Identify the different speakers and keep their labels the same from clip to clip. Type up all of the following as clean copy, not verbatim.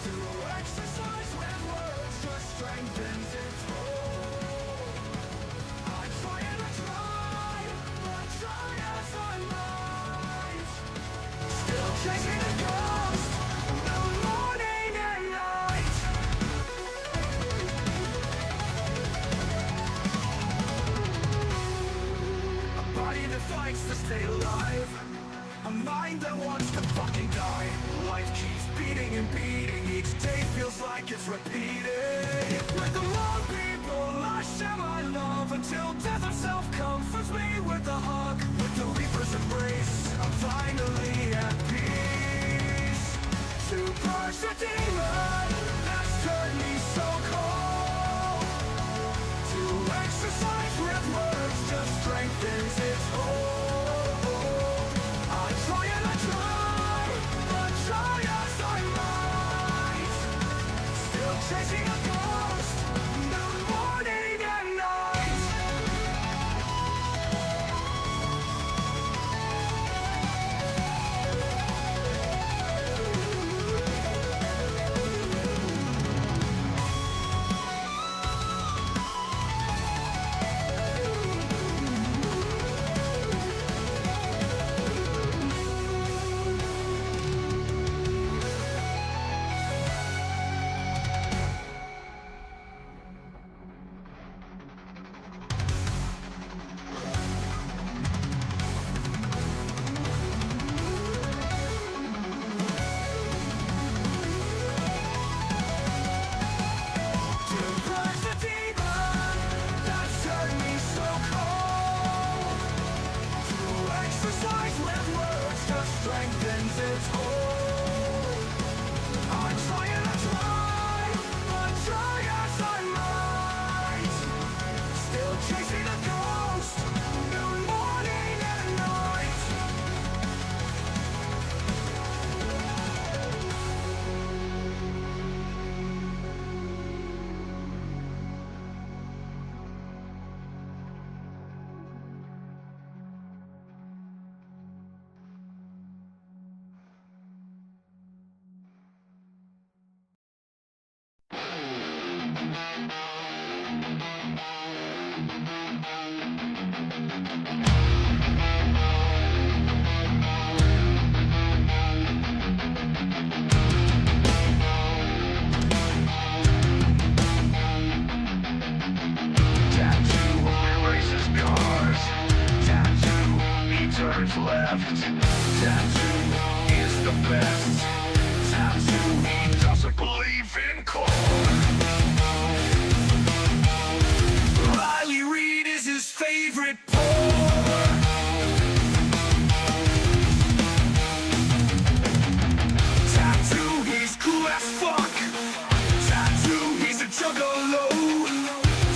Speaker 1: Through exercise with words just strengthens its hold. I try and I try, but try as I might. Still chasing a ghost, no morning and night. A body that fights to stay alive, a mind that wants to fucking die. Life keeps beating and beating, each day feels like it's repeating. With the wrong people I share my love, until death itself comforts me with a hug. With the reaper's embrace, I'm finally at peace. To purge the demon that's turned me so cold. To exercise with words just strengthens its hold. I try and I try, but try as I might. Still chasing a ghost, no morning and night. Strengthens its hold. I try and I try, but try as I might. Still chasing a ghost, noon, morning and night. Turns left. Tattoo is the best. Tattoo, he doesn't believe in cold. Riley Reid is his favorite pour. Tattoo, he's cool as fuck. Tattoo, he's a juggalo.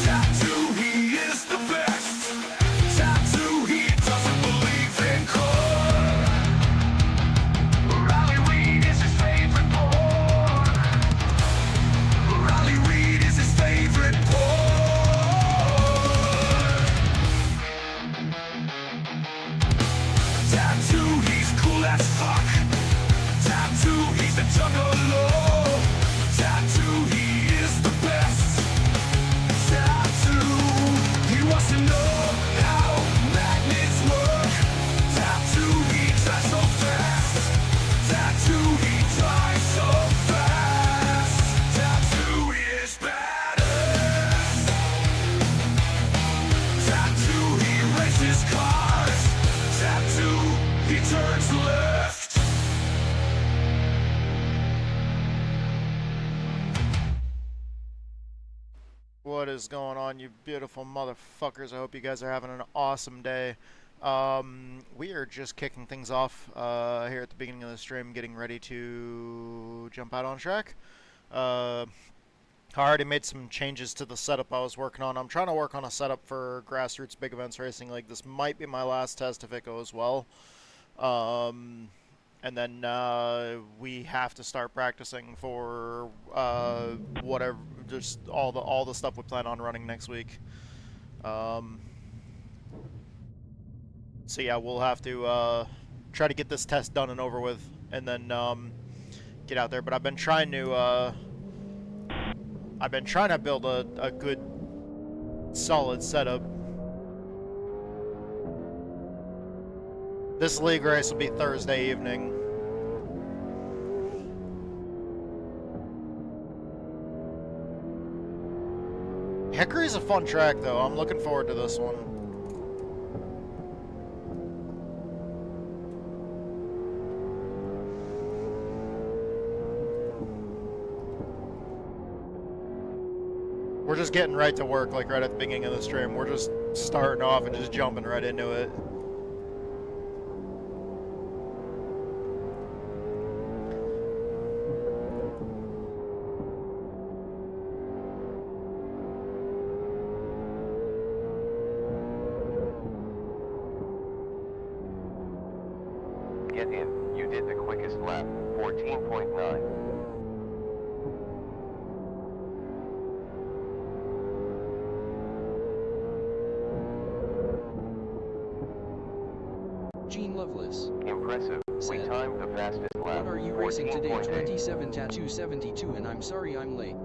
Speaker 1: Tattoo, he is the best. Tattoo, he doesn't believe in core. Riley Reid is his favorite pour. Riley Reid is his favorite pour. Tattoo, he's cool as fuck. Tattoo, he's a juggalo. Tattoo, he is the best. Tattoo, he wants to know how magnets work. Tattoo, he tries so fast. Tattoo, he tries so fast. Tattoo is badass. Tattoo, he races cars. Tattoo, he turns left.
Speaker 2: What is going on, you beautiful motherfuckers? I hope you guys are having an awesome day. We are just kicking things off here at the beginning of the stream, getting ready to jump out on track. I already made some changes to the setup I was working on. I'm trying to work on a setup for grassroots big events racing. Like, this might be my last test if it goes well. And then we have to start practicing for whatever, just all the stuff we plan on running next week. So yeah, we'll have to try to get this test done and over with, and then get out there, but I've been trying to build a good solid setup. This league race will be Thursday evening. Hickory's a fun track though. I'm looking forward to this one. We're just getting right to work, like right at the beginning of the stream. We're just starting off and just jumping right into it.
Speaker 3: Get in. You did the quickest lap. 14.9.
Speaker 4: Gene Loveless.
Speaker 3: Impressive. We timed the fastest lap.
Speaker 4: What are you racing today?
Speaker 3: 14.8.
Speaker 4: 27 Tattoo 72, and I'm sorry I'm late.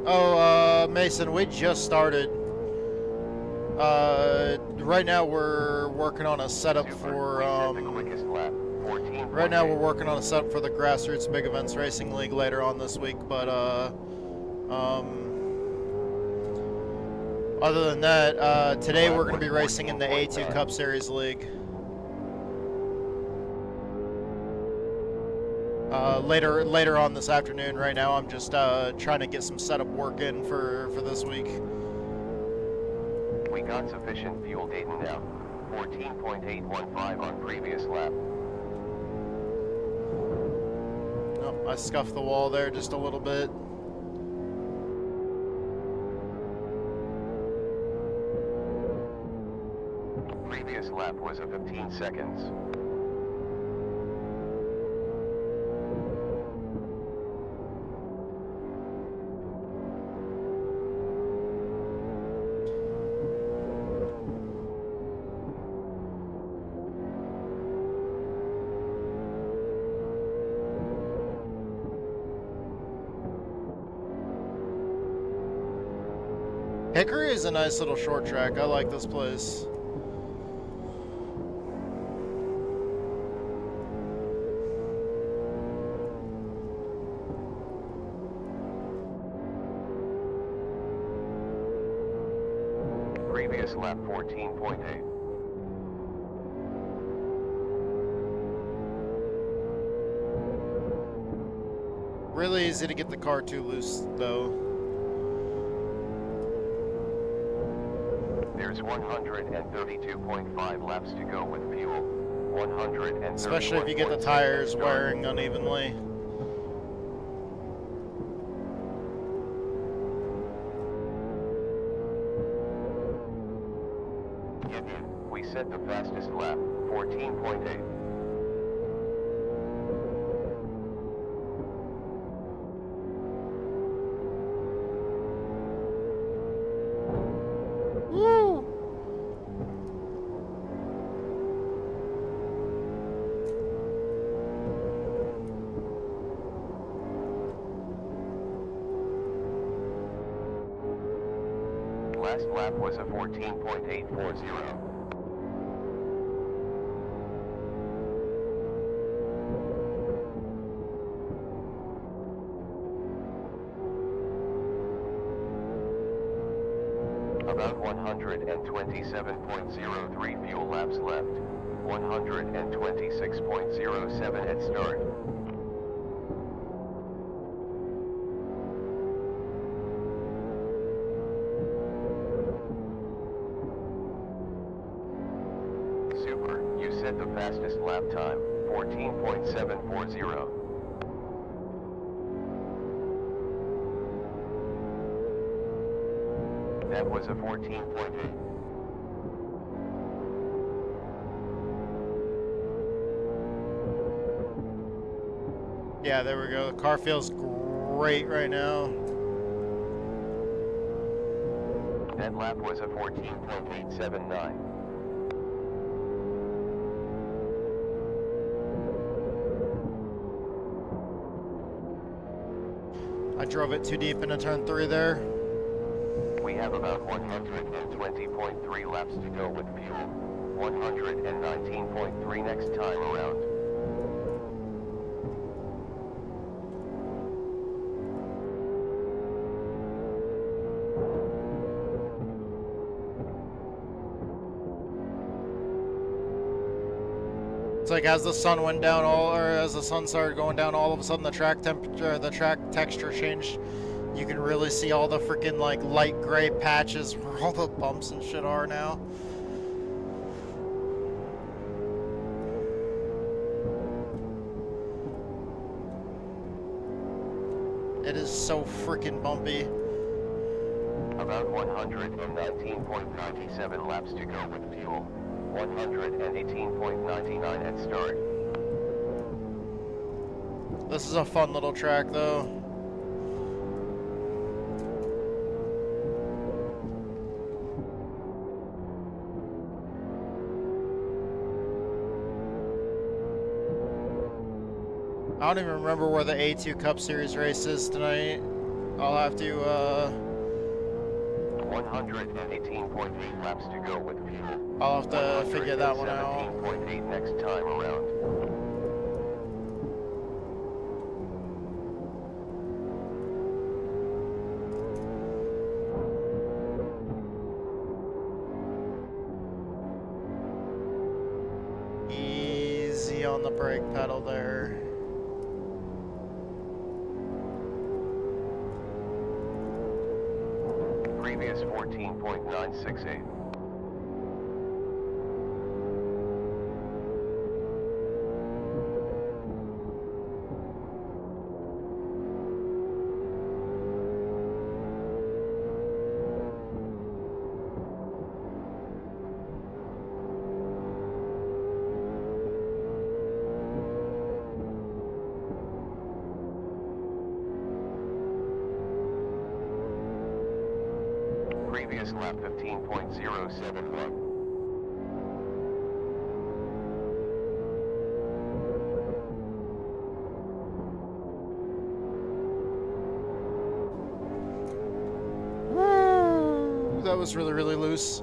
Speaker 2: Oh, Mason, we just started. Right now we're working on a setup
Speaker 3: Super.
Speaker 2: for,
Speaker 3: We set the quickest lap. 14.8.
Speaker 2: right now we're working on a setup for the Grassroots Big Events Racing League later on this week, but, other than that, today we're going to be racing in the A2 Cup Series League. Later on this afternoon. Right now I'm just trying to get some setup work in for this week.
Speaker 3: We got sufficient fuel data now. 14.815 on previous lap.
Speaker 2: Oh, I scuffed the wall there just a little bit.
Speaker 3: Previous lap was a 15 seconds.
Speaker 2: Hickory is a nice little short track. I like this place.
Speaker 3: Previous lap 14.8.
Speaker 2: Really easy to get the car too loose though.
Speaker 3: There's 132.5 laps to go with fuel. 131.
Speaker 2: Especially if you get the tires wearing unevenly.
Speaker 3: We set the fastest lap. 14.8.
Speaker 2: Woo!
Speaker 3: Last lap was a 14.840. About 127.03 fuel laps left. 126.07 at start. Super, you set the fastest lap time. 14.740. That was a 14.8.
Speaker 2: Yeah, there we go. The car feels great right now.
Speaker 3: That lap was a 14.879.
Speaker 2: I drove it too deep into turn 3 there.
Speaker 3: We have about 120.3 laps to go with fuel. 119.3 next time around.
Speaker 2: It's like as the sun went down, as the sun started going down, all of a sudden the track temperature, the track texture changed. You can really see all the freaking like light gray patches where all the bumps and shit are now. It is so freaking bumpy.
Speaker 3: About 119.97 laps to go with fuel. 118.99 at start.
Speaker 2: This is a fun little track though. I don't even remember where the A2 Cup Series race is tonight. I'll have to
Speaker 3: 118.8 laps to go with fuel.
Speaker 2: I'll have to figure that one out.
Speaker 3: 17.8 next time around.
Speaker 2: Easy on the brake pedal there.
Speaker 3: Previous 14.968. Previous lap 15.071.
Speaker 2: Woo! That was really, really loose.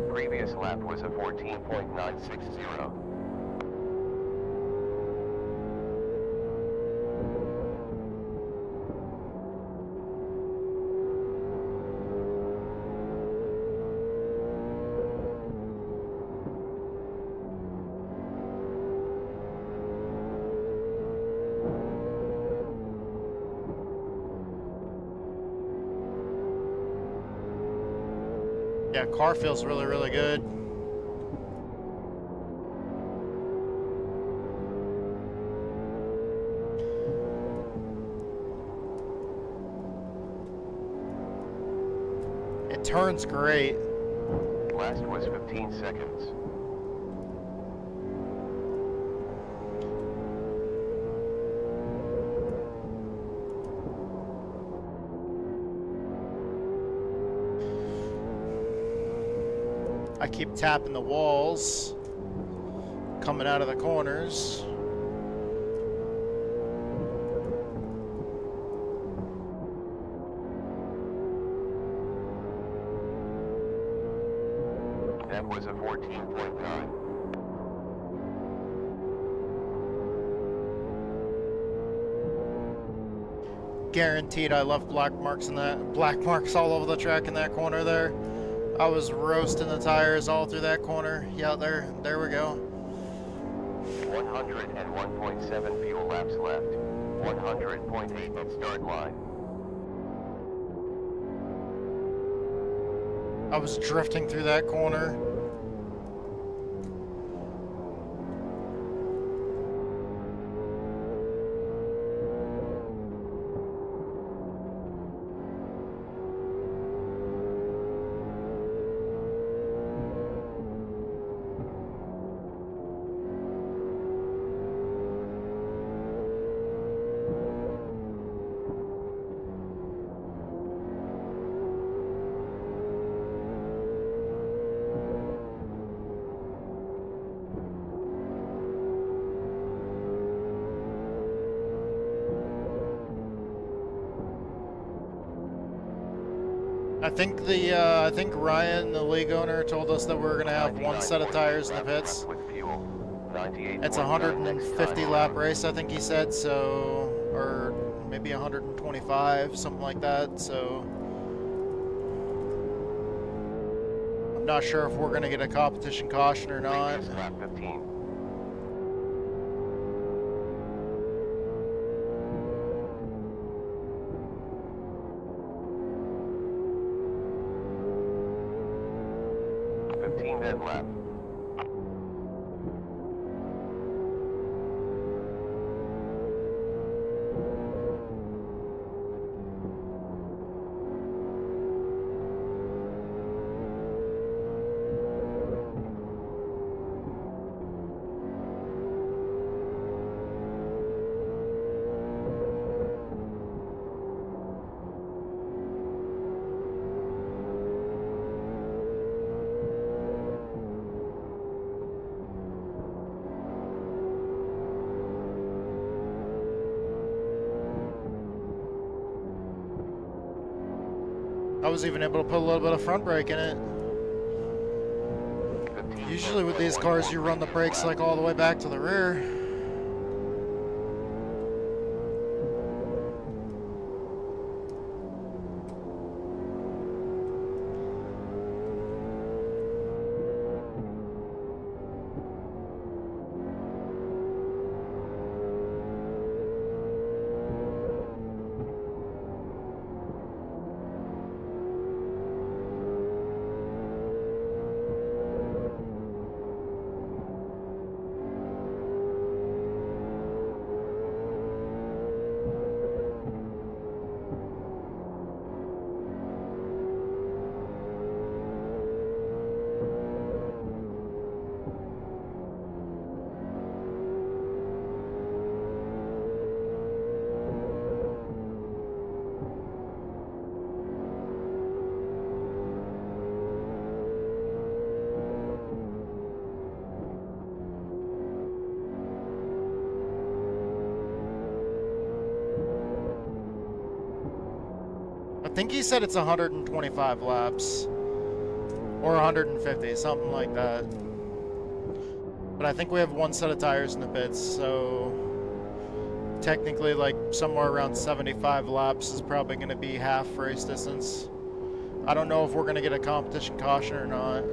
Speaker 3: Previous lap was a 14.960.
Speaker 2: Yeah, car feels really, really good. It turns great.
Speaker 3: Last was 15 seconds.
Speaker 2: I keep tapping the walls, coming out of the corners.
Speaker 3: That was a 14.9.
Speaker 2: Guaranteed I left black marks all over the track in that corner there. I was roasting the tires all through that corner. Yeah, there we go.
Speaker 3: 101.7 fuel laps left. 100.8 at start line.
Speaker 2: I was drifting through that corner. I think Ryan, the league owner, told us that we're gonna have one set of tires in the pits.
Speaker 3: With fuel.
Speaker 2: It's a 150 lap race, I think he said, so, or maybe 125, something like that, so I'm not sure if we're gonna get a competition caution or not.
Speaker 3: Previous lap 15. Dead lap.
Speaker 2: I was even able to put a little bit of front brake in it. Usually with these cars, you run the brakes like all the way back to the rear. I think he said it's 125 laps. Or 150, something like that. But I think we have one set of tires in the pits, so technically like somewhere around 75 laps is probably going to be half race distance. I don't know if we're going to get a competition caution or not.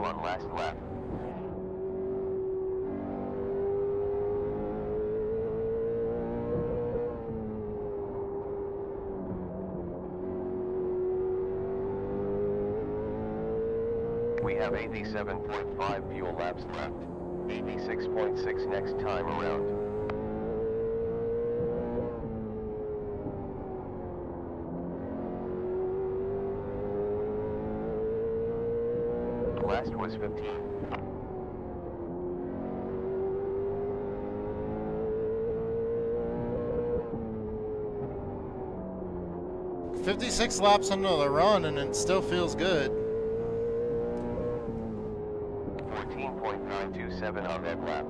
Speaker 3: On last lap. We have 87.5 fuel laps left. 86.6 next time around. Last was 15.
Speaker 2: "56 laps into the run and it still feels good."
Speaker 3: 14.927 on that lap.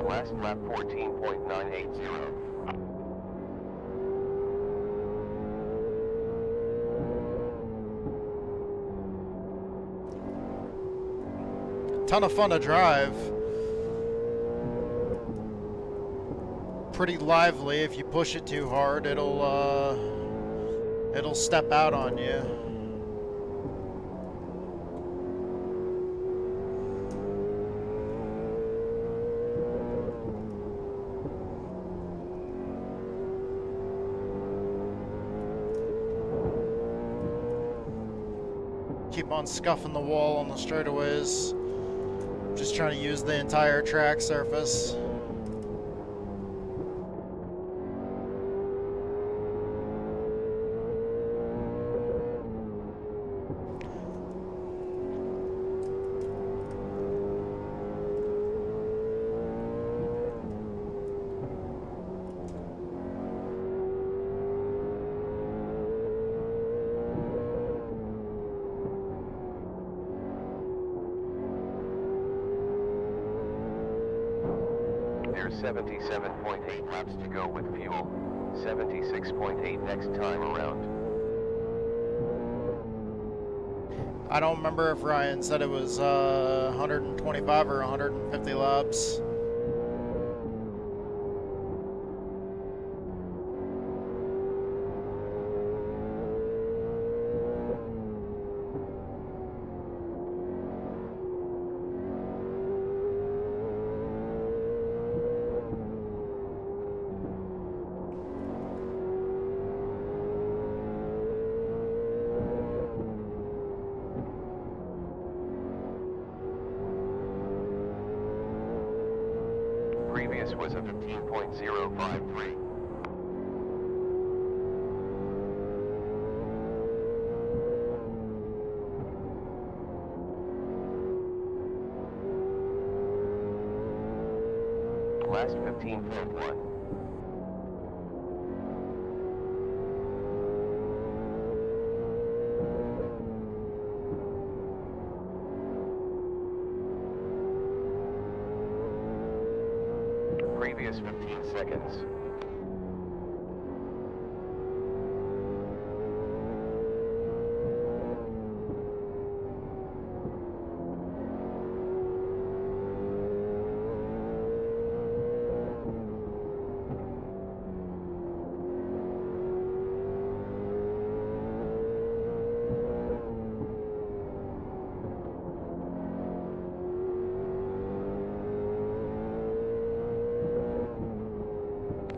Speaker 3: Last lap 14.980.
Speaker 2: Ton of fun to drive. Pretty lively. If you push it too hard, it'll step out on you. keep on scuffing the wall on the straightaways. Just trying to use the entire track surface.
Speaker 3: There's 77.8 laps to go with fuel. 76.8 next time around.
Speaker 2: I don't remember if Ryan said it was 125 or 150 laps.
Speaker 3: Previous was a 15.053. Last 15.1. Previous 15 seconds.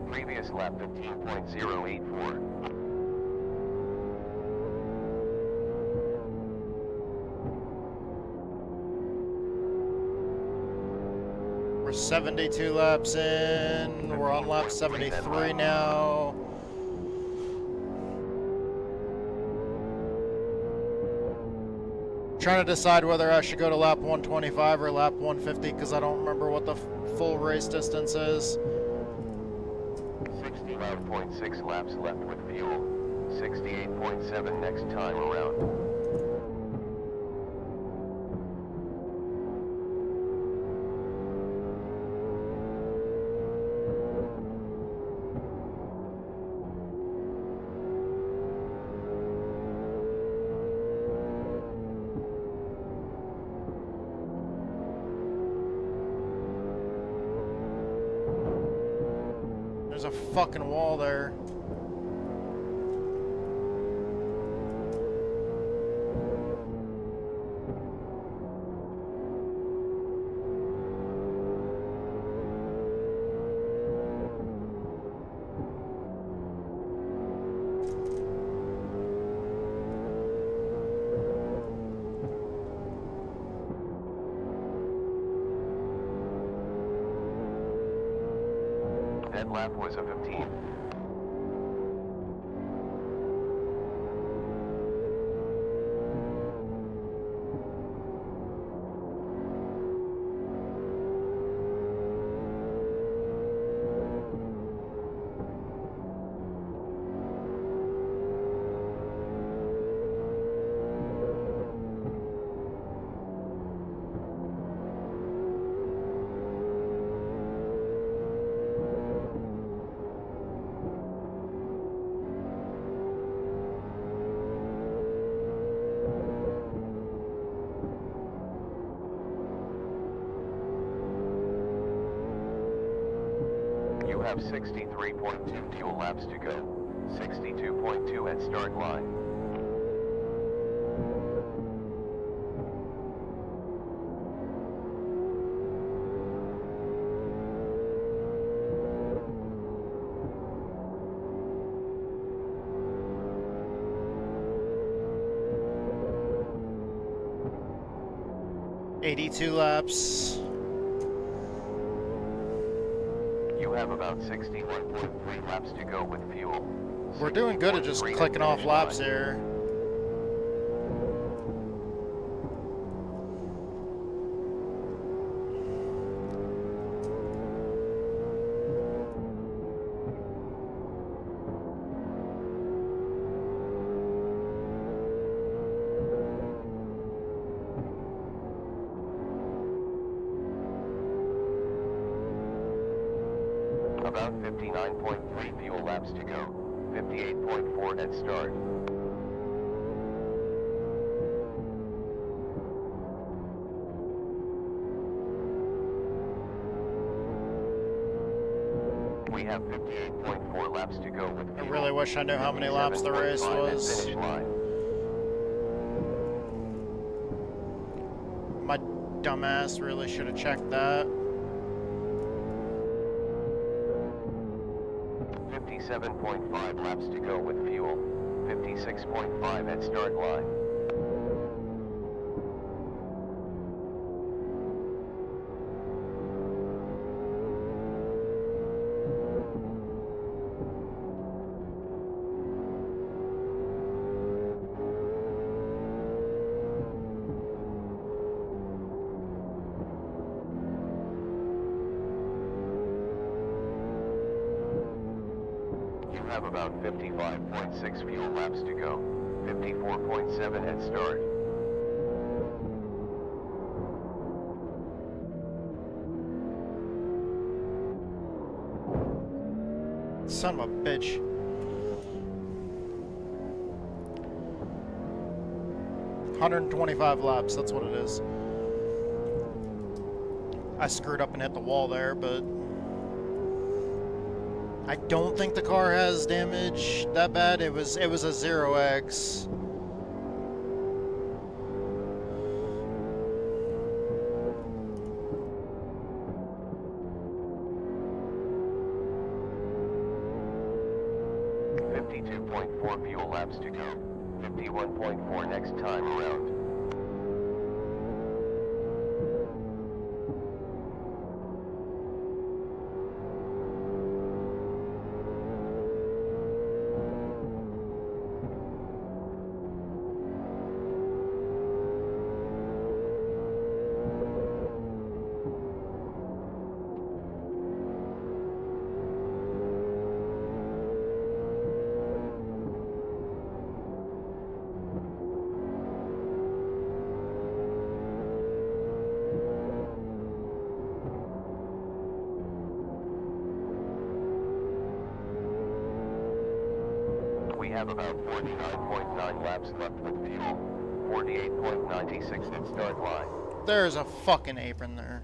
Speaker 3: Previous lap 15.084.
Speaker 2: We're 72 laps in. We're on lap 73 now. Trying to decide whether I should go to lap 125 or lap 150 because I don't remember what the full race distance is.
Speaker 3: 65.6 laps left with fuel. 68.7 next time around.
Speaker 2: There's a fucking wall there.
Speaker 3: That lap was a 15. You have 63.2 fuel laps to go. 62.2 at start line.
Speaker 2: 82 laps.
Speaker 3: You have about 61.3 laps to go with fuel.
Speaker 2: We're doing good at just clicking off laps here.
Speaker 3: About 59.3 fuel laps to go. 58.4 at start. We have 58.4 laps to go with
Speaker 2: I
Speaker 3: fuel.
Speaker 2: really wish I knew how many laps the race
Speaker 3: 57.5 at
Speaker 2: was.
Speaker 3: finish line.
Speaker 2: My dumbass really should have checked that.
Speaker 3: 57.5 laps to go with fuel. 56.5 at start line. You have about 55.6 fuel laps to go. 54.7 at start.
Speaker 2: Son of a bitch. $125 laps, that's what it is. I screwed up and hit the wall there, but I don't think the car has damage that bad. It was a 0x.
Speaker 3: .4 fuel laps to go. 51.4 next time around. We have about 49.9 laps left with fuel. 48.96 at start line.
Speaker 2: There's a fucking apron there.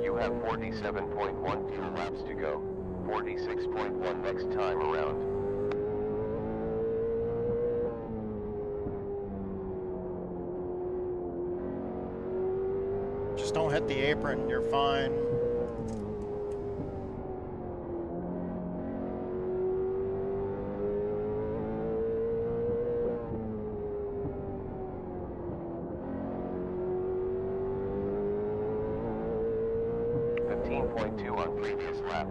Speaker 3: You have 47.1 fuel laps to go. 46.1 next time around.
Speaker 2: Just don't hit the apron, you're fine.
Speaker 3: .2 on previous lap.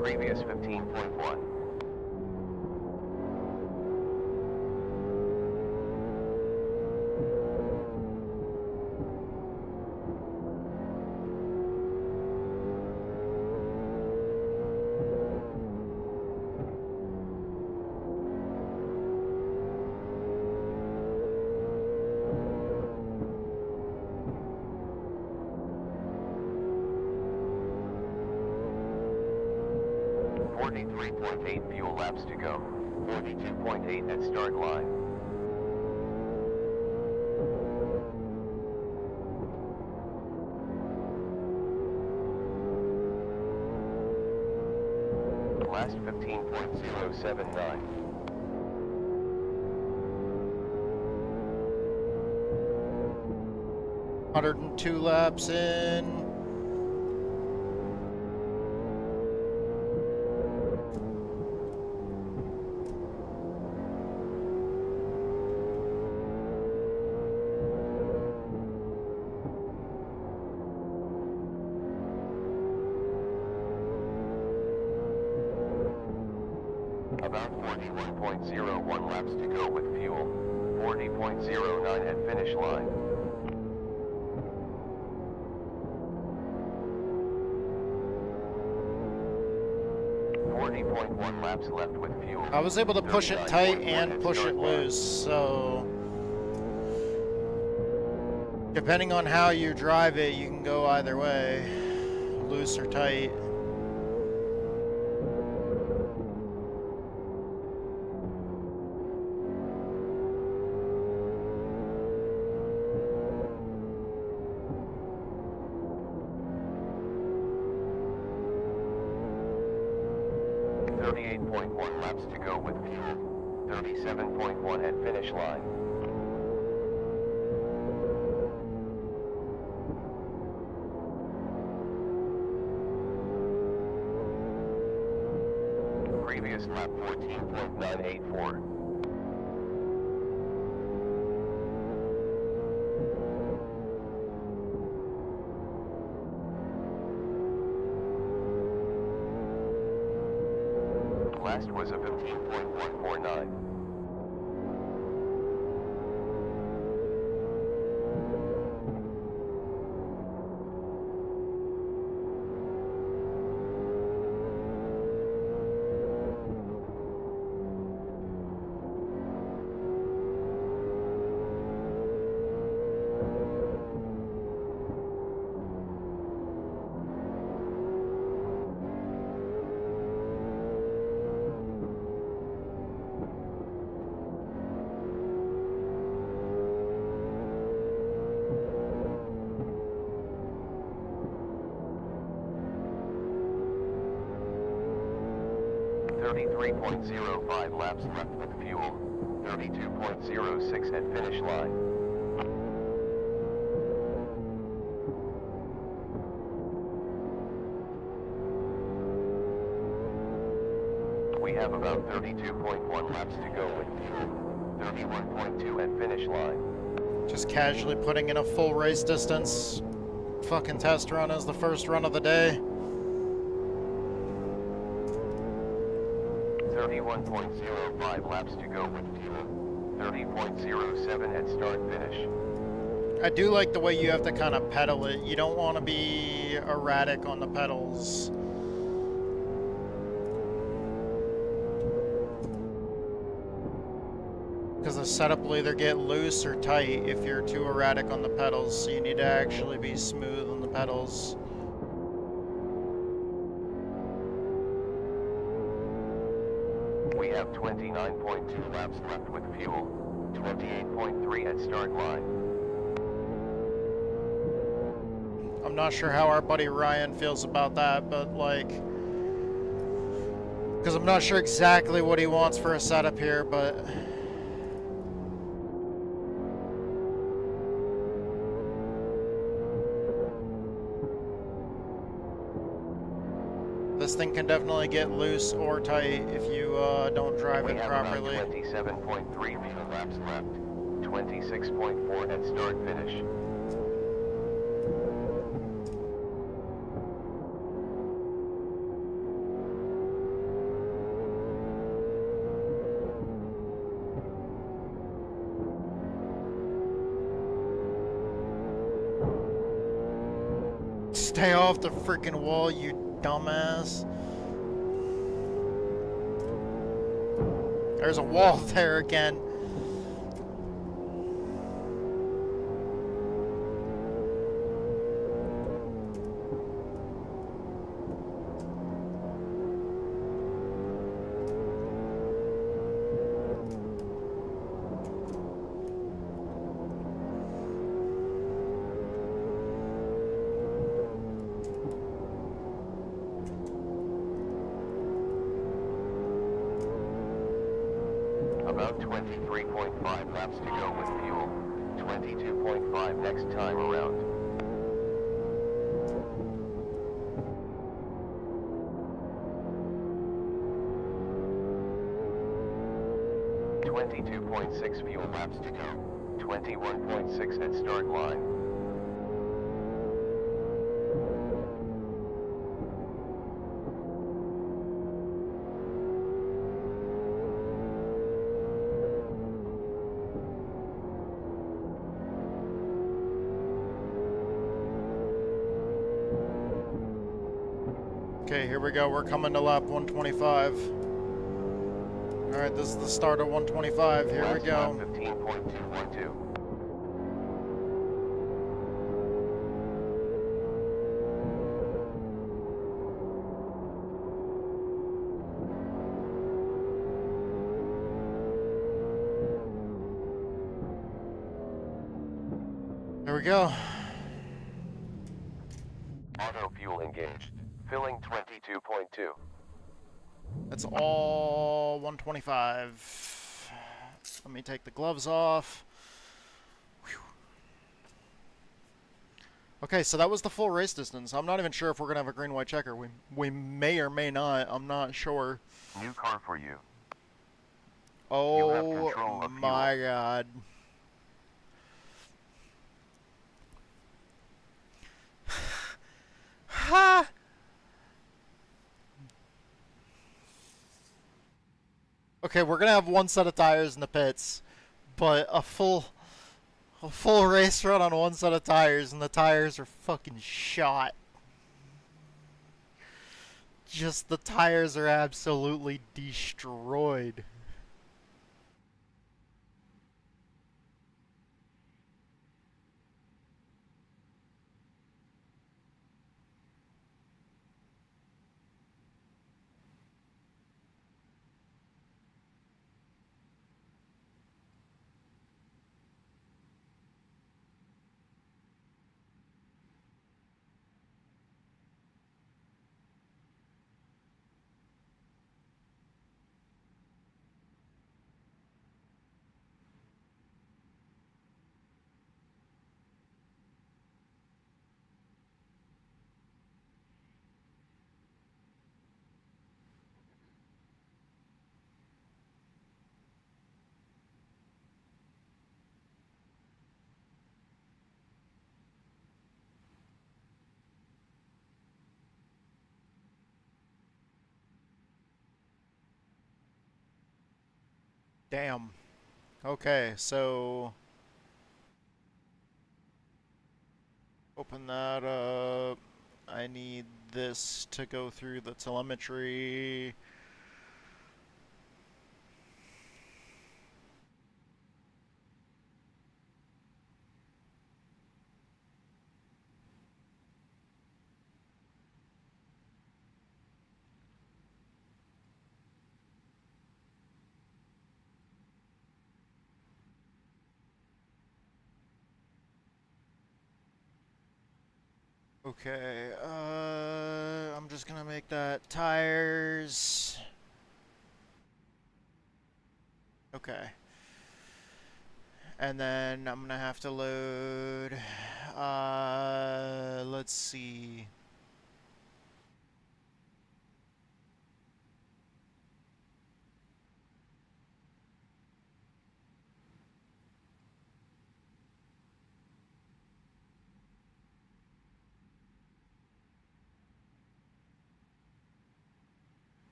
Speaker 3: Previous 15.1. .8 fuel laps to go. 42.8 at start line. Last 15.079.
Speaker 2: 102 laps in.
Speaker 3: About 41.01 laps to go with fuel. 40.09 at finish line. .1 laps left with fuel.
Speaker 2: I was able to push it tight
Speaker 3: 39.1
Speaker 2: and
Speaker 3: at
Speaker 2: push
Speaker 3: start
Speaker 2: it
Speaker 3: line.
Speaker 2: loose, so depending on how you drive it, you can go either way, loose or tight.
Speaker 3: .1 laps to go with fuel. 37.1 at finish line. Previous lap 14.984. Last was a 15.149. .05 laps left with fuel. 32.06 at finish line. We have about 32.1 laps to go with fuel. 31.2 at finish line.
Speaker 2: Just casually putting in a full race distance fucking test run as the first run of the day.
Speaker 3: 31.05 laps to go with fuel. 30.07 at start finish.
Speaker 2: I do like the way you have to kind of pedal it. You don't want to be erratic on the pedals. Because the setup will either get loose or tight if you're too erratic on the pedals, so you need to actually be smooth on the pedals.
Speaker 3: We have 29.2 laps left with fuel. 28.3 at start line.
Speaker 2: I'm not sure how our buddy Ryan feels about that, but like, because I'm not sure exactly what he wants for a setup here, but this thing can definitely get loose or tight if you don't drive it properly.
Speaker 3: We have about 27.3 fuel laps left. 26.4 at start finish.
Speaker 2: Stay off the freaking wall, you dumbass. There's a wall there again.
Speaker 3: About 23.5 laps to go with fuel. 22.5 next time around. .6 fuel laps to go. 21.6 at start line.
Speaker 2: Okay, here we go. We're coming to lap 125. Alright, this is the start of 125. Here we go.
Speaker 3: Lap 15.212.
Speaker 2: There we go.
Speaker 3: Auto fuel engaged. Filling 22.2.
Speaker 2: That's all 125. Let me take the gloves off. Whew. Okay, so that was the full race distance. I'm not even sure if we're going to have a green-white checker. We may or may not. I'm not sure.
Speaker 3: New car for you.
Speaker 2: Oh,
Speaker 3: You have control of
Speaker 2: my
Speaker 3: fuel.
Speaker 2: God. Ha! Okay, we're gonna have one set of tires in the pits, but a full race run on one set of tires, and the tires are fucking shot. Just the tires are absolutely destroyed. Damn. Okay, so open that up. I need this to go through the telemetry. Okay, I'm just gonna make that tires. Okay. And then I'm gonna have to load, let's see.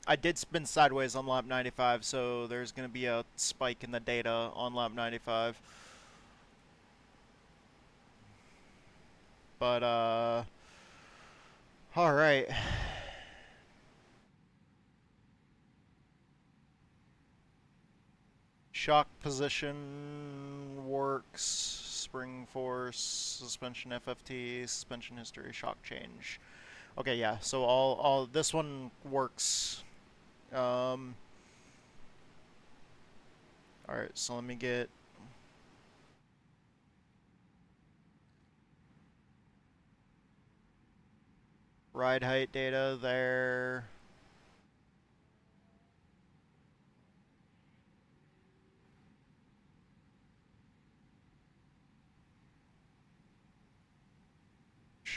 Speaker 2: I did spin sideways on lap 95, so there's going to be a spike in the data on lap 95. But, alright. Shock position works, spring force, suspension FFT, suspension history, shock change. Okay, yeah, so all this one works. Alright, so let me get ride height data there.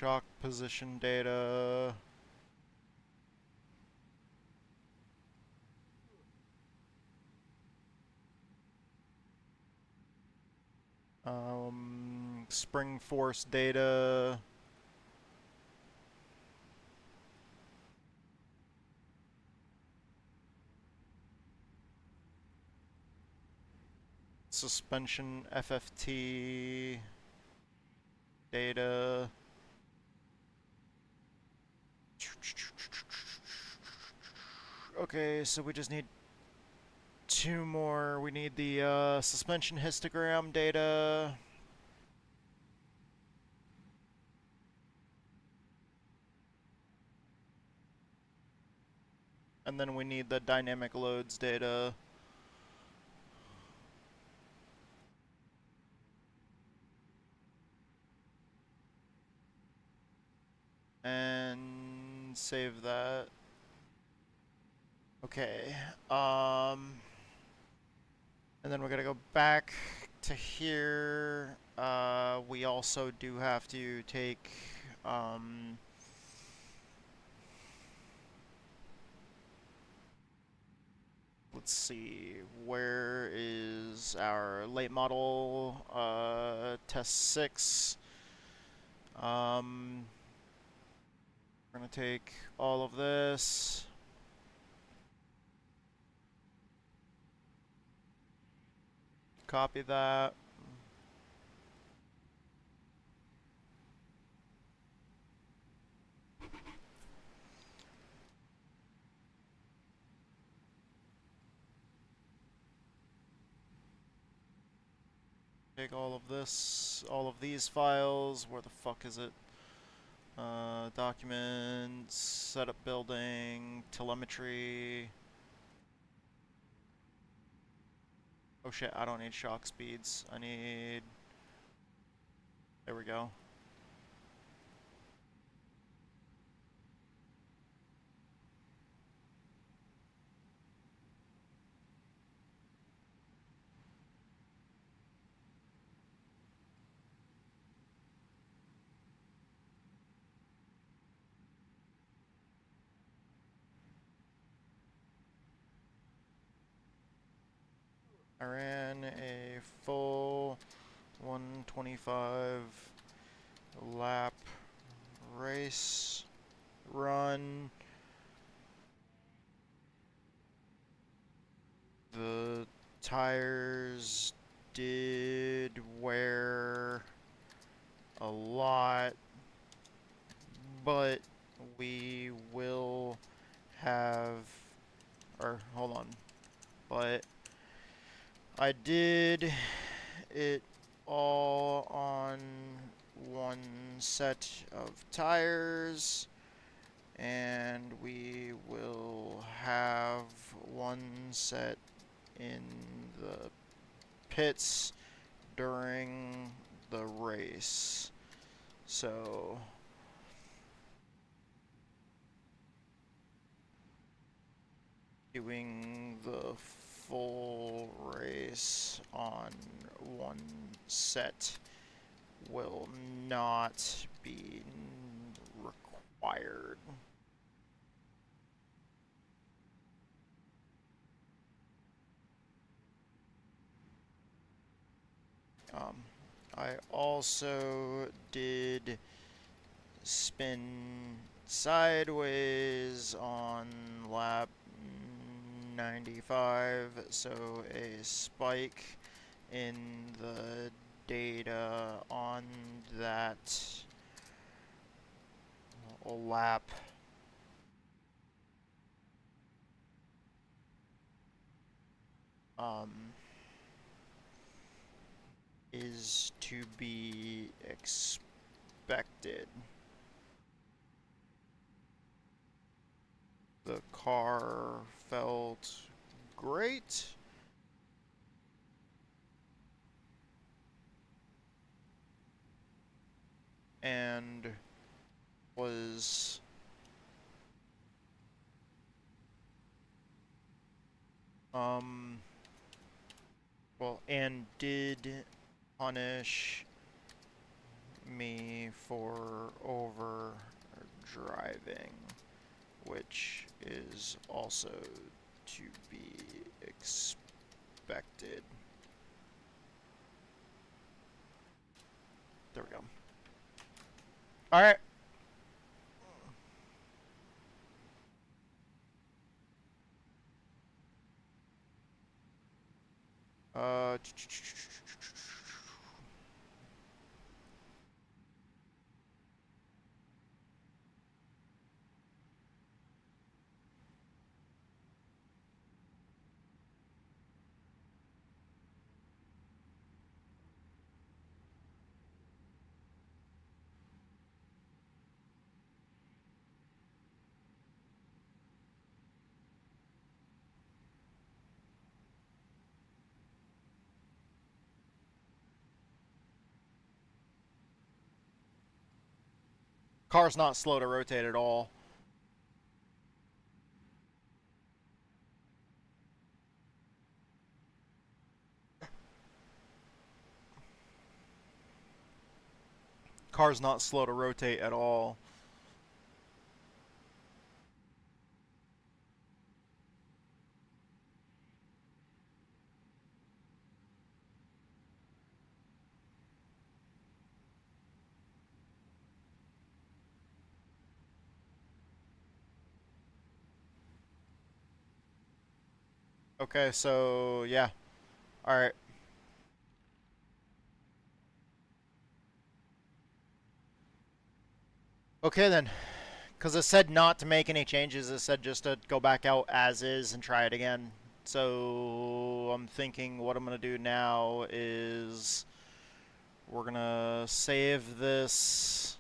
Speaker 2: shock position data. Spring force data. Suspension FFT data. Okay, so we just need two more. We need the suspension histogram data. And then we need the dynamic loads data. And save that. Okay. And then we're gonna go back to here. We also do have to take let's see, where is our late model test 6? We're gonna take all of this. Copy that. Take all of this, all of these files. Where the fuck is it? Documents, setup building, telemetry. Oh shit, I don't need shock speeds. I need... There we go. I ran a full 125 lap race run. The tires did wear a lot, but we will have, or hold on, but I did it all on one set of tires, and we will have one set in the pits during the race. So doing the full race on one set will not be required. I also did spin sideways on lap 95, so a spike in the data on that lap is to be expected. The car felt great. And was well, and did punish me for over driving, which is also to be expected. There we go. All right. Car's not slow to rotate at all. Car's not slow to rotate at all. Okay, so yeah. All right. Okay then. Because it said not to make any changes. It said just to go back out as is and try it again. So I'm thinking what I'm going to do now is we're going to save this.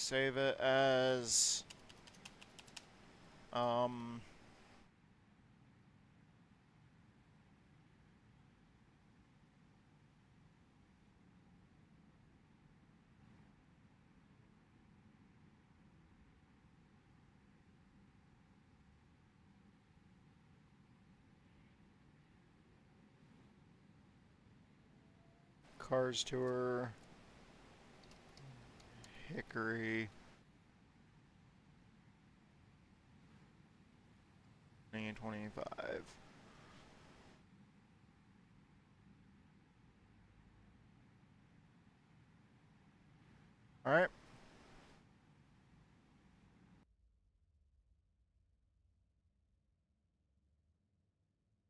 Speaker 2: Save it as Cars Tour Hickory 2025. All right.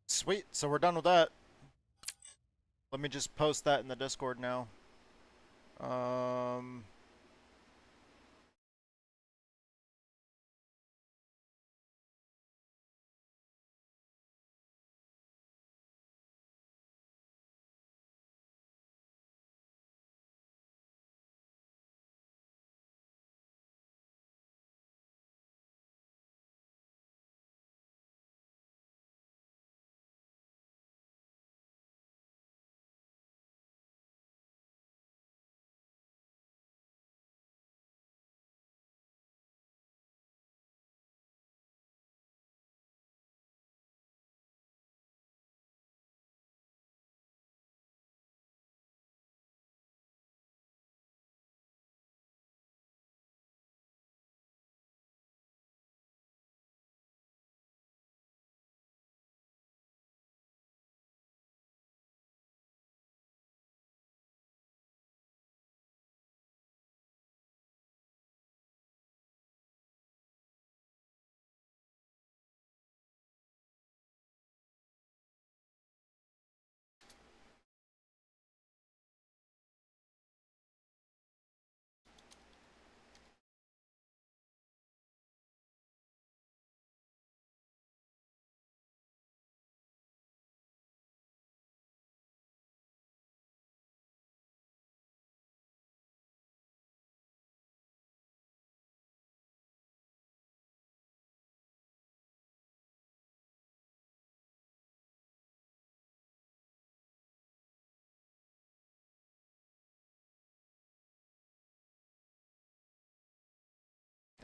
Speaker 2: Sweet. So we're done with that. Let me just post that in the Discord now.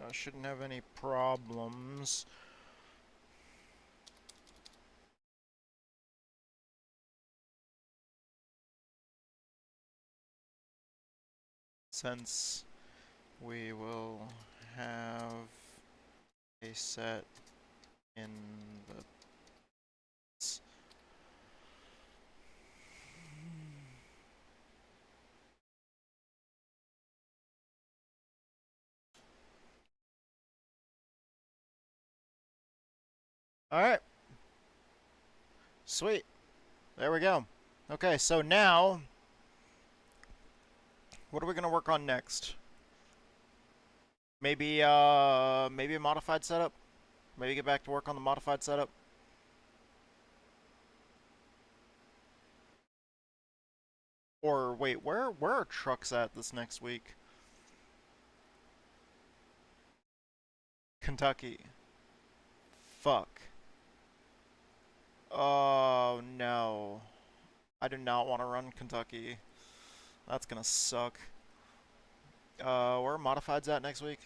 Speaker 2: I shouldn't have any problems. Since we will have a set in the Alright. Sweet. There we go. Okay, so now, what are we going to work on next? Maybe maybe a modified setup? Maybe get back to work on the modified setup? Or wait, where are trucks at this next week? Kentucky. Fuck. Oh no. I do not want to run Kentucky. That's gonna suck. Where are modifieds at next week?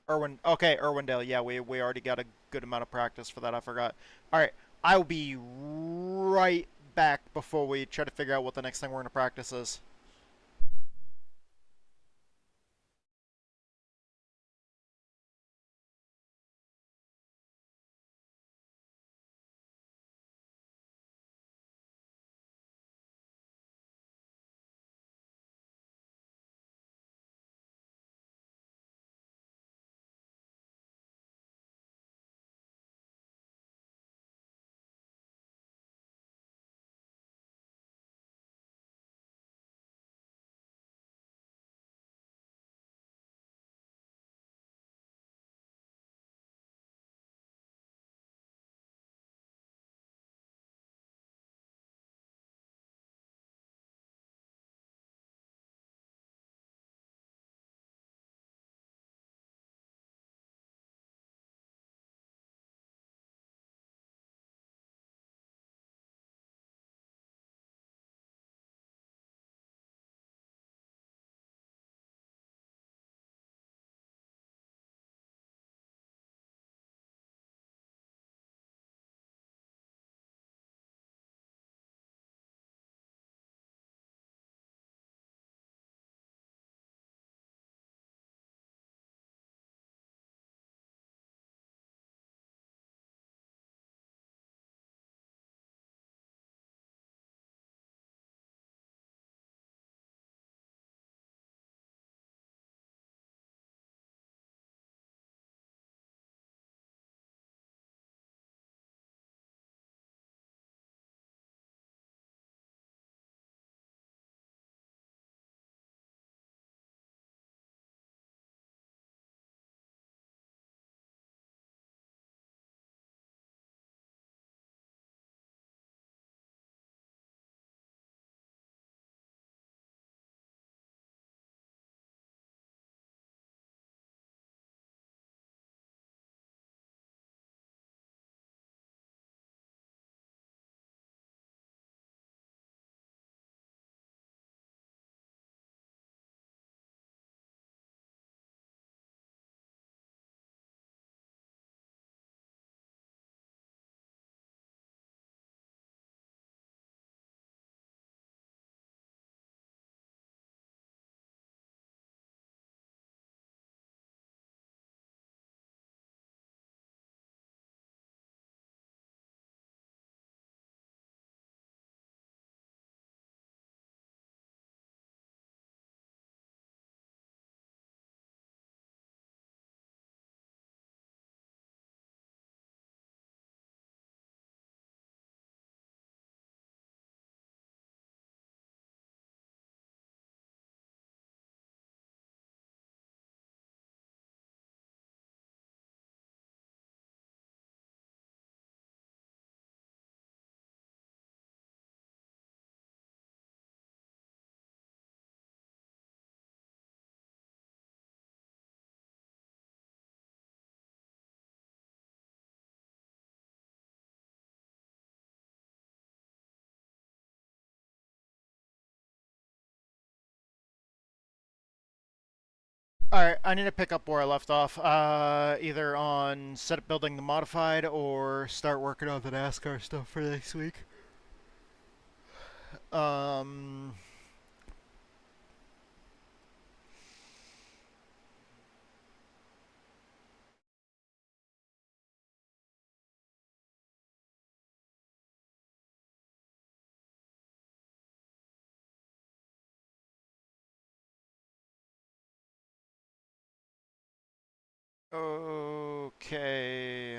Speaker 2: Irwin. Okay, Irwindale. Yeah, we already got a good amount of practice for that. I forgot. All right, I'll be right back before we try to figure out what the next thing we're gonna practice is. Alright, I need to pick up where I left off. Either on set building the modified or start working on the NASCAR stuff for next week. Um... Okay,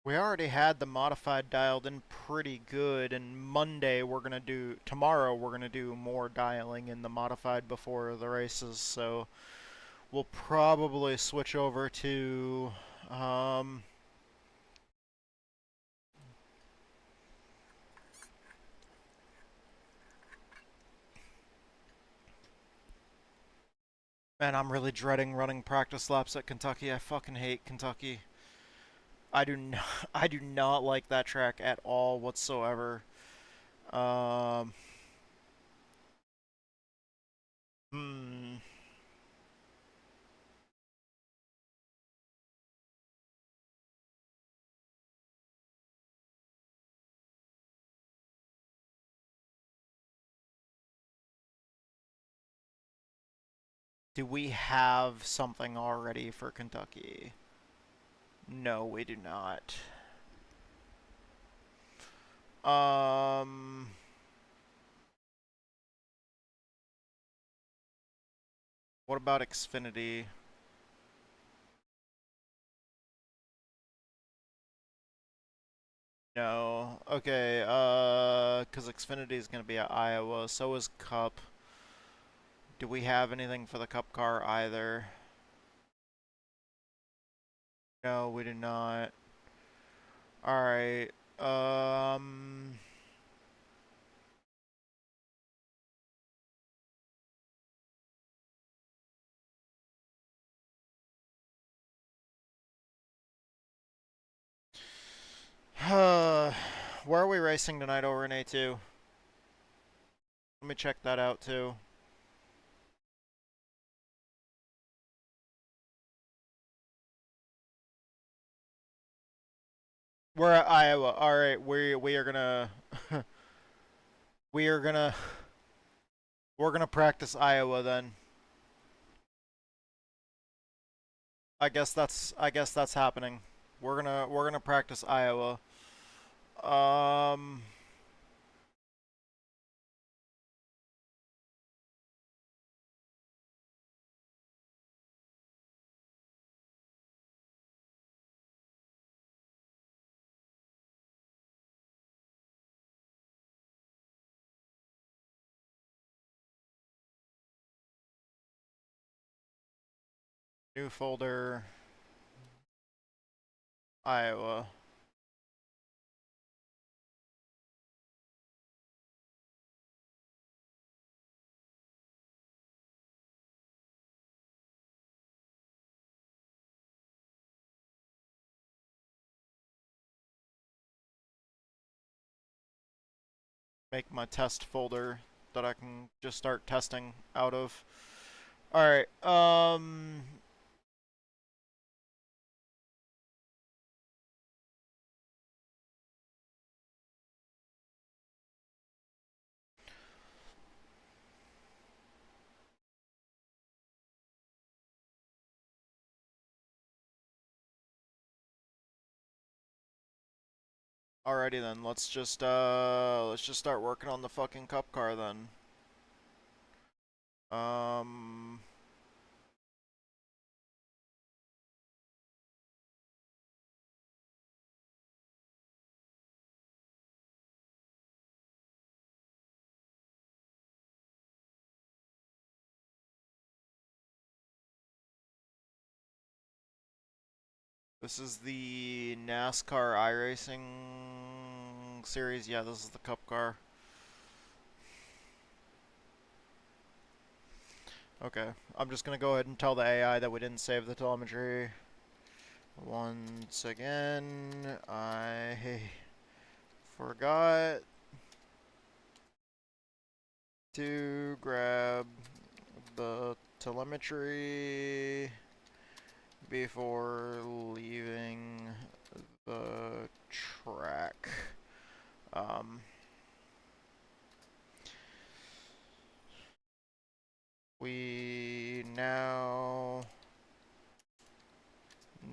Speaker 2: we already had the modified dialed in pretty good, and tomorrow we're gonna do more dialing in the modified before the races, so we'll probably switch over to, man, I'm really dreading running practice laps at Kentucky. I fucking hate Kentucky. I do not, I do not like that track at all whatsoever. Um, hmm. Do we have something already for Kentucky? No, we do not. Um, what about Xfinity? No. Okay, 'cause Xfinity is gonna be at Iowa, so is Cup. Do we have anything for the Cup car either? No, we do not. Alright, where are we racing tonight over in A2? Let me check that out too. We're at Iowa. Alright, we are gonna we are gonna we're gonna practice Iowa then. I guess that's happening. We're gonna practice Iowa. Um New folder, Iowa. Make my test folder that I can just start testing out of. Alright, alrighty then, let's just start working on the fucking Cup car then. Um This is the NASCAR iRacing series. Yeah, this is the Cup car. Okay, I'm just gonna go ahead and tell the AI that we didn't save the telemetry. Once again, I forgot to grab the telemetry before leaving the track. We now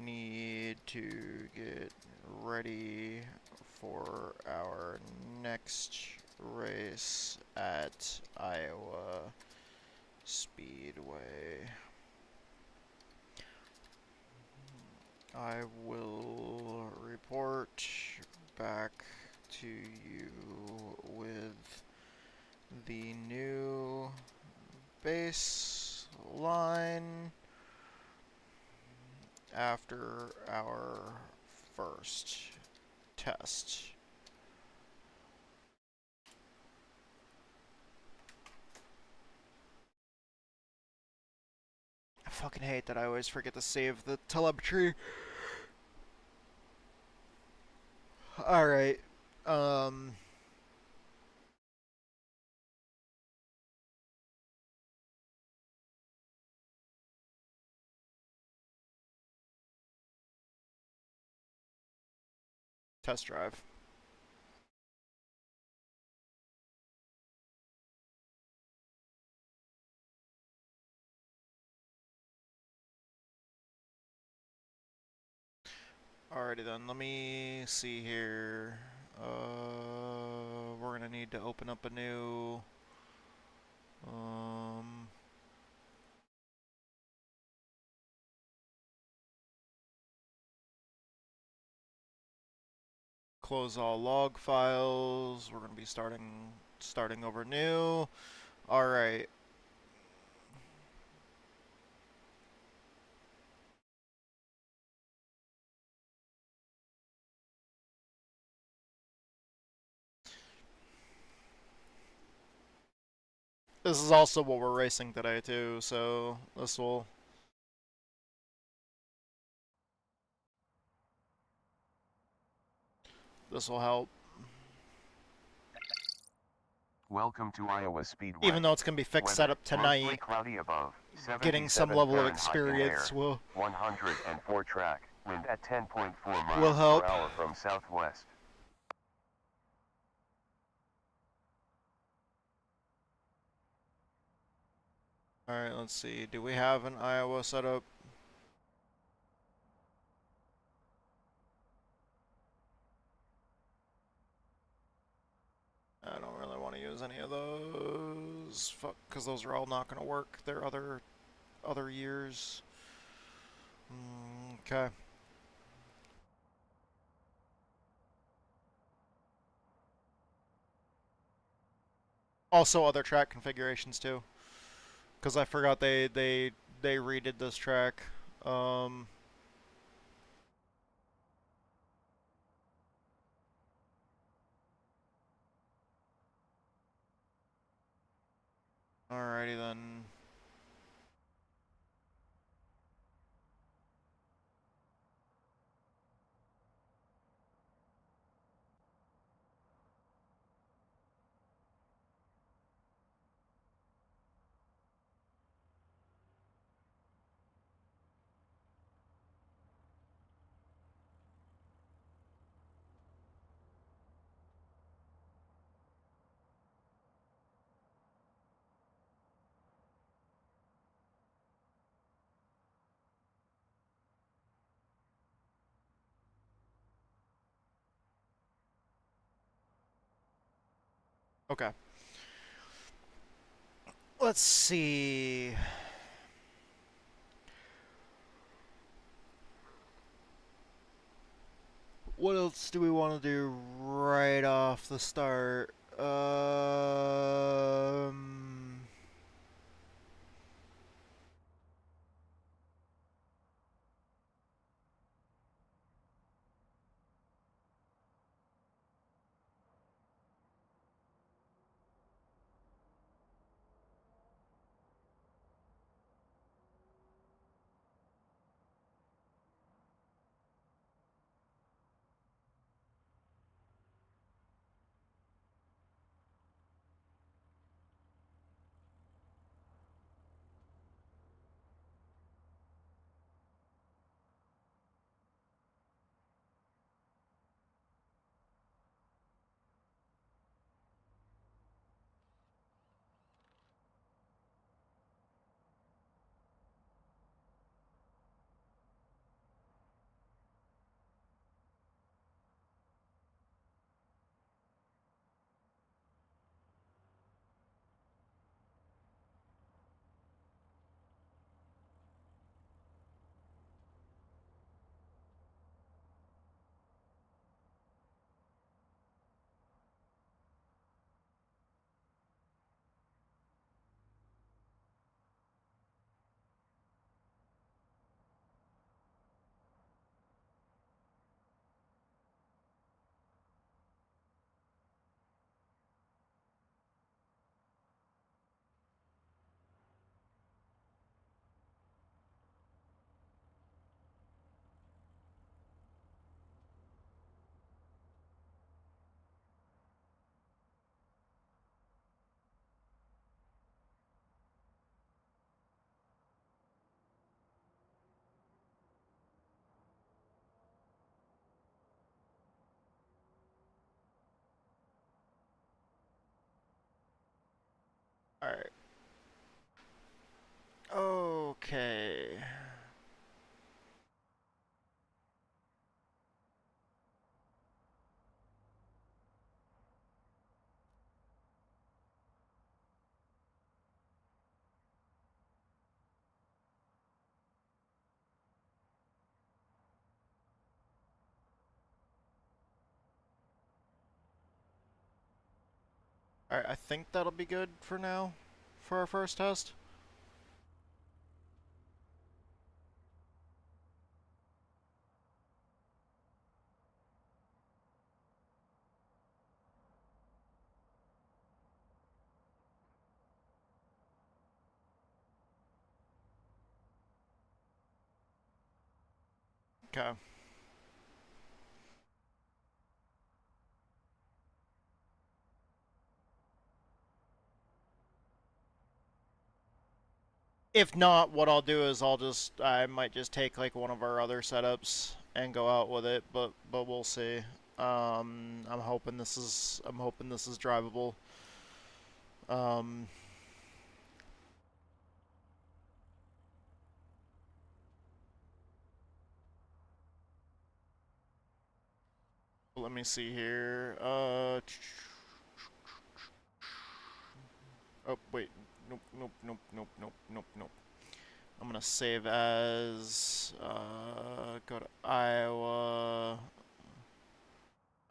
Speaker 2: need to get ready for our next race at Iowa Speedway. I will report back to you with the new baseline after our first test. I fucking hate that I always forget to save the telemetry. Alright, test drive. Alrighty then, let me see here. We're gonna need to open up a new close all log files. We're gonna be starting over new. Alright. This is also what we're racing today too, so this will help.
Speaker 3: Welcome to Iowa Speedway.
Speaker 2: Even though it's gonna be fixed setup tonight,
Speaker 3: cloudy above,
Speaker 2: getting some level of experience will
Speaker 3: 104 track, wind at 10.4 miles
Speaker 2: will help.
Speaker 3: per hour from southwest.
Speaker 2: Alright, let's see. Do we have an Iowa setup? I don't really want to use any of those. Fuck, because those are all not going to work. They're other years. Okay. Also other track configurations too. Because I forgot they redid this track. Alrighty then. Okay. Let's see. What else do we want to do right off the start? Okay. Alright, I think that'll be good for now, for our first test. Okay. If not, what I'll do is I might just take like one of our other setups and go out with it, but we'll see. I'm hoping this is drivable. Um, Let me see here. Oh wait, nope, nope, nope, nope, nope, nope, nope. I'm gonna save as, go to Iowa.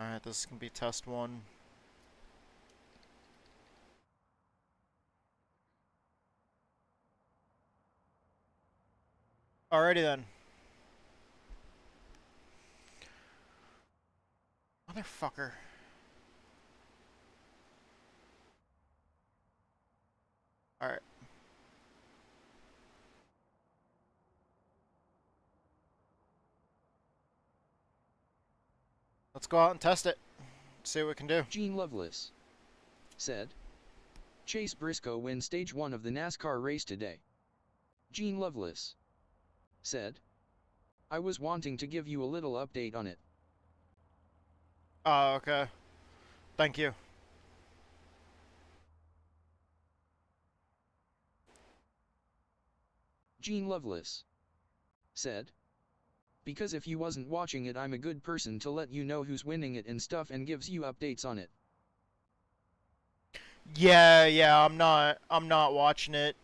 Speaker 2: Alright, this can be test 1. Alrighty then. Motherfucker. Alright. Let's go out and test it. See what we can do.
Speaker 4: Gene Loveless said, Chase Briscoe wins stage 1 of the NASCAR race today. Gene Loveless said, I was wanting to give you a little update on it.
Speaker 2: Oh, okay. Thank you.
Speaker 4: Gene Loveless said, because if you wasn't watching it, I'm a good person to let you know who's winning it and stuff and gives you updates on it.
Speaker 2: Yeah, I'm not watching it.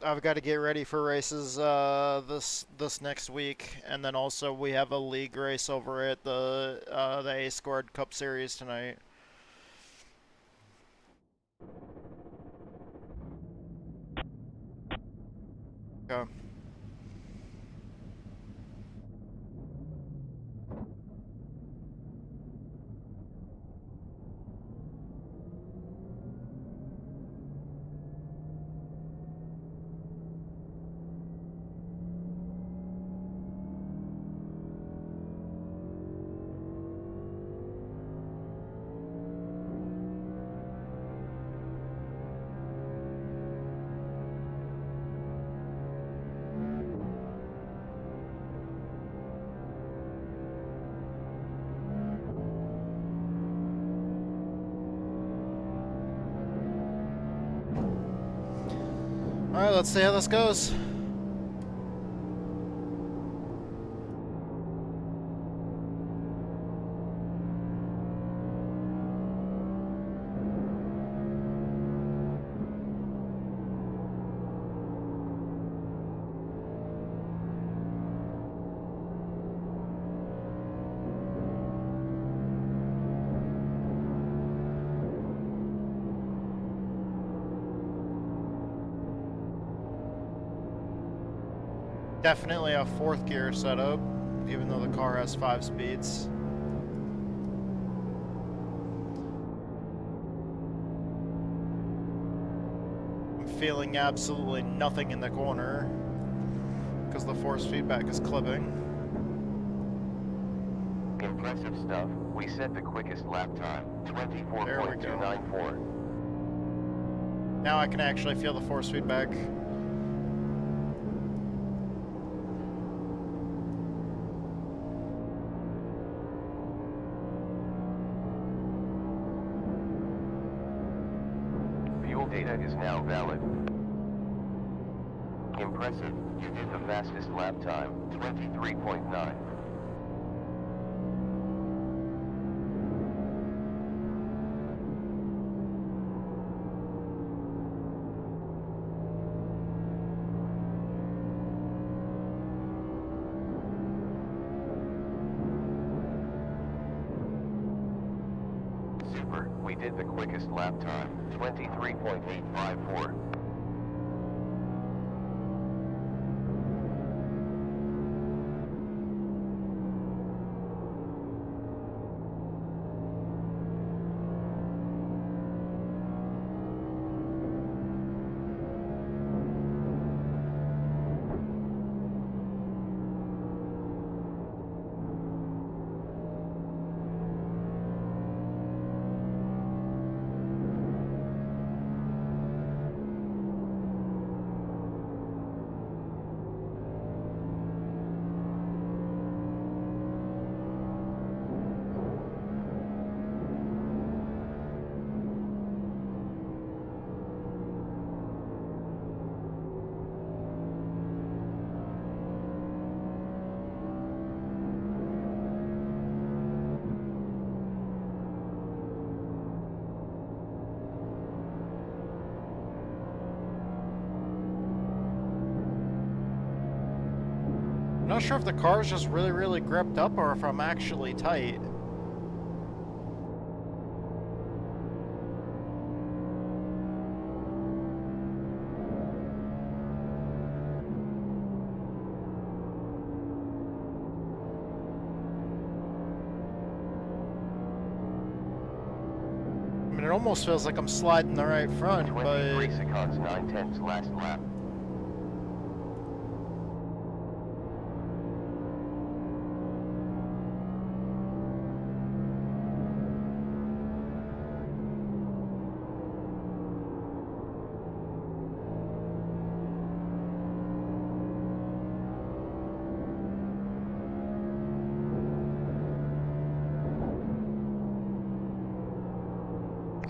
Speaker 2: I've got to get ready for races this next week, and then also we have a league race over at the A Squared Cup Series tonight. Okay. Alright, let's see how this goes. Definitely a 4th gear setup, even though the car has 5 speeds. I'm feeling absolutely nothing in the corner because the force feedback is clipping.
Speaker 3: Impressive stuff. We set the quickest lap time, 24.294.
Speaker 2: Now I can actually feel the force feedback.
Speaker 3: Impressive, you did the fastest lap time, 23.9. Super, we did the quickest lap time, 23.854.
Speaker 2: I'm not sure if the car's just really gripped up or if I'm actually tight. I mean, it almost feels like I'm sliding the right front,
Speaker 3: 23
Speaker 2: but...
Speaker 3: seconds 9/10 last lap.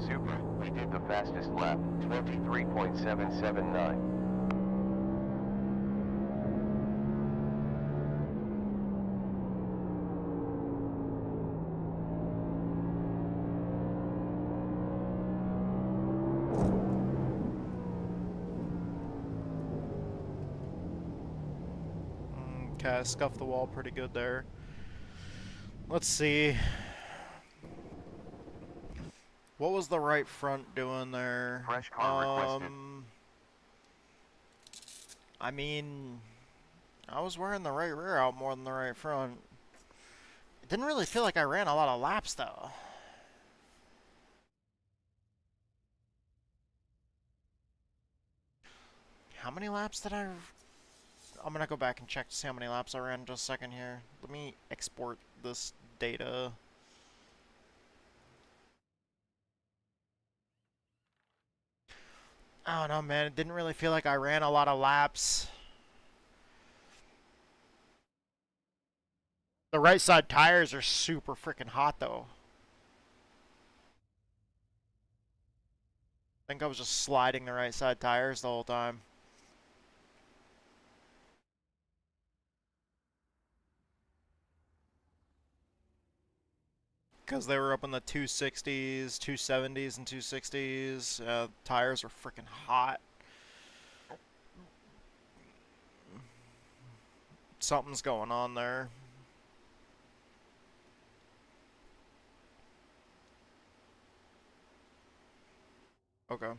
Speaker 3: Super, we did the fastest lap, 23.779.
Speaker 2: Okay, I scuffed the wall pretty good there. Let's see. What was the right front doing there?
Speaker 3: Fresh car requested.
Speaker 2: I mean, I was wearing the right rear out more than the right front. It didn't really feel like I ran a lot of laps though. How many laps did I... I'm gonna go back and check to see how many laps I ran in just a second here. Let me export this data. I don't know, man. It didn't really feel like I ran a lot of laps. The right side tires are super freaking hot, though. I think I was just sliding the right side tires the whole time. Because they were up in the 260s, 270s, and 260s. Tires were freaking hot. Something's going on there. Okay.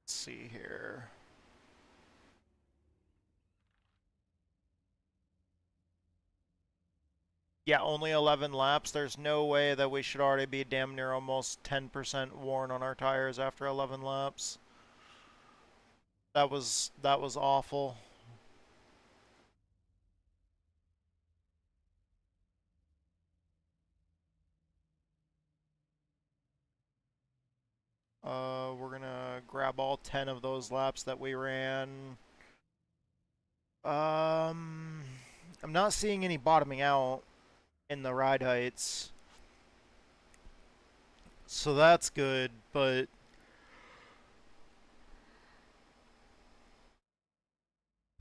Speaker 2: Let's see here. Yeah, only 11 laps. There's no way that we should already be damn near almost 10% worn on our tires after 11 laps. That was awful. We're gonna grab all 10 of those laps that we ran. I'm not seeing any bottoming out in the ride heights, so that's good, but it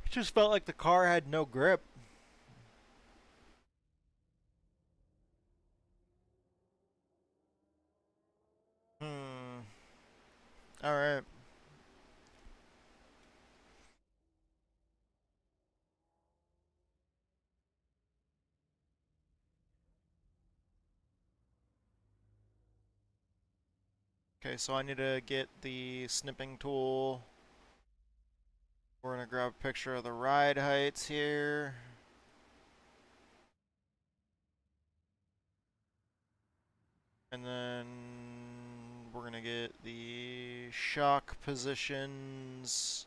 Speaker 2: just felt like the car had no grip. Alright. Okay, so I need to get the snipping tool. We're gonna grab a picture of the ride heights here. And then we're gonna get the shock positions.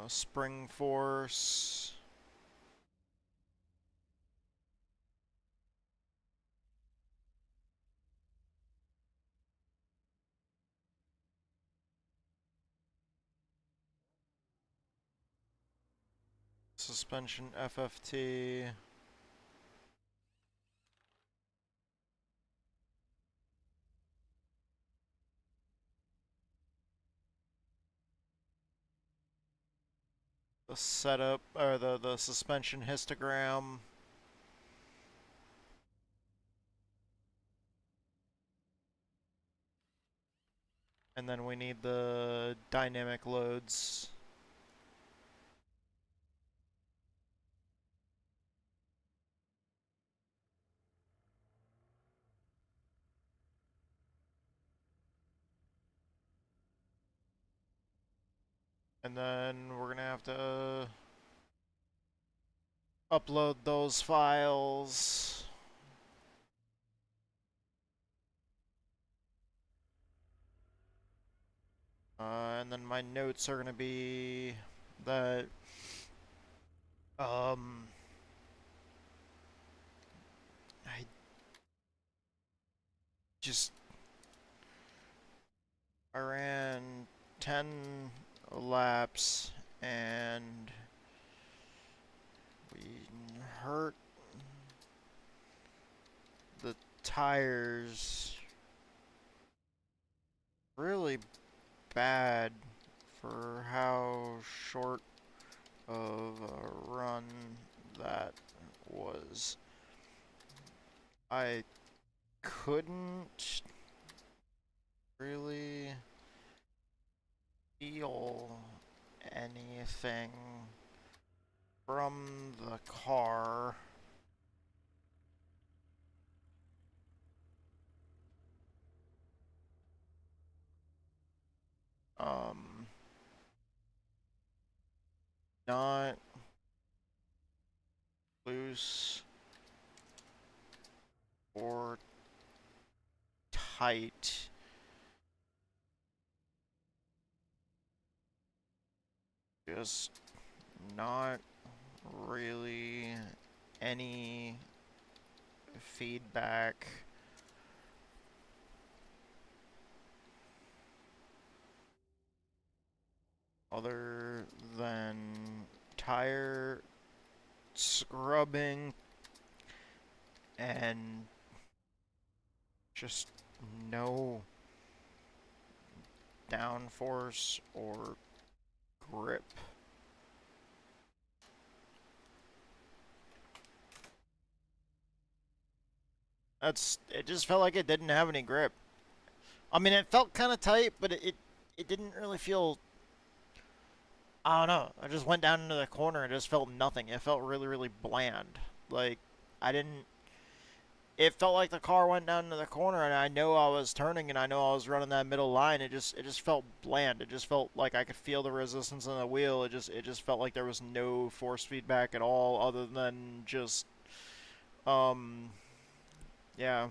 Speaker 2: Spring force. Suspension FFT. The setup, or the suspension histogram. And then we need the dynamic loads. And then we're gonna have to upload those files. And then my notes are gonna be that I just I ran 10 laps and we hurt the tires really bad for how short of a run that was. I couldn't really feel anything from the car. Not loose or tight. Just not really any feedback. Other than tire scrubbing and just no downforce or grip. It just felt like it didn't have any grip. I mean, it felt kind of tight, but it didn't really feel, I don't know. I just went down into the corner and just felt nothing. It felt really, really bland. Like, it felt like the car went down into the corner and I know I was turning and I know I was running that middle line. It just felt bland. It just felt like I could feel the resistance in the wheel. It just felt like there was no force feedback at all other than just, yeah.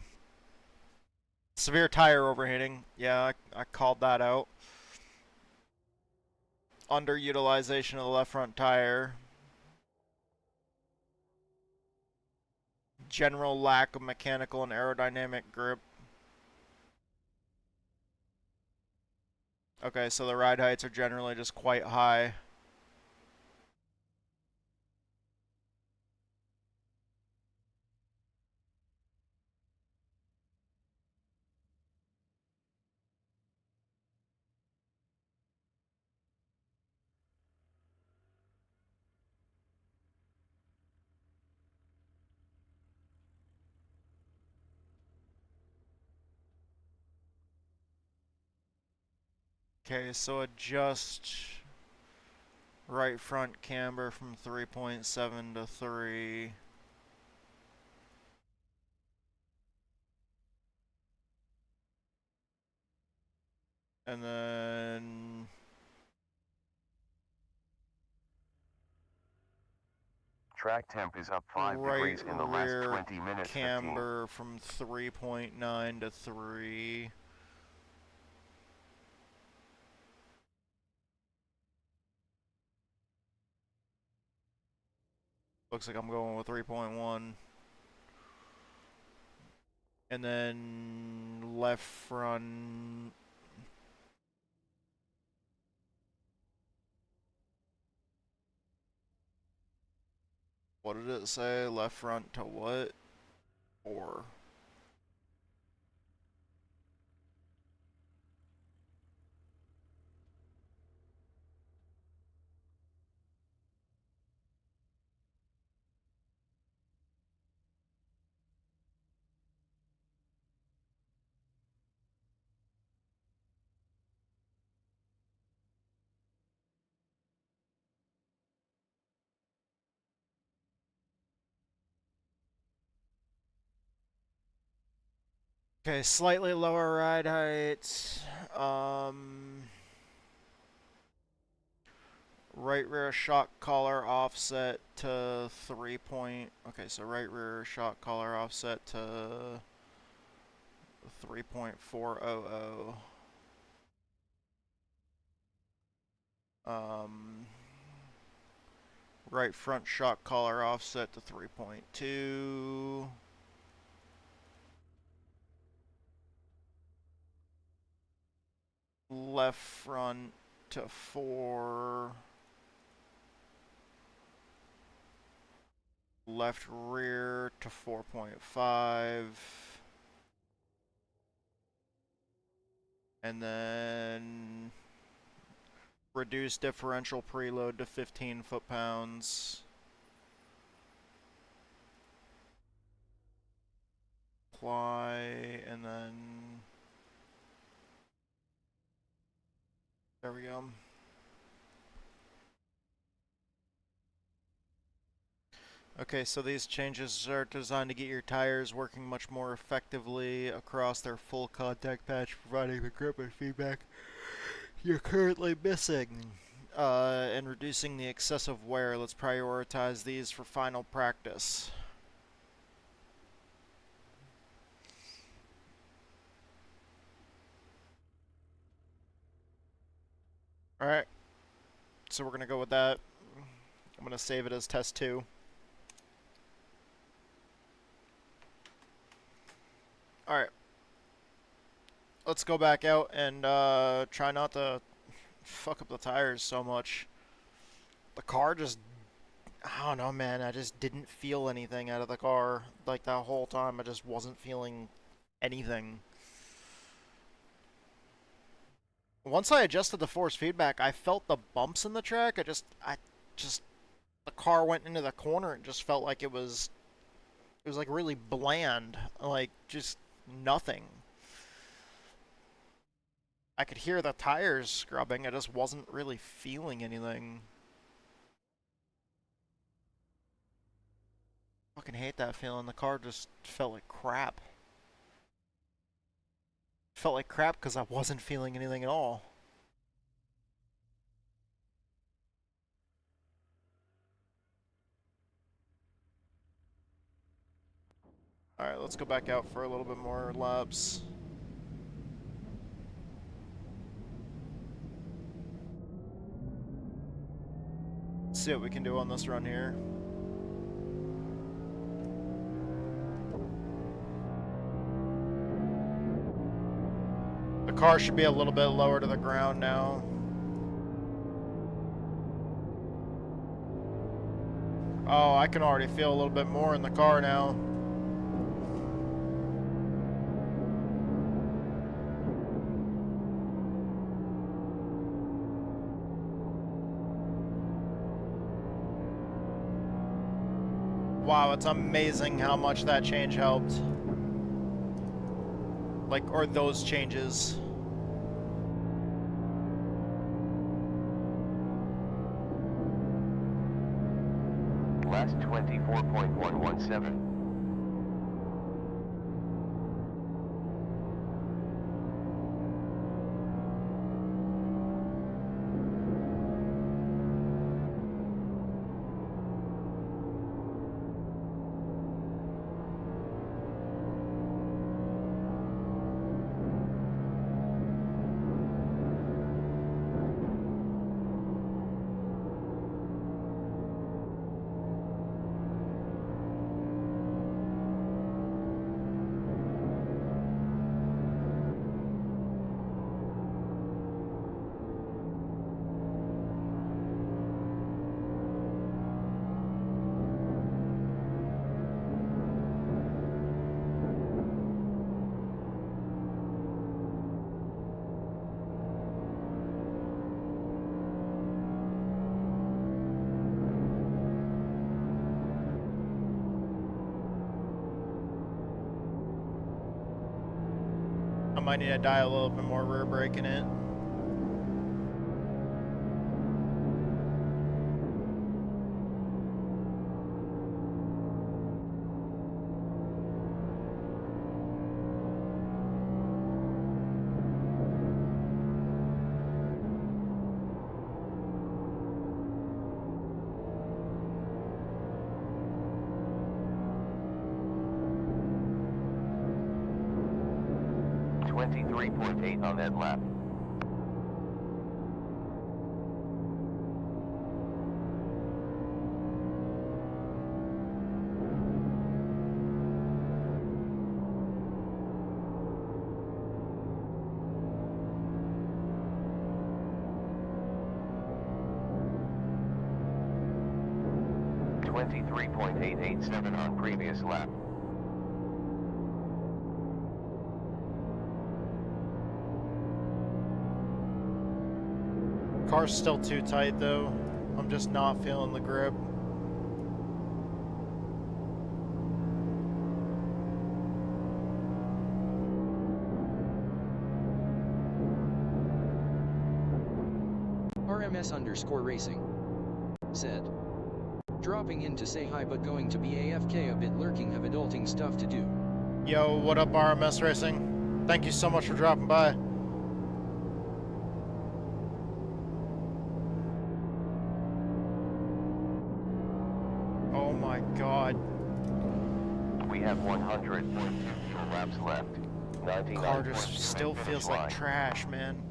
Speaker 2: Severe tire overheating. Yeah, I called that out. underutilization of the left front tire, general lack of mechanical and aerodynamic grip. Okay, so the ride heights are generally just quite high. Okay, so adjust right front camber from 3.7 to 3. And then
Speaker 3: Track temp is up 5
Speaker 2: right
Speaker 3: degrees in the last
Speaker 2: rear
Speaker 3: 20 minutes. 15.
Speaker 2: camber from 3.9 to 3. Looks like I'm going with 3.1. And then left front. What did it say? Left front to what? 4. Okay, slightly lower ride height. Right rear shock collar offset to 3 point. Okay, so right rear shock collar offset to 3.400. Right front shock collar offset to 3.2. Left front to 4. Left rear to 4.5. And then reduce differential preload to 15 foot-pounds. Apply, and then there we go. Okay, so these changes are designed to get your tires working much more effectively across their full contact patch, providing the grip and feedback you're currently missing. And reducing the excessive wear. Let's prioritize these for final practice. Alright, so we're going to go with that. I'm going to save it as test 2. Alright, let's go back out and try not to fuck up the tires so much. The car just, I don't know, man, I just didn't feel anything out of the car. Like, that whole time, I just wasn't feeling anything. Once I adjusted the force feedback, I felt the bumps in the track. The car went into the corner and just felt like it was like really bland. Like, just nothing. I could hear the tires scrubbing, I just wasn't really feeling anything. Fucking hate that feeling. The car just felt like crap. Felt like crap because I wasn't feeling anything at all. Alright, let's go back out for a little bit more laps. see what we can do on this run here. The car should be a little bit lower to the ground now. Oh, I can already feel a little bit more in the car now. Wow, it's amazing how much that change helped. Like, or those changes.
Speaker 3: Last 24.117.
Speaker 2: I might need to dial a little bit more rear brake in it.
Speaker 3: .8 on that lap. .887 on previous lap.
Speaker 2: Car's still too tight though. I'm just not feeling the grip.
Speaker 4: RMS_racing said, dropping in to say hi but going to be AFK a bit, lurking, have adulting stuff to do.
Speaker 2: Yo, what up RMS Racing? Thank you so much for dropping by. Oh my god.
Speaker 3: We have 100 laps left.
Speaker 2: Car just still feels like trash, man.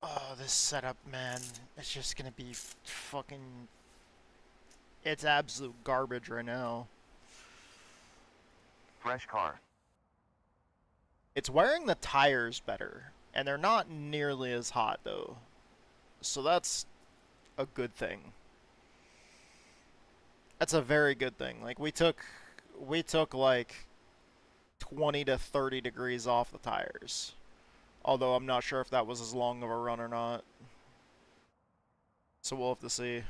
Speaker 2: Oh, this setup, man, it's just gonna be fucking... It's absolute garbage right now.
Speaker 3: Fresh car.
Speaker 2: It's wearing the tires better, and they're not nearly as hot, though. So that's a good thing. That's a very good thing. Like, we took like 20 to 30 degrees off the tires. Although I'm not sure if that was as long of a run or not. So we'll have to see.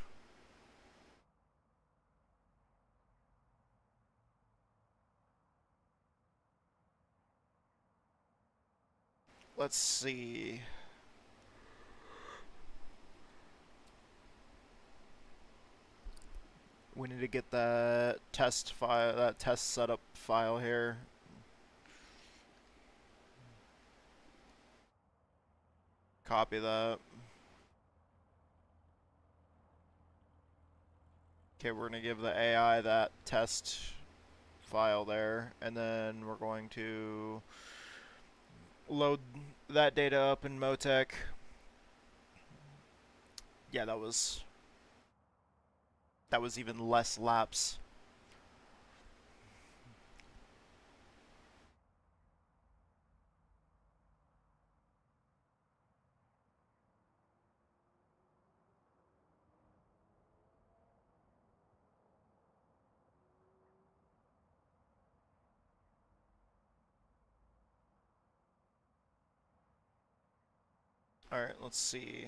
Speaker 2: Let's see. We need to get that test file, that test setup file here. Copy that. Okay, we're gonna give the AI that test file there, and then we're going to load that data up in Motec. Yeah, that was even less laps. Alright, let's see.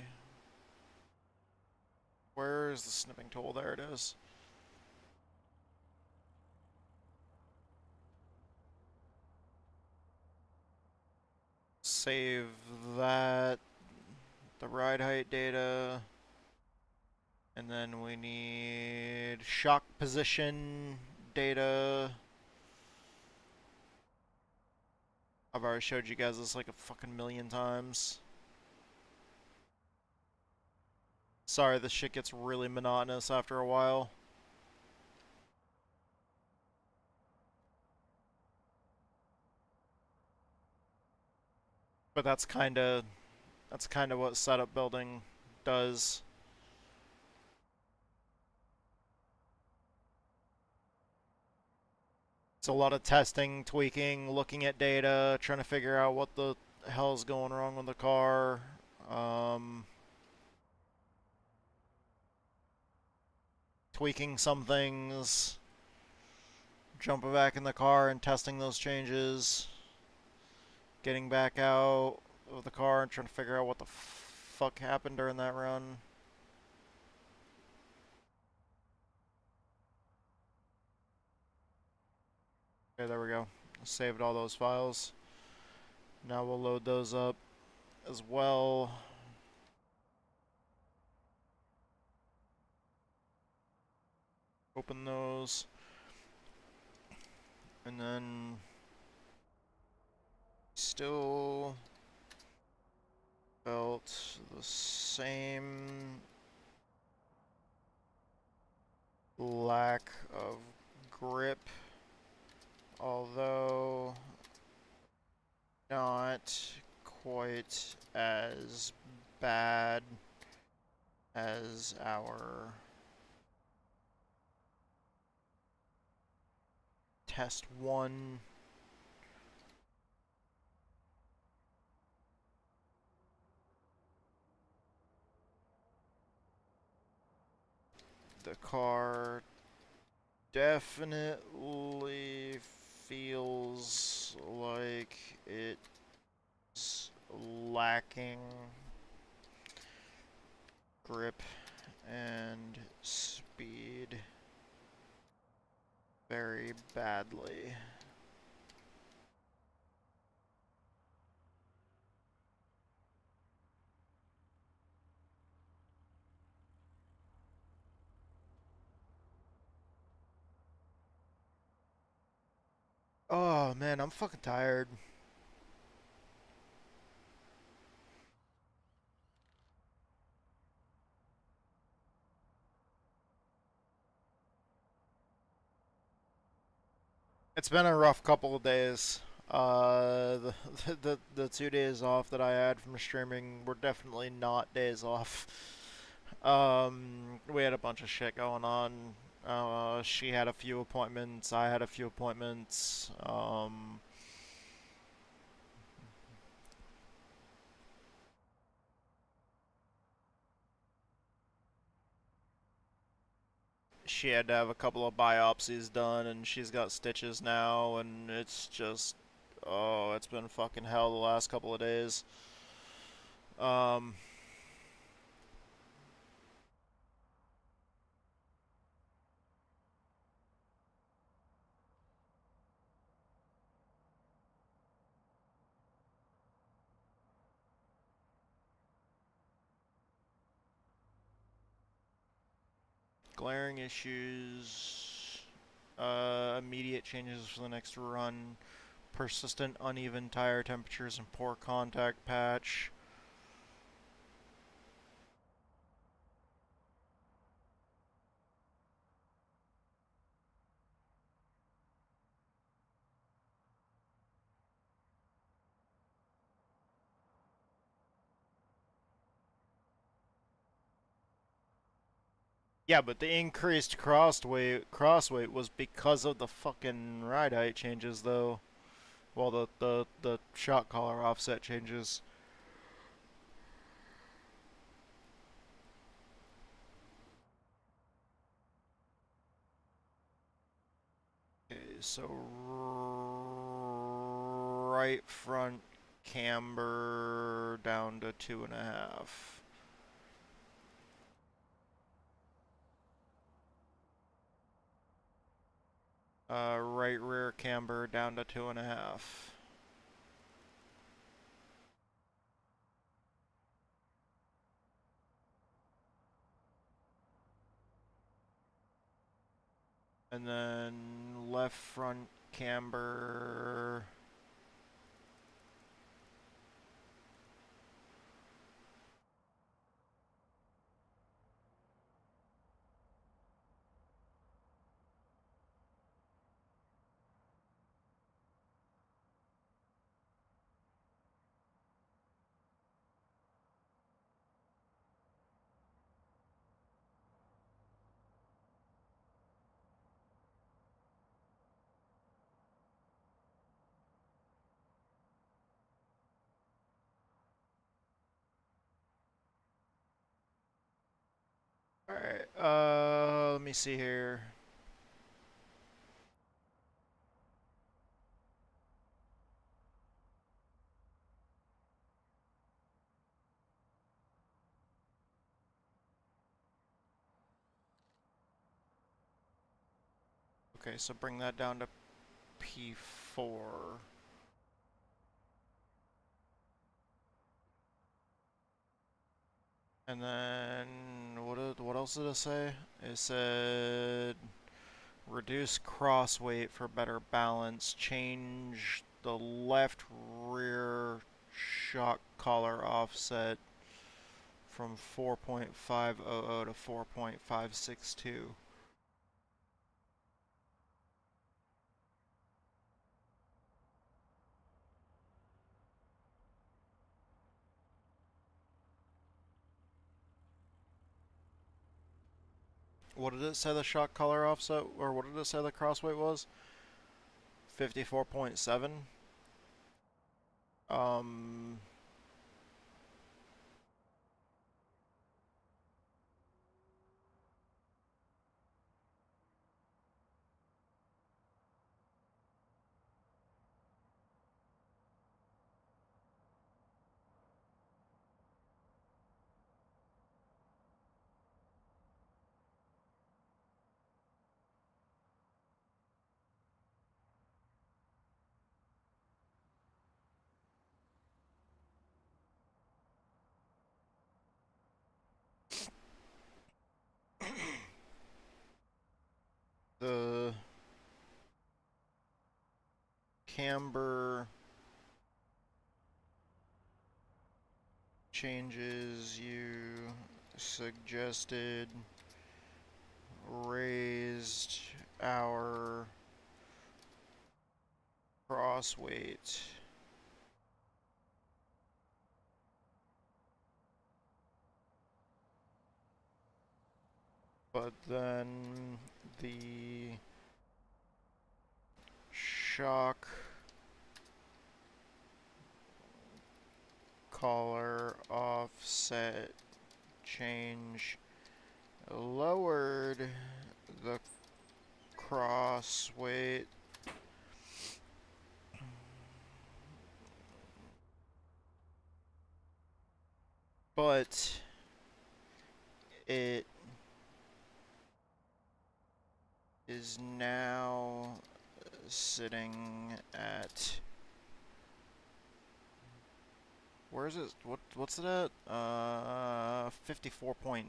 Speaker 2: Where is the snipping tool? There it is. Save that, the ride height data, and then we need shock position data. I've already showed you guys this like a fucking million times. Sorry, this shit gets really monotonous after a while. But that's kind of what setup building does. It's a lot of testing, tweaking, looking at data, trying to figure out what the hell's going wrong with the car. Tweaking some things, jumping back in the car and testing those changes, getting back out of the car and trying to figure out what the fuck happened during that run. Okay, there we go. Saved all those files. Now we'll load those up as well. Open those. And then still felt the same lack of grip, although not quite as bad as our test one. The car definitely feels like it's lacking grip and speed very badly. Oh man, I'm fucking tired. It's been a rough couple of days. The 2 days off that I had from streaming were definitely not days off. We had a bunch of shit going on. She had a few appointments. I had a few appointments. She had to have a couple of biopsies done, and she's got stitches now, and it's just, oh, it's been fucking hell the last couple of days. Glaring issues, immediate changes for the next run, persistent uneven tire temperatures and poor contact patch. Yeah, but the increased crossweight was because of the fucking ride height changes, though. Well, the shock collar offset changes. Okay, so right front camber down to 2.5. Right rear camber down to 2.5. And then left front camber. Alright, let me see here. Okay, so bring that down to P4. And then what else did it say? It said reduce cross weight for better balance. Change the left rear shock collar offset from 4.500 to 4.562. What did it say the shock collar offset, or what did it say the crossweight was? 54.7. Um, the camber changes you suggested raised our cross weight. But then the shock collar offset change lowered the cross weight but it is now sitting at, where is it? What's it at? 54.9.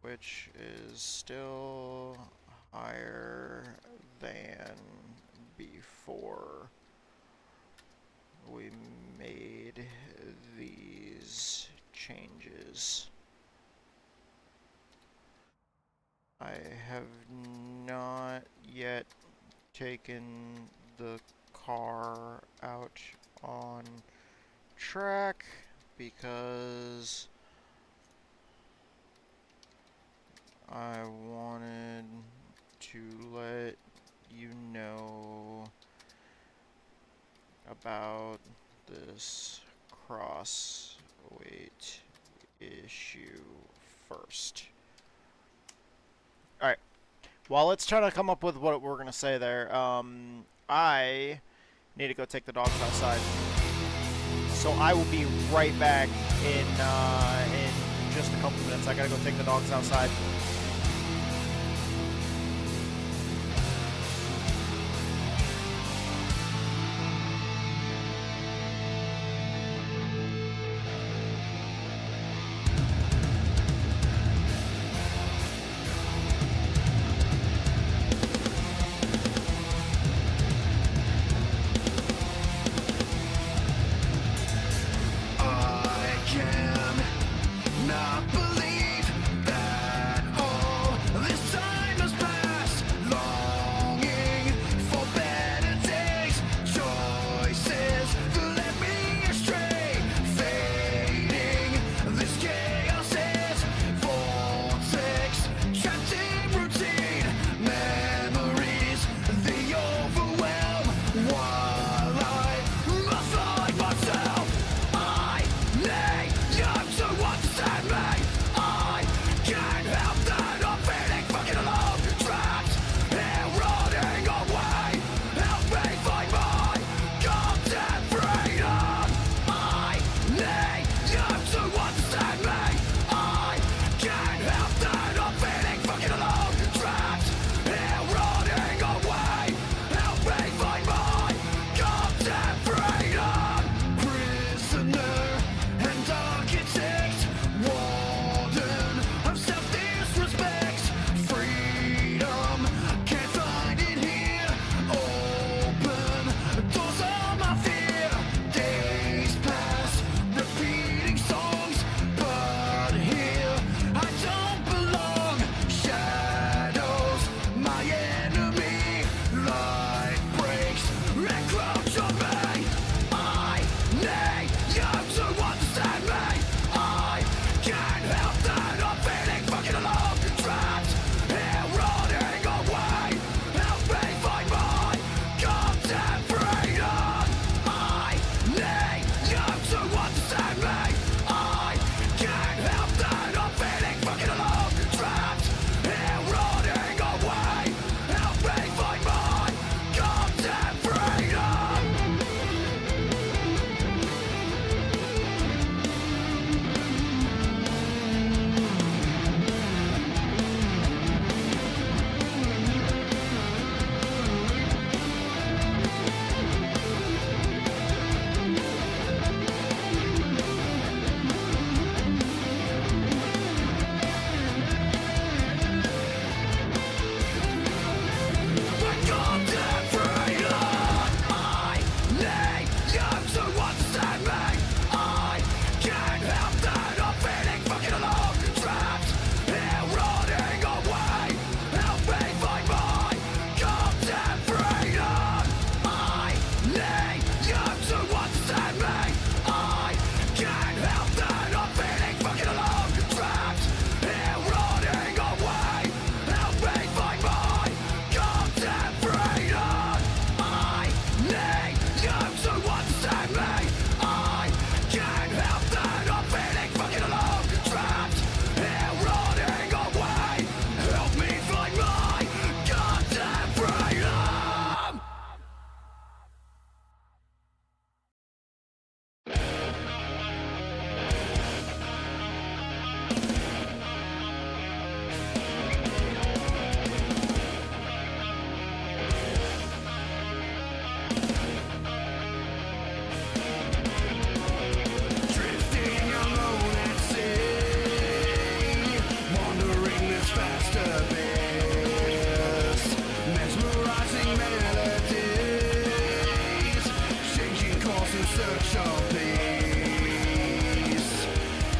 Speaker 2: Which is still higher than before we made these changes. I have not yet taken the car out on track because I wanted to let you know about this cross weight issue first. Alright, while it's trying to come up with what we're going to say there, I need to go take the dogs outside. So I will be right back in just a couple minutes. I got to go take the dogs outside.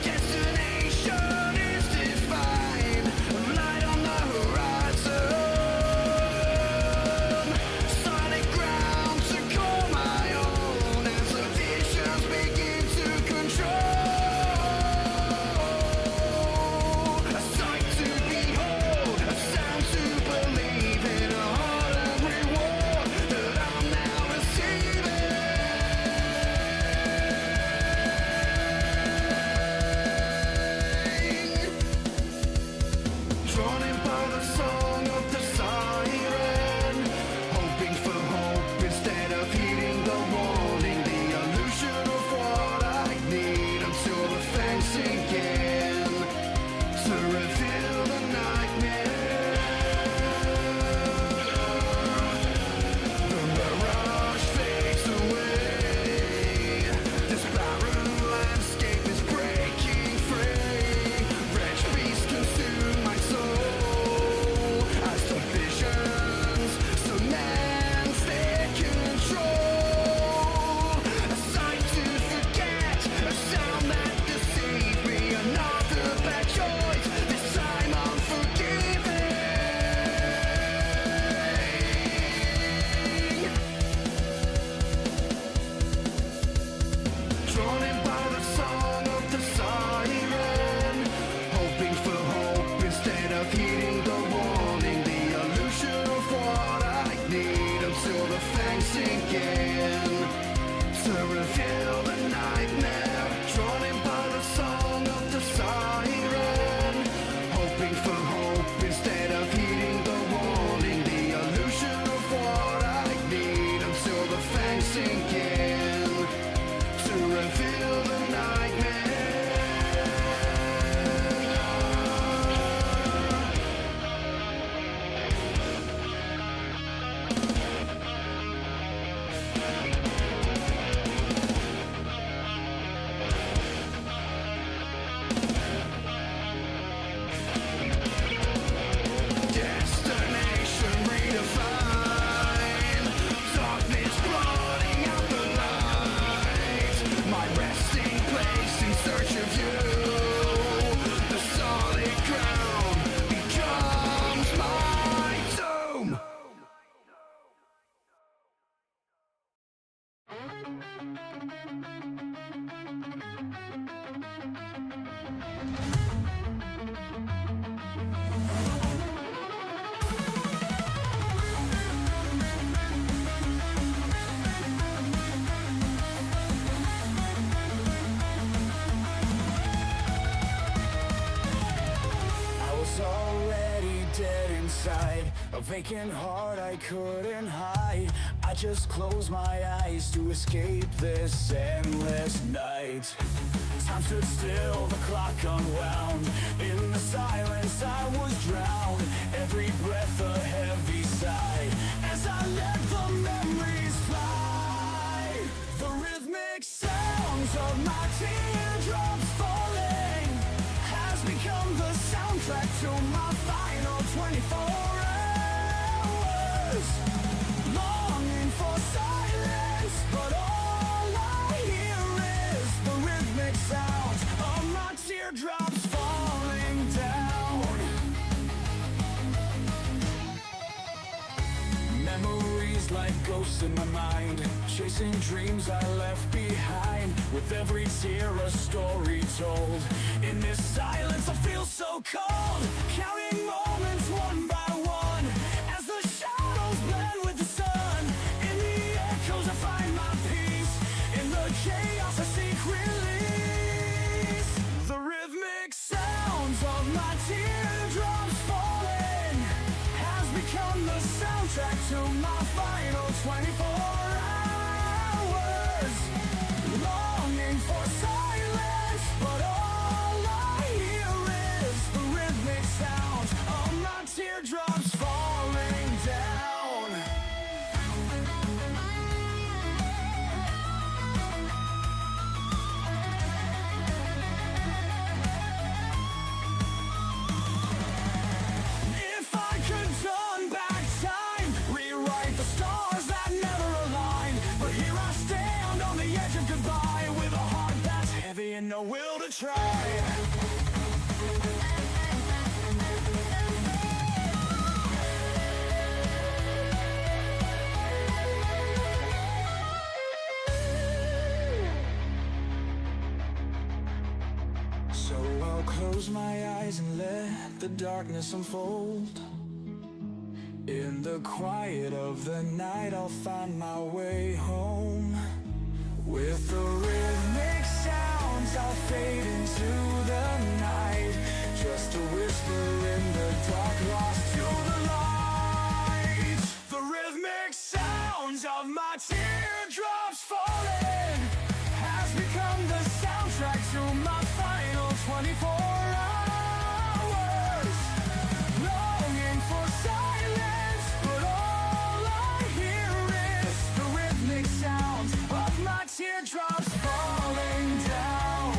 Speaker 1: Destination is defined, light on the horizon. sink in to reveal the nightmare, drawn in by the song of the siren, hoping for hope instead of heeding the warning, the illusion of what I need, until the fangs sink in to reveal the nightmare. Destination redefined, darkness blotting out the light, my resting place in search of you, the solid ground becomes my tomb. I was already dead inside, a vacant heart I couldn't hide. I just closed my eyes to escape this endless night. Time stood still, the clock unwound. In the silence I was drowned, every breath a heavy sigh, as I let the memories fly. The rhythmic sounds of my teardrops falling has become the soundtrack to my final 24 hours. Longing for silence, but all I hear is the rhythmic sounds of my teardrops falling down. Memories like ghosts in my mind, chasing dreams I left behind. With every tear a story told. In this silence I feel so cold, counting moments one by one, as the shadows blend with the sun. In the echoes I find my peace, in the chaos I seek release. The rhythmic sounds of my teardrops falling has become the soundtrack to my final 24 hours. Longing for silence, but all I hear is the rhythmic sound of my teardrops falling down. If I could turn back time, rewrite the stars that never aligned, but here I stand on the edge of goodbye, with a heart that's heavy and no will to try. So I'll close my eyes and let the darkness unfold. In the quiet of the night I'll find my way home. With the rhythmic sounds I'll fade into the night, just a whisper in the dark, lost to the light. The rhythmic sounds of my teardrops falling has become the soundtrack to my final 24 hours. Longing for silence, but all I hear is the rhythmic sounds of my teardrops falling down.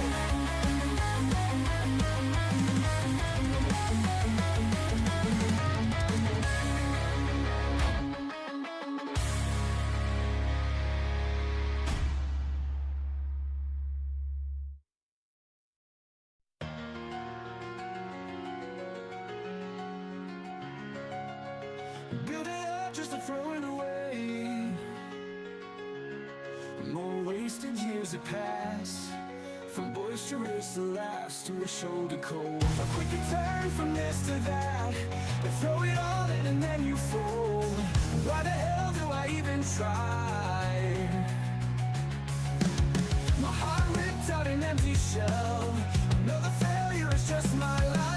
Speaker 1: Build it up just to throw it away. More wasted years that pass, from boisterous laughs to a shoulder cold. A quick turn from this to that, and throw it all in and then you fold. Why the hell do I even even try. My heart ripped out an empty shell. Another failure is just my life.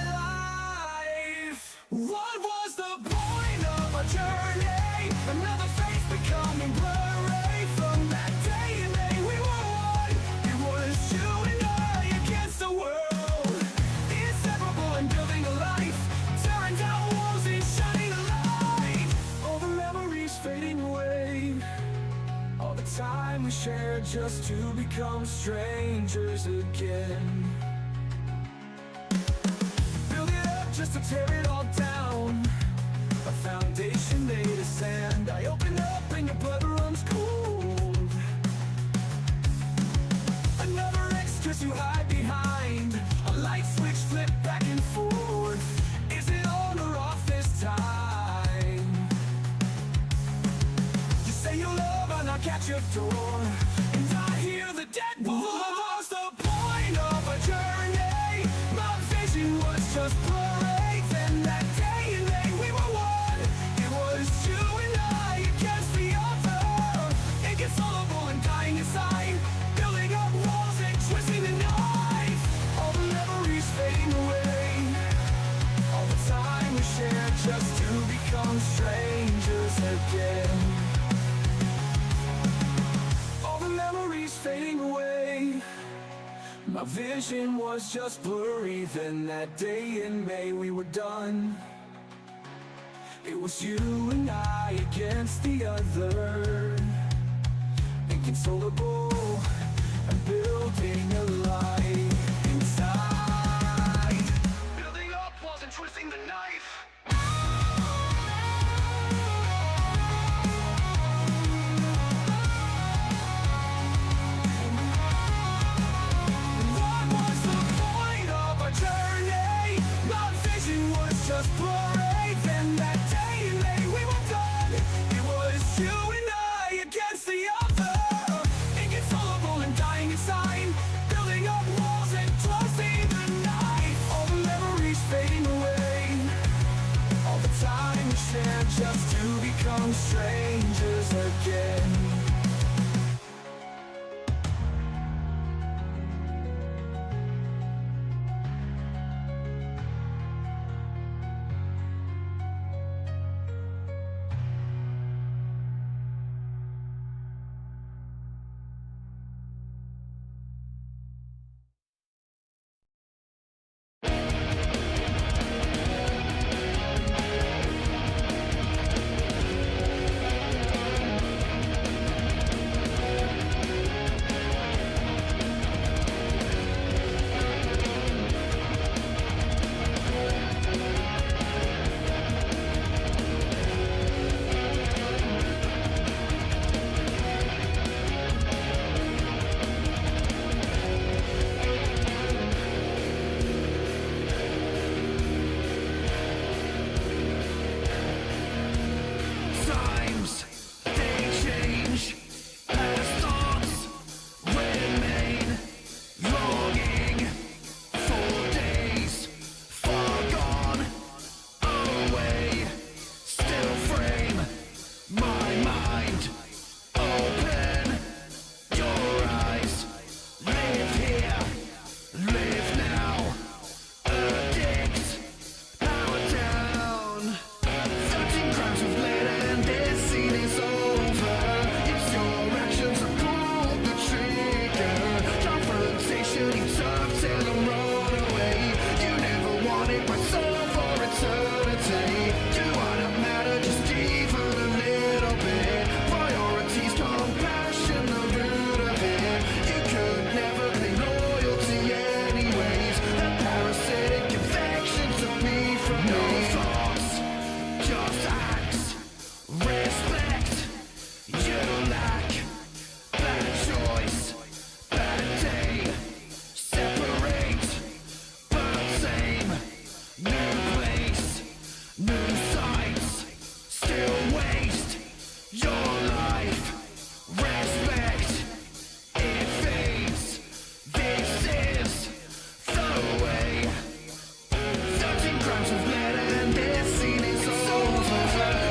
Speaker 1: What was the point of our journey? Another face becoming blurry. From that day in May we were one. It was you and I against the world. Inseparable and building a life. Tearing down walls and shining a light. All the memories fading away. All the time we shared just to become strangers again. Build it up just to tear it all down. A foundation made of sand. I open up and your blood runs cold. Another excuse you hide behind. A light switch flip back and forth. Is it on or off this time? You say you love, I'll knock at your door. And I hear the dead wolf. What was the point of a journey? My vision was just blurry. Then that day in May we were one. It was you and I against the other. Inconsolable and dying inside. Building up walls and twisting the knife. All the memories fading away. All the time we shared just to become strangers again. All the memories fading away. My vision was just blurry. Then that day in May we were done. It was you and I against the other. Inconsolable and building a life inside. Building up walls and twisting the knife. What was the point of our journey? My vision was just blurry. Then that day in May we were done. It was you and I against the other. Inconsolable and dying inside. Building up walls and twisting the knife. All the memories fading away. All the time we shared just to become strangers again.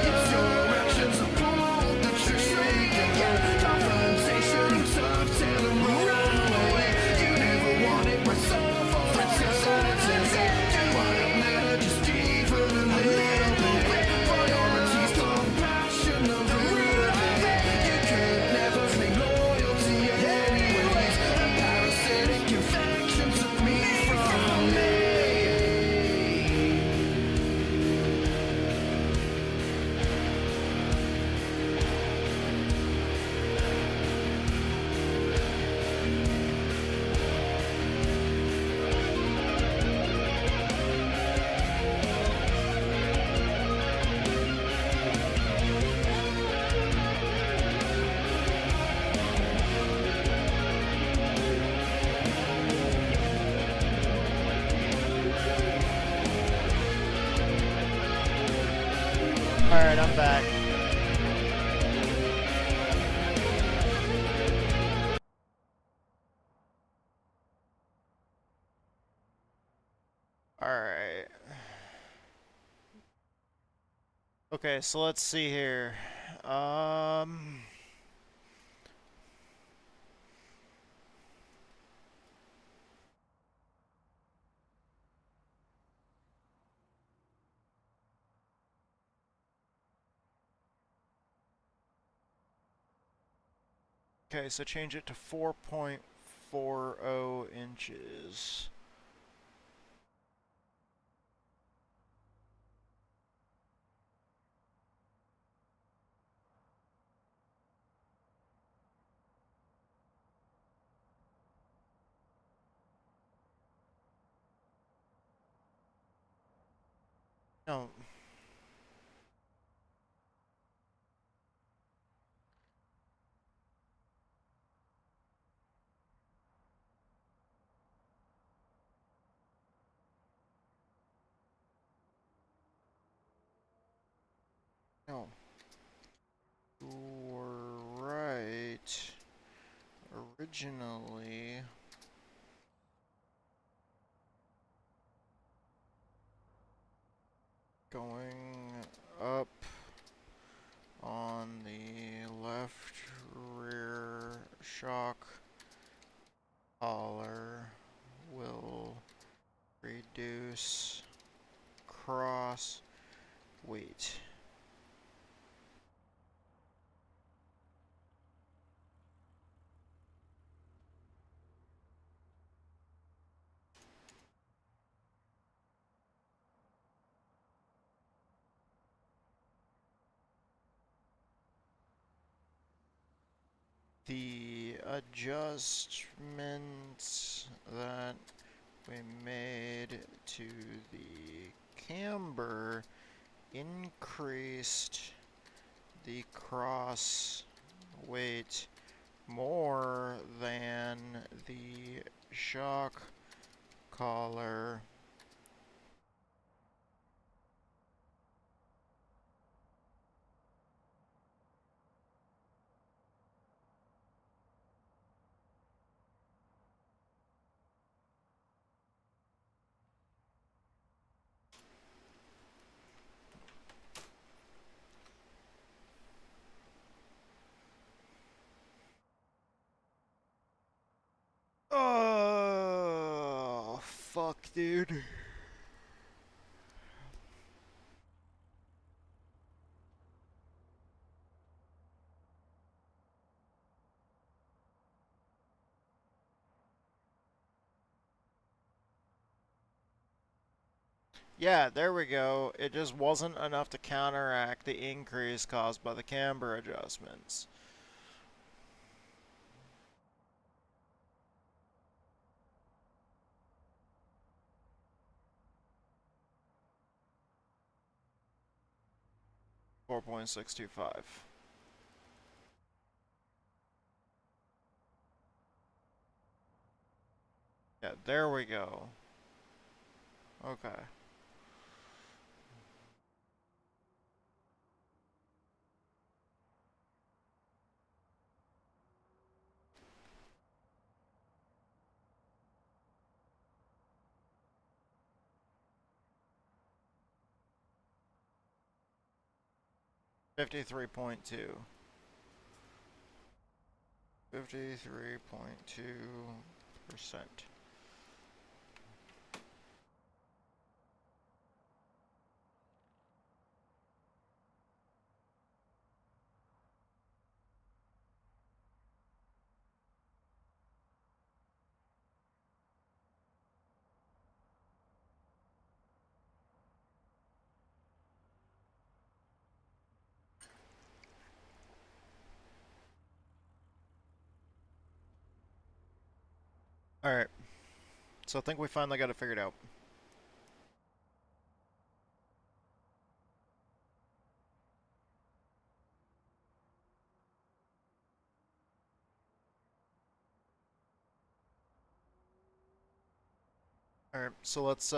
Speaker 1: It's your actions that pull the trigger.
Speaker 2: Alright. Okay, so let's see here. Okay, so change it to 4.40 inches. No. No. You were right. Originally, going up on the left rear shock collar will reduce cross weight. The adjustments that we made to the camber increased the cross weight more than the shock collar. Oh, fuck, dude. Yeah, there we go. It just wasn't enough to counteract the increase caused by the camber adjustments. $4.625. Yeah, there we go. Okay. $53.2. 53.2%. Alright. So I think we finally got it figured out. Alright, so let's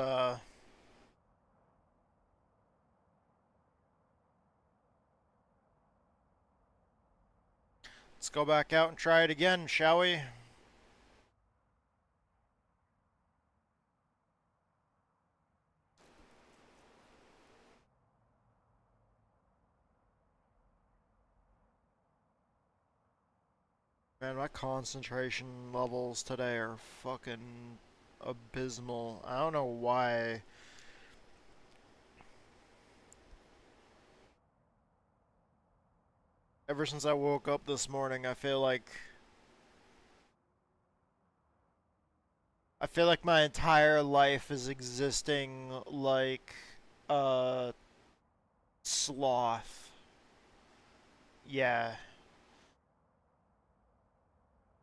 Speaker 2: go back out and try it again, shall we? Man, my concentration levels today are fucking abysmal. I don't know why. Ever since I woke up this morning, I feel like my entire life is existing like a sloth. Yeah.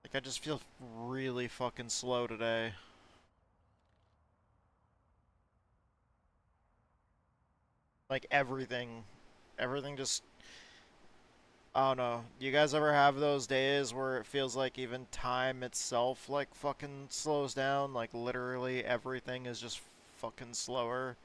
Speaker 2: Like I just feel really fucking slow today. Like everything just, I don't know. You guys ever have those days where it feels like even time itself like fucking slows down? Like literally everything is just fucking slower.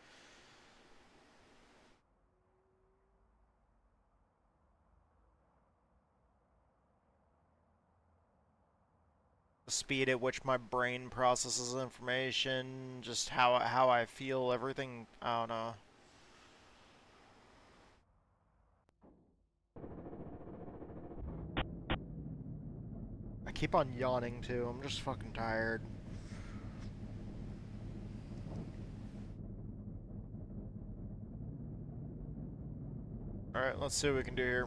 Speaker 2: The speed at which my brain processes information, just how I feel, everything, I don't know. I keep on yawning too. I'm just fucking tired. Alright, let's see what we can do here.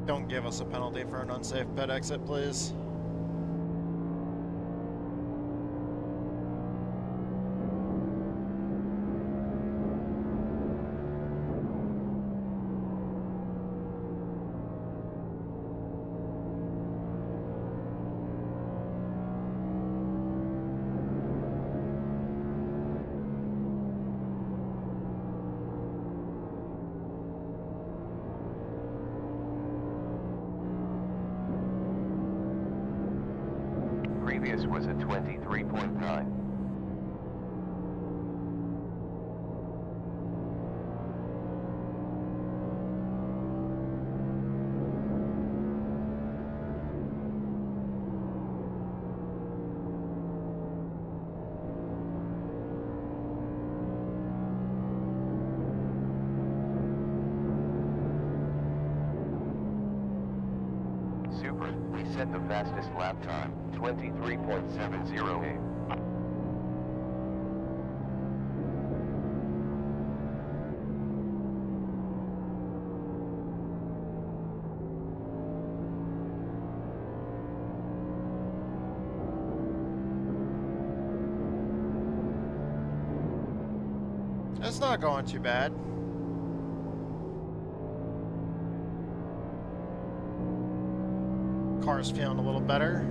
Speaker 2: Don't give us a penalty for an unsafe pit exit, please.
Speaker 3: Previous was a 23.9. Super, we set the fastest lap time, 23.708.
Speaker 2: It's not going too bad. Car's feeling a little better.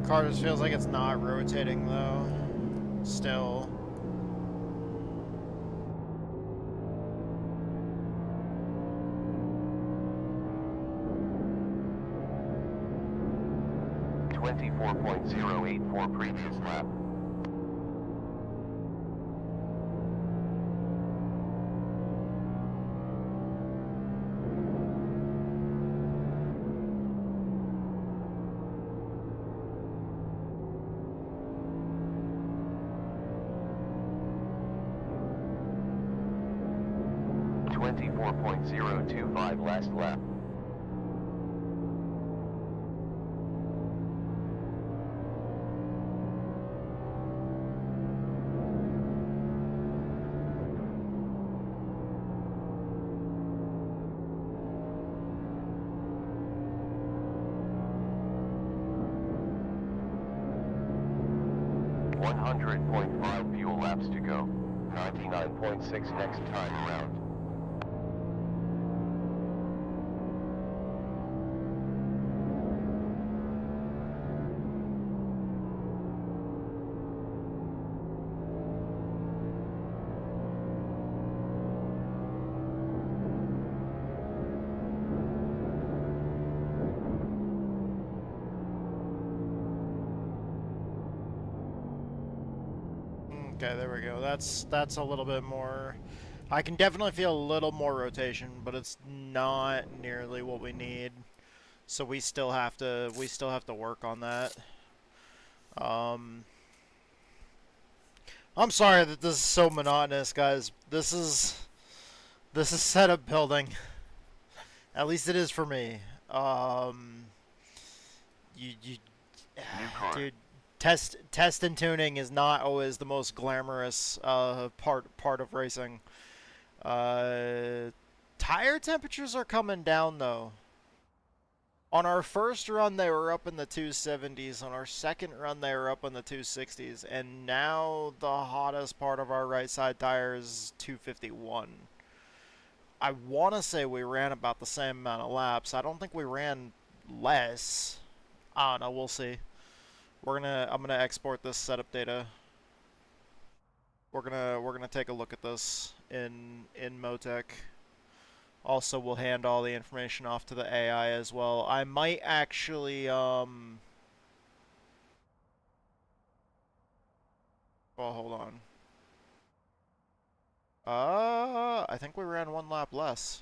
Speaker 2: Car just feels like it's not rotating though. Still. .084 previous lap. .025 last lap. .5 fuel laps to go. 99.6 next time around. Okay, there we go. That's a little bit more. I can definitely feel a little more rotation, but it's not nearly what we need. So we still have to work on that. I'm sorry that this is so monotonous, guys. This is setup building. At least it is for me. You
Speaker 3: New car.
Speaker 2: dude, test and tuning is not always the most glamorous part of racing. Tire temperatures are coming down though. On our first run, they were up in the 270s. On our second run, they were up in the 260s. And now the hottest part of our right side tire is 251. I want to say we ran about the same amount of laps. I don't think we ran less. I don't know. We'll see. I'm gonna export this setup data. We're gonna take a look at this in Motec. Also, we'll hand all the information off to the AI as well. I might actually, well, hold on. I think we ran one lap less.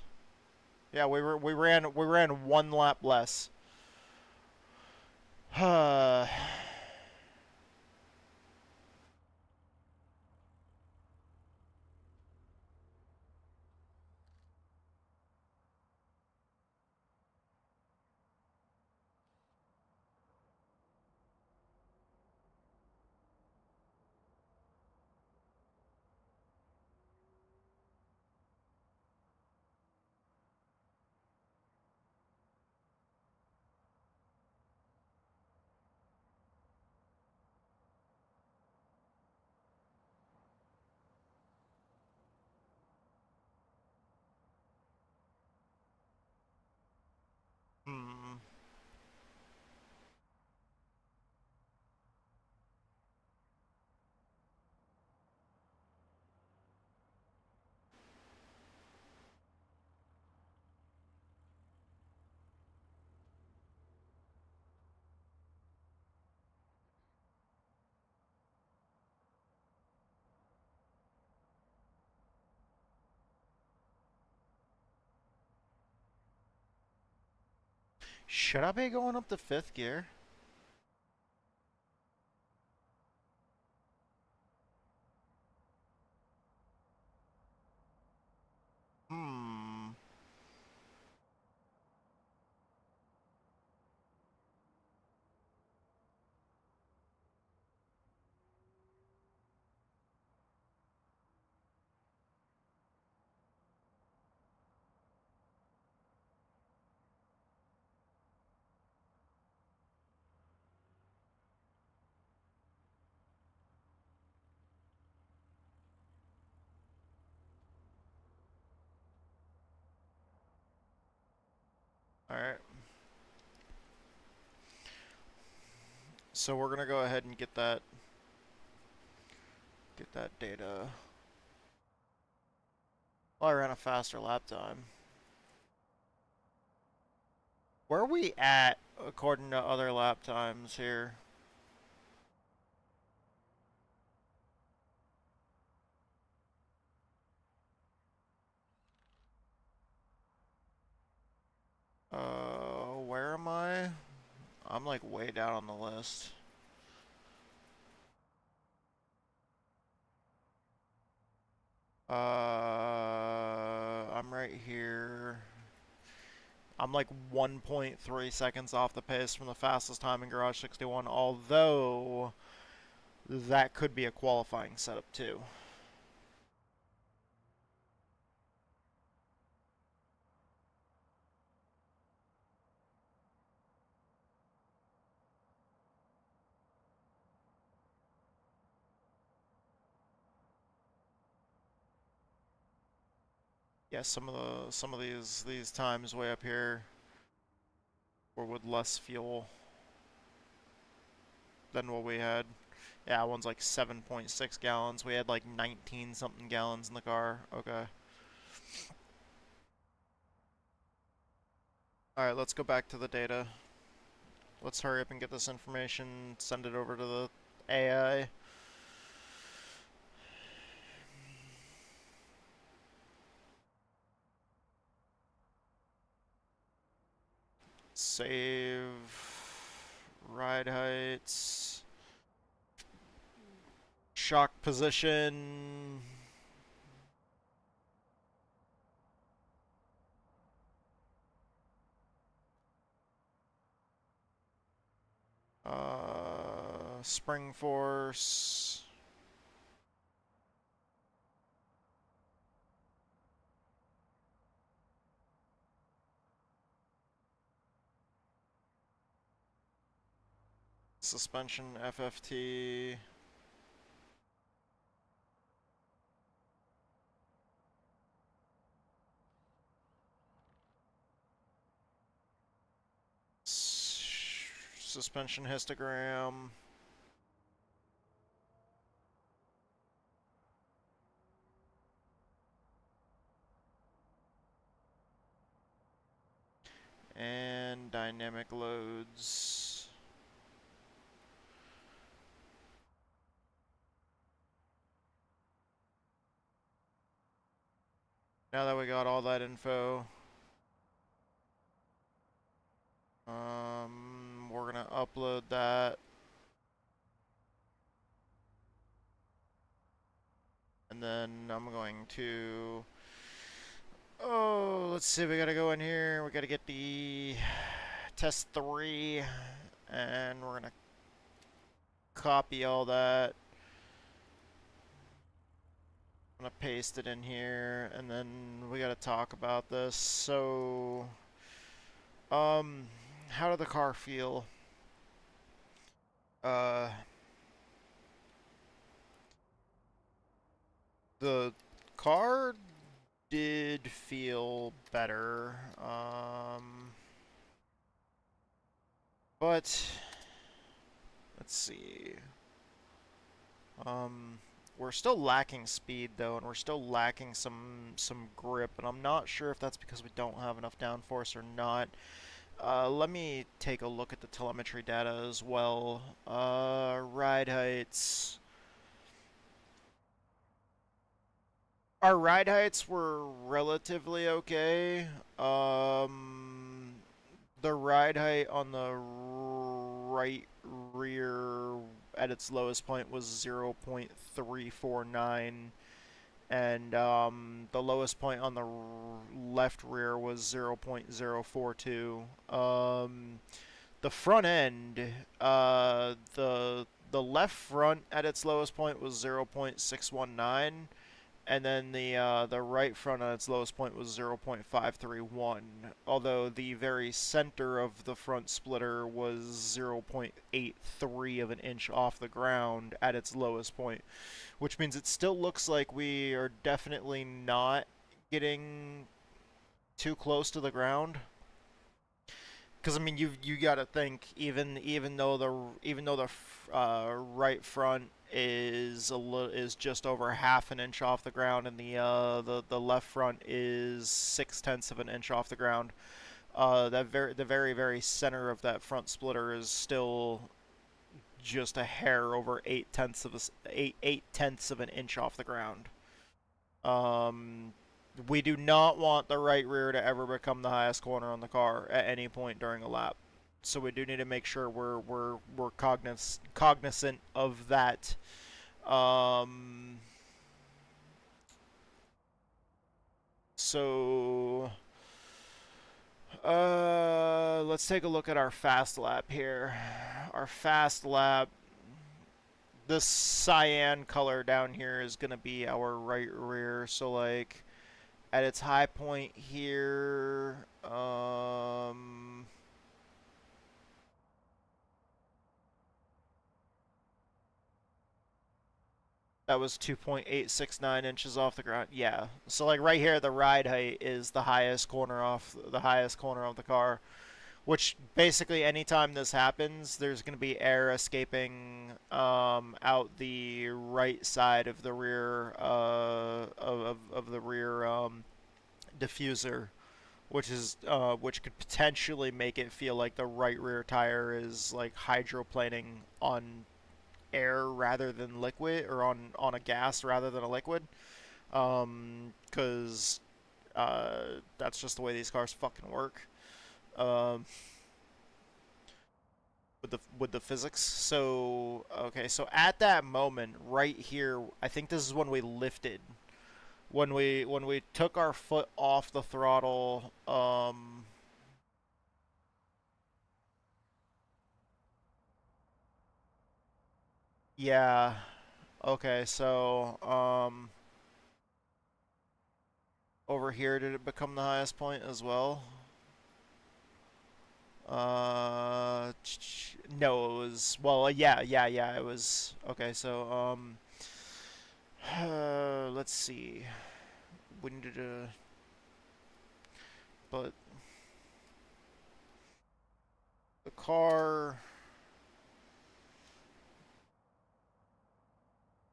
Speaker 2: Yeah, we ran 1 lap less. Hmm. Should I be going up to 5th gear? Hmm. Alright. So we're gonna go ahead and get that data. Oh, I ran a faster lap time. Where are we at according to other lap times here? Where am I? I'm like way down on the list. I'm right here. I'm like 1.3 seconds off the pace from the fastest time in Garage 61, although that could be a qualifying setup too. Yeah, some of these times way up here were with less fuel than what we had. Yeah, one's like 7.6 gallons. We had like 19 something gallons in the car. Okay. Alright, let's go back to the data. Let's hurry up and get this information, send it over to the AI. Save. Ride heights. Shock position. Spring force. Suspension FFT. Suspension histogram. And dynamic loads. Now that we got all that info, we're gonna upload that. And then I'm going to, let's see, we gotta go in here, we gotta get the test 3, and we're gonna copy all that. I'm gonna paste it in here, and then we gotta talk about this. So, how did the car feel? The car did feel better, but let's see. We're still lacking speed though, and we're still lacking some grip, and I'm not sure if that's because we don't have enough downforce or not. Let me take a look at the telemetry data as well. Ride heights. Our ride heights were relatively okay. The ride height on the right rear at its lowest point was 0.349, and the lowest point on the left rear was 0.042. The front end, the left front at its lowest point was 0.619. And then the right front on its lowest point was 0.531, although the very center of the front splitter was 0.83 of an inch off the ground at its lowest point, which means it still looks like we are definitely not getting too close to the ground. Because I mean, you got to think, even though the right front is just over half an inch off the ground, and the left front is 0.6 of an inch off the ground. The very center of that front splitter is still just a hair over 0.8 of an inch off the ground. We do not want the right rear to ever become the highest corner on the car at any point during a lap. So we do need to make sure we're cognizant of that. So let's take a look at our fast lap here. Our fast lap, this cyan color down here is gonna be our right rear. So like at its high point here, that was 2.869 inches off the ground. Yeah. So like right here, the ride height is the highest corner of the car, which basically anytime this happens, there's going to be air escaping out the right side of the rear of the rear diffuser, which could potentially make it feel like the right rear tire is like hydroplaning on air rather than liquid, or on a gas rather than a liquid, because that's just the way these cars fucking work. with the physics. So okay, so at that moment right here, I think this is when we lifted. When we took our foot off the throttle, yeah. Okay, so over here, did it become the highest point as well? No, it was, well, yeah, it was. Okay, so let's see. We needed to, but the car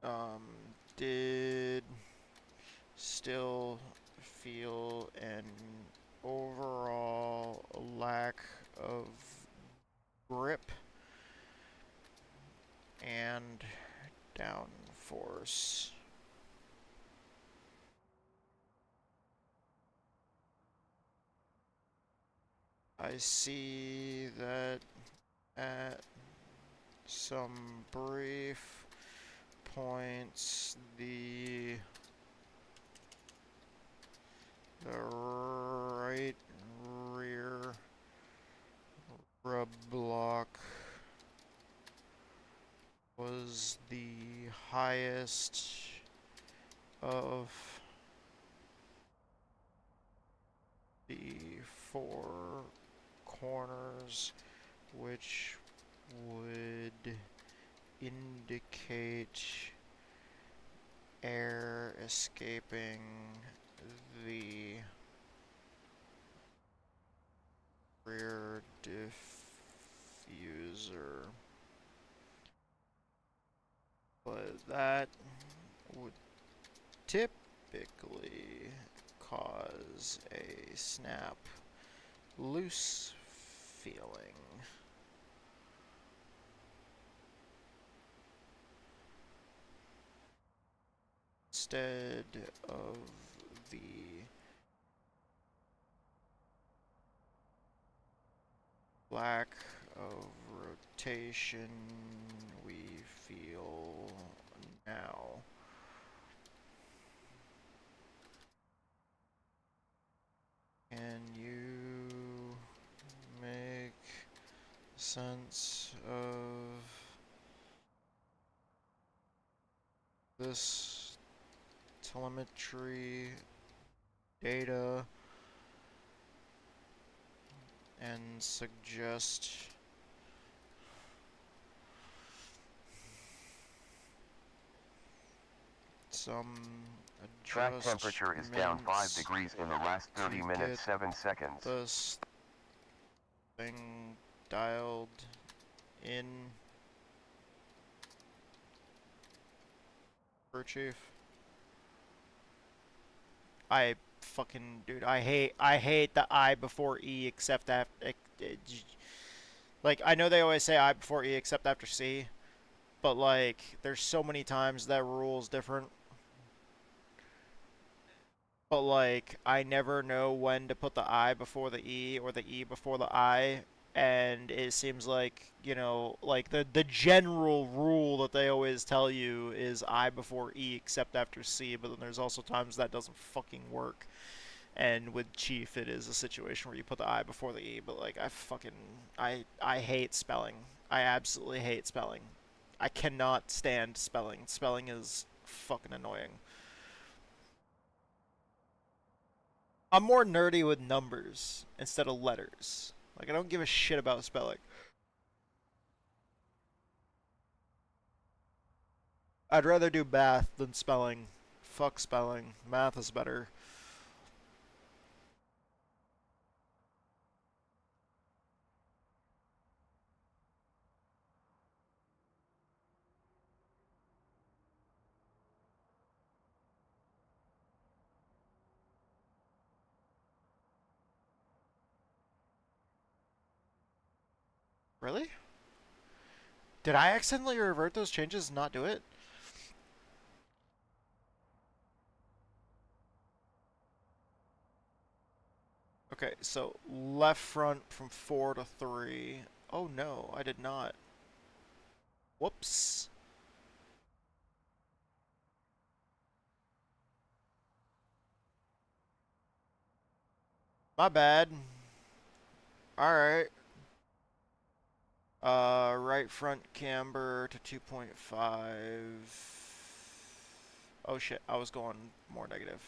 Speaker 2: um did still feel an overall lack of grip and downforce. I see that at some brief points the right rear rub block was the highest of the four corners, which would indicate air escaping the rear diffuser. But that would typically cause a snap loose feeling. Instead of the lack of rotation we feel now. Can you make sense of this telemetry data and suggest some
Speaker 3: Track temperature is down 5 degrees in the last 30 minutes 7 seconds.
Speaker 2: This thing dialed in for Chief. I fucking dude, I hate the I before E except after like I know they always say I before E except after C, but like there's so many times that rule is different. But like I never know when to put the I before the E or the E before the I, and it seems like, you know, like the general rule that they always tell you is I before E except after C, but then there's also times that doesn't fucking work. And with Chief it is a situation where you put the I before the E, but like I hate spelling. I absolutely hate spelling. I cannot stand spelling. Spelling is fucking annoying. I'm more nerdy with numbers instead of letters. Like, I don't give a shit about spelling. I'd rather do math than spelling. Fuck spelling. Math is better. Really? Did I accidentally revert those changes and not do it? Okay, so left front from 4 to 3, Oh no, I did not. Whoops. My bad. Alright. Right front camber to 2.5. Oh shit, I was going more negative.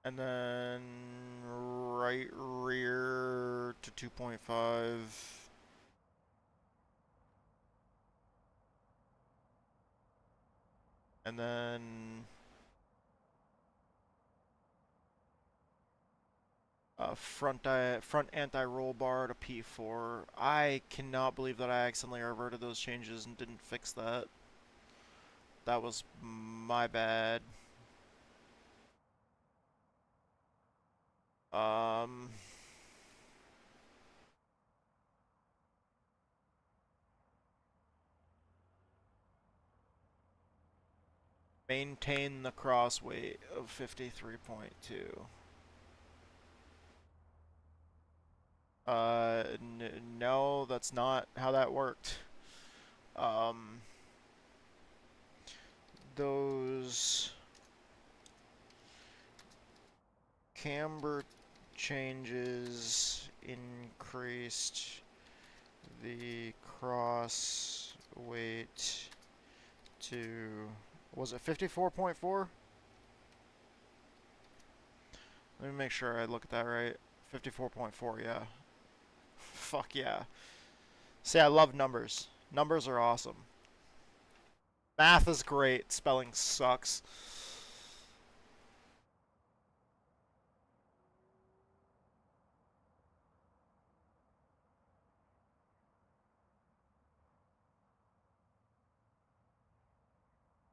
Speaker 2: And then right rear to 2.5. And then front anti-roll bar to P4. I cannot believe that I accidentally reverted those changes and didn't fix that. That was my bad. Maintain the cross weight of 53.2. No, that's not how that worked. Those camber changes increased the cross weight to, was it 54.4? Let me make sure I look at that right. 54.4, yeah. Fuck yeah. See, I love numbers. Numbers are awesome. Math is great. Spelling sucks.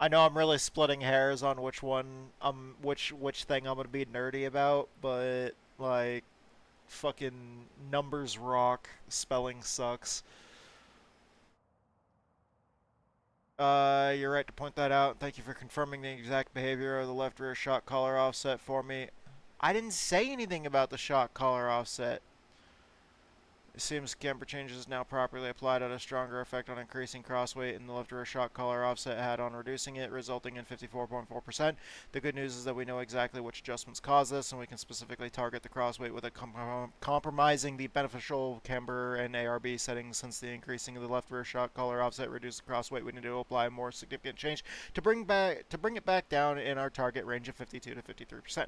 Speaker 2: I know I'm really splitting hairs on which one, which thing I'm gonna be nerdy about, but like, fucking numbers rock, spelling sucks. You're right to point that out. Thank you for confirming the exact behavior of the left rear shock collar offset for me. I didn't say anything about the shock collar offset. It seems camber changes now properly applied had a stronger effect on increasing crossweight and the left rear shock collar offset had on reducing it, resulting in 54.4%. The good news is that we know exactly which adjustments cause this, and we can specifically target the crossweight without compromising the beneficial camber and ARB settings. Since the increasing of the left rear shock collar offset reduced the crossweight, we need to apply a more significant change to bring it back down in our target range of 52 to 53%.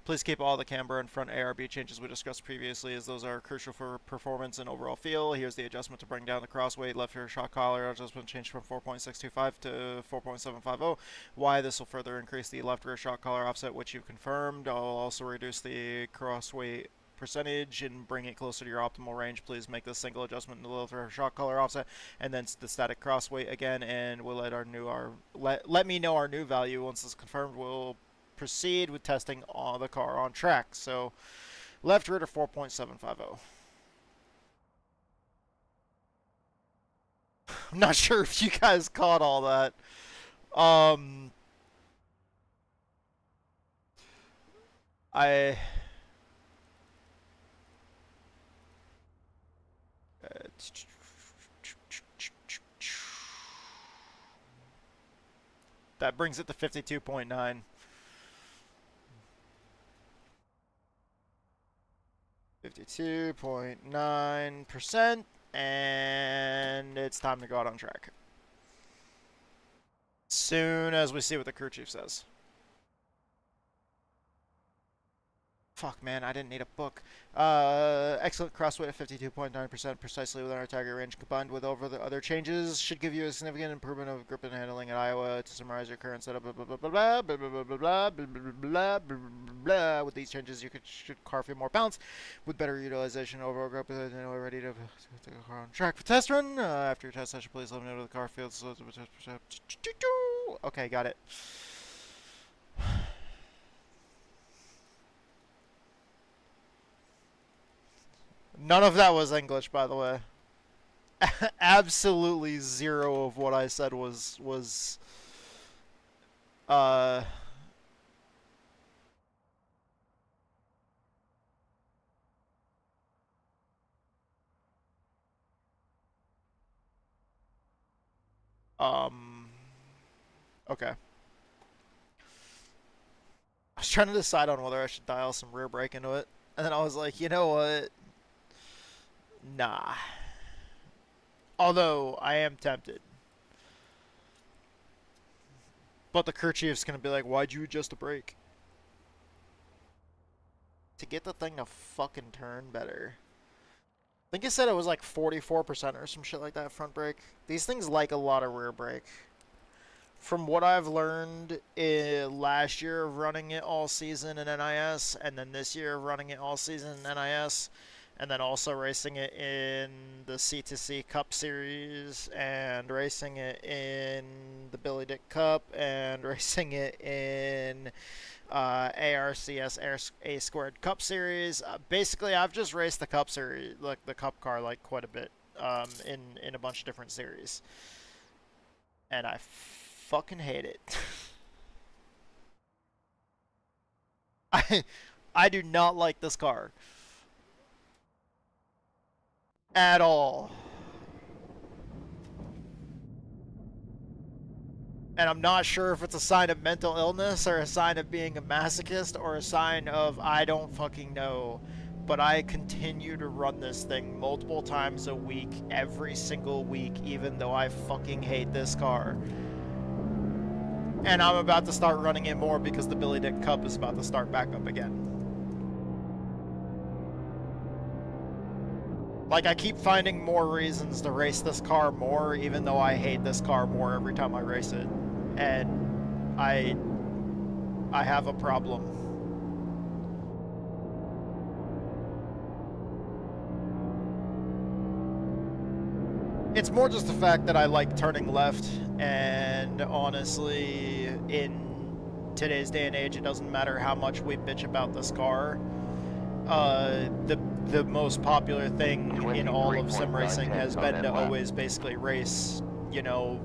Speaker 2: Please keep all the camber and front ARB changes we discussed previously, as those are crucial for performance and overall feel. Here's the adjustment to bring down the crossweight. Left rear shock collar adjustment changed from 4.625 to 4.750. Why? This will further increase the left rear shock collar offset, which you confirmed. I'll also reduce the crossweight percentage and bring it closer to your optimal range. Please make this single adjustment in the left rear shock collar offset and then the static crossweight again, and we'll let me know our new value. Once it's confirmed, we'll proceed with testing all the car on track. So left rear to 4.750. I'm not sure if you guys caught all that. That brings it to 52.9. 52.9%, and it's time to go out on track. Soon as we see what the crew chief says. Fuck, man, I didn't need a book. Excellent crossweight of 52.9%, precisely within our target range, combined with over the other changes, should give you a significant improvement of grip and handling at Iowa. To summarize your current setup, blah blah blah blah blah blah blah blah blah blah blah blah. With these changes, you should car feel more balanced, with better utilization, overall grip, and we're ready to take a car on track for test run. After your test session, please let me know the car feels. Okay, got it. None of that was English, by the way. Absolutely zero of what I said was uh okay. I was trying to decide on whether I should dial some rear brake into it, and then I was like, you know what? Nah. Although I am tempted. But the crew chief's gonna be like, why'd you adjust the brake? To get the thing to fucking turn better. I think it said it was like 44% or some shit like that, front brake. These things like a lot of rear brake. From what I've learned last year of running it all season in NIS, and then this year of running it all season in NIS, and then also racing it in the C2C Cup Series, and racing it in the Billy Dick Cup, and racing it in ARCS A Squared Cup Series. Basically, I've just raced the Cup Series, like the Cup car, like quite a bit in a bunch of different series, and I fucking hate it. I do not like this car at all. And I'm not sure if it's a sign of mental illness or a sign of being a masochist or a sign of I don't fucking know. But I continue to run this thing multiple times a week, every single week, even though I fucking hate this car. And I'm about to start running it more because the Billy Dick Cup is about to start back up again. Like, I keep finding more reasons to race this car more, even though I hate this car more every time I race it. And I have a problem. It's more just the fact that I like turning left, and honestly, in today's day and age, it doesn't matter how much we bitch about this car. The most popular thing in all of sim racing has been to always basically race, you know,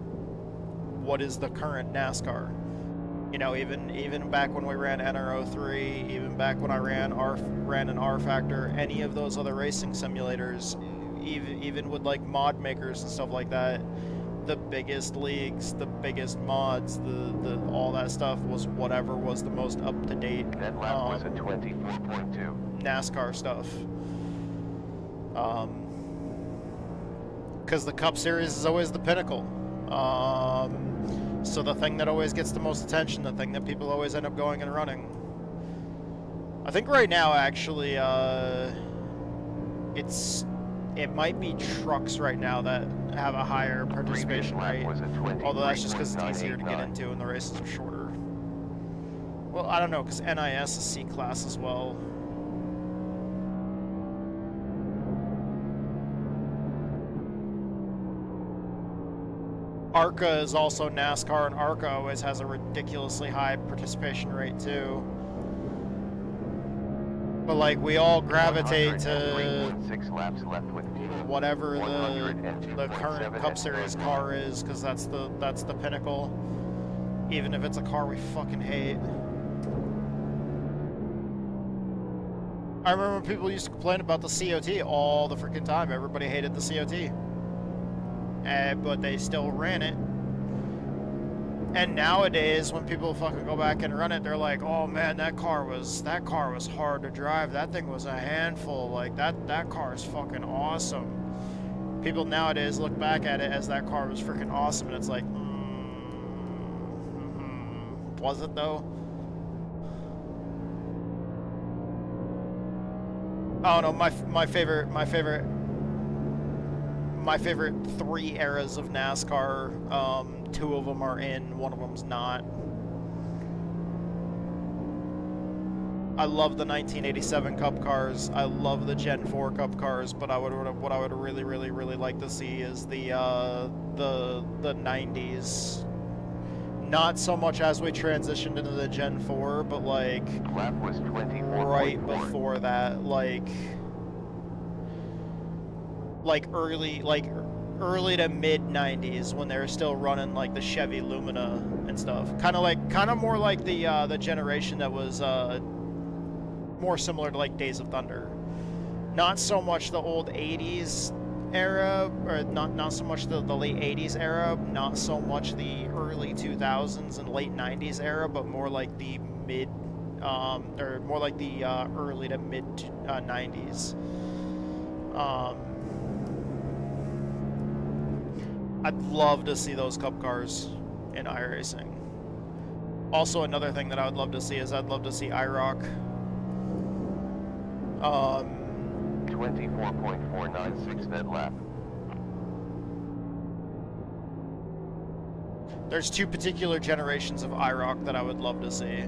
Speaker 2: what is the current NASCAR. You know, even back when we ran NR03, even back when I ran an R Factor, any of those other racing simulators, even with like mod makers and stuff like that, the biggest leagues, the biggest mods, the all that stuff was whatever was the most up to date.
Speaker 3: That lap was a 24.2.
Speaker 2: NASCAR stuff. Because the Cup Series is always the pinnacle. So the thing that always gets the most attention, the thing that people always end up going and running. I think right now, actually, it might be trucks right now that have a higher participation rate. Although that's just because it's easier to get into and the races are shorter. Well, I don't know, because NIS is C-Class as well. ARCA is also NASCAR, and ARCA always has a ridiculously high participation rate too. But like, we all gravitate to whatever the current Cup Series car is, because that's the pinnacle. Even if it's a car we fucking hate. I remember people used to complain about the COT all the freaking time. Everybody hated the COT. But they still ran it. And nowadays, when people fucking go back and run it, they're like, "Oh man, that car was hard to drive. That thing was a handful. Like that car is fucking awesome." People nowadays look back at it as that car was freaking awesome, and it's like, was it though? I don't know. My favorite 3 eras of NASCAR, 2 of them are in, 1 of them's not. I love the 1987 Cup cars. I love the Gen 4 Cup cars, but what I would really like to see is the 90s. Not so much as we transitioned into the Gen 4, but like right before that, like early early to mid 90s when they were still running like the Chevy Lumina and stuff. Kind of more like the generation that was more similar to like Days of Thunder. Not so much the old 80s era, or not so much the late 80s era, not so much the early 2000s and late 90s era, but more like the mid, or more like the early to mid 90s. I'd love to see those Cup cars in iRacing. Also, another thing that I would love to see is I'd love to see IROC.
Speaker 3: 24.496 net lap.
Speaker 2: There's two particular generations of IROC that I would love to see.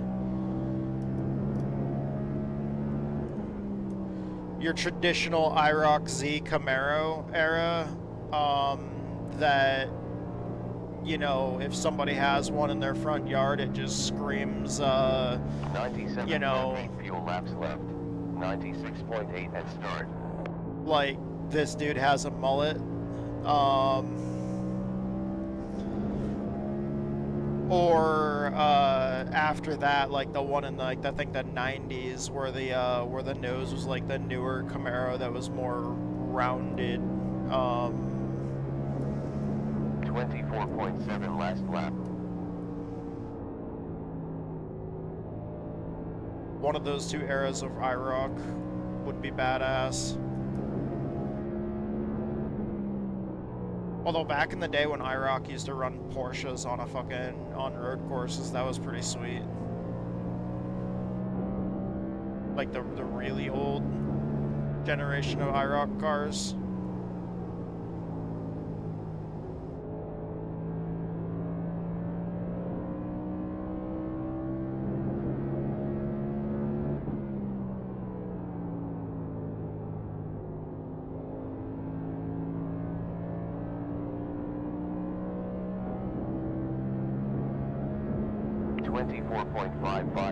Speaker 2: Your traditional IROC Z Camaro era, that, you know, if somebody has one in their front yard, it just screams, you know,
Speaker 3: fuel laps left. 96.8 at start.
Speaker 2: Like, this dude has a mullet. Or after that, like the one in the, like, I think the 90s, where the nose was like the newer Camaro that was more rounded.
Speaker 3: 24.7 last lap.
Speaker 2: One of those two eras of IROC would be badass. Although back in the day when IROC used to run Porsches on on road courses, that was pretty sweet. Like the really old generation of IROC cars.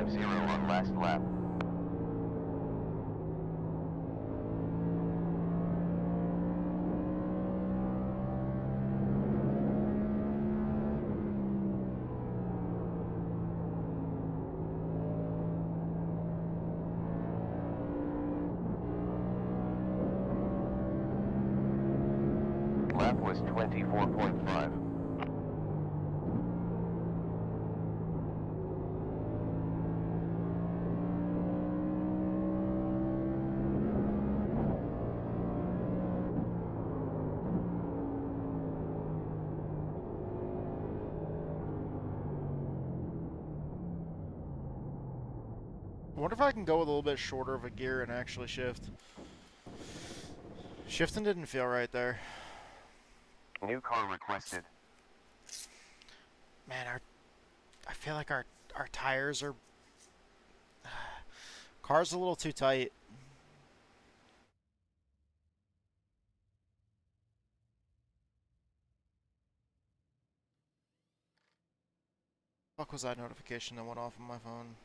Speaker 3: On last lap. Lap was 24.5.
Speaker 2: I wonder if I can go with a little bit shorter of a gear and actually shift. Shifting didn't feel right there.
Speaker 3: New car requested.
Speaker 2: Man, I feel like our tires are... Car's a little too tight. Fuck was that notification that went off on my phone?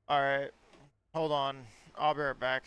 Speaker 2: Alright, hold on. I'll be right back.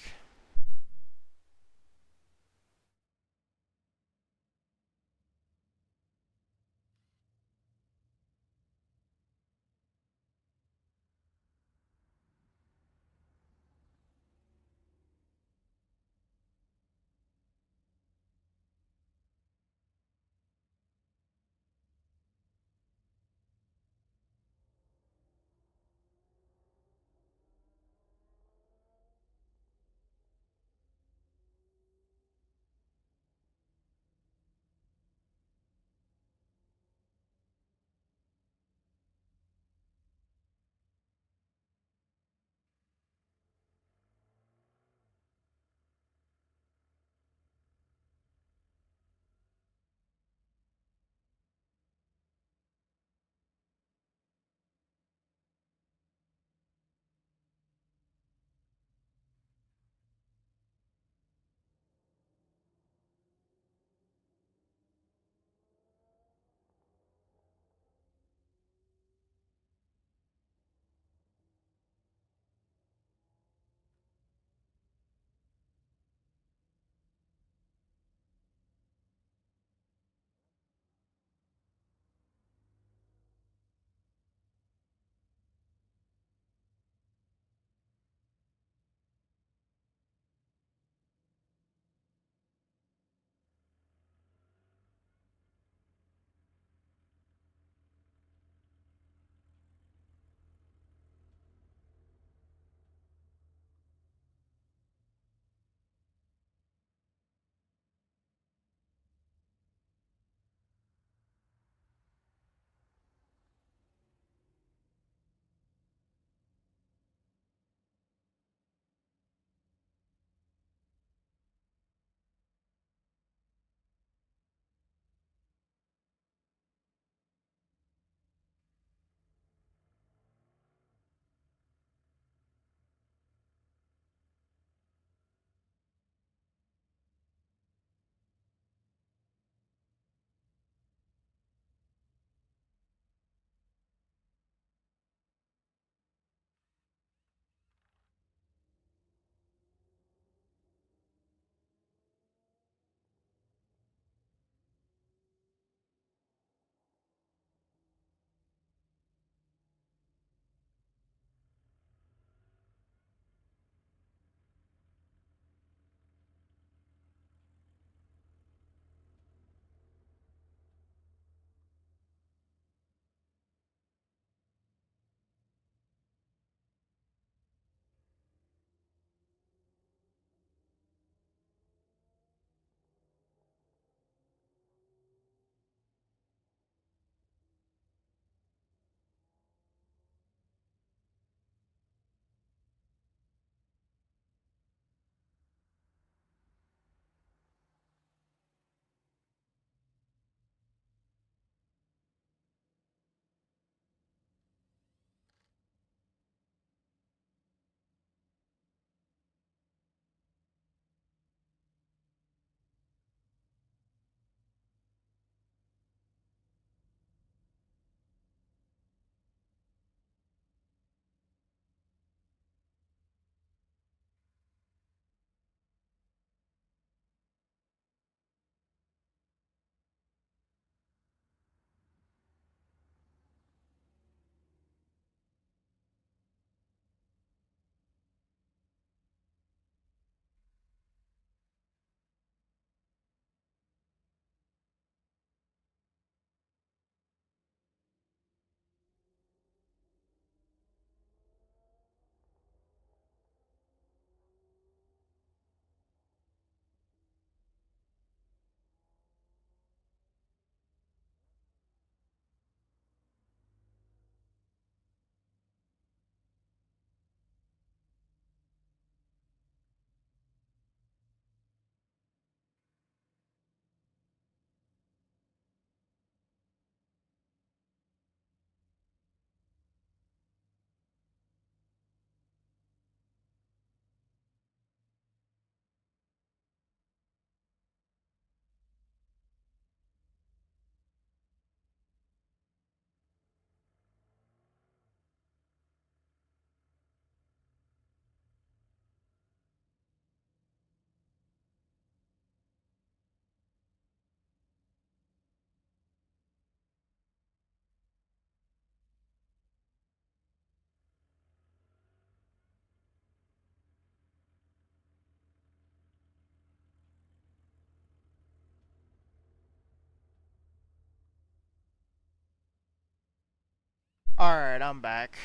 Speaker 2: Alright, I'm back.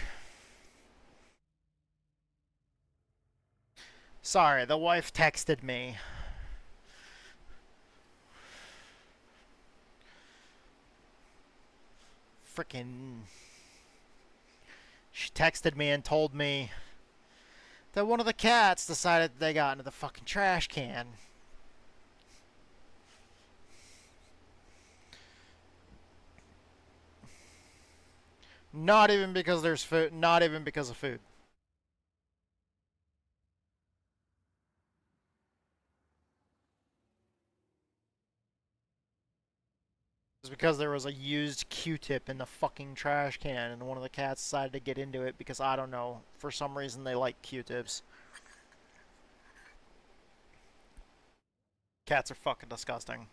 Speaker 2: Sorry, the wife texted me. Frickin'. She texted me and told me that one of the cats decided they got into the fucking trash can. Not even because there's food, not even because of food. It's because there was a used Q-tip in the fucking trash can and one of the cats decided to get into it because, I don't know, for some reason they like Q-tips. Cats are fucking disgusting.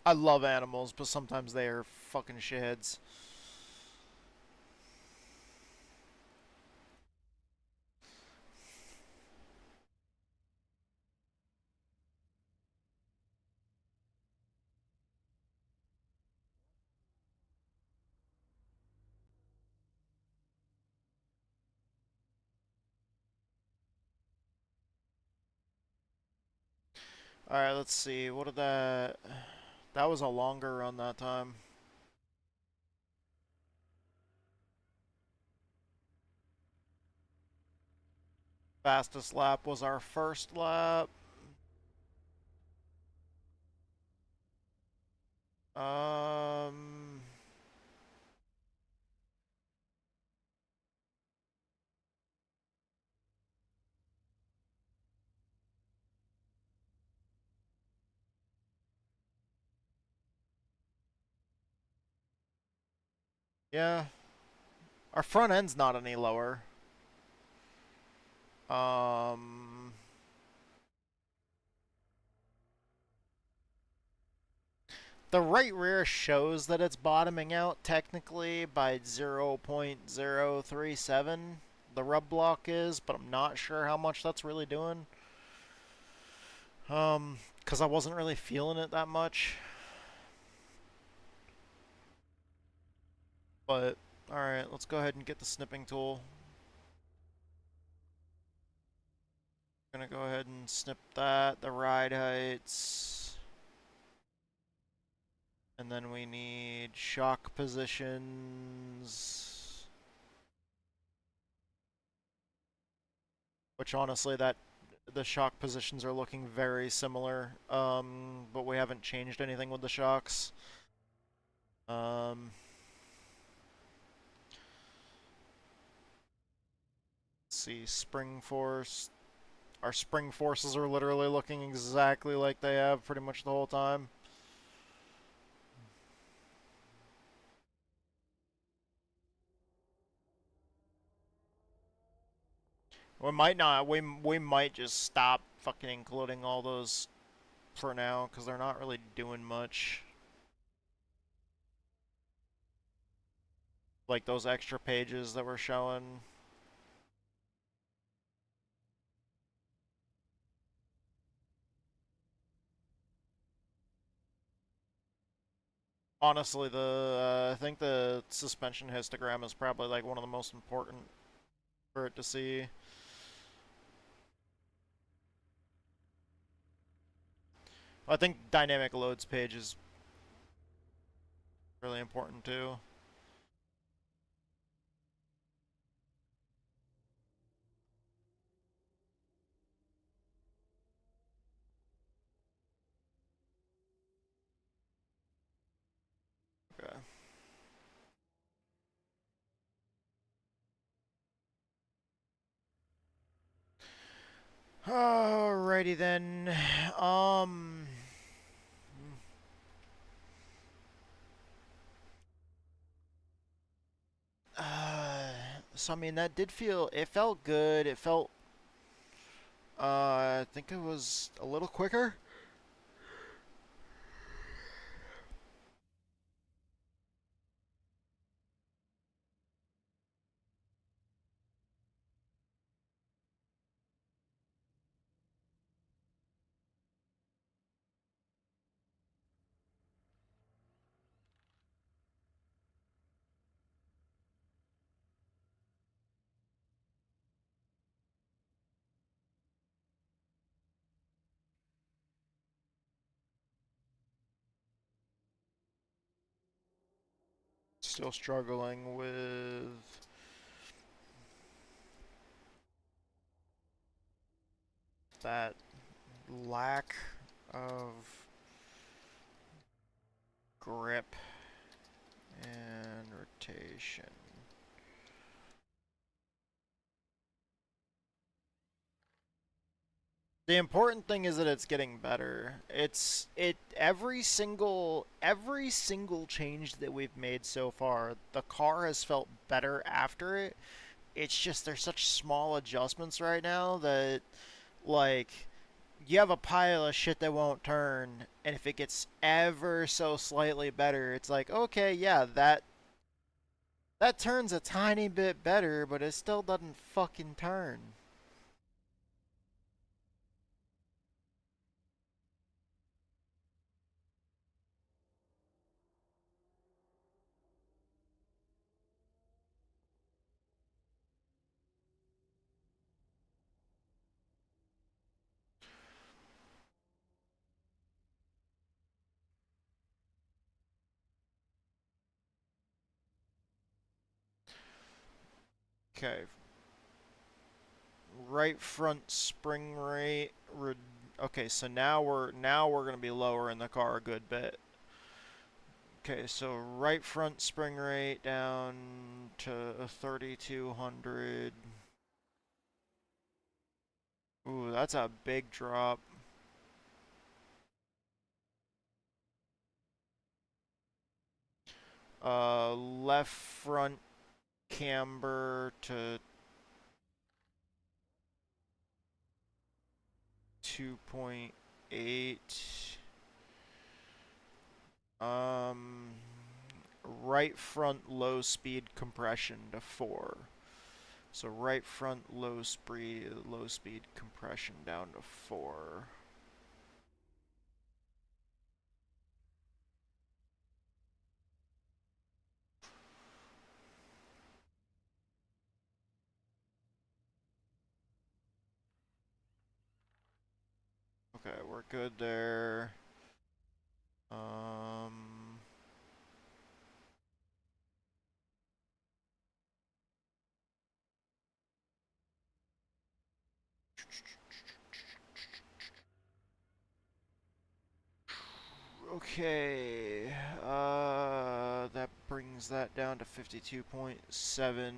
Speaker 2: I love animals, but sometimes they are fucking shitheads. Alright, let's see. What did that... That was a longer run that time. Fastest lap was our first lap. Um... Yeah. Our front end's not any lower. Um... The right rear shows that it's bottoming out technically by 0.037. The rub block is, but I'm not sure how much that's really doing. Because I wasn't really feeling it that much. But, alright, let's go ahead and get the snipping tool. Gonna go ahead and snip that, the ride heights. And then we need shock positions. Which honestly, the shock positions are looking very similar. But we haven't changed anything with the shocks. Let's see, spring force. Our spring forces are literally looking exactly like they have pretty much the whole time. We might not. We might just stop fucking including all those for now because they're not really doing much. Like those extra pages that we're showing. Honestly, I think the suspension histogram is probably like one of the most important for it to see. I think dynamic loads page is really important too. Okay. Alrighty then. So I mean that did feel. It felt good. It felt. I think it was a little quicker. Still struggling with that lack of grip and rotation. The important thing is that it's getting better. Every single change that we've made so far, the car has felt better after it. It's just there's such small adjustments right now that, like, you have a pile of shit that won't turn, and if it gets ever so slightly better, it's like, okay, yeah, that turns a tiny bit better, but it still doesn't fucking turn. Okay. Right front spring rate. Okay, so now we're gonna be lower in the car a good bit. Okay, so right front spring rate down to 3,200. Ooh, that's a big drop. Left front camber to 2.8. Right front low speed compression to 4. So right front low speed compression down to 4. Okay, we're good there. Okay, that brings that down to 52.7.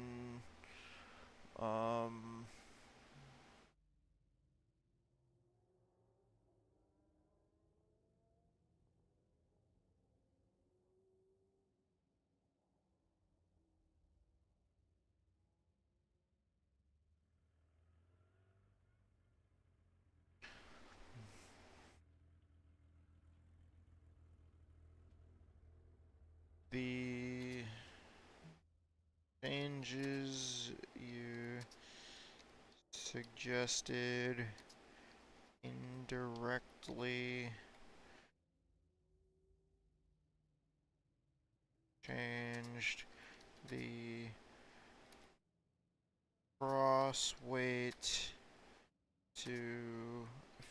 Speaker 2: The changes you suggested indirectly changed the cross weight to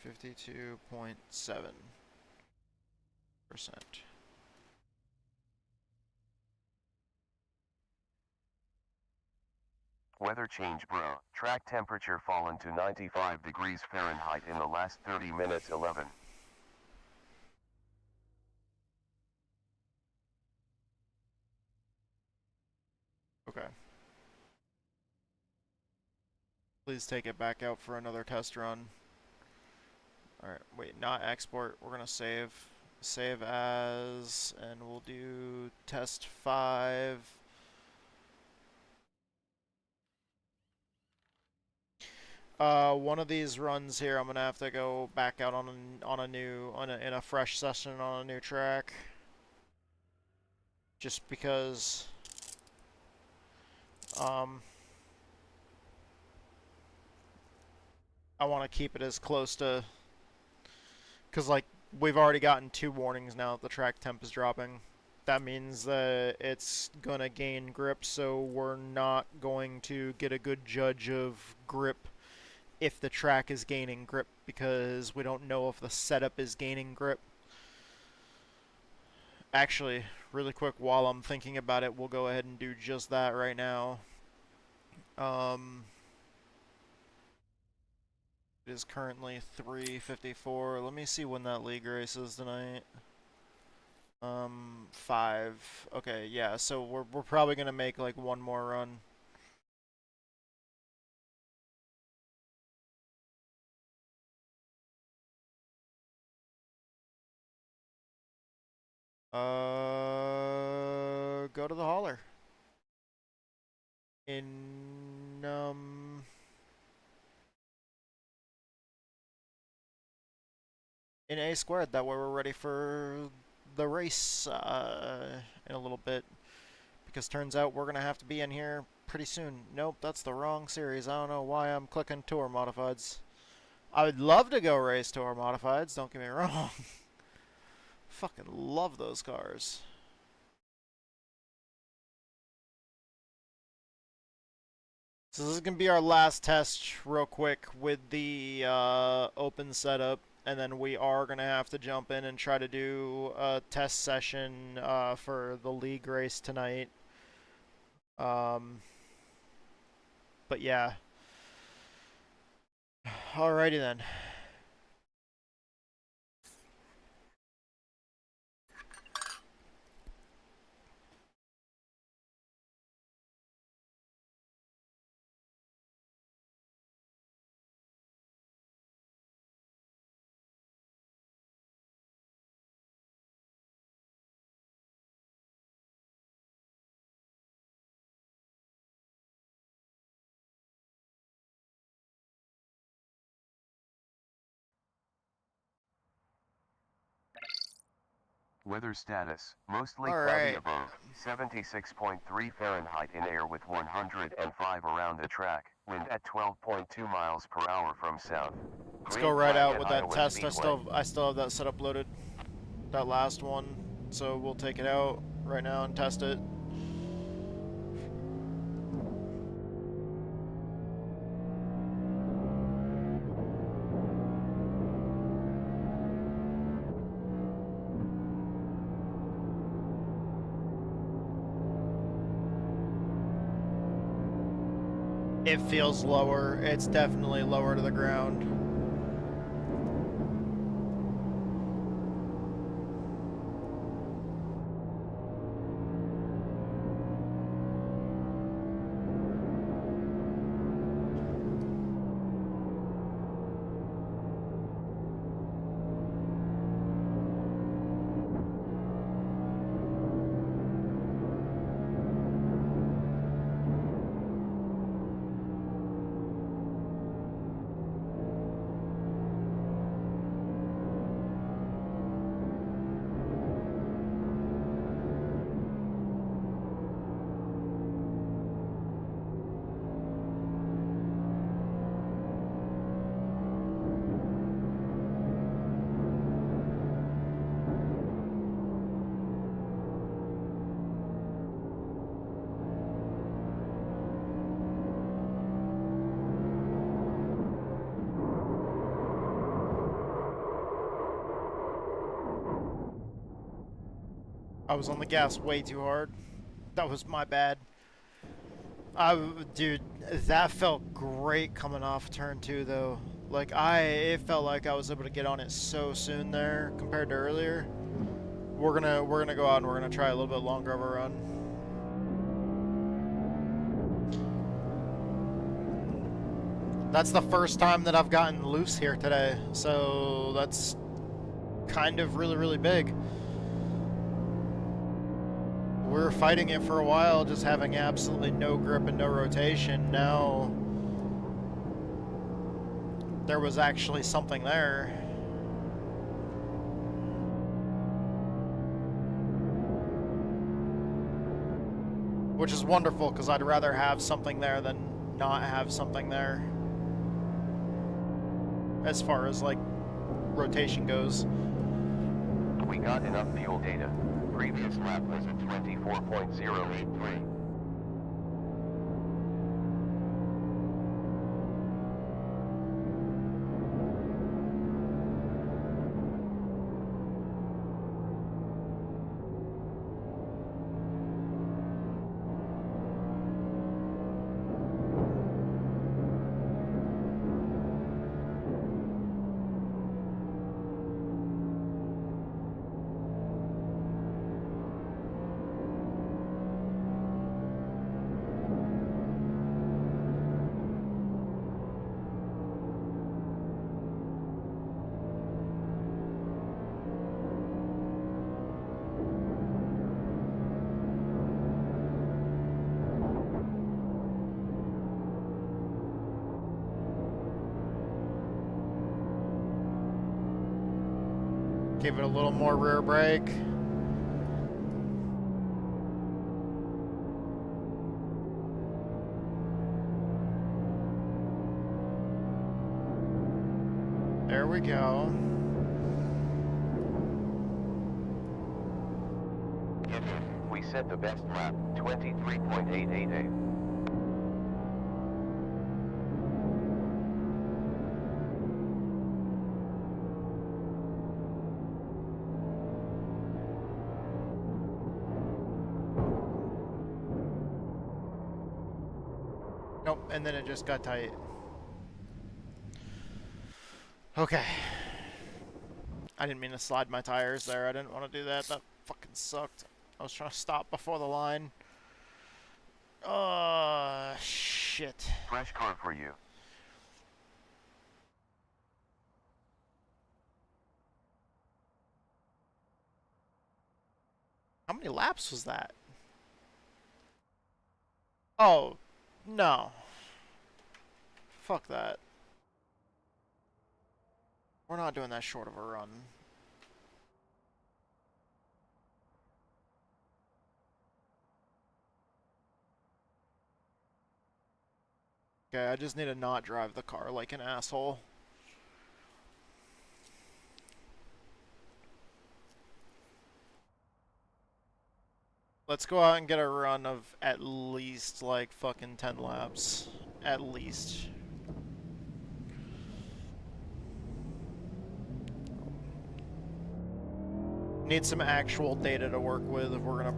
Speaker 2: 52.7%.
Speaker 3: Weather change, bro. Track temperature fallen to 95 degrees Fahrenheit in the last 30 minutes. 11.
Speaker 2: Okay. Please take it back out for another test run. Alright, wait, not export. We're gonna save. Save as, and we'll do test 5. One of these runs here, I'm gonna have to go back out in a fresh session on a new track, just because I want to keep it as close to, because like we've already gotten 2 warnings now that the track temp is dropping. That means that it's gonna gain grip, so we're not going to get a good judge of grip if the track is gaining grip, because we don't know if the setup is gaining grip. Actually, really quick while I'm thinking about it, we'll go ahead and do just that right now. It is currently 3:54. Let me see when that league race is tonight. 5. Okay, yeah, so we're probably gonna make like one more run. Go to the hauler. In A squared. That way we're ready for the race in a little bit. Because turns out we're gonna have to be in here pretty soon. Nope, that's the wrong series. I don't know why I'm clicking Tour Modifieds. I would love to go race Tour Modifieds, don't get me wrong. Fucking love those cars. So this is going to be our last test real quick with the open setup, and then we are going to have to jump in and try to do a test session for the league race tonight. But yeah. Alrighty then.
Speaker 3: Weather status, mostly
Speaker 2: All
Speaker 3: cloudy
Speaker 2: right.
Speaker 3: above, 76.3 Fahrenheit in air with 105 around the track, wind at 12.2 miles per hour from south.
Speaker 2: Let's
Speaker 3: Green
Speaker 2: go right
Speaker 3: flag
Speaker 2: out
Speaker 3: at
Speaker 2: with that
Speaker 3: Iowa
Speaker 2: test.
Speaker 3: Speedway.
Speaker 2: I still have that setup loaded. That last one. So we'll take it out right now and test it. It feels lower. It's definitely lower to the ground. I was on the gas way too hard. That was my bad. Dude, that felt great coming off turn 2 though. Like it felt like I was able to get on it so soon there compared to earlier. We're gonna go out and we're gonna try a little bit longer of a run. That's the first time that I've gotten loose here today, so that's kind of really big. We were fighting it for a while, just having absolutely no grip and no rotation. Now there was actually something there. Which is wonderful, because I'd rather have something there than not have something there. As far as like rotation goes.
Speaker 3: We got enough fuel data. Previous lap was at 24.083.
Speaker 2: Give it a little more rear brake. There we go.
Speaker 3: We set the best lap, 23.888.
Speaker 2: Nope, and then it just got tight. Okay. I didn't mean to slide my tires there. I didn't want to do that. That fucking sucked. I was trying to stop before the line. Shit.
Speaker 3: Fresh car for you.
Speaker 2: How many laps was that? Oh, no. Fuck that. We're not doing that short of a run. Okay, I just need to not drive the car like an asshole. Let's go out and get a run of at least, like, fucking 10 laps. At least. Need some actual data to work with if we're gonna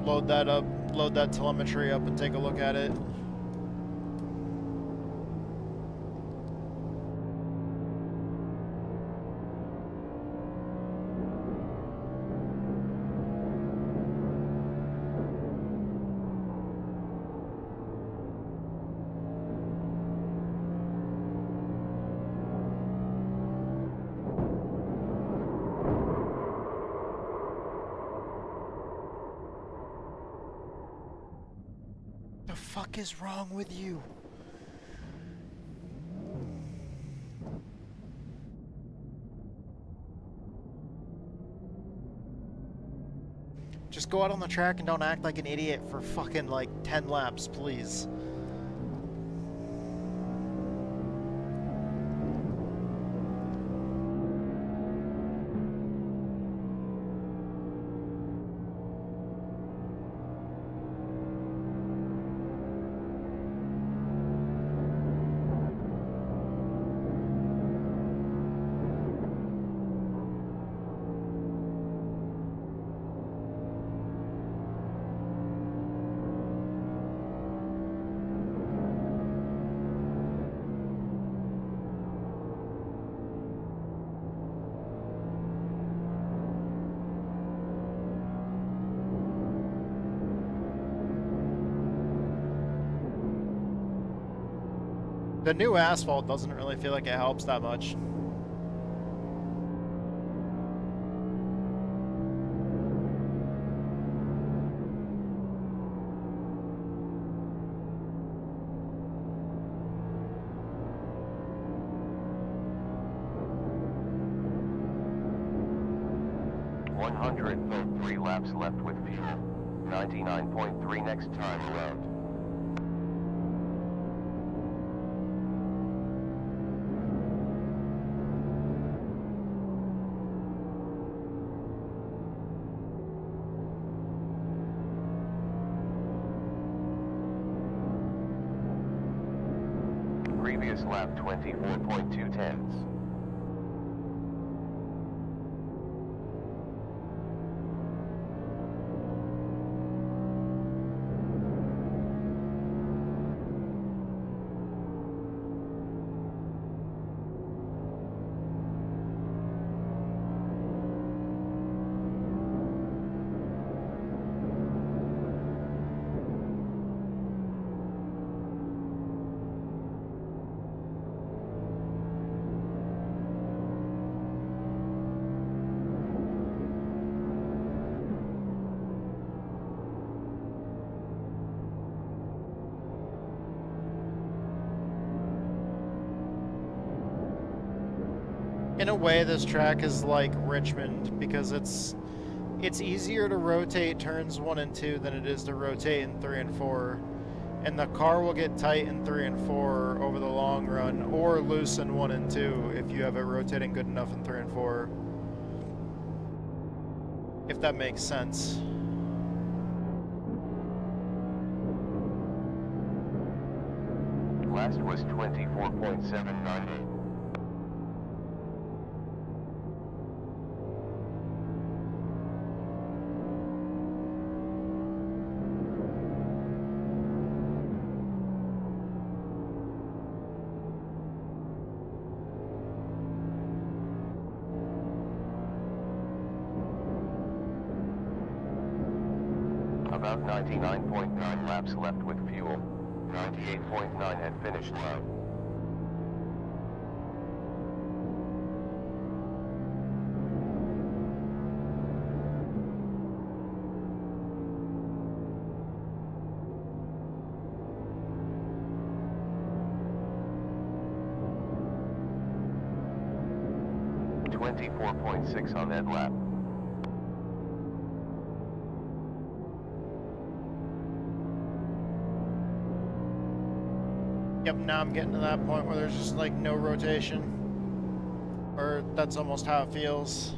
Speaker 2: load that up, load that telemetry up and take a look at it. The fuck is wrong with you? Just go out on the track and don't act like an idiot for fucking like 10 laps, please. The new asphalt doesn't really feel like it helps that much.
Speaker 3: Three laps left with fuel. 99.3 next time around. Previous lap 24.2 tenths.
Speaker 2: In a way, this track is like Richmond because it's easier to rotate turns 1 and 2 than it is to rotate in 3 and 4. And the car will get tight in 3 and 4 over the long run, or loose in 1 and 2 if you have it rotating good enough in 3 and 4. If that makes sense.
Speaker 3: Last was 24.798. About 99.9 laps left with fuel. 98.9 had finished low. .6 on that lap.
Speaker 2: Yep, now I'm getting to that point where there's just like no rotation. Or that's almost how it feels.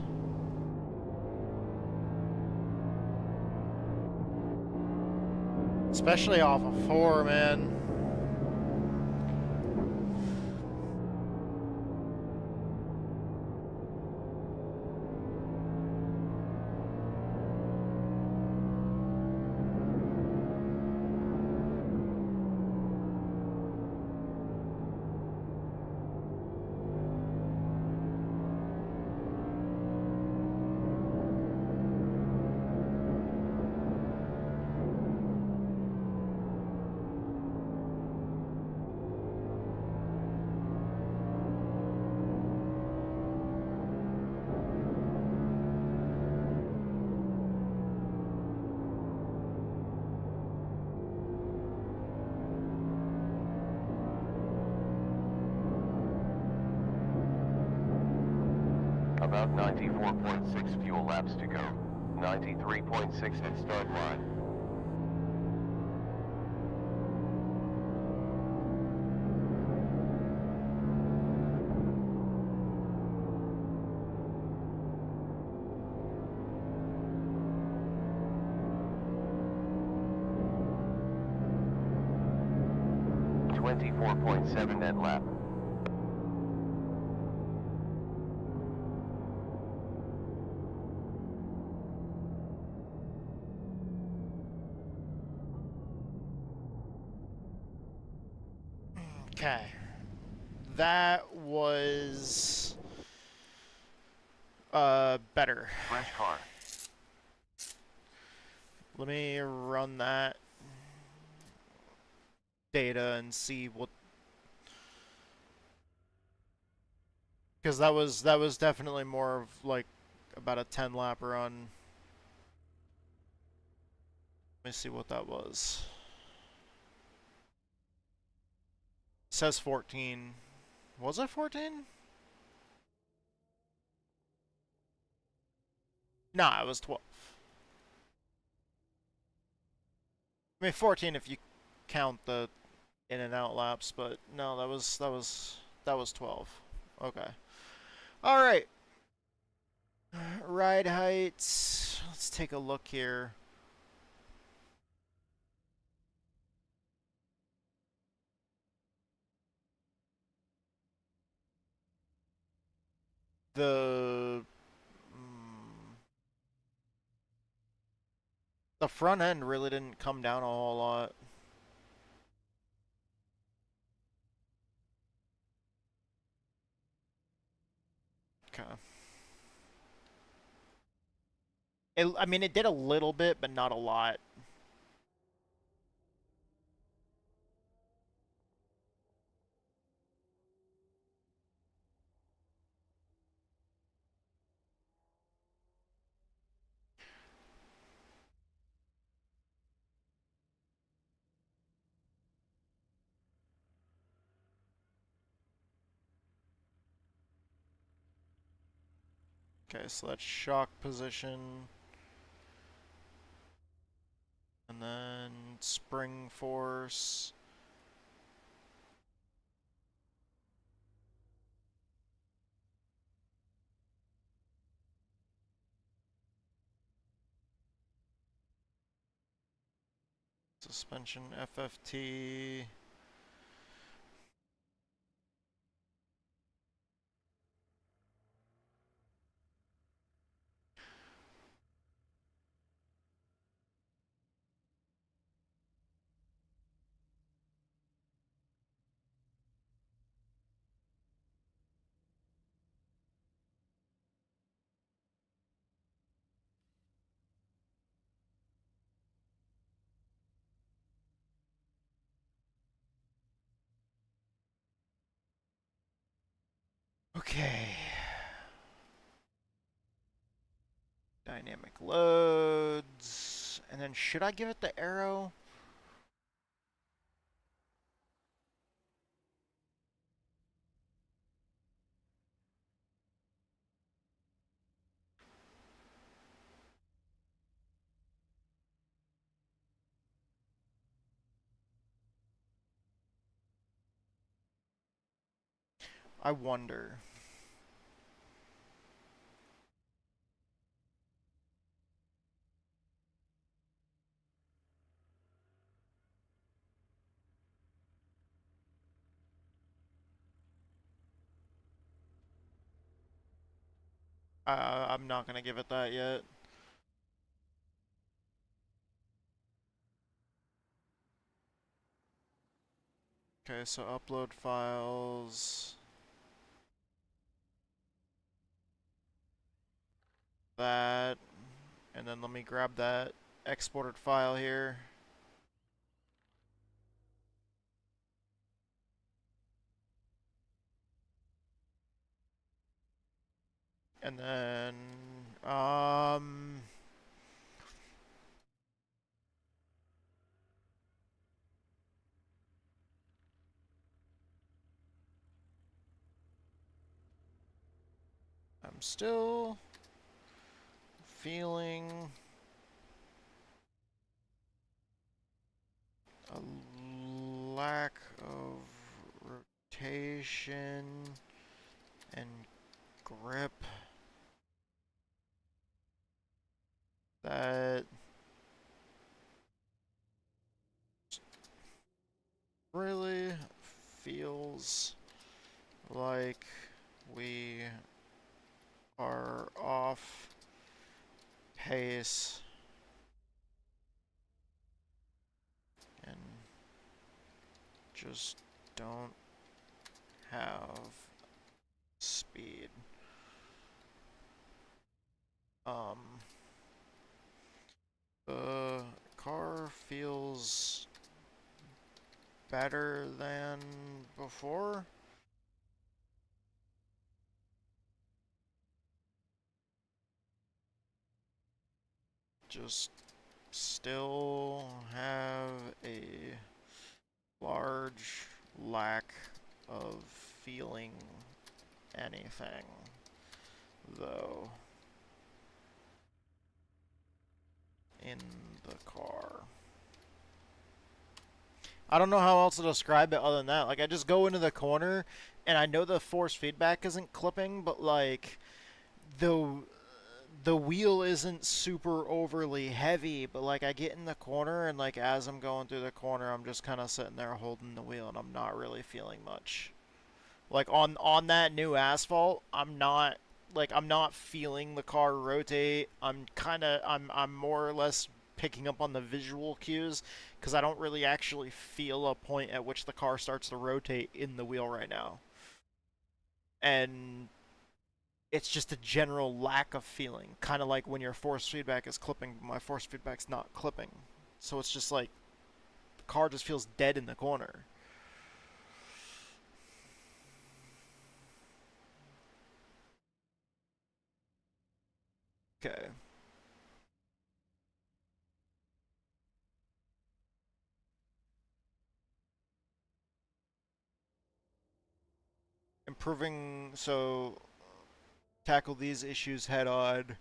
Speaker 2: Especially off of 4, man.
Speaker 3: About 94.6 fuel laps to go. 93.6 at start line. .7 net lap.
Speaker 2: Okay. That was better.
Speaker 3: Fresh car.
Speaker 2: Let me run that data and see what, because that was definitely more of like about a 10 lap run. Let me see what that was. It says 14. Was it 14? Nah, it was 12. I mean 14 if you count the in and out laps, but no, that was 12. Okay. All right. Ride heights. Let's take a look here. The front end really didn't come down a whole lot. Okay. I mean, it did a little bit, but not a lot. Okay, so that's shock position. And then spring force. Suspension FFT. Okay. Dynamic loads. And then should I give it the arrow? I wonder. I'm not gonna give it that yet. Okay, so upload files. That. And then let me grab that exported file here. And then, I'm still feeling a lack of rotation and grip that really feels like we are off pace and just don't have speed. The car feels better than before. Just still have a large lack of feeling anything, though, in the car. I don't know how else to describe it other than that. Like, I just go into the corner, and I know the force feedback isn't clipping, but, like, the wheel isn't super overly heavy, but, like, I get in the corner, and, like, as I'm going through the corner, I'm just kind of sitting there holding the wheel, and I'm not really feeling much. Like, on that new asphalt, I'm not feeling the car rotate. I'm more or less picking up on the visual cues because I don't really actually feel a point at which the car starts to rotate in the wheel right now. And it's just a general lack of feeling, kind of like when your force feedback is clipping, but my force feedback's not clipping. So it's just like the car just feels dead in the corner. Okay. Improving, so tackle these issues head on.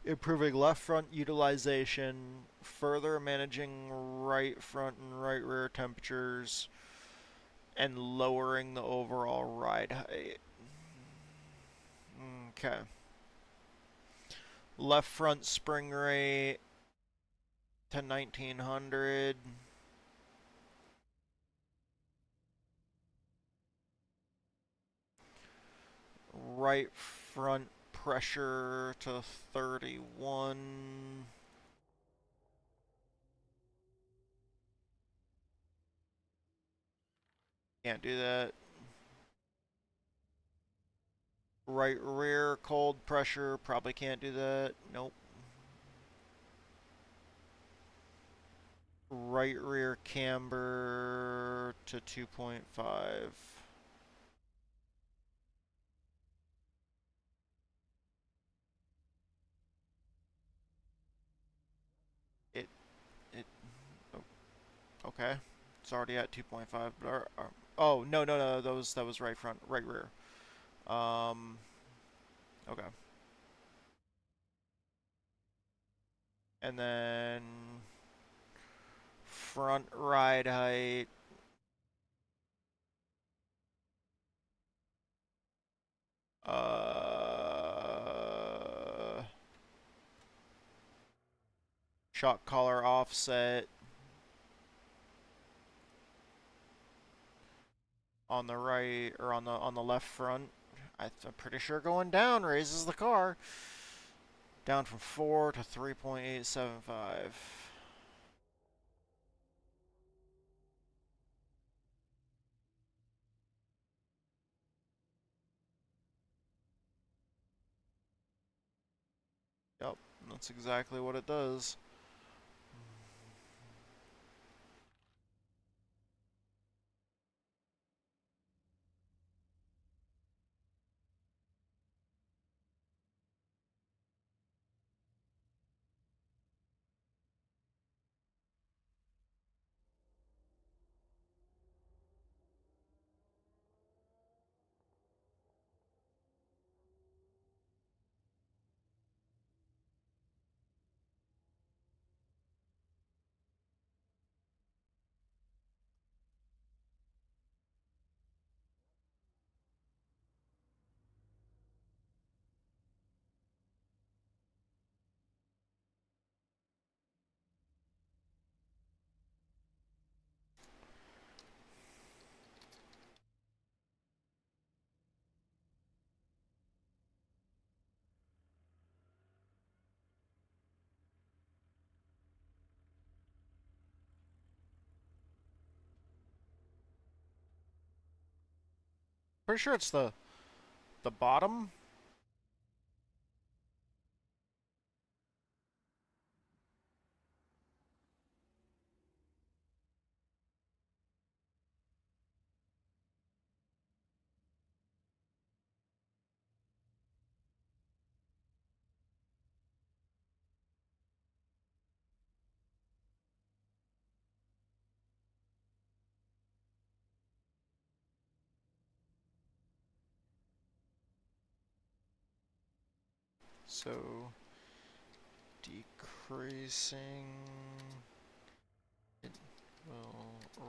Speaker 2: Improving left front utilization, further managing right front and right rear temperatures, and lowering the overall ride height. Okay. Left front spring rate to 1900. Right front pressure to 31. Can't do that. Right rear cold pressure, probably can't do that. Nope. Right rear camber to 2.5. It, okay. It's already at 2.5, but oh, no, that was right front, right rear. Okay. And then front ride height. Shock collar offset on the right or on the left front. I'm pretty sure going down raises the car. Down from 4 to 3.875. Yep, that's exactly what it does. Pretty sure it's the bottom. So decreasing it will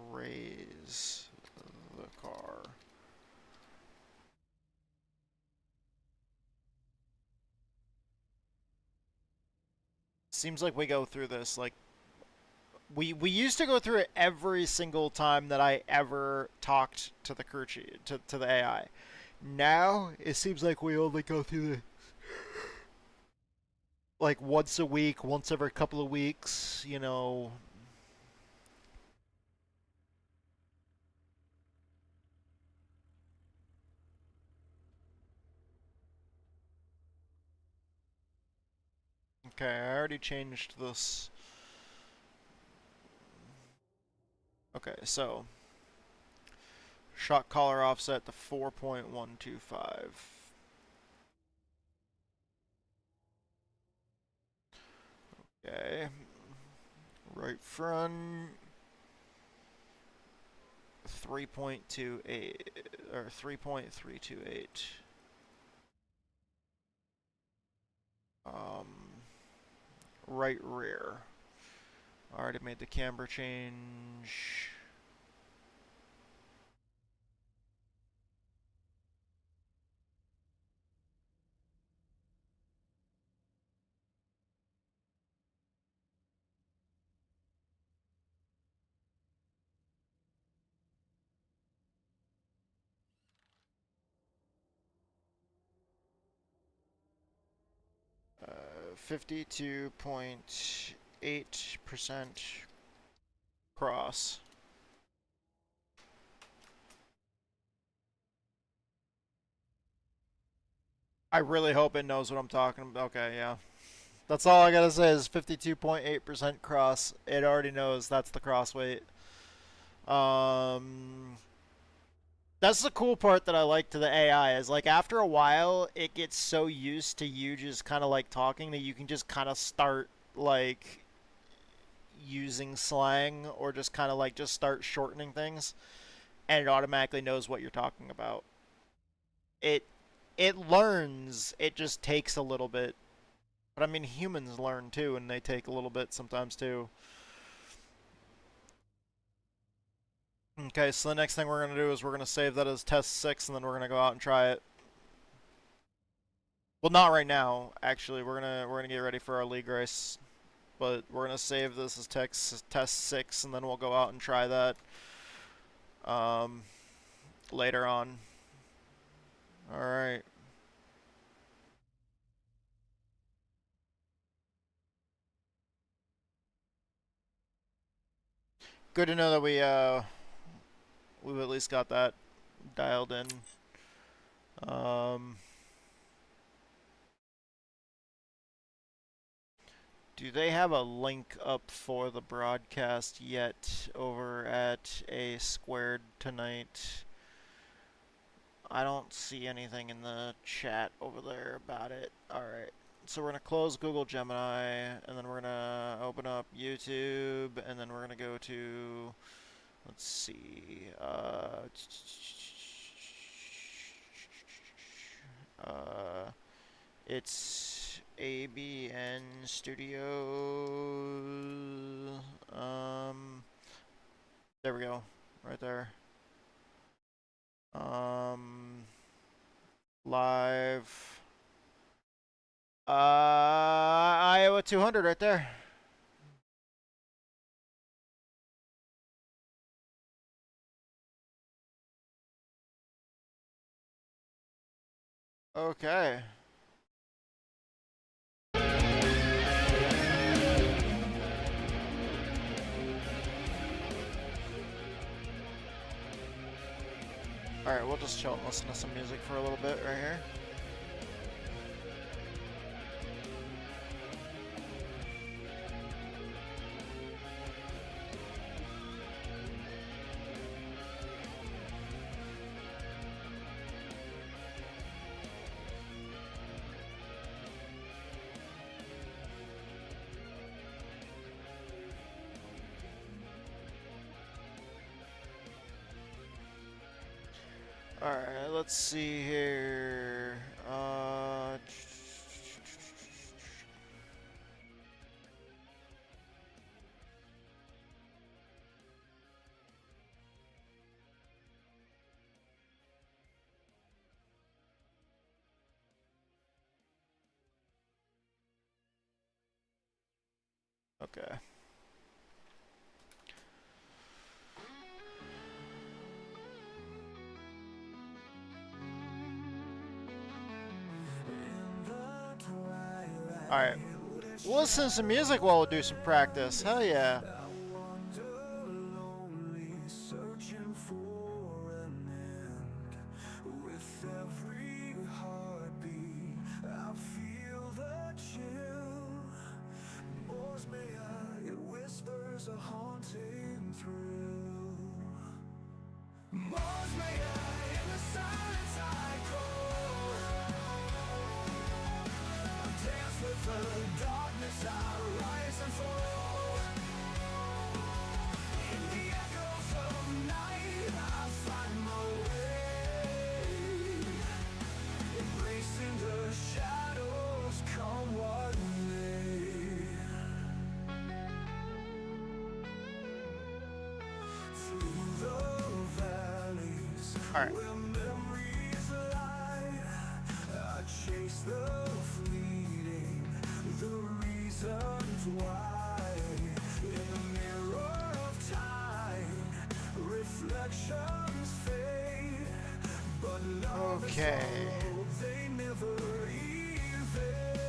Speaker 2: raise the car. Seems like we go through this like we used to go through it every single time that I ever talked to the crew chief, to the AI. Now it seems like we only go through the like once a week, once every couple of weeks, you know. Okay, I already changed this. Okay, so shock collar offset to 4.125. Okay. Right front. 3.28 or 3.328. Right rear. Already made the camber change. Uh, 52.8% cross. I really hope it knows what I'm talking about. Okay, yeah. That's all I gotta say is 52.8% cross. It already knows that's the cross weight. That's the cool part that I like to the AI is like after a while it gets so used to you just kind of like talking that you can just kind of start like using slang or just kind of like just start shortening things and it automatically knows what you're talking about. It it learns, it just takes a little bit. But I mean humans learn too and they take a little bit sometimes too. Okay, so the next thing we're going to do is we're going to save that as test 6 and then we're going to go out and try it. Well, not right now, actually. We're going to get ready for our league race. But we're going to save this as test 6 and then we'll go out and try that later on. All right. Good to know that we've at least got that dialed in. Do they have a link up for the broadcast yet over at A Squared tonight? I don't see anything in the chat over there about it. Alright, so we're going to close Google Gemini, and then we're going to open up YouTube, and then we're going to go to, let's see, it's ABN Studio, there we go, right there. Live. Iowa 200 right there. Okay. Alright, we'll just chill and listen to some music for a little bit right here. Alright, let's see here. Okay. Alright. We'll listen to some music while we'll do some practice. Hell yeah. All right.
Speaker 1: Where memories lie, I chase the fleeting, the reasons why. In the mirror of time, reflections fade, but love is all, they never evade.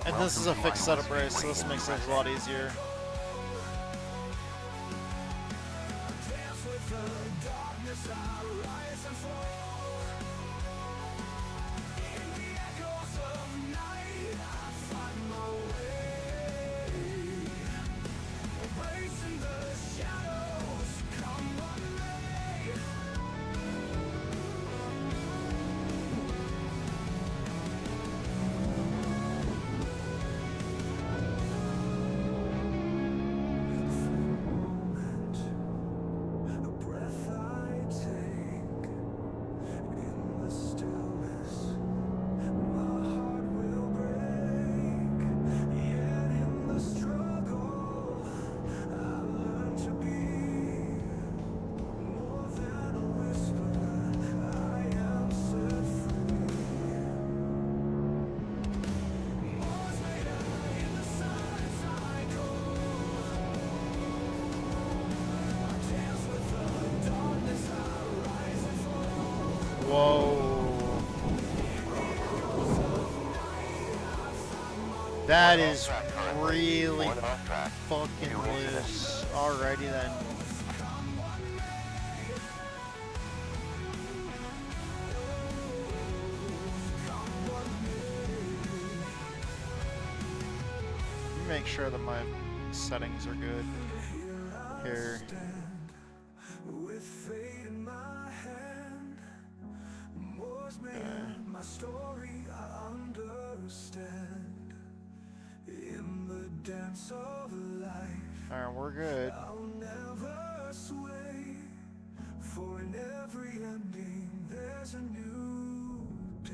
Speaker 2: And this is a fixed setup race, so this makes things a lot easier.
Speaker 1: Dance with the darkness, I rise and fall. In the echoes of night, I find my way. Embracing the shadows, come on me. A breath I take in the stillness, my heart will break. Yet in the struggle, I learn to be more than a whisper. I am set free. Mars later in the silence I go. I dance with the darkness, I rise and fall.
Speaker 2: Whoa. That is really
Speaker 3: One off track.
Speaker 2: fucking loose. Alrighty then. Let me make sure that my settings are good here.
Speaker 1: With fate in my hand, more's made of my story, I understand. In the dance of life,
Speaker 2: Alright, we're good.
Speaker 1: I'll never sway. For in every ending, there's a new day.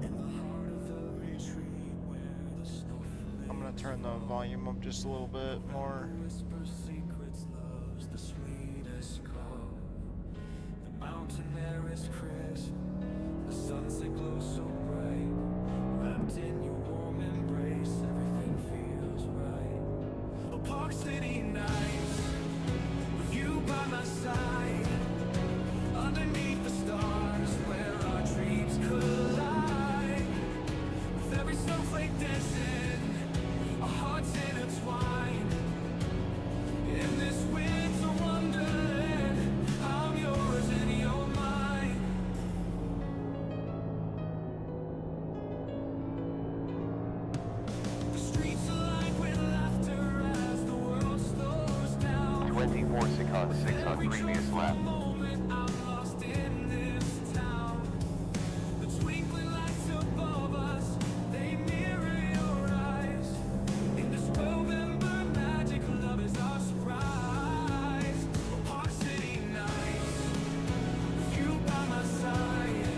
Speaker 1: In the heart of the retreat where the snow
Speaker 2: I'm gonna turn the volume up just a little bit more.
Speaker 1: whispers secrets, loves the sweetest call. The mountain air is crisp, the sunset glows so bright. Wrapped in your warm embrace, everything feels right. A Park City nights, with you by my side, underneath the stars where our dreams collide. With every snowflake dancing, our hearts intertwine. In this winter wonderland, I'm yours and you're mine. The streets are lined with laughter as the world slows down.
Speaker 3: 24 seconds 6 on previous lap.
Speaker 1: Moment I'm lost in this town. The twinkling lights above us, they mirror your eyes. In this November magic, love is our surprise. Park City nights, with you by my side,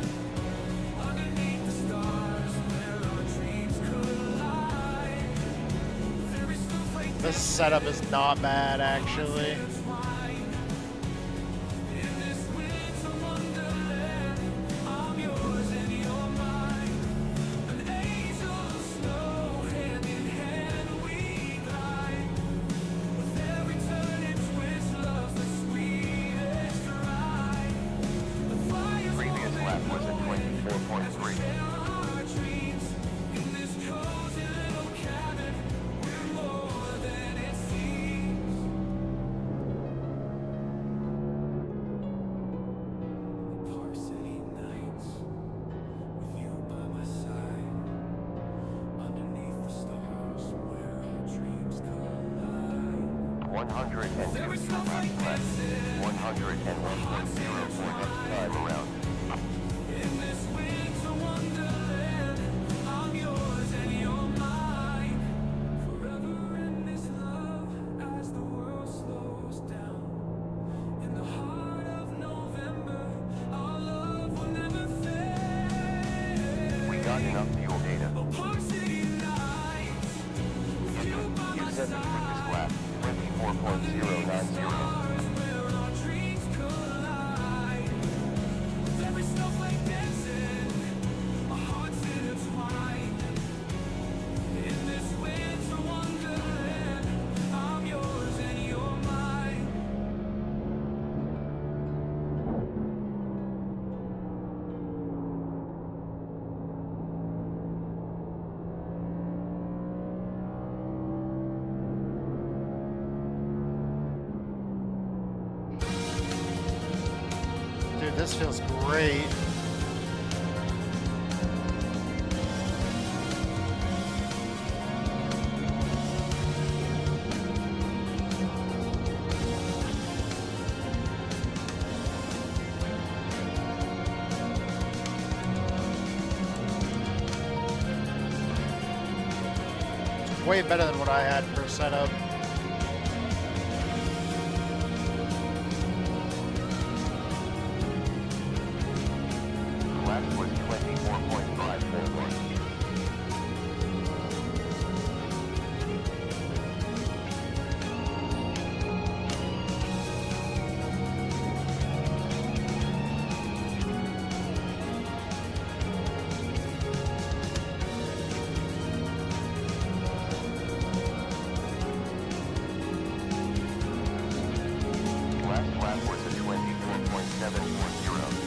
Speaker 1: underneath the stars where our dreams collide. With every snowflake
Speaker 2: This setup is not bad, actually.
Speaker 1: intertwined. In this winter wonderland, I'm yours and you're mine. An angel of snow, hand in hand we glide. With every turn and twist, love's the sweetest ride. The fire's
Speaker 3: Previous lap was at 24.3.
Speaker 1: share our dreams. In this cozy little cabin, we're more than it seems. Park City nights, with you by my side, underneath the stars where our dreams collide.
Speaker 3: 102
Speaker 1: Every
Speaker 3: laps
Speaker 1: snowflake
Speaker 3: left.
Speaker 1: dancing,
Speaker 3: 101.0 for next time around.
Speaker 1: in this winter wonderland, I'm yours and you're mine. Forever in this love, as the world slows down. In the heart of November, our love will never fade.
Speaker 3: Not enough fuel data. You said the quickest lap, 24.090.
Speaker 2: Dude, this feels great. It's way better than what I had for setup.
Speaker 3: Lap was 24.541. Last lap was a 24.740.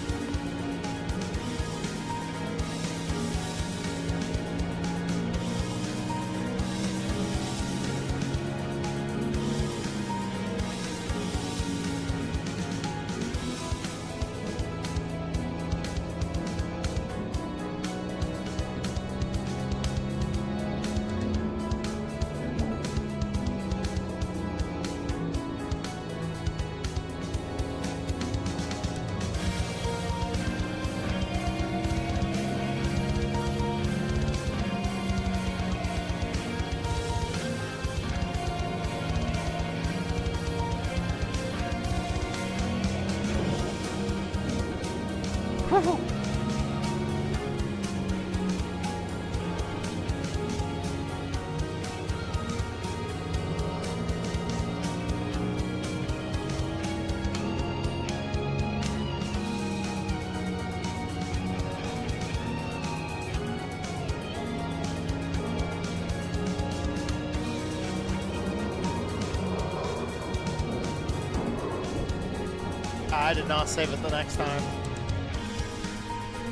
Speaker 2: I did not save it the next time.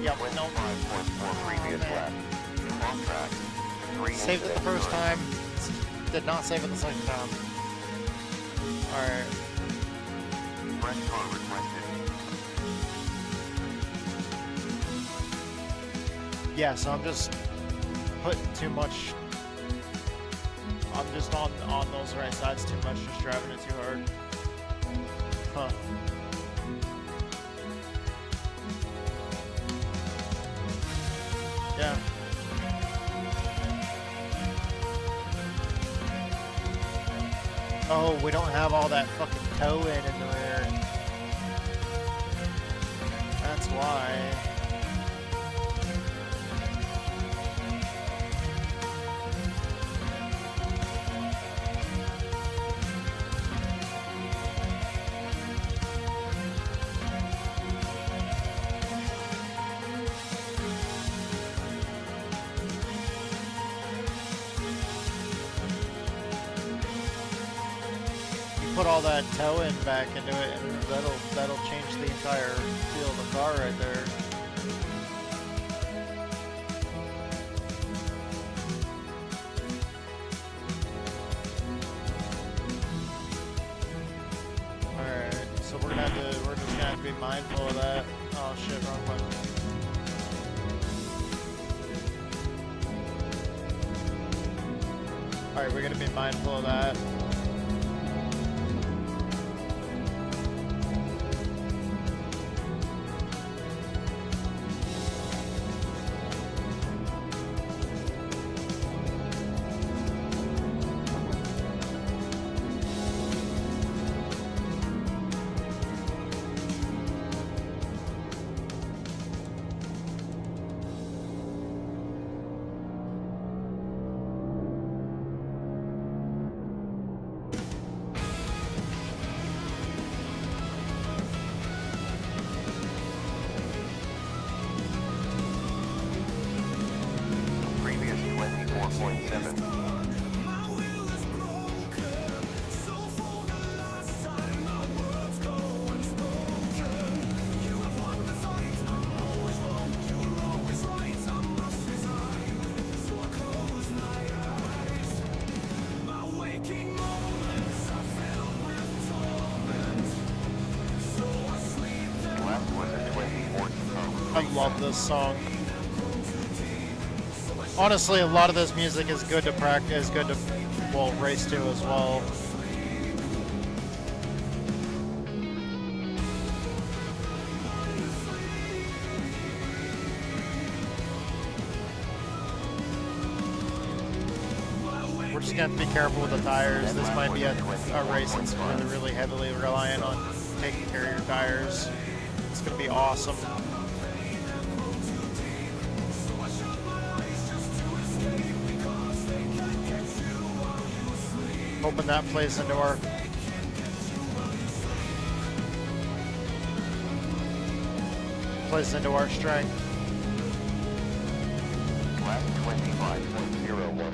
Speaker 2: Yep, no.
Speaker 3: 5.4 previous lap. Off track. 3
Speaker 2: Saved it the first time. Did not save it the second time. Alright.
Speaker 3: Fresh car requested.
Speaker 2: Yeah, so I'm just putting too much. I'm just on those right sides too much, just driving it too hard. Huh. Yeah. Oh, we don't have all that fucking toe in the rear. That's why. Put all that toe in back into it, and that'll change the entire feel of the car right there. Alright, so we're just gonna have to be mindful of that. Oh shit, wrong button. Alright, we're gonna be mindful of that.
Speaker 3: 25.7.
Speaker 2: I love this song. Honestly, a lot of this music is good to practice, good to, well, race to as well. We're just gonna have to be careful with the tires. This might be a race that's really, really heavily reliant on taking care of your tires. It's gonna be awesome. Hoping that plays into our strength.
Speaker 3: Lap 25.011.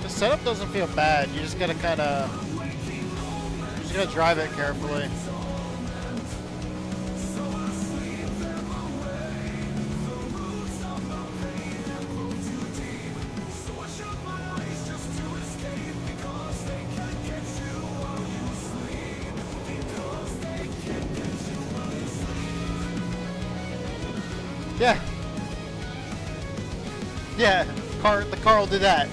Speaker 2: The setup doesn't feel bad. You just gotta drive it carefully. Yeah. Yeah, the car will do that.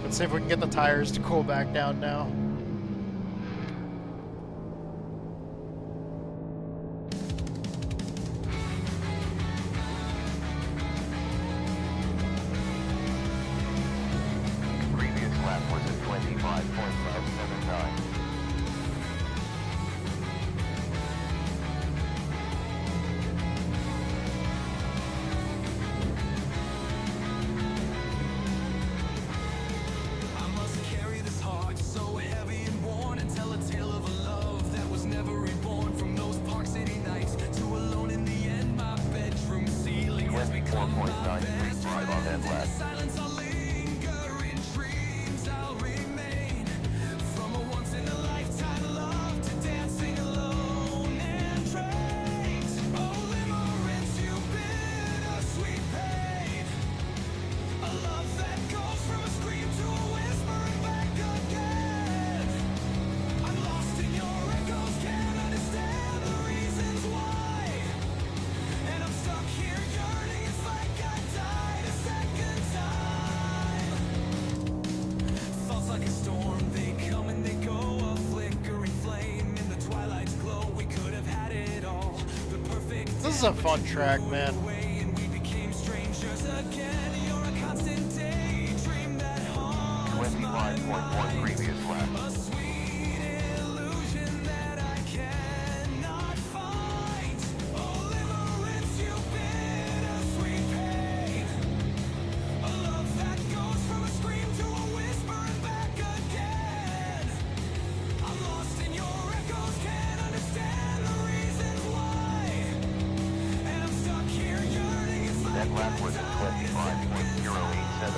Speaker 2: Let's see if we can get the tires to cool back down now.
Speaker 3: Previous lap was at 25.579.
Speaker 2: This is a fun track, man.
Speaker 3: 25.1 previous lap. That lap was at 25.087.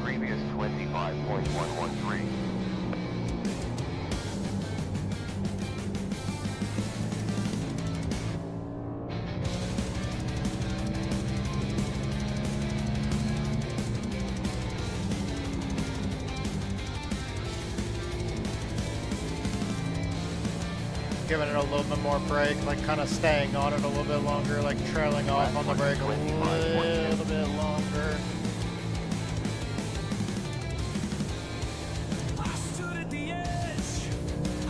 Speaker 3: Previous 25.113.
Speaker 2: Giving it a little bit more brake, like kind of staying on it a little bit longer, like trailing off on the brake a little bit longer.
Speaker 1: I stood at the edge,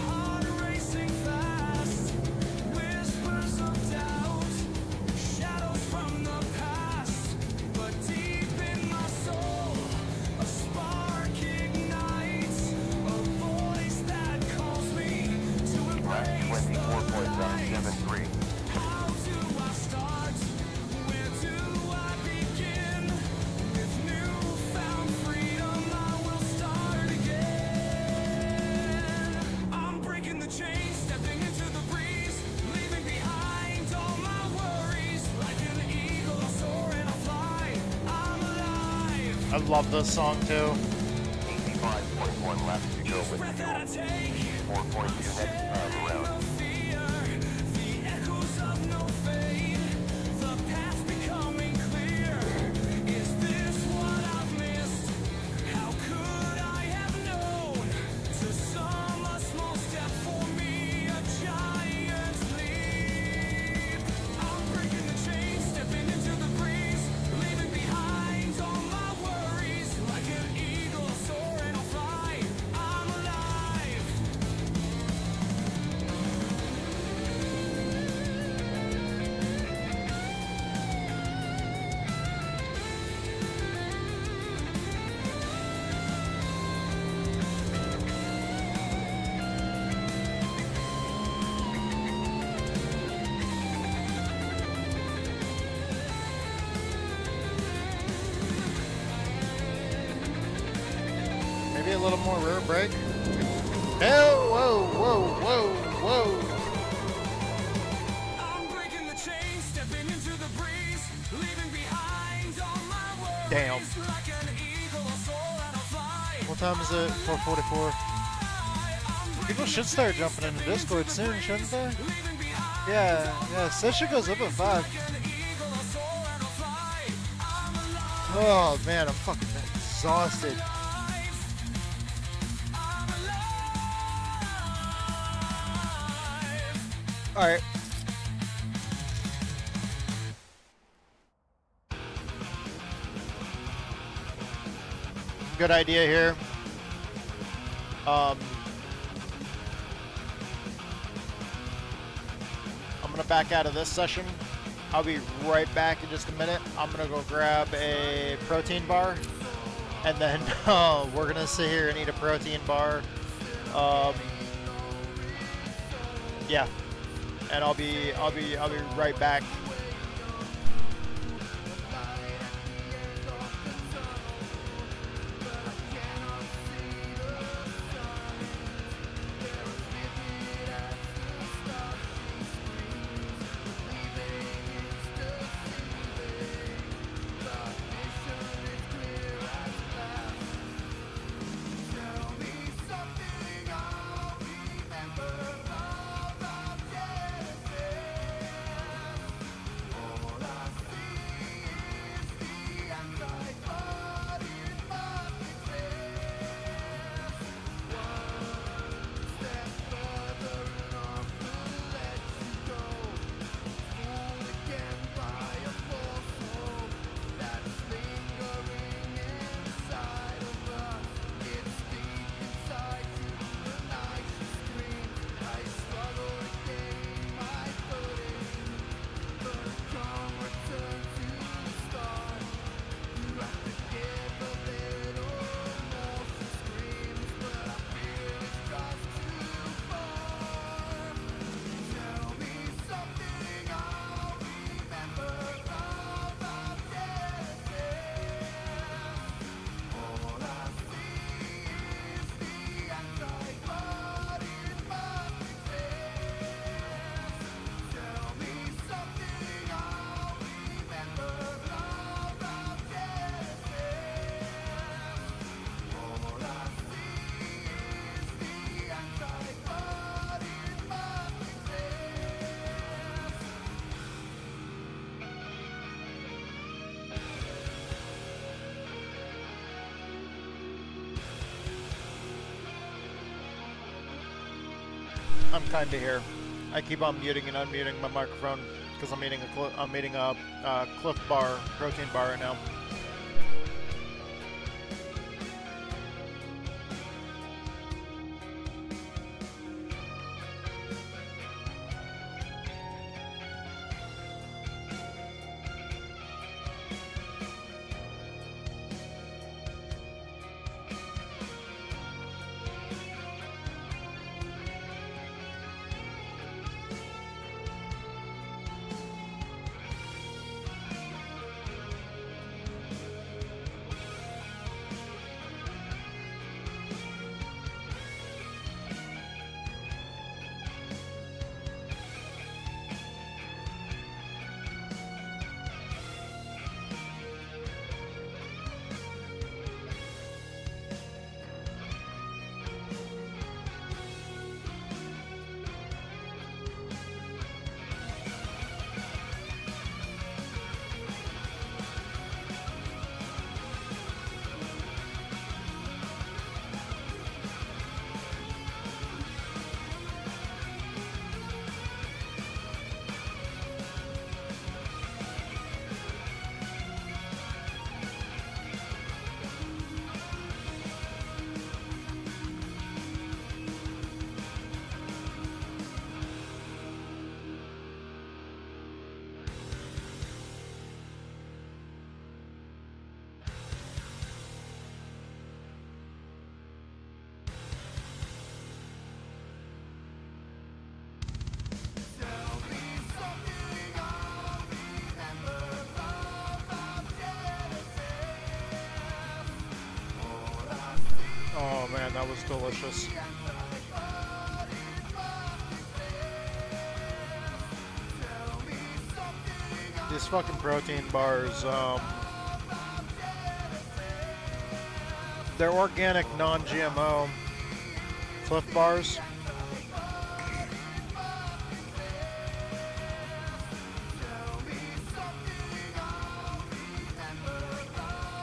Speaker 1: heart racing fast, whispers of doubt, shadows from the past, but deep in my soul, a spark ignites, a voice that calls me to embrace the light.
Speaker 3: 24.973.
Speaker 1: How do I start? Where do I begin? With newfound freedom, I will start again. I'm breaking the chains, stepping into the breeze, leaving behind all my worries. Like an eagle, I soar and I fly. I'm alive.
Speaker 2: I love this song too.
Speaker 3: 85.1 laps to go with
Speaker 1: Breath that I
Speaker 3: fuel.
Speaker 1: take,
Speaker 3: 4.2 next time around.
Speaker 1: no fear, the echoes of no fade, the path becoming clear. Is this what I've missed? How could I have known? To some, a small step for me, a giant leap. I'm breaking the chains, stepping into the breeze, leaving behind all my worries. Like an eagle, I'll soar and I'll fly. I'm alive.
Speaker 2: Maybe a little more rear brake. Hell, whoa, whoa, whoa, whoa.
Speaker 1: I'm breaking the chains, stepping into the breeze, leaving behind all my worries.
Speaker 2: Damn.
Speaker 1: Like an eagle, I'll soar and I'll fly.
Speaker 2: What time is it? 4:44. People should start jumping into Discord soon, shouldn't they?
Speaker 1: Leaving behind
Speaker 2: Yeah, session goes up at 5.
Speaker 1: an eagle, I'll soar and I'll fly. I'm alive.
Speaker 2: Oh man, I'm fucking exhausted.
Speaker 1: I'm alive.
Speaker 2: Alright. Good idea here. I'm gonna back out of this session. I'll be right back in just a minute. I'm gonna go grab a protein bar, and then we're gonna sit here and eat a protein bar. Yeah, and I'll be right back. I'm kind of here. I keep on muting and unmuting my microphone because I'm eating a Cliff Bar, protein bar right now. Oh man, that was delicious. These fucking protein bars, they're organic, non-GMO Cliff Bars.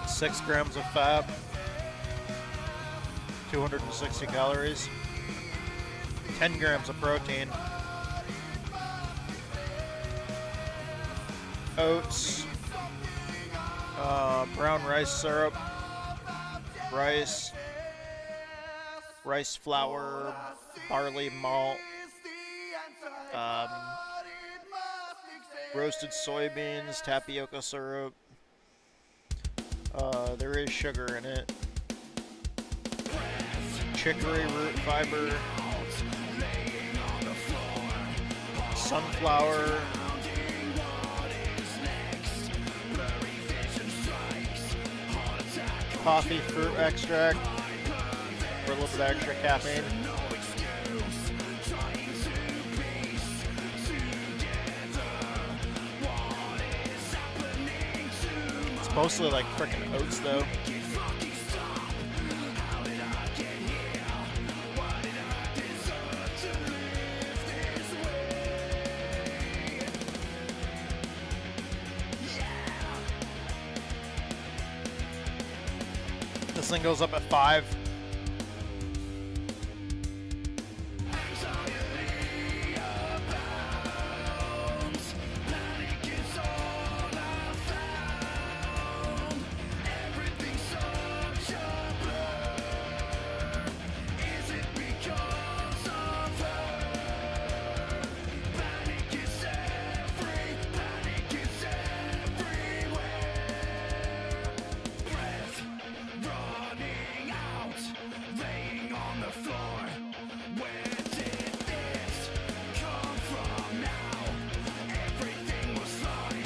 Speaker 2: Six grams of fat, 260 calories, 10 grams of protein, oats, brown rice syrup, rice flour, barley malt, roasted soybeans, tapioca syrup. There is sugar in it. Chicory root fiber. sunflower. Coffee fruit extract for a little bit of extra caffeine. It's mostly like frickin' oats though. This thing goes up at 5.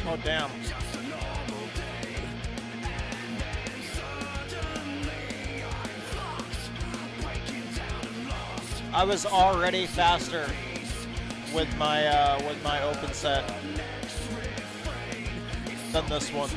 Speaker 2: Oh damn. I was already faster with my open set than this one.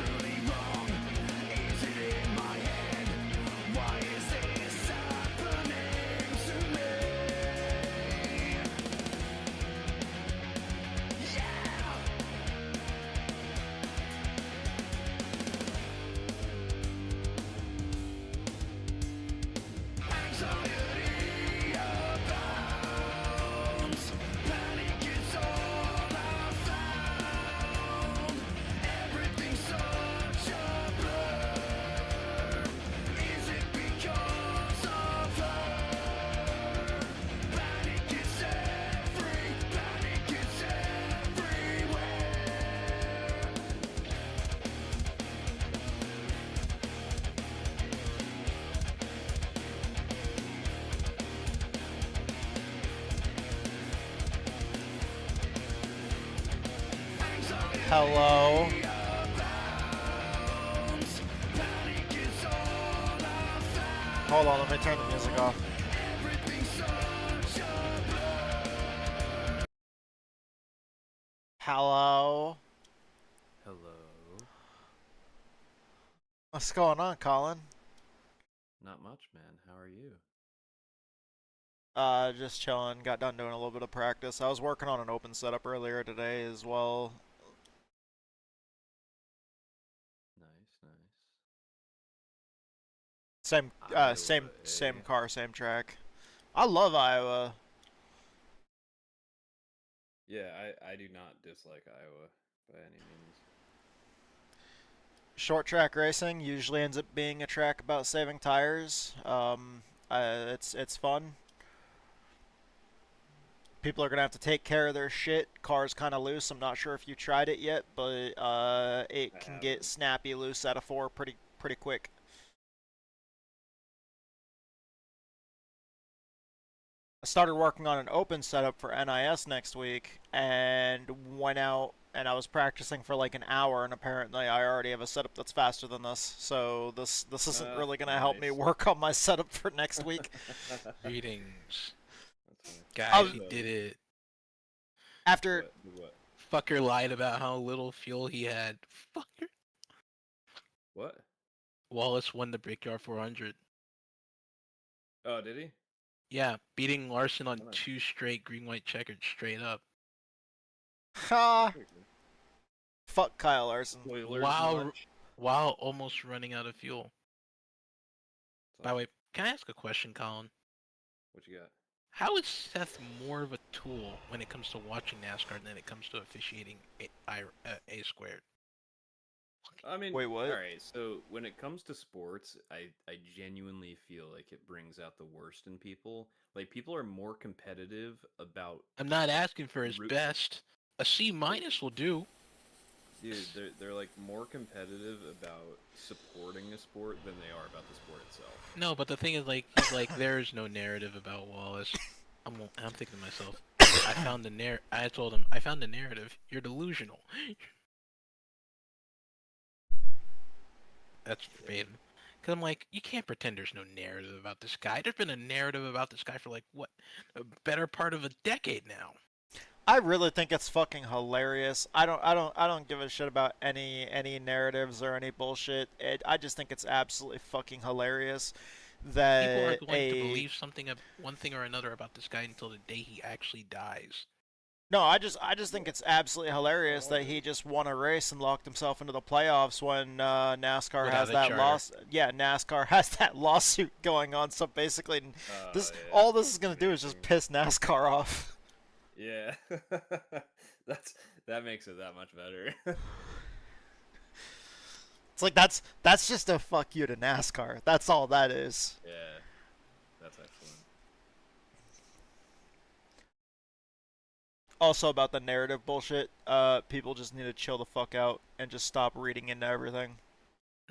Speaker 2: Hello. Hold on, let me turn the music off. Hello.
Speaker 5: Hello.
Speaker 2: What's going on, Colin?
Speaker 5: Not much, man. How are you?
Speaker 2: Just chilling. Got done doing a little bit of practice. I was working on an open setup earlier today as well.
Speaker 5: Nice, nice.
Speaker 2: Same,
Speaker 5: Iowa,
Speaker 2: same
Speaker 5: eh?
Speaker 2: car, same track. I love Iowa.
Speaker 5: Yeah, I do not dislike Iowa by any means.
Speaker 2: Short track racing usually ends up being a track about saving tires. It's fun. People are gonna have to take care of their shit. Car's kind of loose. I'm not sure if you tried it yet, but it can get snappy loose out of 4 pretty quick. I started working on an open setup for NIS next week, and went out and I was practicing for like an hour, and apparently I already have a setup that's faster than this. So this isn't really gonna help me
Speaker 5: Nice.
Speaker 2: work on my setup for next week.
Speaker 6: Greetings.
Speaker 5: That's funny.
Speaker 6: Guys, he did it.
Speaker 2: After
Speaker 5: What?
Speaker 6: Fucker lied about how little fuel he had. Fucker.
Speaker 5: What?
Speaker 6: Wallace won the Brickyard 400.
Speaker 5: Oh, did he?
Speaker 6: Yeah, beating Larson on
Speaker 5: Oh, nice.
Speaker 6: 2 straight green-white checkered straight up.
Speaker 2: ha,
Speaker 5: Pretty cool.
Speaker 2: fuck Kyle Larson.
Speaker 5: Spoilers
Speaker 6: While
Speaker 5: much?
Speaker 6: while almost running out of fuel. By the way, can I ask a question, Colin?
Speaker 5: What you got?
Speaker 6: How is Seth more of a tool when it comes to watching NASCAR than it comes to officiating A squared?
Speaker 5: I mean,
Speaker 2: Wait, what?
Speaker 5: Alright, so when it comes to sports, I genuinely feel like it brings out the worst in people. Like, people are more competitive about...
Speaker 6: I'm not asking for his
Speaker 5: Root-
Speaker 6: best. A C- will do.
Speaker 5: Dude, they're like more competitive about supporting a sport than they are about the sport itself.
Speaker 6: No, but the thing is, like, he's like, there's no narrative about Wallace. I'm thinking to myself, I told him I found the narrative. You're delusional. That's verbatim. Because I'm like, you can't pretend there's no narrative about this guy. There's been a narrative about this guy for like what, a better part of a decade now.
Speaker 2: I really think it's fucking hilarious. I don't give a shit about any narratives or any bullshit. I just think it's absolutely fucking hilarious
Speaker 6: People are
Speaker 2: that
Speaker 6: going to believe something, one thing or another about this guy until the day he actually dies.
Speaker 2: No, I just think it's absolutely hilarious that he just won a race and locked himself into the playoffs when NASCAR
Speaker 6: Without
Speaker 2: has
Speaker 6: a
Speaker 2: that
Speaker 6: charter.
Speaker 2: Yeah, NASCAR has that lawsuit going on. So basically, all this is gonna do is just piss NASCAR off.
Speaker 5: Yeah, that makes it that much better.
Speaker 2: It's like that's just a fuck you to NASCAR. That's all that is.
Speaker 5: Yeah, that's excellent.
Speaker 2: Also about the narrative bullshit, people just need to chill the fuck out and just stop reading into everything.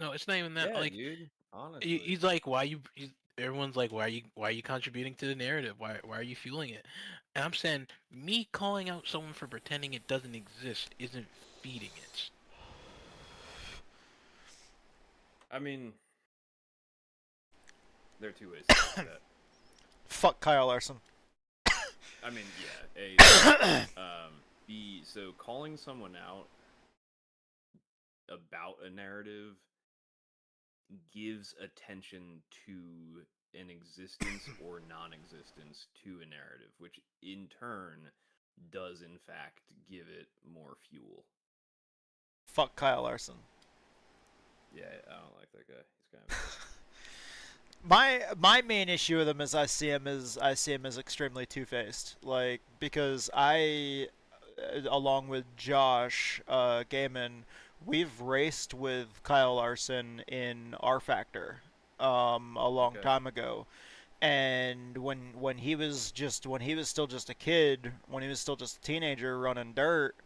Speaker 6: No, it's not even that.
Speaker 5: Yeah,
Speaker 6: Like,
Speaker 5: dude. Honestly.
Speaker 6: he's like, everyone's like, why are you contributing to the narrative? Why are you fueling it? And I'm saying, me calling out someone for pretending it doesn't exist isn't feeding it.
Speaker 5: I mean, there are two ways to look at that.
Speaker 2: Fuck Kyle Larson.
Speaker 5: I mean, yeah. B, so calling someone out about a narrative gives attention to an existence or non-existence to a narrative, which in turn does in fact give it more fuel.
Speaker 2: Fuck Kyle Larson.
Speaker 5: Yeah, I don't like that guy. He's kind of
Speaker 2: My main issue with him is I see him as extremely two-faced. Like, because I, along with Josh Gaiman, we've raced with Kyle Larson in R Factor a long time ago. And when he was still just a kid, when he was still just a teenager running dirt,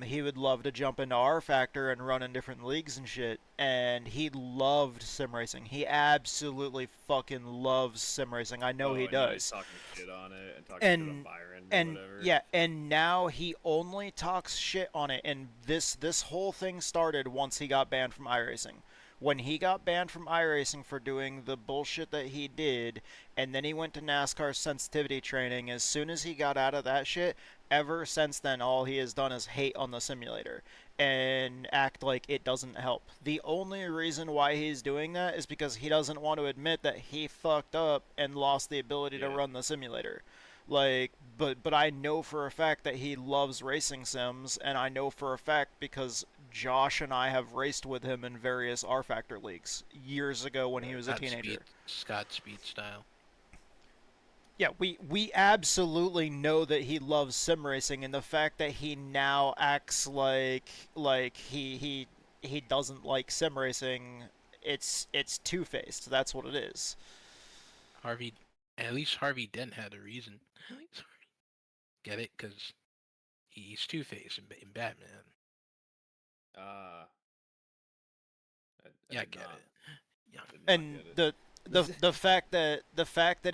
Speaker 2: he would love to jump into R Factor and run in different leagues and shit. And he loved sim racing. He absolutely fucking loves sim racing. I know he does.
Speaker 5: He's talking shit on it and talking shit on Byron or whatever.
Speaker 2: Yeah, and now he only talks shit on it. And this whole thing started once he got banned from iRacing. When he got banned from iRacing for doing the bullshit that he did, and then he went to NASCAR sensitivity training, as soon as he got out of that shit, ever since then, all he has done is hate on the simulator and act like it doesn't help. The only reason why he's doing that is because he doesn't want to admit that he fucked up and lost the ability to run the simulator. Like, but I know for a fact that he loves racing sims, and I know for a fact because Josh and I have raced with him in various R Factor leagues years ago when he was a teenager.
Speaker 6: Scott Speed style.
Speaker 2: Yeah, we absolutely know that he loves sim racing, and the fact that he now acts like he doesn't like sim racing, it's two-faced. That's what it is.
Speaker 6: At least Harvey Dent had a reason. Get it? Because he's Two-Face in Batman.
Speaker 5: I
Speaker 6: get it. Yeah.
Speaker 2: And the fact that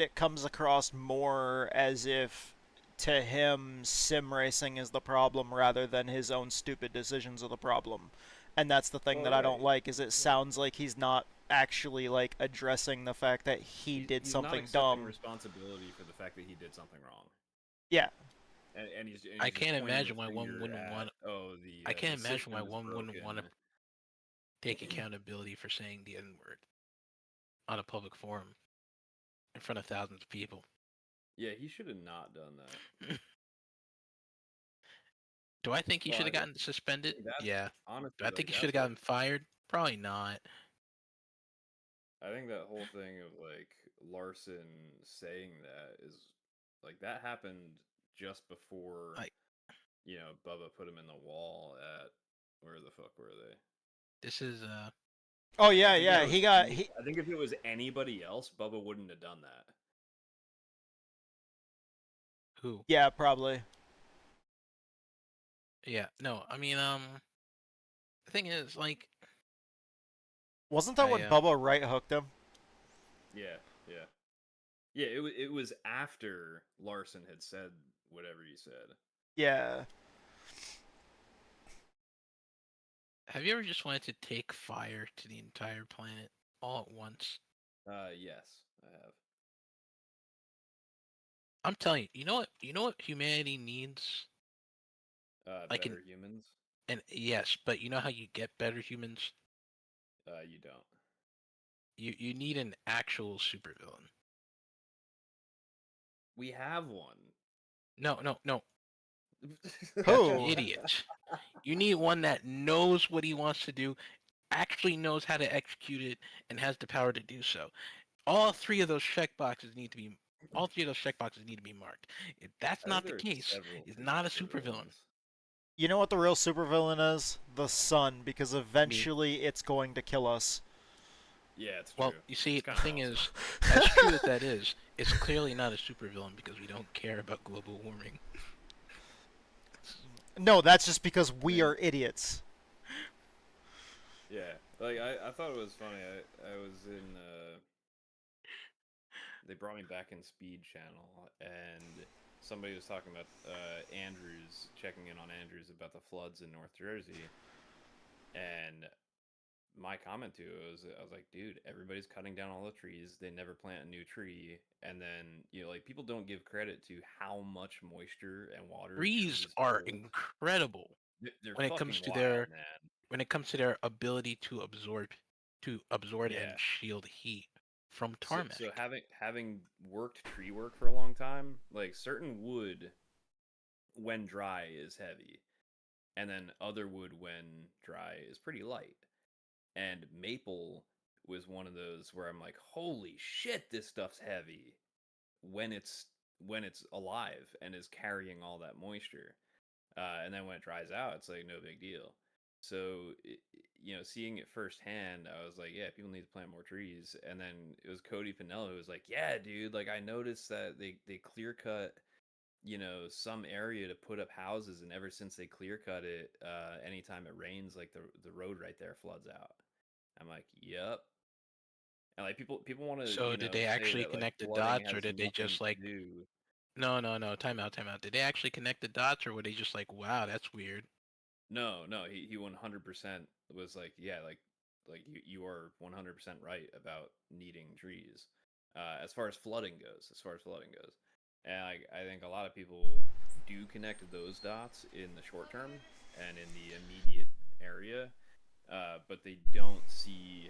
Speaker 2: it comes across more as if to him sim racing is the problem rather than his own stupid decisions are the problem. And that's the thing that I don't like, is it sounds like he's not actually like addressing the fact that he did something
Speaker 5: not accepting
Speaker 2: dumb.
Speaker 5: Responsibility for the fact that he did something wrong.
Speaker 2: Yeah.
Speaker 5: And he's
Speaker 6: I
Speaker 5: just
Speaker 6: can't
Speaker 5: pointing
Speaker 6: imagine
Speaker 5: the
Speaker 6: why one
Speaker 5: finger
Speaker 6: wouldn't
Speaker 5: at,
Speaker 6: want.
Speaker 5: the
Speaker 6: I can't
Speaker 5: the
Speaker 6: imagine why
Speaker 5: system is
Speaker 6: one wouldn't want to
Speaker 5: broken.
Speaker 6: take accountability for saying the N-word on a public forum in front of thousands of people.
Speaker 5: Yeah, he should have not done that.
Speaker 6: Do I think he should have gotten suspended? Yeah.
Speaker 5: Honestly,
Speaker 6: Do I think he should have gotten fired? Probably not.
Speaker 5: I think that whole thing of like Larson saying that is like that happened just before Bubba put him in the wall at where the fuck were they?
Speaker 6: This is
Speaker 2: Oh yeah,
Speaker 5: I think if it was anybody else, Bubba wouldn't have done that.
Speaker 6: Who?
Speaker 2: Yeah, probably.
Speaker 6: Yeah, no, I mean, the thing is, like...
Speaker 2: Wasn't that when Bubba right hooked him?
Speaker 5: Yeah. Yeah, it was after Larson had said whatever you said.
Speaker 2: Yeah.
Speaker 6: Have you ever just wanted to take fire to the entire planet all at once?
Speaker 5: Yes, I have.
Speaker 6: I'm telling you, you know what humanity needs? Like
Speaker 5: Better humans?
Speaker 6: and yes, but you know how you get better humans?
Speaker 5: You don't.
Speaker 6: You need an actual supervillain.
Speaker 5: We have one.
Speaker 6: No. That's
Speaker 2: Who?
Speaker 6: idiot. You need one that knows what he wants to do, actually knows how to execute it, and has the power to do so. All three of those checkboxes need to be marked. If that's
Speaker 5: I think
Speaker 6: not the
Speaker 5: there are
Speaker 6: case,
Speaker 5: several
Speaker 6: he's not a supervillain.
Speaker 5: supervillains.
Speaker 2: You know what the real supervillain is? The sun, because eventually it's going to kill us.
Speaker 5: Yeah, it's true.
Speaker 6: Well, you see,
Speaker 5: It's
Speaker 6: the
Speaker 5: kinda
Speaker 6: thing
Speaker 5: awesome.
Speaker 6: is, as true as that is, it's clearly not a supervillain because we don't care about global warming.
Speaker 2: No, that's just because we are idiots.
Speaker 5: Yeah, like I thought it was funny. I was in they brought me back in Speed Channel, and somebody was talking about Andrews, checking in on Andrews about the floods in North Jersey, and my comment to it was, I was like, dude, everybody's cutting down all the trees. They never plant a new tree, and then like people don't give credit to how much moisture and water
Speaker 6: Trees
Speaker 5: trees
Speaker 6: are
Speaker 5: hold.
Speaker 6: incredible
Speaker 5: They're
Speaker 6: when it
Speaker 5: fucking
Speaker 6: comes to
Speaker 5: wild, man.
Speaker 6: their ability to absorb
Speaker 5: Yeah.
Speaker 6: and shield heat from
Speaker 5: So,
Speaker 6: tarmac.
Speaker 5: so having worked tree work for a long time, like certain wood when dry is heavy, and then other wood when dry is pretty light. And maple was one of those where I'm like, holy shit, this stuff's heavy when it's alive and is carrying all that moisture. And then when it dries out, it's like no big deal. So, seeing it firsthand, I was like, yeah, people need to plant more trees. And then it was Cody Pinella who was like, yeah, dude, like I noticed that they clear cut, some area to put up houses, and ever since they clear cut it, anytime it rains, like the road right there floods out. I'm like, yep. And like people want to,
Speaker 6: So did they
Speaker 5: say
Speaker 6: actually
Speaker 5: that like
Speaker 6: connect the
Speaker 5: flooding
Speaker 6: dots, or
Speaker 5: has
Speaker 6: did they
Speaker 5: nothing
Speaker 6: just
Speaker 5: to
Speaker 6: like
Speaker 5: do.
Speaker 6: no, time out. Did they actually connect the dots, or were they just like, wow, that's weird?
Speaker 5: No, he 100% was like, yeah, like you are 100% right about needing trees. As far as flooding goes, and I think a lot of people do connect those dots in the short term and in the immediate area, but they don't see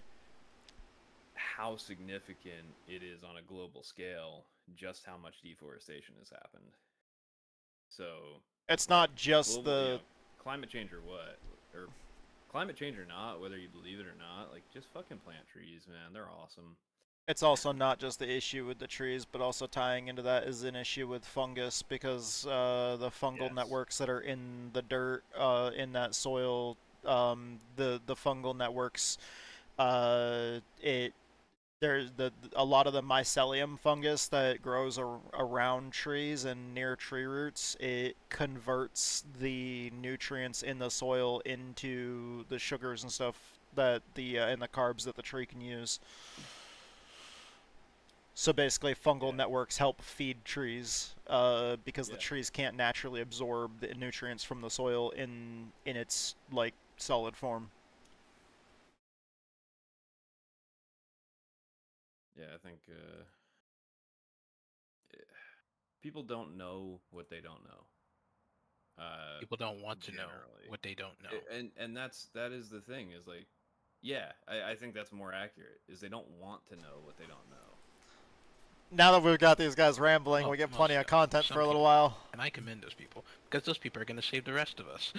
Speaker 5: how significant it is on a global scale, just how much deforestation has happened. So
Speaker 2: It's not just
Speaker 5: global,
Speaker 2: the
Speaker 5: climate change or what, or climate change or not, whether you believe it or not, like just fucking plant trees, man. They're awesome.
Speaker 2: It's also not just the issue with the trees, but also tying into that is an issue with fungus, because the fungal
Speaker 5: Yes.
Speaker 2: networks that are in the dirt, in that soil, the fungal networks, there's a lot of the mycelium fungus that grows around trees and near tree roots. It converts the nutrients in the soil into the sugars and stuff that and the carbs that the tree can use. So basically, fungal networks help feed trees, because the trees can't naturally absorb the nutrients from the soil in its like solid form.
Speaker 5: Yeah, I think people don't know what they don't know.
Speaker 6: People don't want to know
Speaker 5: Generally.
Speaker 6: what they don't know.
Speaker 5: And that is the thing, is like, yeah, I think that's more accurate, is they don't want to know what they don't know.
Speaker 2: Now that we've got these guys rambling,
Speaker 6: Well,
Speaker 2: we get
Speaker 6: most
Speaker 2: plenty of
Speaker 6: don't.
Speaker 2: content
Speaker 6: Some
Speaker 2: for a little
Speaker 6: people.
Speaker 2: while.
Speaker 6: And I commend those people, because those people are going to save the rest of us.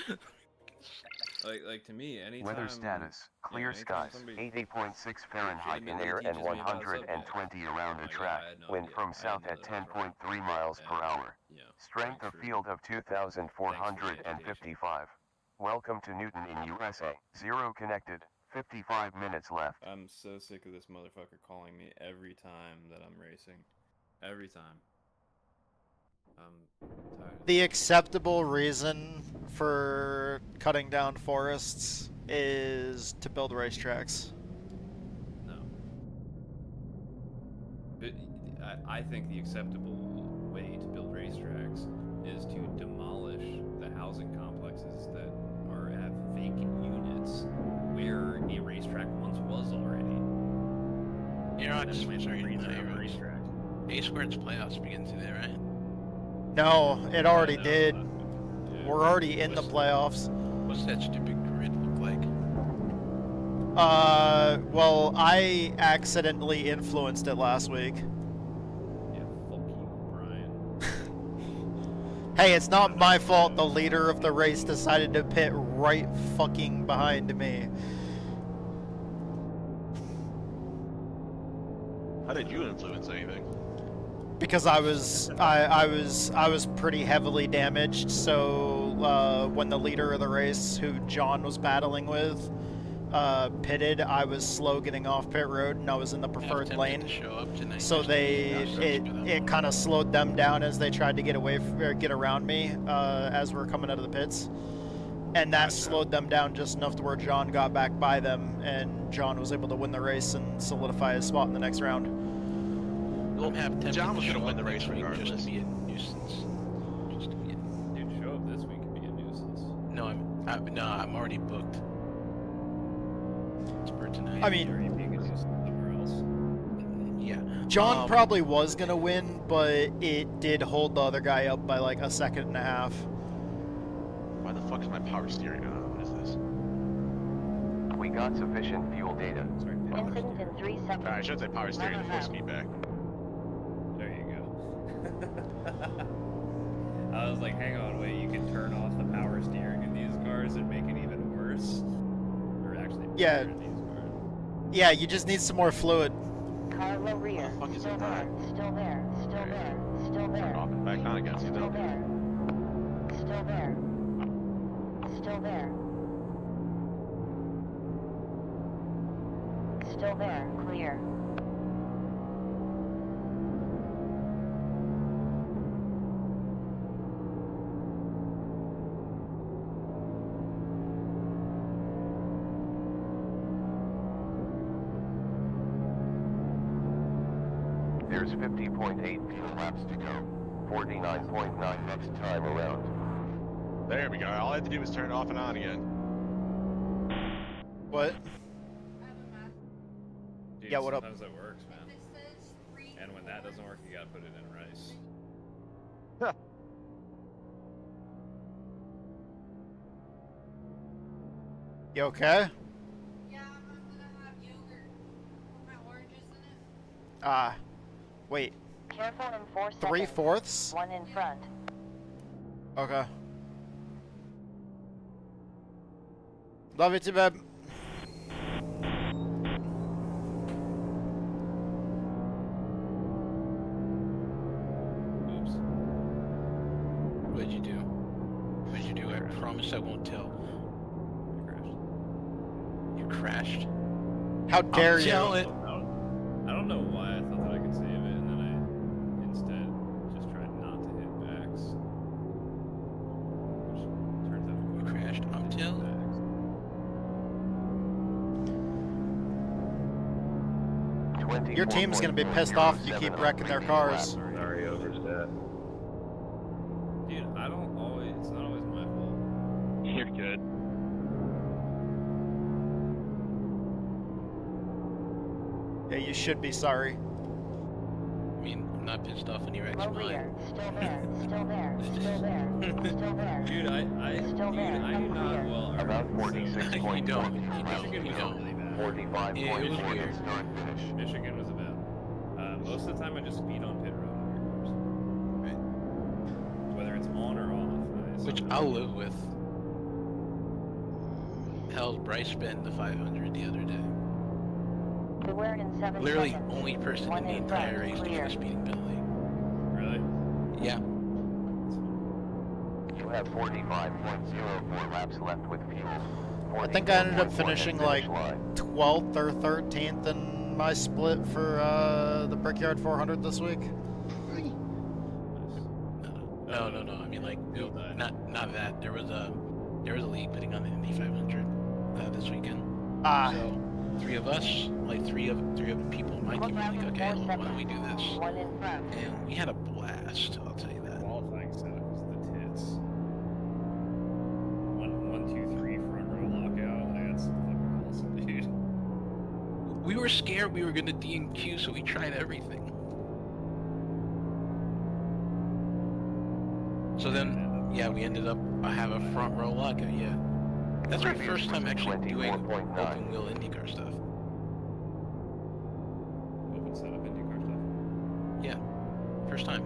Speaker 5: Like to me, anytime
Speaker 3: Weather status, clear
Speaker 5: anytime
Speaker 3: skies,
Speaker 5: somebody
Speaker 3: 80.6 Fahrenheit in air and
Speaker 5: legitimately teaches me about a
Speaker 3: 120 around the
Speaker 5: like,
Speaker 3: track,
Speaker 5: I had no
Speaker 3: wind
Speaker 5: idea.
Speaker 3: from
Speaker 5: I
Speaker 3: south
Speaker 5: didn't know
Speaker 3: at
Speaker 5: that was right.
Speaker 3: 10.3 miles per
Speaker 5: And,
Speaker 3: hour. Strength
Speaker 5: thanks
Speaker 3: of
Speaker 5: for-
Speaker 3: field of
Speaker 5: thanks for the education.
Speaker 3: 2,455. Welcome to Newton in USA. 0 connected, 55 minutes left.
Speaker 5: I'm so sick of this motherfucker calling me every time that I'm racing. Every time. I'm tired of
Speaker 2: The
Speaker 5: this.
Speaker 2: acceptable reason for cutting down forests is to build racetracks.
Speaker 5: No. I think the acceptable way to build racetracks is to demolish the housing complexes that are at vacant units where a racetrack once was already.
Speaker 6: Aorus, sorry,
Speaker 5: Aorus racetrack.
Speaker 6: A Squared's playoffs begin today, right?
Speaker 2: No, it already
Speaker 5: No,
Speaker 2: did.
Speaker 5: yeah.
Speaker 2: We're already in the playoffs.
Speaker 6: What's that stupid grid look like?
Speaker 2: Well, I accidentally influenced it last week.
Speaker 5: Yeah, fuck you, Brian.
Speaker 2: Hey, it's not my fault the leader of the race decided to pit right fucking behind me.
Speaker 7: How did you influence anything?
Speaker 2: Because I was pretty heavily damaged, so when the leader of the race, who John was battling with, pitted, I was slow getting off pit road and I was in the preferred lane.
Speaker 6: To show up tonight.
Speaker 2: So it kind of slowed them down as they tried to get away or get around me as we're coming out of the pits, and that slowed them down just enough to where John got back by them, and John was able to win the race and solidify his spot in the next round.
Speaker 6: I'm tempted
Speaker 7: John was
Speaker 6: to
Speaker 7: gonna
Speaker 6: show
Speaker 7: win the
Speaker 6: up
Speaker 7: race
Speaker 6: next week
Speaker 7: regardless.
Speaker 6: just to be a nuisance. Just to be a...
Speaker 5: Dude, show up this week and be a nuisance.
Speaker 6: No, I'm already booked. It's for tonight.
Speaker 2: I mean,
Speaker 5: Are you being a nuisance somewhere else?
Speaker 6: yeah.
Speaker 2: John probably was gonna win, but it did hold the other guy up by like a second and a half.
Speaker 7: Why the fuck is my power steering on? What is this?
Speaker 3: We got sufficient fuel data.
Speaker 5: Sorry,
Speaker 8: Incident in 3 seconds.
Speaker 7: I should say power steering and full speed back.
Speaker 5: there you go. I was like, hang on, wait, you can turn off the power steering in these cars and make it even worse? Or actually better
Speaker 2: Yeah.
Speaker 5: in these cars?
Speaker 2: Yeah, you just need some more fluid.
Speaker 8: Carlo rear.
Speaker 7: What the fuck is
Speaker 8: Still
Speaker 7: it
Speaker 8: there.
Speaker 7: not?
Speaker 8: Still there. Still there. Still there.
Speaker 7: Off and back on again.
Speaker 8: Still
Speaker 7: Still.
Speaker 8: there. Still there. Still there. Still there. Clear.
Speaker 3: There's 50.8 fuel laps to go. 49.9 next time around.
Speaker 7: There we go. All I had to do was turn it off and on again.
Speaker 2: What?
Speaker 5: Dude,
Speaker 2: Yeah, what up?
Speaker 5: sometimes that works, man. And when that doesn't work, you gotta put it in rice.
Speaker 2: You okay?
Speaker 9: Yeah, I'm gonna have yogurt with my oranges in it.
Speaker 2: Wait.
Speaker 8: Careful in 4 seconds.
Speaker 2: 3/4?
Speaker 8: 1 in front.
Speaker 2: Okay. Love you too, babe.
Speaker 5: Oops.
Speaker 6: What'd you do? What'd you do? I promise I won't tell.
Speaker 5: I crashed.
Speaker 6: You crashed.
Speaker 2: How dare you?
Speaker 6: Tell it.
Speaker 5: I don't know why I thought that I could save it, and then I instead just tried not to hit backs. Which turns out
Speaker 6: You crashed. I'm telling.
Speaker 2: Your team's gonna be pissed off if you keep wrecking their cars.
Speaker 5: Sorry, overstat. Dude, I don't always. It's not always my fault.
Speaker 7: You're good.
Speaker 2: Yeah, you should be sorry.
Speaker 6: I mean, I'm not pissed off when you wrecked
Speaker 8: Low
Speaker 6: mine.
Speaker 8: rear. Still there. Still there. Still there. Still there.
Speaker 5: Dude, I do not well.
Speaker 3: About
Speaker 5: argue, so-
Speaker 3: 46.4
Speaker 6: You don't.
Speaker 3: fuel laps
Speaker 5: Michigan
Speaker 3: to
Speaker 5: was
Speaker 3: go.
Speaker 5: really bad.
Speaker 3: 45.4
Speaker 6: Yeah, it was weird.
Speaker 3: start finish.
Speaker 5: Michigan was about. Most of the time, I just speed on pit road on your cars.
Speaker 6: Right.
Speaker 5: Whether it's on or off.
Speaker 6: Which I'll live with. Hell, Bryce spent the 500 the other day.
Speaker 8: Beware in 7
Speaker 6: Literally,
Speaker 8: seconds.
Speaker 6: only person
Speaker 8: 1
Speaker 6: in the
Speaker 8: in
Speaker 6: entire
Speaker 8: front.
Speaker 6: race to get
Speaker 8: Clear.
Speaker 6: a speeding penalty.
Speaker 5: Really?
Speaker 6: Yeah.
Speaker 3: You have 45.04 laps left with fuel.
Speaker 2: I think I ended up
Speaker 3: 44.1
Speaker 2: finishing
Speaker 3: at
Speaker 2: like
Speaker 3: finish line.
Speaker 2: 12th or 13th in my split for the Brickyard 400 this week.
Speaker 6: No. I mean, like,
Speaker 5: Bill died.
Speaker 6: not that. There was a league putting on the Indy 500 this weekend. So 3 of us, like three of people on my team, were like, okay, why don't we do this?
Speaker 8: 1 in front.
Speaker 6: And we had a blast. I'll tell you that.
Speaker 5: Qualifying setup is the
Speaker 6: scared we were gonna D&Q, so we tried everything. So then, yeah, we ended up have a front row lock. Yeah, that's our first time actually doing open wheel IndyCar stuff.
Speaker 5: Open setup IndyCar stuff.
Speaker 6: Yeah, first time.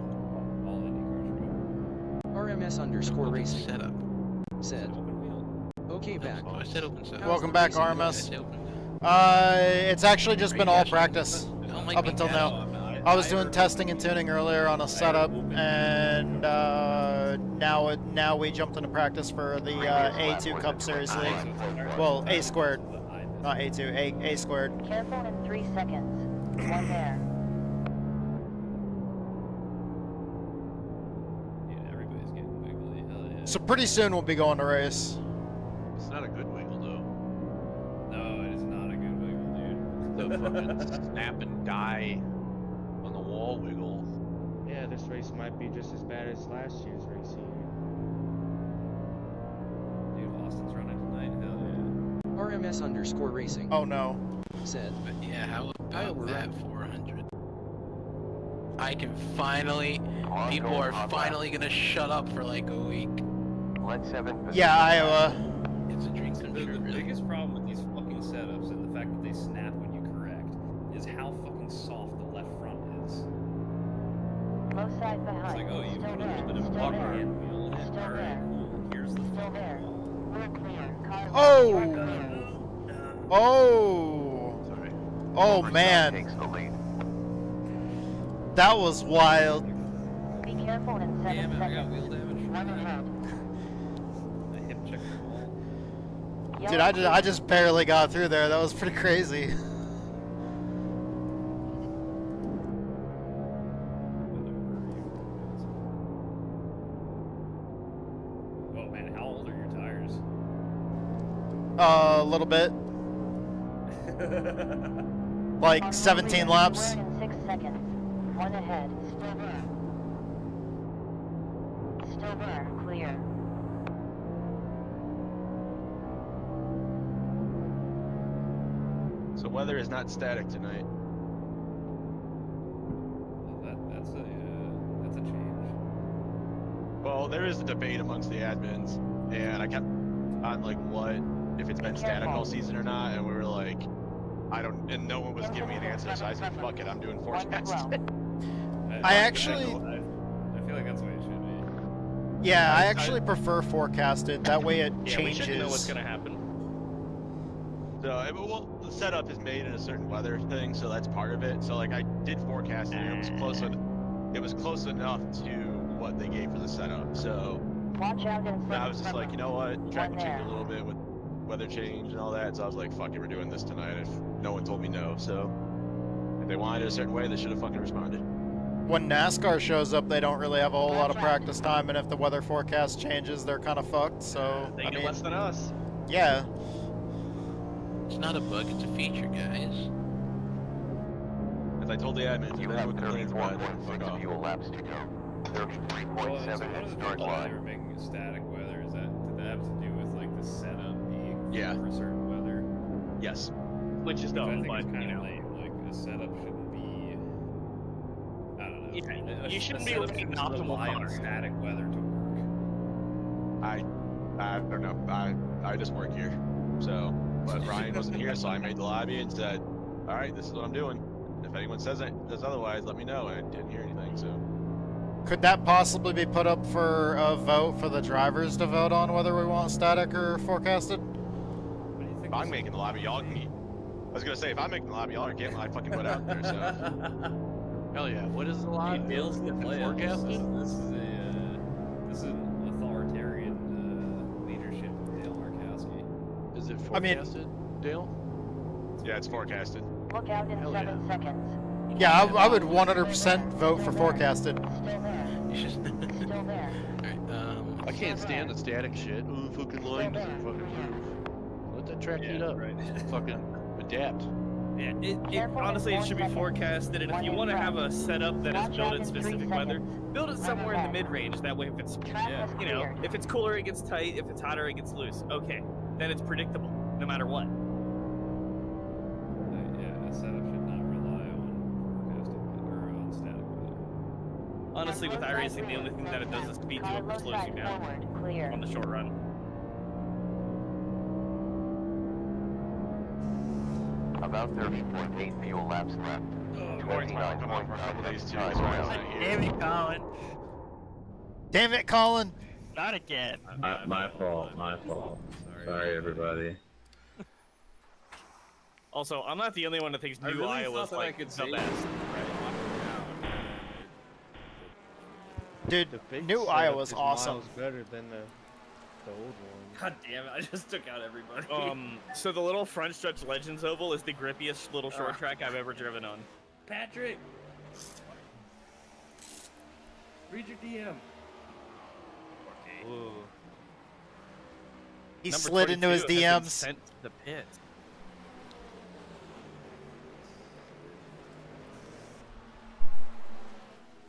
Speaker 5: All IndyCars are
Speaker 4: RMS_racing
Speaker 6: setup.
Speaker 4: said,
Speaker 5: open wheel.
Speaker 4: okay back.
Speaker 6: Oh, I said open setup.
Speaker 2: Welcome back,
Speaker 4: racing going?
Speaker 6: I
Speaker 2: RMS.
Speaker 6: said open.
Speaker 2: It's actually just
Speaker 6: Are
Speaker 2: been
Speaker 6: you
Speaker 2: all
Speaker 6: guys-
Speaker 2: practice
Speaker 6: Don't make
Speaker 2: up
Speaker 6: me
Speaker 2: until
Speaker 6: gas.
Speaker 2: now. I was doing testing and tuning earlier on a setup, and now we jumped into practice for the A2 Cup Series League. Well, A squared, not A2, A squared.
Speaker 8: Careful in 3 seconds. One there.
Speaker 5: Yeah, everybody's getting wiggly. Hell yeah.
Speaker 2: So pretty soon we'll be going to race.
Speaker 7: It's not a good wiggle though.
Speaker 5: No, it is not a good wiggle, dude.
Speaker 7: The fucking snap and die on the wall wiggle.
Speaker 10: Yeah, this race might be just as bad as last year's race here.
Speaker 5: Dude, Austin's running tonight. Hell yeah.
Speaker 4: RMS_racing
Speaker 2: Oh no.
Speaker 4: said,
Speaker 6: But yeah, how
Speaker 4: I
Speaker 6: about that
Speaker 4: overrun.
Speaker 6: 400? I can finally. People are finally gonna shut up for like a week.
Speaker 3: Let 7
Speaker 2: Yeah, Iowa.
Speaker 6: It's a dream come
Speaker 5: The
Speaker 6: true, really.
Speaker 5: biggest problem with these fucking setups and the fact that they snap when you correct is how fucking soft the left front is.
Speaker 8: Low side
Speaker 5: It's
Speaker 8: behind.
Speaker 5: like, oh, you
Speaker 8: Still
Speaker 5: put a
Speaker 8: there.
Speaker 5: little bit of
Speaker 8: Still
Speaker 5: buffer
Speaker 8: there.
Speaker 5: hand wheel in it.
Speaker 8: Still
Speaker 5: Alright,
Speaker 8: there.
Speaker 5: cool. Here's the
Speaker 8: Still
Speaker 5: fucking
Speaker 8: there.
Speaker 5: wall.
Speaker 8: We're clear. Car
Speaker 2: Oh.
Speaker 8: we're clear.
Speaker 2: Oh.
Speaker 7: Sorry.
Speaker 2: Oh man,
Speaker 3: Takes the lead.
Speaker 2: that was wild.
Speaker 8: Be careful in 7
Speaker 5: Damn it, I got
Speaker 8: seconds.
Speaker 5: wheel damage.
Speaker 8: One ahead.
Speaker 5: I hip checked the wall.
Speaker 2: Dude, I just barely got through there. That was pretty crazy.
Speaker 5: Oh man, how old are your tires?
Speaker 2: A little bit, like
Speaker 8: On
Speaker 2: 17
Speaker 8: clear.
Speaker 2: laps.
Speaker 8: We're in 6 seconds. One ahead. Still there. Still there. Clear.
Speaker 7: So weather is not static tonight.
Speaker 5: That's a change.
Speaker 7: Well, there is a debate amongst the admins, and I kept on like what if it's been static all season or not, and we were like, I don't, and no one was giving me an answer, so I said, fuck it, I'm doing forecast.
Speaker 2: I actually-
Speaker 5: I feel like that's the way it should be.
Speaker 2: Yeah, I actually prefer forecasted. That way it
Speaker 10: Yeah, we should know what's
Speaker 2: changes.
Speaker 10: gonna happen.
Speaker 7: So, well, the setup is made in a certain weather thing, so that's part of it. So, like, I did forecast it, and it was close. It was close enough to what they gave for the setup. So,
Speaker 8: Watch out in 7
Speaker 7: I was just like, you know what, track
Speaker 8: One
Speaker 7: and change
Speaker 8: there.
Speaker 7: a little bit with weather change and all that. So I was like, fuck it, we're doing this tonight. If no one told me no, so if they wanted it a certain way, they should have fucking responded.
Speaker 2: When NASCAR shows up, they don't really have a whole lot of practice time, and if the weather forecast changes, they're kind of fucked. So,
Speaker 10: They
Speaker 2: I
Speaker 10: get
Speaker 2: mean,
Speaker 10: less than us.
Speaker 2: yeah.
Speaker 6: It's not a bug, it's a feature, guys.
Speaker 7: As I told the admins,
Speaker 3: You
Speaker 7: if
Speaker 3: have
Speaker 7: anyone complains about it, fuck
Speaker 3: 34.6
Speaker 7: off.
Speaker 3: fuel laps to go.
Speaker 5: Well, so
Speaker 3: 33.7
Speaker 5: one
Speaker 3: at
Speaker 5: of the things
Speaker 3: start
Speaker 5: why they were
Speaker 3: line.
Speaker 5: making static weather is that did that have to do with like the setup being
Speaker 7: Yeah.
Speaker 5: for certain weather?
Speaker 7: Yes.
Speaker 10: Which is
Speaker 5: Which I
Speaker 10: dumb,
Speaker 5: think
Speaker 10: but
Speaker 5: is
Speaker 10: you
Speaker 5: kind of
Speaker 10: know.
Speaker 5: lame. Like a setup shouldn't be. I don't know.
Speaker 10: Yeah,
Speaker 5: A-
Speaker 10: you
Speaker 5: a
Speaker 10: shouldn't be
Speaker 5: setup
Speaker 10: running an
Speaker 5: shouldn't
Speaker 10: optimal
Speaker 5: rely on
Speaker 10: car.
Speaker 5: static weather to work.
Speaker 7: I don't know. I just work here. So, but Ryan wasn't here, so I made the lobby and said, all right, this is what I'm doing. If anyone says otherwise, let me know. And I didn't hear anything, so.
Speaker 2: Could that possibly be put up for a vote for the drivers to vote on whether we want static or forecasted?
Speaker 5: What do you think?
Speaker 7: If I'm making the lobby, y'all can eat. I was gonna say, if I'm making the lobby, y'all can't let I fucking put out there, so. Hell yeah, what is the lobby?
Speaker 5: Dale's the playoffs.
Speaker 7: Forecasted?
Speaker 5: This is an authoritarian leadership of Dale Markowski.
Speaker 7: Is it
Speaker 2: I mean-
Speaker 7: forecasted, Dale? Yeah, it's forecasted.
Speaker 8: Look out in
Speaker 7: Hell
Speaker 8: 7 seconds.
Speaker 2: Yeah, I would 100% vote for forecasted.
Speaker 8: Still there.
Speaker 6: You just...
Speaker 8: Still there.
Speaker 6: Alright,
Speaker 7: I can't stand the static shit. Oh, the fucking line doesn't fucking move. Let that track heat up.
Speaker 5: Right.
Speaker 7: Fucking adapt.
Speaker 11: Yeah, it
Speaker 8: Careful in
Speaker 11: honestly it
Speaker 8: 4
Speaker 11: should be
Speaker 8: seconds.
Speaker 11: forecasted, and if
Speaker 8: One
Speaker 11: you
Speaker 8: in
Speaker 11: want to
Speaker 8: front.
Speaker 11: have a setup that is
Speaker 8: Watch
Speaker 11: built
Speaker 8: out
Speaker 11: in
Speaker 8: in 3
Speaker 11: specific weather,
Speaker 8: seconds.
Speaker 11: build it somewhere in the
Speaker 8: ahead.
Speaker 11: mid-range. That way, if it's
Speaker 8: Track is
Speaker 11: you know,
Speaker 8: cleared.
Speaker 11: if it's cooler, it gets tight. If it's hotter, it gets loose. Okay, then it's predictable, no matter what.
Speaker 5: Yeah, a setup
Speaker 11: Honestly, with iRacing, the only thing that it does is speeds you up or slows you down on the short run.
Speaker 3: About 30.8 fuel laps left. 29.9 time around.
Speaker 12: Damn it, Colin.
Speaker 2: Damn it, Colin!
Speaker 12: Not again.
Speaker 13: My fault. Sorry, everybody.
Speaker 11: Also, I'm not the only one that thinks New Iowa's like the best.
Speaker 2: Dude, New Iowa's awesome.
Speaker 10: Miles better than the old one.
Speaker 5: God damn it! I just took out everybody.
Speaker 11: So the little front stretch Legends Oval is the grippiest little short track I've ever driven on.
Speaker 5: Patrick, read your DM.
Speaker 11: Ooh.
Speaker 2: He
Speaker 11: Number
Speaker 2: slid into his
Speaker 11: 22 has been
Speaker 2: DMs.
Speaker 11: sent to the pit.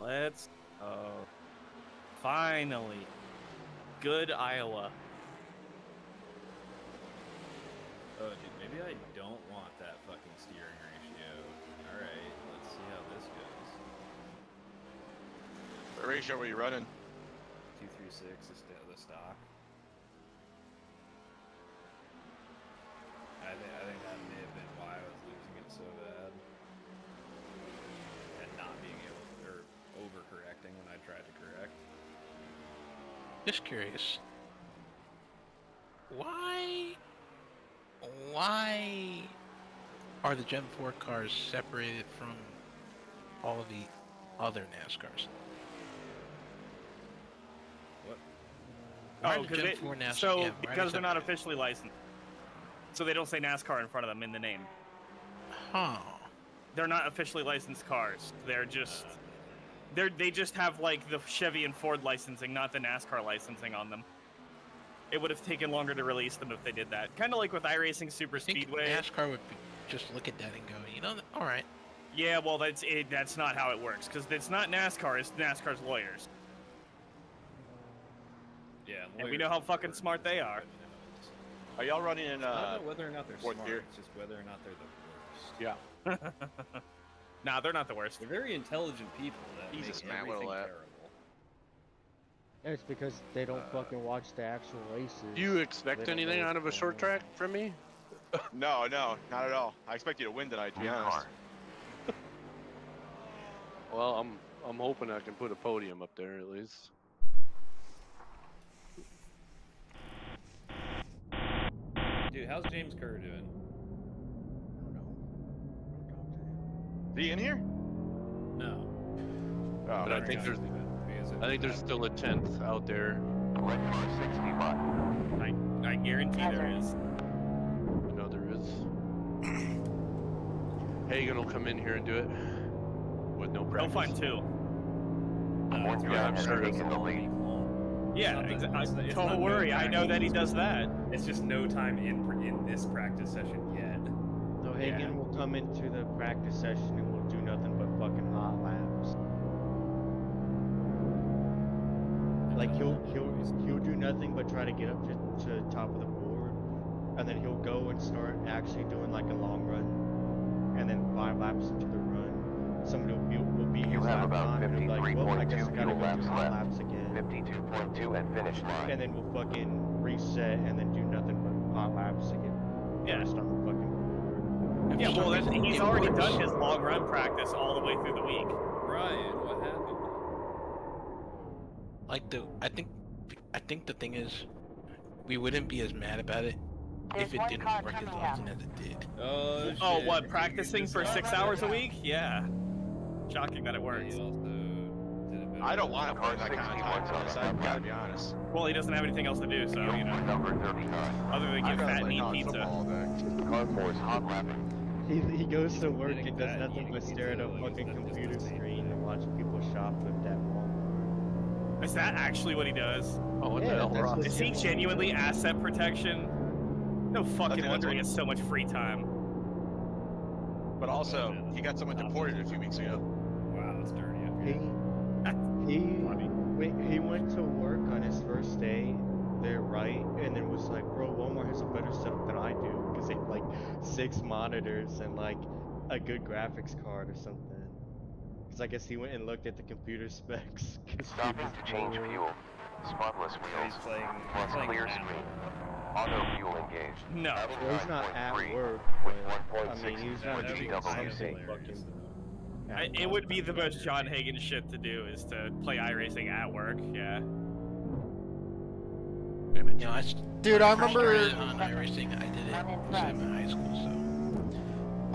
Speaker 11: Let's finally. Good Iowa.
Speaker 5: Oh, dude, maybe I don't want that fucking steering ratio. Alright, let's see how this goes.
Speaker 7: What ratio were you running?
Speaker 5: 236 is the stock. I think that may have been why I was losing it so bad. And not being able to, or overcorrecting when I tried to correct.
Speaker 6: Just curious. Why are the Gen 4 cars separated from all of the other NASCARs?
Speaker 5: What?
Speaker 6: Why
Speaker 11: Oh,
Speaker 6: are Gen 4 NASCAR?
Speaker 11: so
Speaker 6: yeah, why are
Speaker 11: because they're not
Speaker 6: separated?
Speaker 11: officially licensed. So they don't say NASCAR in front of them in the name.
Speaker 6: Huh.
Speaker 11: They're not officially licensed cars. They're just they just have like the Chevy and Ford licensing, not the NASCAR licensing on them. It would have taken longer to release them if they did that. Kind of like with iRacing Super
Speaker 6: I think
Speaker 11: Speedway.
Speaker 6: NASCAR would just look at that and go, you know, all right.
Speaker 11: Yeah, well, that's not how it works, because it's not NASCAR, it's NASCAR's lawyers.
Speaker 5: Yeah,
Speaker 11: And we know how fucking smart they are.
Speaker 7: Are y'all running in
Speaker 5: I don't know whether or not they're
Speaker 7: fourth
Speaker 5: smart,
Speaker 7: gear?
Speaker 5: it's just whether or not they're the worst.
Speaker 7: Yeah.
Speaker 11: Nah, they're not the worst.
Speaker 5: They're very intelligent people that
Speaker 7: Jesus,
Speaker 5: make
Speaker 7: man, what a
Speaker 5: everything
Speaker 7: lap.
Speaker 5: terrible.
Speaker 10: It's because they don't fucking watch the actual races.
Speaker 14: Do you expect anything out of a short track from me?
Speaker 7: No, not at all. I expect you to win tonight, to be honest.
Speaker 14: Well, I'm hoping I can put a podium up there at least.
Speaker 5: Dude, how's James Kerr doing?
Speaker 7: Is he in here?
Speaker 5: No.
Speaker 7: Oh,
Speaker 14: But I think there's still a 10th out there.
Speaker 11: I guarantee there is.
Speaker 14: I know there is. Hagen will come in here and do it with no
Speaker 11: They'll
Speaker 14: practice.
Speaker 11: find two.
Speaker 14: Yeah, I'm sure.
Speaker 11: Yeah, exactly. Don't worry, I know that he does that.
Speaker 5: It's just no time in this practice session yet.
Speaker 10: So Hagen will come into the practice session and will do nothing but fucking hot laps. Like he'll do nothing but try to get up to the top of the board, and then he'll go and start actually doing like a long run, and then 5 laps into the run, somebody will be his lap time, and he'll be like, well, I guess I gotta go do hot laps again.
Speaker 3: 52.2 and finish line.
Speaker 10: And then we'll fucking reset and then do nothing but hot laps again.
Speaker 11: Yeah.
Speaker 10: First on the fucking board.
Speaker 11: Yeah, well, he's already done his long run practice all the way through the week.
Speaker 5: Ryan, what happened?
Speaker 6: Like I think the thing is, we wouldn't be as mad about it if it didn't work as often as it did.
Speaker 11: Oh, what, practicing for 6 hours a week? Yeah. Shocking that it works.
Speaker 7: I don't want to put that kind of time on this, I've got to be honest.
Speaker 11: Well, he doesn't have anything else to do, so, you know. Other than get fat and eat pizza.
Speaker 10: He goes to work and does nothing but stare at a fucking computer screen and watch people shoplift at Walmart.
Speaker 11: Is that actually what he does?
Speaker 14: Oh, what
Speaker 10: Yeah,
Speaker 14: the hell?
Speaker 10: that's what
Speaker 11: Is he genuinely asset protection? No fucking
Speaker 7: that's
Speaker 11: wonder he
Speaker 7: what-
Speaker 11: has so much free time.
Speaker 7: But also, he got someone deported a few weeks ago.
Speaker 5: Wow, that's dirty up here.
Speaker 10: He went to work on his first day there, right? And then was like, bro, Walmart has a better setup than I do, because they have like 6 monitors and like a good graphics card or something. Because I guess he went and looked at the computer specs. 'cause he
Speaker 3: Stopping
Speaker 10: was
Speaker 3: to change
Speaker 10: bored.
Speaker 3: fuel. Spotless wheels. Plus clear screen. Auto fuel engaged.
Speaker 11: No.
Speaker 10: Well, he's not at
Speaker 3: 9.3
Speaker 10: work,
Speaker 3: with
Speaker 10: but, I
Speaker 3: 1.6
Speaker 10: mean, he's
Speaker 3: is
Speaker 10: not
Speaker 3: for
Speaker 10: doing
Speaker 3: GWC.
Speaker 10: something fucking at
Speaker 11: It
Speaker 10: work.
Speaker 11: would be the most John Hagen shit to do is to play iRacing at work. Yeah.
Speaker 6: You know,
Speaker 2: Dude, I remember.
Speaker 6: on iRacing. I did it when I was in high school, so.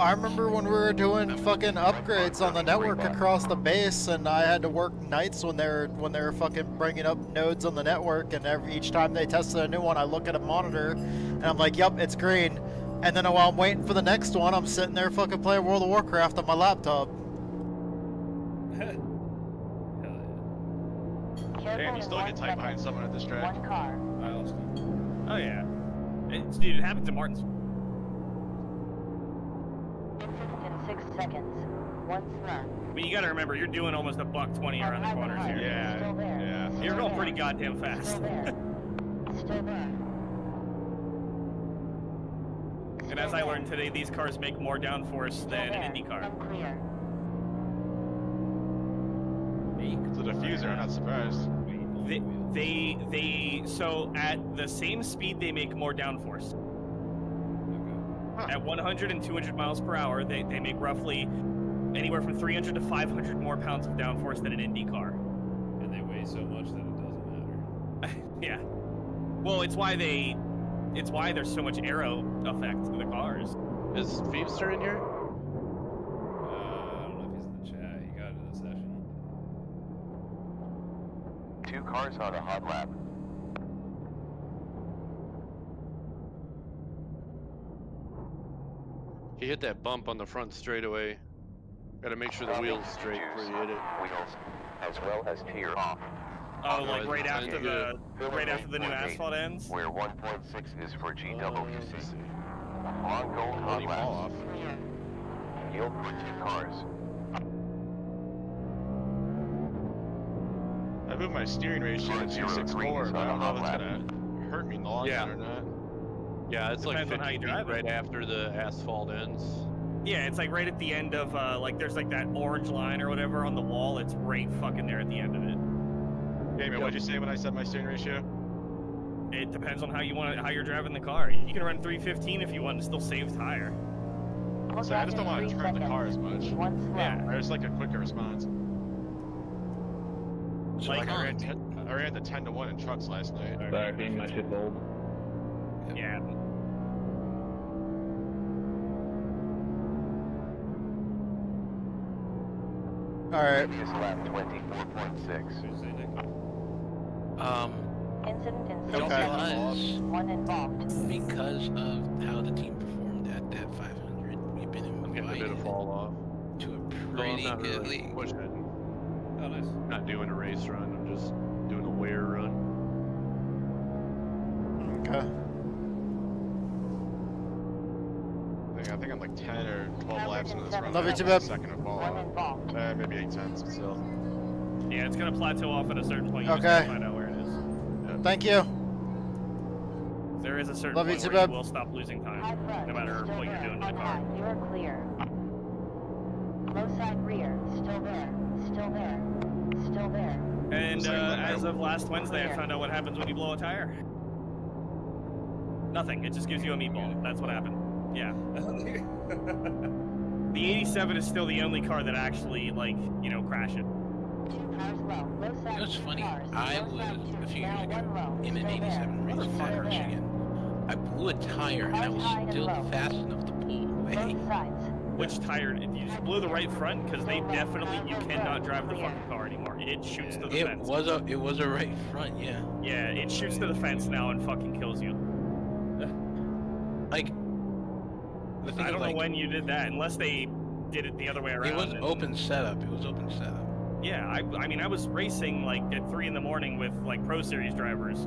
Speaker 2: I remember when we were doing fucking upgrades on the network across the base, and I had to work nights when they were fucking bringing up nodes on the network, and each time they tested a new one, I look at a monitor, and I'm like, "Yep, it's green." And then while I'm waiting for the next one, I'm sitting there fucking playing World of Warcraft on my laptop.
Speaker 7: Damn, you still get tight behind someone at this track.
Speaker 8: One car.
Speaker 11: Oh yeah. Dude, it happens to Martin's.
Speaker 8: Incident in 6 seconds. One run.
Speaker 11: But you gotta remember, you're doing almost a $1.20 around the corners here.
Speaker 7: Yeah, yeah.
Speaker 11: You're going pretty goddamn fast.
Speaker 8: Still there. Still there.
Speaker 11: And as I learned today, these cars make more downforce than an Indy car.
Speaker 8: Unclear.
Speaker 7: It's a diffuser, I'm not surprised.
Speaker 11: So at the same speed, they make more downforce. At 100 and 200 miles per hour, they make roughly anywhere from 300 to 500 more pounds of downforce than an Indy car.
Speaker 5: And they weigh so much that it doesn't matter.
Speaker 11: Yeah. Well, it's why there's so much aero effect to the cars.
Speaker 14: Is Feebster in here?
Speaker 5: I don't know if he's in the chat. He got into the session.
Speaker 3: 2 cars on a hot lap.
Speaker 14: He hit that bump on the front straightaway. Gotta make sure the wheel's straight before you hit it.
Speaker 3: Wheels, as well as tear off.
Speaker 11: Oh, like right after the new asphalt ends?
Speaker 3: Where 1.6 is for GWC. On gold hot laps. Yield for 2 cars.
Speaker 7: I moved my steering ratio to 264, but I don't know if it's gonna hurt me in the long run or not.
Speaker 14: Yeah, it's
Speaker 11: Depends
Speaker 14: like
Speaker 11: on how
Speaker 14: 50
Speaker 11: you
Speaker 14: feet
Speaker 11: drive it.
Speaker 14: right after the asphalt ends.
Speaker 11: Yeah, it's like right at the end of there's like that orange line or whatever on the wall. It's right fucking there at the end of it.
Speaker 7: Damien, what'd you say when I said my steering ratio?
Speaker 11: It depends on how you're driving the car. You can run 315 if you want to still save tire.
Speaker 7: So I just don't want to turn the car as much.
Speaker 11: Yeah.
Speaker 7: I just like a quicker response. So
Speaker 11: Like,
Speaker 7: I ran the 10 to 1 in trucks last night.
Speaker 13: Sorry, being my shit's old.
Speaker 11: Yeah.
Speaker 2: All right.
Speaker 3: Previous lap 24.6.
Speaker 8: Incident in 6
Speaker 2: Okay.
Speaker 8: seconds. One involved.
Speaker 6: Because of how the team performed at that 500, we've been
Speaker 14: I'm getting a bit of
Speaker 6: invited
Speaker 14: fall off.
Speaker 6: to a
Speaker 14: So I'm
Speaker 6: pretty
Speaker 14: not
Speaker 6: good
Speaker 14: really
Speaker 6: league.
Speaker 14: pushing.
Speaker 5: Oh, nice.
Speaker 14: Not doing a race run. I'm just doing a wear run.
Speaker 2: Okay.
Speaker 7: I think I'm like 10 or 12 laps into this run.
Speaker 2: Love you too,
Speaker 7: I'm
Speaker 2: babe.
Speaker 7: Second of fall
Speaker 8: One
Speaker 7: off.
Speaker 8: involved.
Speaker 7: Maybe 8 tenths, but still.
Speaker 11: Yeah, it's gonna plateau off at a certain point. You just
Speaker 2: Okay.
Speaker 11: gotta find out where it is.
Speaker 2: Thank you.
Speaker 11: There is a certain
Speaker 2: Love you
Speaker 11: point
Speaker 2: too,
Speaker 11: where you
Speaker 2: babe.
Speaker 11: will stop losing
Speaker 8: High
Speaker 11: time,
Speaker 8: front.
Speaker 11: no matter
Speaker 8: Still
Speaker 11: what you're
Speaker 8: there.
Speaker 11: doing to the
Speaker 8: On
Speaker 11: car.
Speaker 8: high. You're clear. Low side rear. Still there. Still there. Still there.
Speaker 11: And
Speaker 7: Looks like
Speaker 11: as of last Wednesday, I found out what happens when you blow a tire. Nothing. It just gives you a meatball. That's what happened. Yeah. The 87 is still the only car that actually, crash it.
Speaker 8: 2 cars low. Low
Speaker 6: You
Speaker 8: side
Speaker 6: know, it's
Speaker 8: two
Speaker 6: funny.
Speaker 8: cars.
Speaker 6: I
Speaker 8: Low
Speaker 6: was
Speaker 8: side
Speaker 6: a
Speaker 8: two.
Speaker 6: few
Speaker 8: Now
Speaker 6: years ago
Speaker 8: one low.
Speaker 6: in an
Speaker 8: Still
Speaker 6: 87
Speaker 8: there.
Speaker 6: race at
Speaker 8: Still there.
Speaker 6: Michigan. I blew a tire and I was
Speaker 8: High and
Speaker 6: still
Speaker 8: low.
Speaker 6: fast enough to pull away.
Speaker 8: Both sides.
Speaker 11: Which tire? You just blew the right front because you cannot drive the fucking car anymore. It shoots to the
Speaker 6: It
Speaker 11: fence.
Speaker 6: was a right front, yeah.
Speaker 11: Yeah, it shoots to the fence now and fucking kills you.
Speaker 6: Like, the thing
Speaker 11: I
Speaker 6: is,
Speaker 11: don't
Speaker 6: like,
Speaker 11: know when you did that, unless they did it the other way around.
Speaker 6: it was
Speaker 11: and-
Speaker 6: open setup. It was open setup.
Speaker 11: Yeah, I mean, I was racing at 3 in the morning with Pro Series drivers,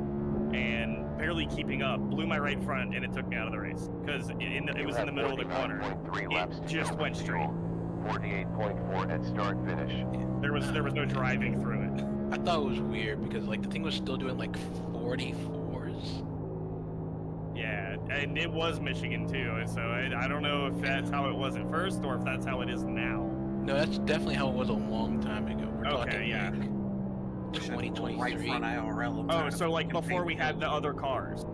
Speaker 11: and barely keeping up. Blew my right front, and it took me out of the race because it was in the middle of the corner. It just went straight.
Speaker 3: 48.4 at start finish.
Speaker 11: There was no driving through it.
Speaker 6: I thought it was weird because the thing was still doing 44s.
Speaker 11: Yeah, and it was Michigan too, so I don't know if that's how it was at first or if that's how it is now.
Speaker 6: No, that's definitely how it was a long time ago. We're
Speaker 11: Okay,
Speaker 6: talking
Speaker 11: yeah.
Speaker 6: like 2023.
Speaker 12: Right front IRL. I'm
Speaker 11: Oh,
Speaker 12: trying to
Speaker 11: so like
Speaker 12: fucking
Speaker 11: before
Speaker 12: pay
Speaker 11: we
Speaker 12: the
Speaker 11: had the
Speaker 12: bill.
Speaker 11: other cars.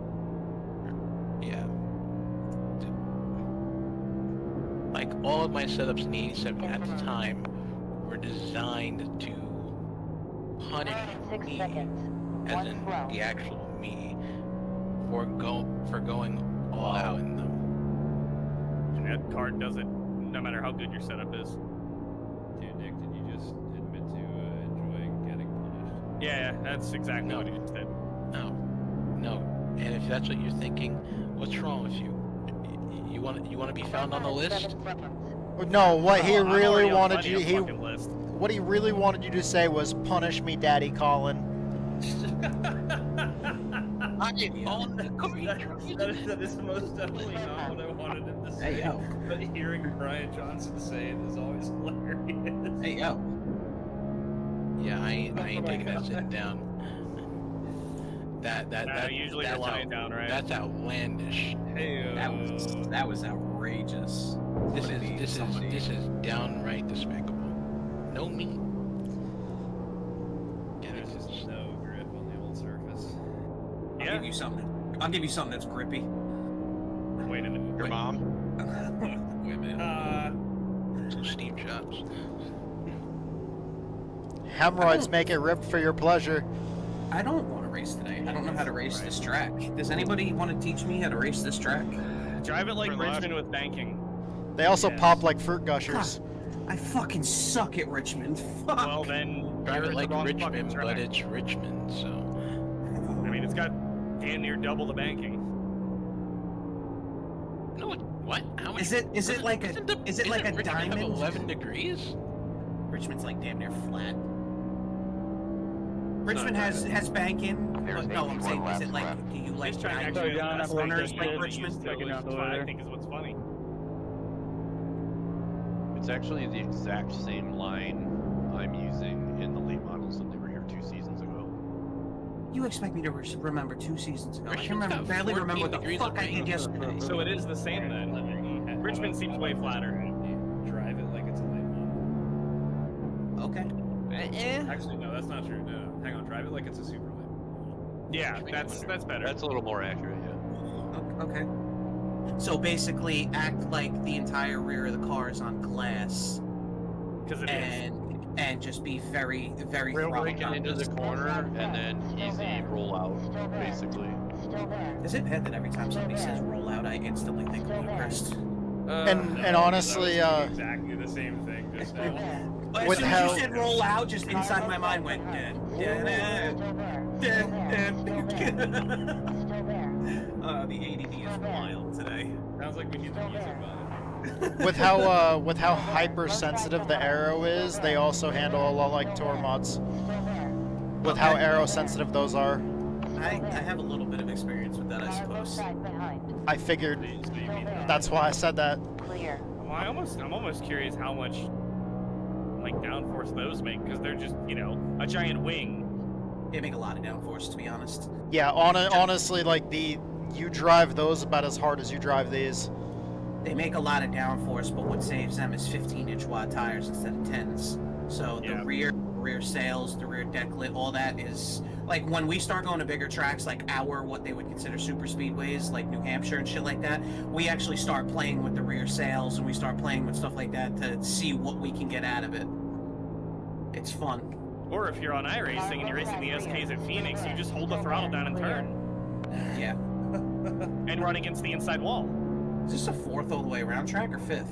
Speaker 6: Yeah. Like all of my setups in the 87 at the time were designed to punish
Speaker 8: 6
Speaker 6: me,
Speaker 8: seconds.
Speaker 6: as
Speaker 8: One
Speaker 6: in
Speaker 8: slow.
Speaker 6: the actual me, for going all out in them.
Speaker 11: And that car does it no matter how good your setup is.
Speaker 5: Dude, Nick, did you just admit to enjoying getting punished?
Speaker 11: Yeah, that's exactly what he just did.
Speaker 6: No, no. And if that's what you're thinking, what's wrong with you? You want to be found on the list?
Speaker 2: No, what he
Speaker 11: Oh, I'm
Speaker 2: really
Speaker 11: already on
Speaker 2: wanted
Speaker 11: plenty
Speaker 2: you
Speaker 11: of fucking list.
Speaker 2: what he really wanted you to say was punish me, Daddy Colin.
Speaker 6: I'm on the
Speaker 5: That is most definitely not what I wanted him to say.
Speaker 12: Hey, yo.
Speaker 5: But hearing Brian Johnson say it is always hilarious.
Speaker 12: Hey, yo.
Speaker 6: Yeah, I ain't taking that sitting down. That
Speaker 11: usually
Speaker 6: that's
Speaker 11: you're lying down, right?
Speaker 6: That's outlandish.
Speaker 5: Hey,
Speaker 12: That was outrageous.
Speaker 6: This is downright despicable. No me.
Speaker 5: There's just no grip on the old surface.
Speaker 12: I'll give you something. I'll give you something that's grippy.
Speaker 11: Wait a minute.
Speaker 7: Your mom?
Speaker 12: Wait a minute.
Speaker 6: Some steam shots.
Speaker 2: Hemorrhoids make it rip for your pleasure.
Speaker 12: I don't want to race today. I don't know how to race this track. Does anybody want to teach me how to race this track?
Speaker 11: Drive it like
Speaker 7: Turn left.
Speaker 11: Richmond with banking.
Speaker 2: They also
Speaker 11: Yes.
Speaker 2: pop like fruit gushers.
Speaker 12: I fucking suck at Richmond. Fuck.
Speaker 11: Well, then
Speaker 6: Drive
Speaker 11: you're
Speaker 6: it
Speaker 11: at the
Speaker 6: like
Speaker 11: wrong fucking
Speaker 6: Richmond,
Speaker 11: track.
Speaker 6: but it's Richmond, so.
Speaker 11: I mean, it's got damn near double the banking.
Speaker 6: No, what? How much?
Speaker 12: Is it like a
Speaker 6: Isn't
Speaker 12: is it like a
Speaker 6: Richmond have
Speaker 12: diamond?
Speaker 6: 11 degrees?
Speaker 12: Richmond's like damn near flat. Richmond has banking,
Speaker 3: There's
Speaker 12: but no, I'm
Speaker 3: 81
Speaker 12: saying, is
Speaker 3: laps
Speaker 12: it like,
Speaker 3: left.
Speaker 12: do you like
Speaker 11: He's trying to
Speaker 12: diamond
Speaker 11: actually that's
Speaker 12: corners
Speaker 11: what
Speaker 12: like
Speaker 11: he
Speaker 12: Richmond?
Speaker 11: used to, which is what I think is what's funny.
Speaker 14: It's actually the exact same line I'm using in the late models that they were here 2 seasons ago.
Speaker 12: You expect me to remember 2 seasons ago? I can
Speaker 6: Richmond's got
Speaker 12: barely
Speaker 6: 14
Speaker 12: remember what the
Speaker 6: degrees
Speaker 12: fuck
Speaker 6: of
Speaker 12: I did
Speaker 6: rain.
Speaker 12: yesterday.
Speaker 11: So it is the same then. Richmond seems way flatter.
Speaker 5: Drive it like it's a late model.
Speaker 12: Okay.
Speaker 5: Actually, no, that's not true. No, hang on. Drive it like it's a super late.
Speaker 11: Yeah, that's better.
Speaker 14: That's a little more accurate, yeah.
Speaker 12: Okay. So basically, act like the entire rear of the car is on glass,
Speaker 11: Because it is.
Speaker 12: and just be very, very
Speaker 14: Real
Speaker 12: throttle
Speaker 14: breaking into the
Speaker 12: conscious.
Speaker 14: corner and then easy roll out, basically.
Speaker 8: Still there.
Speaker 12: Is it bad that every time somebody says roll out, I instantly think of Ludacris?
Speaker 2: And honestly,
Speaker 5: that was exactly the same thing just
Speaker 8: Still
Speaker 5: now.
Speaker 8: there.
Speaker 12: As
Speaker 2: With
Speaker 12: soon
Speaker 2: how-
Speaker 12: as you said roll out, just inside my mind went
Speaker 8: Still there. Still there. Still there.
Speaker 12: The ADD is wild today.
Speaker 5: Sounds like we need the music button.
Speaker 2: with how hypersensitive the arrow is, they also handle a lot like tour mods. With how arrow sensitive those are.
Speaker 12: I have a little bit of experience with that, I suppose.
Speaker 8: Side behind.
Speaker 2: I figured
Speaker 11: So you mean
Speaker 2: that's why I said that.
Speaker 8: Clear.
Speaker 11: Well, I'm almost curious how much like downforce those make because they're just a giant wing.
Speaker 12: They make a lot of downforce, to be honest.
Speaker 2: Yeah, honestly, like you drive those about as hard as you drive these.
Speaker 12: They make a lot of downforce, but what saves them is 15-inch wide tires instead of 10s. So the rear sails, the rear deck lid, all that is like when we start going to bigger tracks, like what they would consider super speedways, like New Hampshire and shit like that. We actually start playing with the rear sails and we start playing with stuff like that to see what we can get out of it. It's fun.
Speaker 11: Or if you're on iRacing and you're racing the SKs at Phoenix, you just hold the throttle down and turn.
Speaker 12: Yeah.
Speaker 11: And run against the inside wall.
Speaker 12: Is this a 4th all the way around track or 5th?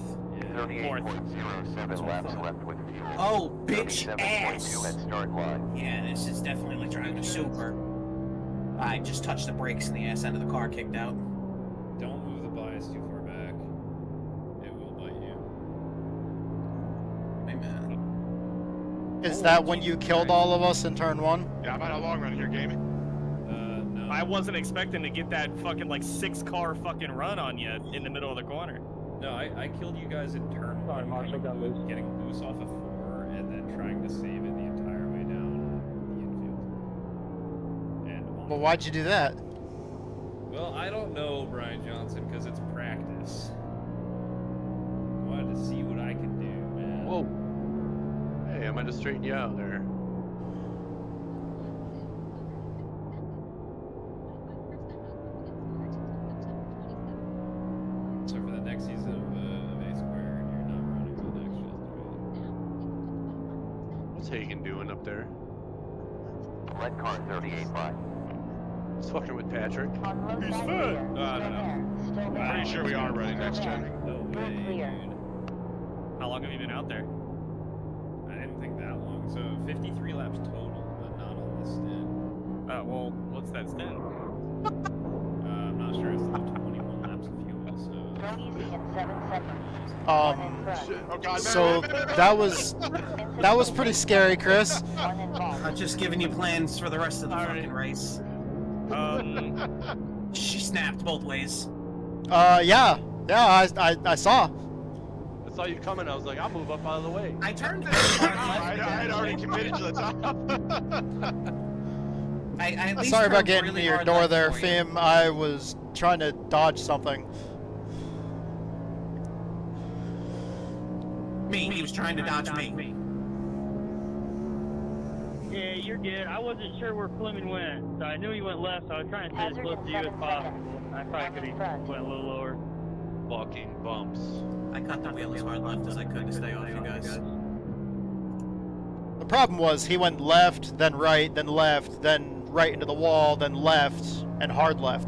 Speaker 3: 38.07 laps left with fuel.
Speaker 12: Oh, bitch
Speaker 3: 37.2
Speaker 12: ass!
Speaker 3: at start line.
Speaker 12: Yeah, this is definitely like driving a super. I just touched the brakes and the ass end of the car kicked out.
Speaker 5: Don't move the bias too far back. It will bite you.
Speaker 12: Hey, man.
Speaker 2: Is that when you killed all of us in turn 1?
Speaker 7: Yeah, I'm on a long run here, gaming.
Speaker 5: No.
Speaker 11: I wasn't expecting to get that fucking like 6-car fucking run on you in the middle of the corner.
Speaker 5: No, I killed you guys in turn 1, getting loose off of 4, and then trying to save it the entire way down the infield. And
Speaker 2: Well, why'd you do that?
Speaker 5: well, I don't know, Brian Johnson, because it's practice. I wanted to see what I could do, man.
Speaker 14: Whoa. am. I just straightened you out there.
Speaker 5: So for the next season of A Squared, you're not running the next gen,
Speaker 14: What's Hagen doing up there?
Speaker 3: Red car 38.5.
Speaker 14: He's fucking with Patrick.
Speaker 11: Who's fun? I don't know.
Speaker 7: I'm pretty sure we are running next gen.
Speaker 5: No way, dude.
Speaker 11: How long have you been out there?
Speaker 5: I didn't think that long. So 53 laps total, but not on the stint.
Speaker 11: Well, what's that stint?
Speaker 5: I'm not sure. It's like 21 laps of fuel, so...
Speaker 8: Easy in 7 seconds.
Speaker 7: Oh God,
Speaker 2: So that was pretty scary, Chris.
Speaker 12: I'm just giving you plans for the rest of the fucking race. She snapped both ways.
Speaker 2: Yeah, I saw.
Speaker 14: I saw you coming. I was like, I'll move up out of the way.
Speaker 12: I turned.
Speaker 7: I'd already committed to the top.
Speaker 12: I at least
Speaker 2: Sorry about
Speaker 12: turned
Speaker 2: getting
Speaker 12: really
Speaker 2: to your
Speaker 12: hard
Speaker 2: door
Speaker 12: left
Speaker 2: there,
Speaker 12: for you.
Speaker 2: Fim. I was trying to dodge something.
Speaker 12: He was trying to dodge me.
Speaker 15: Yeah, you're good. I wasn't sure where Fleming went, so I knew he went left, so I was trying to stay as close to you as possible. I probably could have went a little lower.
Speaker 14: Fucking bumps.
Speaker 12: I cut the wheel as hard left as I could to stay off you guys.
Speaker 2: The problem was he went left, then right, then left, then right into the wall, then left, and hard left.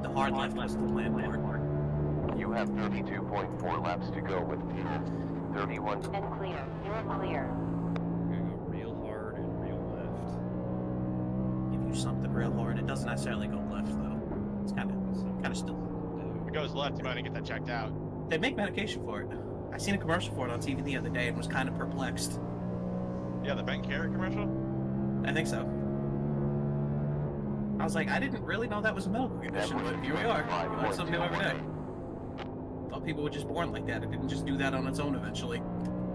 Speaker 12: The hard left was the plan part.
Speaker 3: You have 32.4 laps to go with 31.
Speaker 8: And clear. You're clear.
Speaker 5: I'm gonna go real hard and real left.
Speaker 12: If you something real hard, it doesn't necessarily go left though. It's kind of still.
Speaker 7: If it goes left, you might get that checked out.
Speaker 12: They make medication for it. I seen a commercial for it on TV the other day and was kind of perplexed.
Speaker 7: Yeah, the Ben Carrot commercial?
Speaker 12: I think so. I was like, I didn't really know that was a medical condition, but here we are. We learn something new every day. Thought people were just born like that. It didn't just do that on its own eventually.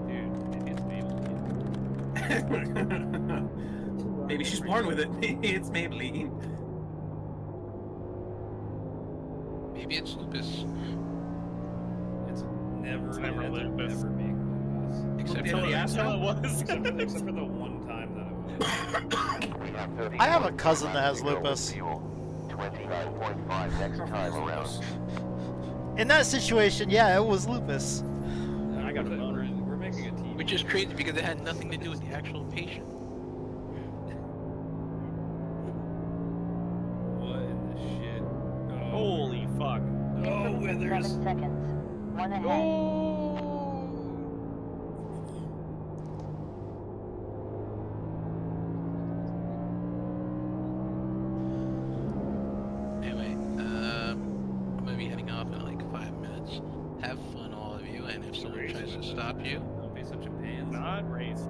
Speaker 5: Dude, maybe it's Maybelline.
Speaker 12: Maybe she's born with it. Maybe it's Maybelline.
Speaker 6: Maybe it's lupus.
Speaker 5: It's never
Speaker 11: lupus.
Speaker 5: Never being lupus.
Speaker 6: Except
Speaker 11: Until
Speaker 6: for
Speaker 11: the asshole it was.
Speaker 5: except for the one time that it was.
Speaker 2: I have a cousin that has lupus.
Speaker 3: 29.5 next time around.
Speaker 2: In that situation, yeah, it was lupus.
Speaker 5: I got a boner. We're making a team.
Speaker 6: Which is crazy because it had nothing to do with the actual patient.
Speaker 5: What in the shit? Oh.
Speaker 11: Holy fuck.
Speaker 5: Oh, Withers.
Speaker 8: 7 seconds. 1 ahead.
Speaker 6: Anyway, I'm gonna be heading off in like 5 minutes. Have fun, all of you, and if someone tries to stop you,
Speaker 5: Don't be such a pansy.
Speaker 11: Not race.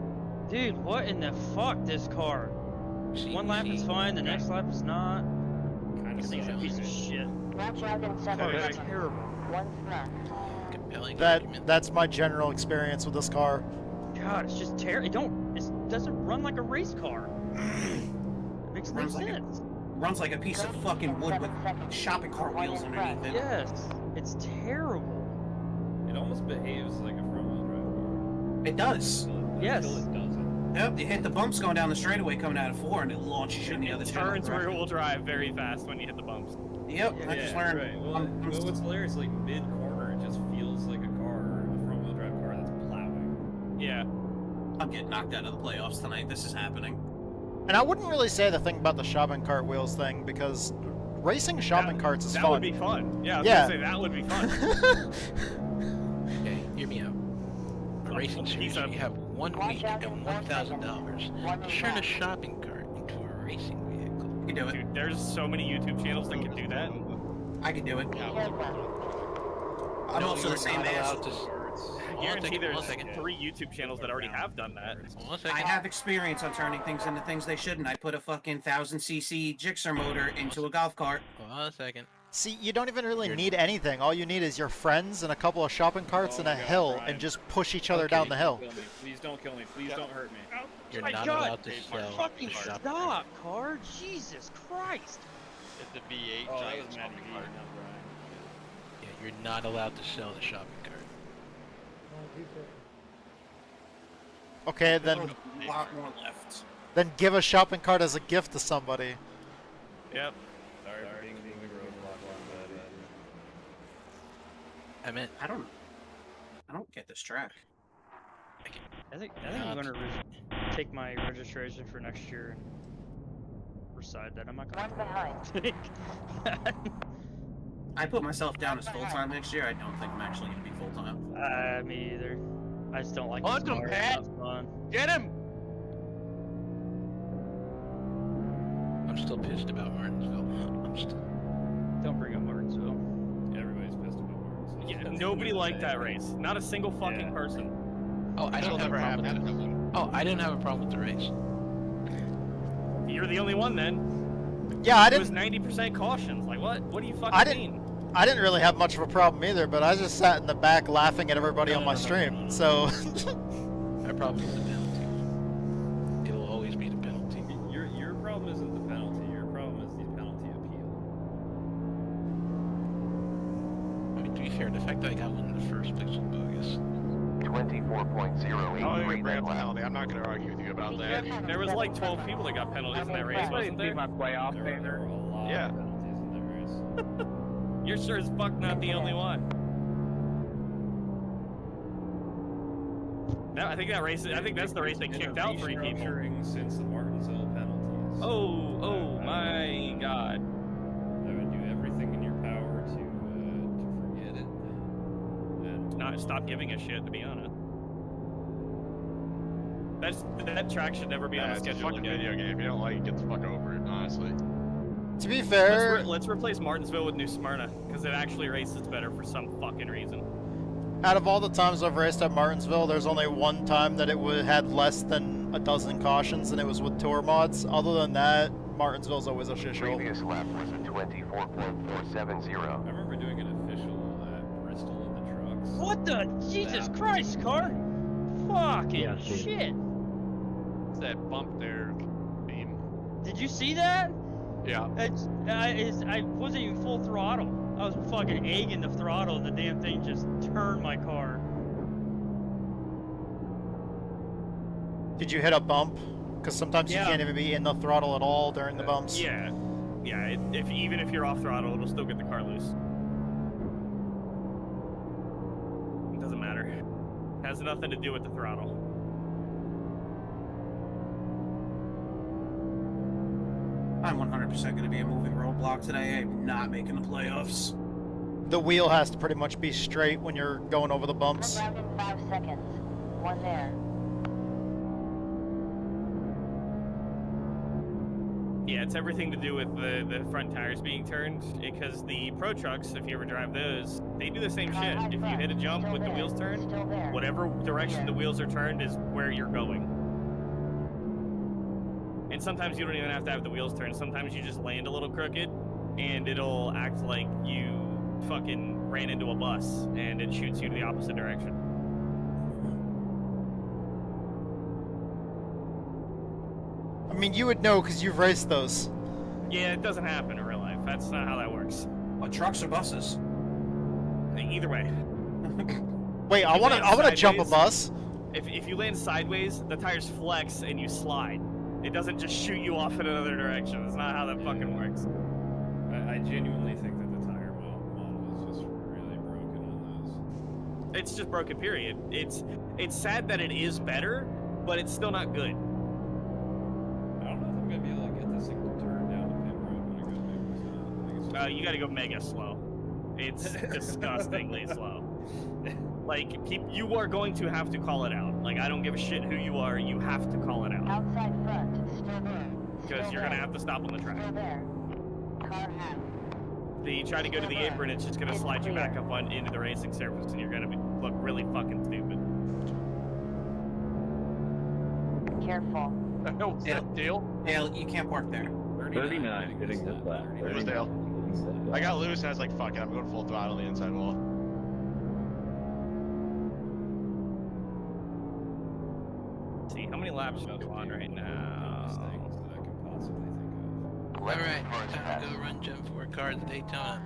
Speaker 15: Dude, what in the fuck, this car? One lap is fine, the next lap is not.
Speaker 5: Kind
Speaker 15: This
Speaker 5: of
Speaker 15: thing's a piece of shit.
Speaker 8: Watch out in 7
Speaker 15: Car is
Speaker 8: seconds.
Speaker 15: terrible.
Speaker 8: 1 left.
Speaker 6: compelling argument.
Speaker 2: That's my general experience with this car.
Speaker 15: God, it's just terrible. It doesn't run like a race car. It makes no sense.
Speaker 12: Runs like a piece of fucking wood with shopping cart wheels underneath it.
Speaker 15: Yes, it's terrible.
Speaker 5: It almost behaves like a front-wheel drive car.
Speaker 12: It does.
Speaker 15: Yes.
Speaker 5: Until it doesn't.
Speaker 12: Yep, you hit the bumps going down the straightaway coming out of 4 and it launches you in the other
Speaker 11: Turns
Speaker 12: channel.
Speaker 11: rear-wheel drive very fast when you hit the bumps.
Speaker 12: Yep, I just learned.
Speaker 5: Right. Well, but what's hilarious, like mid-corner, it just feels like a car, a front-wheel drive car that's plowing.
Speaker 11: Yeah.
Speaker 12: I'm getting knocked out of the playoffs tonight. This is happening.
Speaker 2: And I wouldn't really say the thing about the shopping cart wheels thing because racing shopping carts is
Speaker 11: That
Speaker 2: fun.
Speaker 11: would be fun. Yeah, I was
Speaker 2: Yeah.
Speaker 11: gonna say that would be fun.
Speaker 6: Okay, hear me out. For racing series, you have 1 week and $1,000 to turn a shopping cart into a racing vehicle.
Speaker 12: You can do it.
Speaker 11: Dude, there's so many YouTube channels that can do that.
Speaker 12: I can do it. I'm
Speaker 6: No,
Speaker 12: also
Speaker 6: you're
Speaker 12: the same
Speaker 6: not
Speaker 12: age.
Speaker 6: allowed to
Speaker 11: I guarantee there's
Speaker 6: 1 second.
Speaker 11: 3 YouTube channels that already have done that.
Speaker 6: 1 second.
Speaker 12: I have experience on turning things into things they shouldn't. I put a fucking 1000cc Gixxer motor into a golf cart.
Speaker 6: 1 second.
Speaker 2: See, you don't even really need anything. All you need is your friends and a couple of shopping carts and a hill
Speaker 5: Brian.
Speaker 2: and just push each other
Speaker 6: Okay.
Speaker 2: down the hill.
Speaker 5: Kill me. Please don't kill me. Please don't hurt me.
Speaker 6: You're
Speaker 15: my
Speaker 6: not
Speaker 15: God.
Speaker 6: allowed to sell
Speaker 15: Fucking
Speaker 6: a shopping
Speaker 15: stop, car! Jesus Christ!
Speaker 14: It's the V8
Speaker 5: Oh, that
Speaker 14: giant
Speaker 5: was Matty
Speaker 14: shopping
Speaker 5: V,
Speaker 14: cart.
Speaker 5: not Brian.
Speaker 6: Yeah, you're not allowed to sell the shopping cart.
Speaker 2: Okay, then
Speaker 12: A lot more left.
Speaker 2: then give a shopping cart as a gift to somebody.
Speaker 11: Yep.
Speaker 5: Sorry for being the roadblock on that.
Speaker 6: I meant.
Speaker 12: I don't get this track.
Speaker 15: I think I'm gonna take my registration for next year and reside that. I'm not gonna.
Speaker 8: One behind.
Speaker 12: I put myself down as full-time next year. I don't think I'm actually gonna be full-time.
Speaker 15: Me either. I just don't like
Speaker 14: Hunt
Speaker 15: this
Speaker 14: him,
Speaker 15: car.
Speaker 14: Pat!
Speaker 15: It's fun.
Speaker 14: Get him!
Speaker 6: I'm still pissed about Martinsville. I'm still.
Speaker 15: Don't bring up Martinsville.
Speaker 5: Everybody's pissed about Martinsville.
Speaker 11: Yeah,
Speaker 5: That's
Speaker 11: nobody
Speaker 5: the
Speaker 11: liked that
Speaker 5: thing.
Speaker 11: race. Not a single fucking person.
Speaker 6: Oh, I don't have a problem with the. Oh, I didn't have a problem with the race.
Speaker 11: You're the only one then.
Speaker 2: Yeah, I
Speaker 11: It was
Speaker 2: didn't.
Speaker 11: 90% cautions. Like what? What do you fucking
Speaker 2: I didn't.
Speaker 11: mean?
Speaker 2: I didn't really have much of a problem either, but I just sat in the back laughing at everybody on my stream. So.
Speaker 6: My problem is the penalty. It'll always be the penalty.
Speaker 5: Your problem isn't the penalty. Your problem is the penalty appeal.
Speaker 6: I mean, to be fair, the fact that I got one in the first place was bogus.
Speaker 3: 24.08
Speaker 7: I'll
Speaker 3: green
Speaker 7: bring up the
Speaker 3: lap.
Speaker 7: penalty. I'm not gonna argue with you about that.
Speaker 11: There was like 12 people that got penalties in that race, wasn't there?
Speaker 15: my playoff
Speaker 5: There were a lot
Speaker 7: Yeah.
Speaker 5: of penalties in that race.
Speaker 11: You're sure as fuck not the only one. No, I think that race. I think that's the race they kicked out 3 people.
Speaker 5: Since the Martinsville penalties.
Speaker 11: Oh my God.
Speaker 5: I would do everything in your power to forget it. And
Speaker 11: Not stop giving a shit, to be honest. That track should never be on the
Speaker 7: It's a
Speaker 11: schedule
Speaker 7: fucking
Speaker 11: again.
Speaker 7: video game. If you don't like it, get the fuck over it, honestly.
Speaker 2: To be fair,
Speaker 11: Let's replace Martinsville with New Smyrna, because it actually races better for some fucking reason.
Speaker 2: out of all the times I've raced at Martinsville, there's only one time that it had less than a dozen cautions, and it was with tour mods. Other than that, Martinsville's always a shit show.
Speaker 3: Previous lap was a 24.470.
Speaker 5: I remember doing an official at Bristol in the trucks.
Speaker 15: What the Jesus Christ, car? Fucking shit!
Speaker 14: It's that bump there, beam.
Speaker 15: Did you see that?
Speaker 14: Yeah.
Speaker 15: I wasn't even full throttle. I was fucking egging the throttle, and the damn thing just turned my car.
Speaker 2: Did you hit a bump? Because sometimes
Speaker 15: Yeah.
Speaker 2: you can't even be in the throttle at all during the bumps.
Speaker 11: Yeah, even if you're off throttle, it'll still get the car loose. It doesn't matter. Has nothing to do with the throttle.
Speaker 12: I'm 100% going to be a moving roadblock today. I'm not making the playoffs.
Speaker 2: The wheel has to pretty much be straight when you're going over the bumps.
Speaker 8: Turn around in 5 seconds. One there.
Speaker 11: Yeah, it's everything to do with the front tires being turned, because the Pro Trucks, if you ever drive those, they do the same shit. If you hit a jump with the wheels turned, whatever direction the wheels are turned is where you're going. And sometimes you don't even have to have the wheels turned. Sometimes you just land a little crooked, and it'll act like you fucking ran into a bus, and it shoots you to the opposite direction.
Speaker 2: I mean, you would know because you've raced those.
Speaker 11: Yeah, it doesn't happen in real life. That's not how that works.
Speaker 12: What, trucks or buses?
Speaker 11: Either way.
Speaker 2: Wait, I want to jump a bus.
Speaker 11: If you land sideways, the tires flex and you slide. It doesn't just shoot you off in another direction. That's not how that fucking works.
Speaker 5: I genuinely think that the tire model is just really broken on those.
Speaker 11: It's just broken, period. It's sad that it is better, but it's still not good.
Speaker 5: I don't know if I'm gonna be able to get this thing to turn down the pit road when I go big. I think it's
Speaker 11: You gotta go mega slow. It's disgustingly slow. Like, you are going to have to call it out. Like, I don't give a shit who you are, you have to call it out.
Speaker 8: Outside front. Still there.
Speaker 11: Because you're gonna have to stop on the track.
Speaker 8: Still there. Car half.
Speaker 11: You try to go to the apron, it's just gonna slide you back up into the racing surface, and you're gonna look really fucking stupid.
Speaker 8: Careful.
Speaker 14: What's that, Dale?
Speaker 12: Dale, you can't park there.
Speaker 13: 39, getting this lap.
Speaker 7: It was Dale. I got loose and I was like, fuck it, I'm going full throttle on the inside wall.
Speaker 11: Let's see, how many laps are we on right now?
Speaker 5: things that I can possibly think of.
Speaker 6: Alright, time to go run Gen 4 cars at Daytona.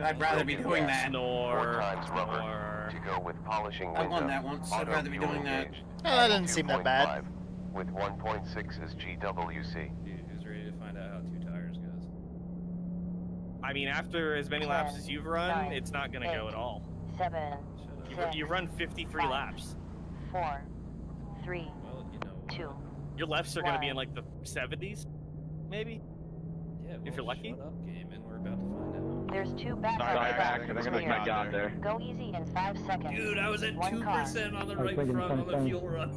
Speaker 12: I'd rather be doing that.
Speaker 11: Snore.
Speaker 3: Four times rubber.
Speaker 11: Snore.
Speaker 3: to go with polishing
Speaker 12: I
Speaker 3: window.
Speaker 12: won that once. I'd
Speaker 3: Auto
Speaker 12: rather be
Speaker 3: fuel
Speaker 12: doing that.
Speaker 3: engaged.
Speaker 2: That didn't seem that bad.
Speaker 3: 2.5 With 1.6 is GWC.
Speaker 5: Dude, who's ready to find out how 2 tires goes?
Speaker 11: I mean, after as many laps as you've run, it's not gonna go at all.
Speaker 8: 7,
Speaker 11: You run 53 laps.
Speaker 8: 4, 3,
Speaker 5: Well, you know.
Speaker 8: 2.
Speaker 11: Your lefts are gonna be in like the 70s, maybe.
Speaker 5: Yeah,
Speaker 11: if you're lucky.
Speaker 5: Shut up, game, and we're about to find out.
Speaker 8: There's 2 backup
Speaker 14: Sorry,
Speaker 8: tracks
Speaker 14: I think I
Speaker 8: clear.
Speaker 14: got there.
Speaker 8: Go easy in 5 seconds.
Speaker 5: Dude, I was at
Speaker 8: 1 car.
Speaker 5: 2% on the right front on the fuel run.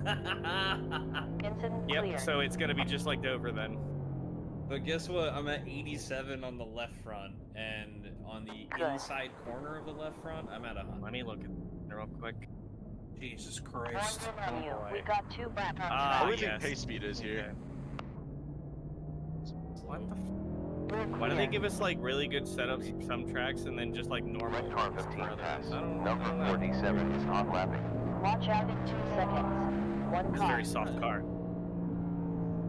Speaker 8: Incident
Speaker 11: Yep.
Speaker 8: clear.
Speaker 11: So it's gonna be just like Dover then.
Speaker 5: But guess what? I'm at 87 on the left front, and on the inside corner of the left front, I'm at 100.
Speaker 11: Let me look at it real quick.
Speaker 12: Jesus Christ.
Speaker 8: Warning on you. We got 2 backup
Speaker 11: Ah,
Speaker 8: tracks.
Speaker 7: What do you think
Speaker 11: yes.
Speaker 7: pace speed is here?
Speaker 11: What the? Why do they give us like really good setups for some tracks and then just like normal?
Speaker 3: Red car 15
Speaker 11: for others?
Speaker 3: pass.
Speaker 11: I don't
Speaker 3: Number
Speaker 11: know.
Speaker 3: 47 is hot lapping.
Speaker 8: Watch out in 2 seconds. 1
Speaker 11: It's a
Speaker 8: car.
Speaker 11: very soft car.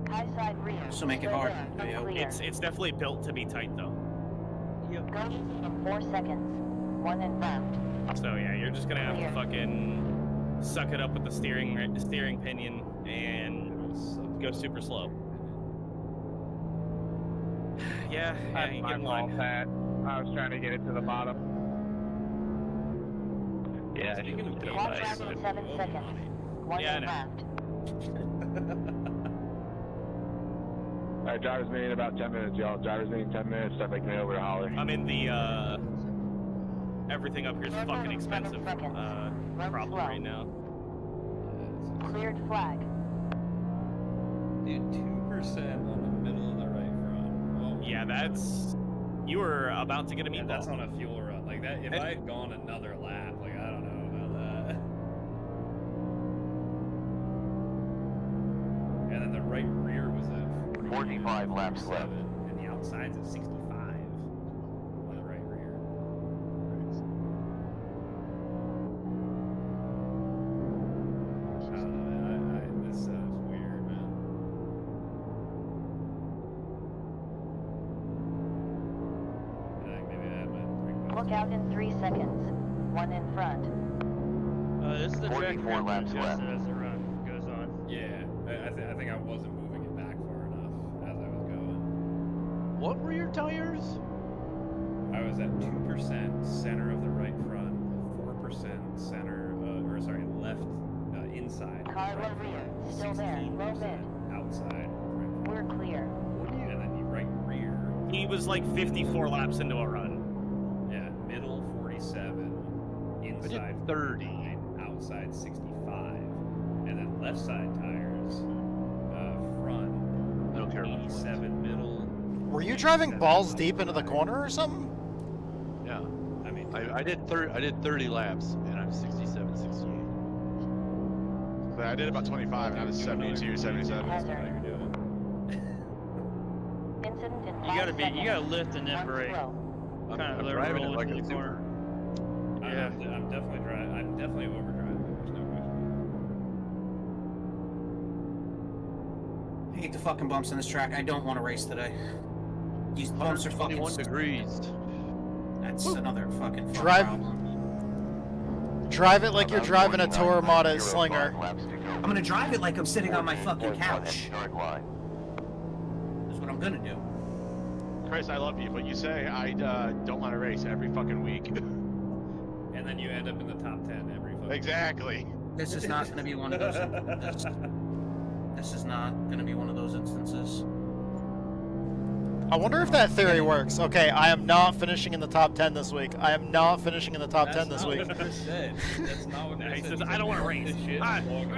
Speaker 8: High side rear.
Speaker 12: So make it
Speaker 8: Still
Speaker 12: hard.
Speaker 8: there.
Speaker 12: Yeah.
Speaker 8: Clear.
Speaker 11: It's definitely built to be tight though.
Speaker 8: Go easy in 4 seconds. 1 in front.
Speaker 11: So yeah, you're just gonna have to fucking suck it up with the steering pinion and go super slow. Yeah,
Speaker 15: That's
Speaker 11: you
Speaker 15: my
Speaker 11: get in
Speaker 15: fault,
Speaker 11: line.
Speaker 15: Pat. I was trying to get it to the bottom.
Speaker 14: Yeah,
Speaker 5: Speaking of game,
Speaker 8: Watch out in 7 seconds. 1
Speaker 11: Yeah, I
Speaker 8: in
Speaker 11: know.
Speaker 8: left.
Speaker 13: Alright, driver's meeting in about 10 minutes, y'all. Driver's meeting 10 minutes, start making me over to Holler.
Speaker 11: I'm in the everything up here is fucking expensive problem right now.
Speaker 8: Cleared flag.
Speaker 5: Dude, 2% on the middle of the right front. Oh,
Speaker 11: Yeah, that's you were about to get a
Speaker 5: yeah,
Speaker 11: meatball.
Speaker 5: that's on a fuel run. Like that, if I had gone another lap, like I don't know about that. And then the right rear was at
Speaker 3: 45 laps left.
Speaker 5: and the outside's at 65 on the right rear. I don't know, man. This setup's weird, man. I think maybe I had my 3
Speaker 8: Look out in 3 seconds. 1 in front.
Speaker 15: This is the track
Speaker 3: 44 laps left.
Speaker 15: as the run goes on.
Speaker 5: Yeah, I think I wasn't moving it back far enough as I was going.
Speaker 14: What were your tires?
Speaker 5: I was at 2% center of the right front, 4% center, or sorry, left inside.
Speaker 8: Car
Speaker 5: right
Speaker 8: low rear.
Speaker 5: front,
Speaker 8: Still there. Low
Speaker 5: 16%
Speaker 8: mid.
Speaker 5: outside. Right
Speaker 8: We're clear.
Speaker 5: front. And then the right rear,
Speaker 11: He was like 54 laps into a run.
Speaker 5: yeah, middle 47, inside
Speaker 14: 30.
Speaker 5: 49, outside 65, and then left side tires, front
Speaker 14: I don't care about
Speaker 5: 87, middle.
Speaker 2: Were you driving balls deep into the corner or something?
Speaker 14: Yeah.
Speaker 5: I mean,
Speaker 14: I did 30 laps and I'm 67, 68.
Speaker 7: But I did about 25 and I was 72, 77.
Speaker 5: that's how you're doing.
Speaker 8: Incident in 5
Speaker 15: You
Speaker 8: seconds.
Speaker 15: gotta lift and then
Speaker 8: 1
Speaker 15: brake.
Speaker 8: slow.
Speaker 14: I'm
Speaker 15: Kind of
Speaker 14: driving it
Speaker 15: rolling
Speaker 14: like
Speaker 15: in
Speaker 14: a
Speaker 15: the
Speaker 14: super.
Speaker 15: corner.
Speaker 5: Yeah, I'm definitely driving. I'm definitely overdriving. There's no question.
Speaker 12: I hate the fucking bumps in this track. I don't want to race today. These bumps are fucking.
Speaker 14: 21 degrees.
Speaker 12: That's another fucking fun
Speaker 2: Drive-
Speaker 12: problem.
Speaker 2: Drive it like you're
Speaker 3: About
Speaker 2: driving a
Speaker 3: 49
Speaker 2: Toro Mata
Speaker 3: 0.05
Speaker 2: Slinger.
Speaker 3: laps to go.
Speaker 12: I'm gonna drive it like I'm sitting on my fucking
Speaker 3: 14.1
Speaker 12: couch.
Speaker 3: start line.
Speaker 12: That's what I'm gonna do.
Speaker 7: Chris, I love you, but you say I don't want to race every fucking week.
Speaker 5: And then you end up in the top 10 every fucking.
Speaker 7: Exactly.
Speaker 12: This is not gonna be one of those. This is not gonna be one of those instances.
Speaker 2: I wonder if that theory works. Okay, I am not finishing in the top 10 this week. I am not finishing in the top 10 this week.
Speaker 5: That's not what Chris said. That's not what
Speaker 11: No,
Speaker 5: Chris
Speaker 11: he
Speaker 5: said.
Speaker 11: says,
Speaker 5: He
Speaker 11: "I
Speaker 5: said,
Speaker 11: don't wanna
Speaker 5: "Fuck
Speaker 11: race."
Speaker 5: this shit,
Speaker 11: Ah.
Speaker 5: walk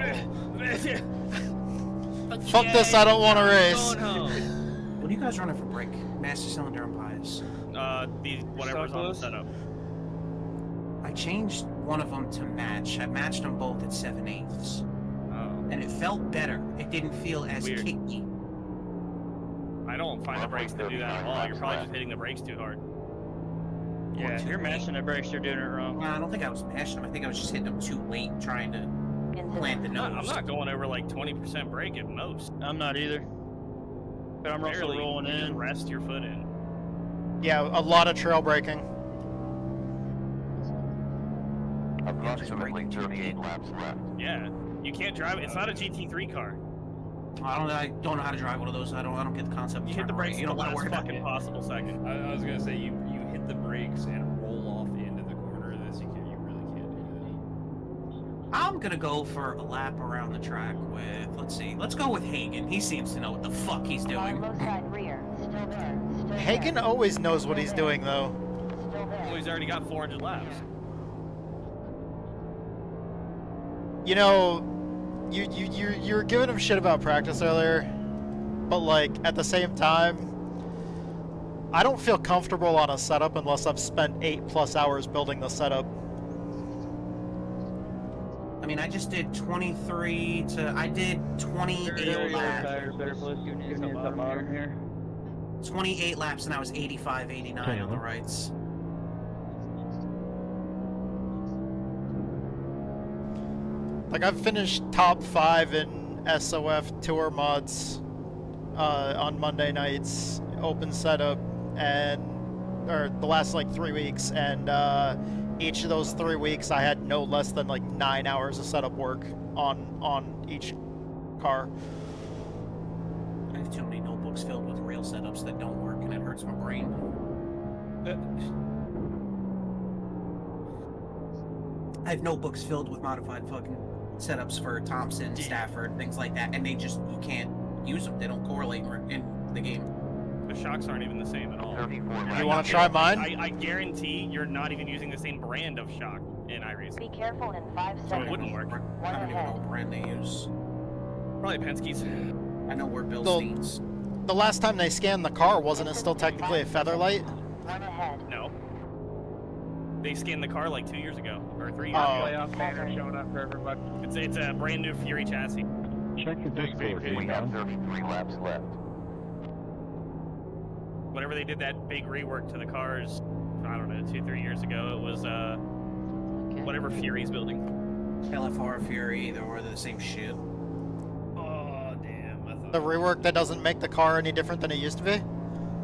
Speaker 5: home."
Speaker 2: Fuck this, I don't want to race.
Speaker 11: Going home.
Speaker 12: What are you guys running for brake? Master cylinder and bias.
Speaker 11: The whatever's on the
Speaker 15: Suckless?
Speaker 11: setup.
Speaker 12: I changed one of them to match. I matched them both at 7/8,
Speaker 11: Oh.
Speaker 12: and it felt better. It didn't feel as
Speaker 11: Weird.
Speaker 12: kicky.
Speaker 11: I don't find the brakes to do that at all. You're probably just hitting the brakes too hard.
Speaker 15: Yeah, you're mashing the brakes, you're doing it wrong.
Speaker 12: Well, I don't think I was mashing them. I think I was just hitting them too late, trying to plant the nose.
Speaker 11: I'm not going over like 20% brake at most.
Speaker 15: I'm not either. But I'm also
Speaker 11: Barely.
Speaker 15: rolling
Speaker 11: You just
Speaker 15: in.
Speaker 11: rest your foot in.
Speaker 2: Yeah, a lot of trail braking.
Speaker 3: Approximately 38 laps left.
Speaker 11: Yeah, you can't drive it. It's not a GT3 car.
Speaker 12: I don't know how to drive one of those. I don't get the concept. Of
Speaker 11: You hit the brakes.
Speaker 12: You don't want to worry about
Speaker 11: fucking
Speaker 12: it.
Speaker 11: possible second.
Speaker 5: I was gonna say you hit the brakes and roll off into the corner. You really can't do
Speaker 12: I'm gonna go for a lap around the track with. Let's go with Hagen. He seems to know what the fuck he's doing.
Speaker 2: Hagen always knows what he's doing, though.
Speaker 11: Well, he's already got 400 laps.
Speaker 2: You know, you were giving him shit about practice earlier, but like at the same time, I don't feel comfortable on a setup unless I've spent 8+ hours building the setup.
Speaker 12: I mean, I just did 23 to. I did 28 laps. 28 laps, and I was 85, 89 on the rights.
Speaker 2: Like, I've finished top 5 in SOF tour mods on Monday nights, open setup, or the last like 3 weeks, and each of those 3 weeks I had no less than like 9 hours of setup work on each car.
Speaker 12: I have too many notebooks filled with real setups that don't work, and it hurts my brain. I have notebooks filled with modified fucking setups for Thompson, Stafford, things like that, and they just, you can't use them. They don't correlate in the game.
Speaker 11: The shocks aren't even the same at all.
Speaker 2: You want to try mine?
Speaker 11: I guarantee you're not even using the same brand of shock in iRacing.
Speaker 8: Be careful in 5 seconds.
Speaker 11: So it wouldn't work.
Speaker 12: I don't even know what brand they use.
Speaker 11: Probably Penske's.
Speaker 12: I know where Bill Steen's.
Speaker 2: The last time they scanned the car, wasn't it still technically a Featherlight?
Speaker 11: No. They scanned the car like 2 years ago, or 3 years
Speaker 2: Oh.
Speaker 11: ago.
Speaker 15: Playoff banner showing up for everybody.
Speaker 11: It's a brand new Fury chassis.
Speaker 13: Check your Discord.
Speaker 3: We have 33 laps left.
Speaker 11: Whenever they did that big rework to the cars, I don't know, 2-3 years ago, it was whatever Fury's building.
Speaker 12: LFR Fury, they were the same shit.
Speaker 11: Oh damn!
Speaker 2: The rework that doesn't make the car any different than it used to be?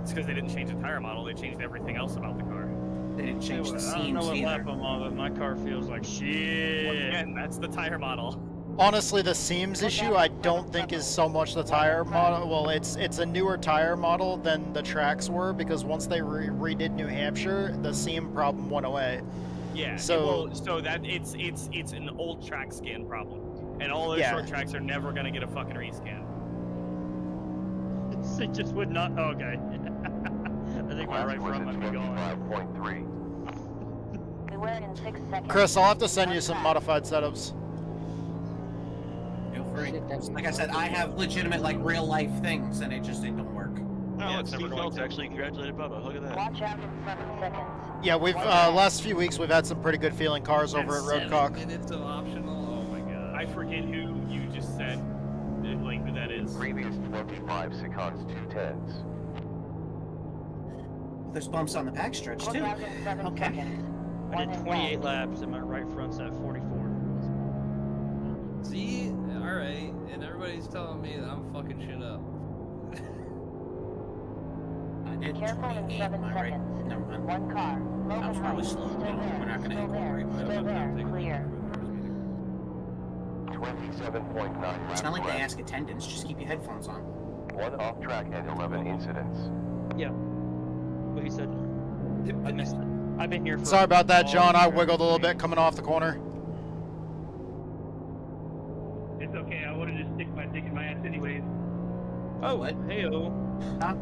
Speaker 11: It's because they didn't change the tire model; they changed everything else about the car.
Speaker 12: They didn't change the
Speaker 15: I don't
Speaker 12: seams
Speaker 15: know what
Speaker 12: either.
Speaker 15: lap I'm on, but my car feels like shit.
Speaker 11: Once again, that's the tire model.
Speaker 2: Honestly, the seams issue I don't think is so much the tire model. Well, it's a newer tire model than the tracks were, because once they redid New Hampshire, the seam problem went away.
Speaker 11: Yeah.
Speaker 2: So
Speaker 11: that it's an old track scan problem, and all those short tracks are never gonna get a fucking rescan.
Speaker 15: It just would not. Oh, okay. I think my right front might be gone.
Speaker 3: 5.3.
Speaker 8: Beware in 6 seconds.
Speaker 2: Chris, I'll have to send you some modified setups.
Speaker 12: Feel free. Like I said, I have legitimate, like, real life things, and it don't work.
Speaker 7: Oh, look, Steve Phelps actually congratulated Bubba. Look at that.
Speaker 8: Watch out in 7 seconds.
Speaker 2: Yeah, we've last few weeks we've had some pretty good feeling cars over at Roadcock.
Speaker 5: 7 minutes of optional. Oh my god.
Speaker 11: I forget who you just said, like who that is.
Speaker 3: Previous 25 seconds 2/10.
Speaker 12: There's bumps on the backstretch
Speaker 8: Look
Speaker 12: too.
Speaker 8: out in 7
Speaker 12: Okay.
Speaker 8: seconds.
Speaker 15: I did 28 laps, and my right front's at 44.
Speaker 5: See? Alright. And everybody's telling me that I'm fucking shit up.
Speaker 12: I did
Speaker 8: Careful in
Speaker 12: 28.
Speaker 8: 7
Speaker 12: Am I right?
Speaker 8: seconds.
Speaker 12: Never mind.
Speaker 8: 1 car.
Speaker 12: I was probably
Speaker 8: Heights.
Speaker 12: slow.
Speaker 8: Still
Speaker 12: We're
Speaker 8: there.
Speaker 12: not gonna
Speaker 8: Still there.
Speaker 12: incorporate
Speaker 8: Still there. Clear.
Speaker 3: 27.9 laps
Speaker 12: It's not like they
Speaker 3: left.
Speaker 12: ask attendance. Just keep your headphones on.
Speaker 3: 1 off track and 11 incidents.
Speaker 15: Yeah. What he said. I missed it. I've been here for.
Speaker 2: Sorry about that,
Speaker 15: all
Speaker 2: John. I
Speaker 15: year.
Speaker 2: wiggled a little bit coming off the corner.
Speaker 15: It's okay. I would have just stick my dick in my ass anyways.
Speaker 12: Oh, what?
Speaker 15: Hey-o.
Speaker 12: Huh?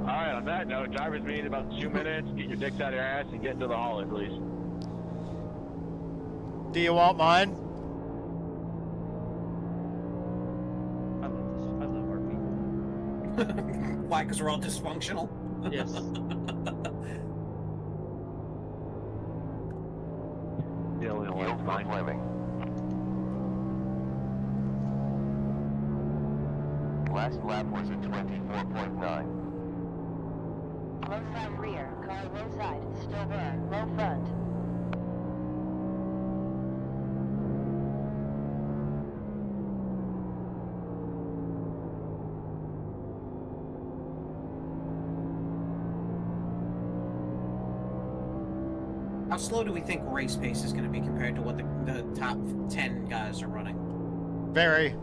Speaker 13: Alright, on that note, drivers meeting in about 2 minutes. Get your dicks out of your ass and get into the hauler, please.
Speaker 2: Do you want mine?
Speaker 15: I love our people.
Speaker 12: Why? Because we're all dysfunctional?
Speaker 15: Yes.
Speaker 13: The only one
Speaker 3: Yield for
Speaker 13: fine.
Speaker 3: Fleming. Last lap was at 24.9.
Speaker 8: Low side rear. Car low side. Still there. Low front.
Speaker 12: How slow do we think race pace is going to be compared to what the top 10 guys are running?
Speaker 2: Very.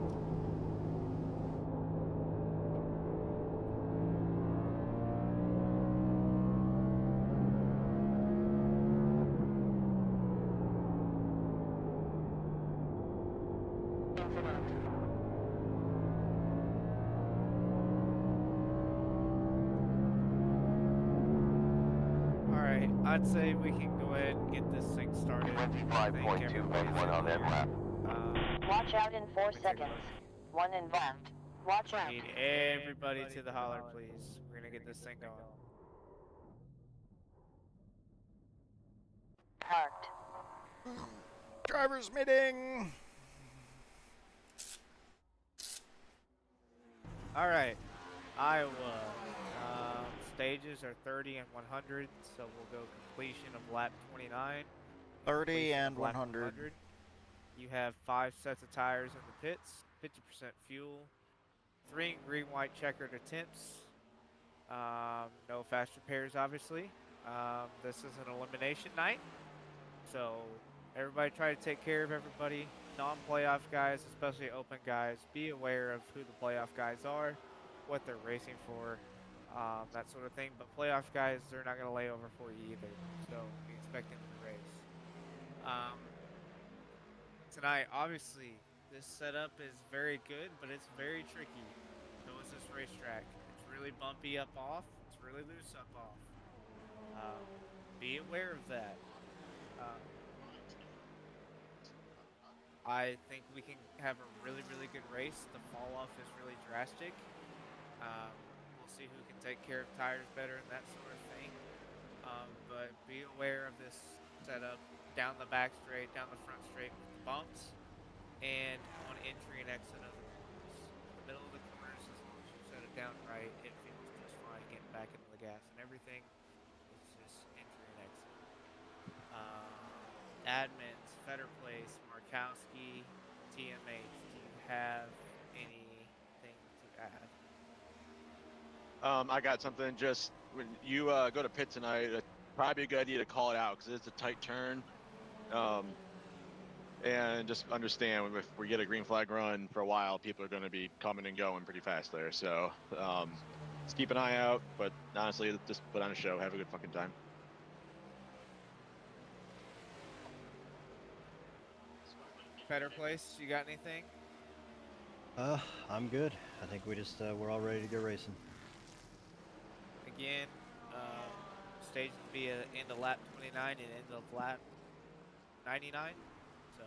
Speaker 16: Alright, I'd say we can go ahead and get this thing started.
Speaker 3: 25.211 on that lap.
Speaker 8: Watch out in 4 seconds. One involved. Watch out.
Speaker 16: Need everybody to the holler, please. We're gonna get this thing going.
Speaker 8: Parked.
Speaker 2: Drivers meeting.
Speaker 16: Alright, Iowa. Stages are 30 and 100, so we'll go completion of lap 29.
Speaker 2: 30 and
Speaker 16: lap
Speaker 2: 100.
Speaker 16: You have 5 sets of tires in the pits, 50% fuel, 3 green, white checkered attempts. No fast repairs, obviously. This is an elimination night, so everybody try to take care of everybody. Non-playoff guys, especially open guys, be aware of who the playoff guys are, what they're racing for, that sort of thing. But playoff guys, they're not going to lay over for you either, so be expecting them to race. Tonight, obviously, this setup is very good, but it's very tricky. So is this racetrack. It's really bumpy up off. It's really loose up off. Be aware of that. I think we can have a really, really good race. The fall off is really drastic. We'll see who can take care of tires better and that sort of thing. But be aware of this setup down the back straight, down the front straight with the bumps, and on entry and exit of the corners. The middle of the corners, as long as you set it down right, it feels just fine getting back into the gas and everything. It's just entry and exit. Admins, Fetter Place, Markowski, TMH, do you have anything to add?
Speaker 7: I got something. Just when you go to pit tonight, it'd probably be a good idea to call it out because it's a tight turn. And just understand if we get a green flag run for a while, people are going to be coming and going pretty fast there. So just keep an eye out. But honestly, just put on a show. Have a good fucking time.
Speaker 16: Better Place, you got anything?
Speaker 17: I'm good. I think we just we're all ready to go racing.
Speaker 16: Again, stage will be end of lap 29 and end of lap 99. So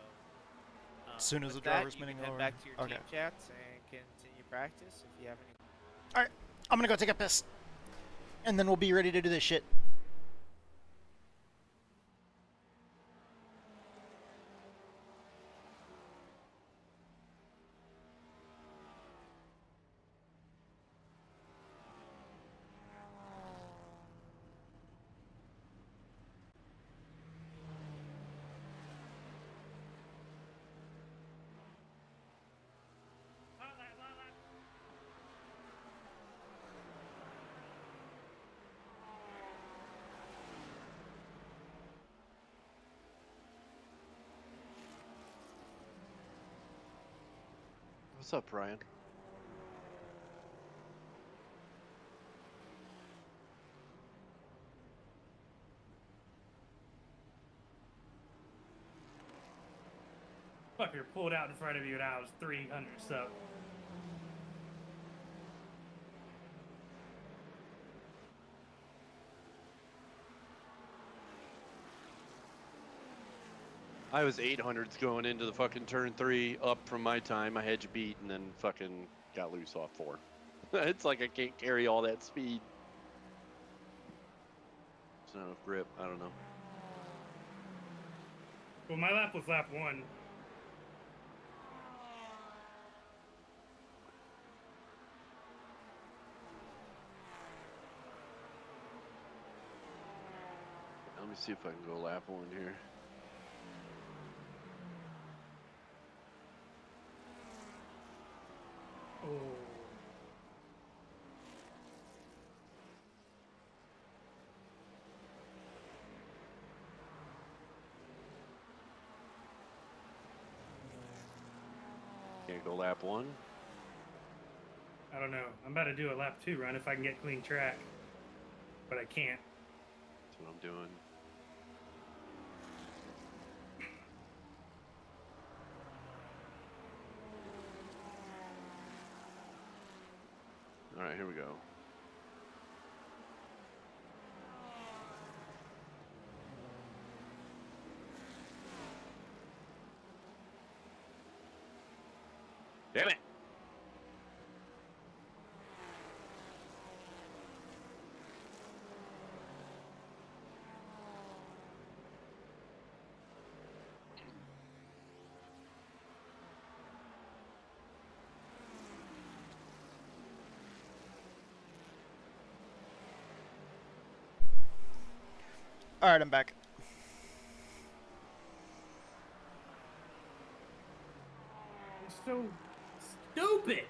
Speaker 2: As soon as
Speaker 16: with
Speaker 2: the drivers
Speaker 16: that, you
Speaker 2: meeting
Speaker 16: can head
Speaker 2: over.
Speaker 16: back to your
Speaker 2: Okay.
Speaker 16: team chats and continue practice if you have any.
Speaker 2: All right, I'm gonna go take a piss, and then we'll be ready to do this shit.
Speaker 14: What's up, Ryan?
Speaker 18: Fucker pulled out in front of you and I was 300, so.
Speaker 14: I was 800s going into the fucking turn 3 up from my time. I had you beat and then fucking got loose off 4. It's like I can't carry all that speed. It's not enough grip. I don't know.
Speaker 18: Well, my lap was lap 1.
Speaker 14: Let me see if I can go lap 1 here.
Speaker 18: Oh.
Speaker 14: Can't go lap 1.
Speaker 18: I don't know. I'm about to do a lap 2 run if I can get clean track, but I can't.
Speaker 14: That's what I'm doing. All right, here we go. Damn it!
Speaker 2: All right, I'm back.
Speaker 18: It's so stupid.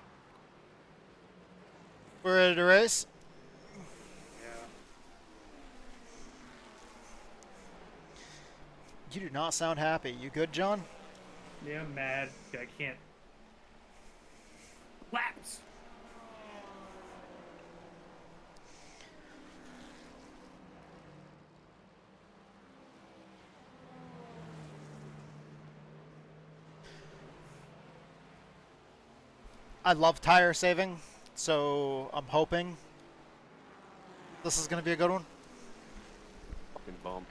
Speaker 2: We're ready to race.
Speaker 18: Yeah.
Speaker 2: You do not sound happy. You good, John?
Speaker 18: Yeah, I'm mad. I can't. Laps.
Speaker 2: I love tire saving, so I'm hoping this is going to be a good one.
Speaker 14: Fucking bump.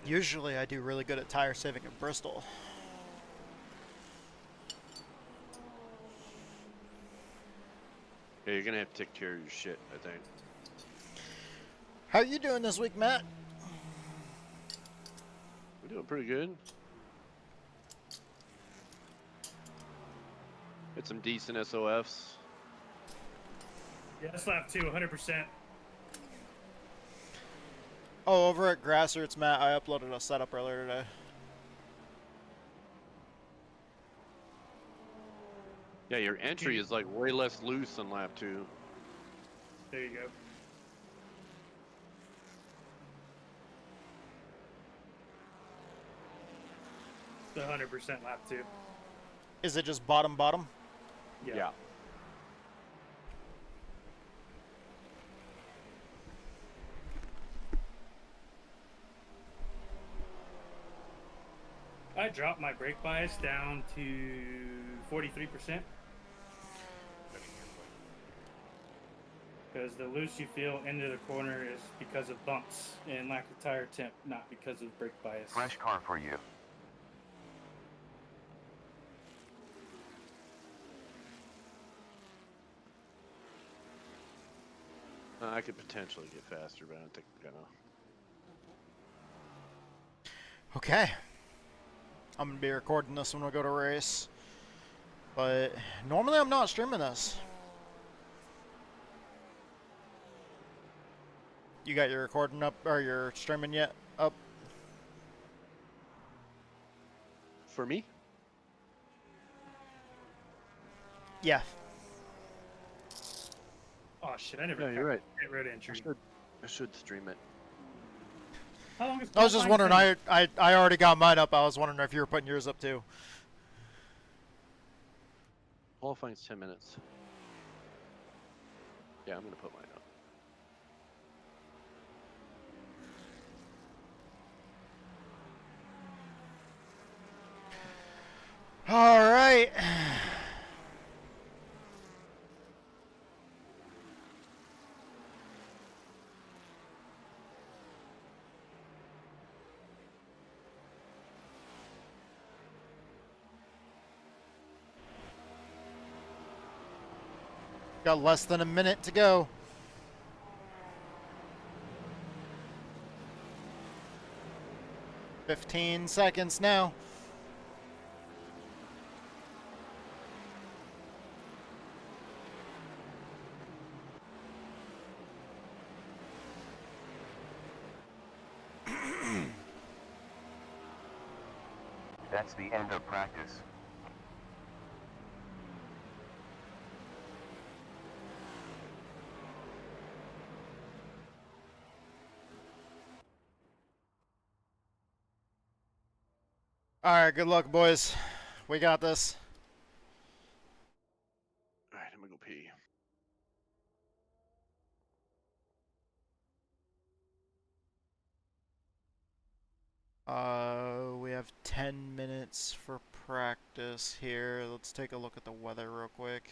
Speaker 2: Usually I do really good at tire saving at Bristol.
Speaker 14: Yeah, you're gonna have to take care of your shit, I think.
Speaker 2: How are you doing this week, Matt?
Speaker 14: We're doing pretty good. Had some decent SOFs.
Speaker 18: Yeah, that's lap 2, 100%.
Speaker 2: Oh, over at Grassroots, Matt, I uploaded a setup earlier today.
Speaker 14: Yeah, your entry is like way less loose than lap 2.
Speaker 18: There you go. The 100% lap 2.
Speaker 2: Is it just bottom?
Speaker 14: Yeah.
Speaker 18: I dropped my brake bias down to 43%. Because the loose you feel into the corner is because of bumps and lack of tire temp, not because of brake bias.
Speaker 3: Fresh car for you.
Speaker 14: I could potentially get faster, but I don't think I'm gonna.
Speaker 2: Okay. I'm going to be recording this when we go to race. But normally I'm not streaming this. You got your recording up, or your streaming yet up?
Speaker 14: For me?
Speaker 2: Yeah.
Speaker 18: Oh shit, I never
Speaker 14: Yeah, you're right.
Speaker 18: get road entry.
Speaker 14: I should stream it.
Speaker 18: How long is
Speaker 2: I was just wondering, I already got mine up. I was wondering if you were putting yours up too.
Speaker 14: Qualifying's 10 minutes. Yeah, I'm gonna put mine up.
Speaker 2: All right. Got less than a minute to go. "15 seconds now.
Speaker 3: That's the end of practice.
Speaker 2: Alright, good luck, boys. We got this.
Speaker 14: All right, I'm gonna go pee.
Speaker 2: We have 10 minutes for practice here. Let's take a look at the weather real quick.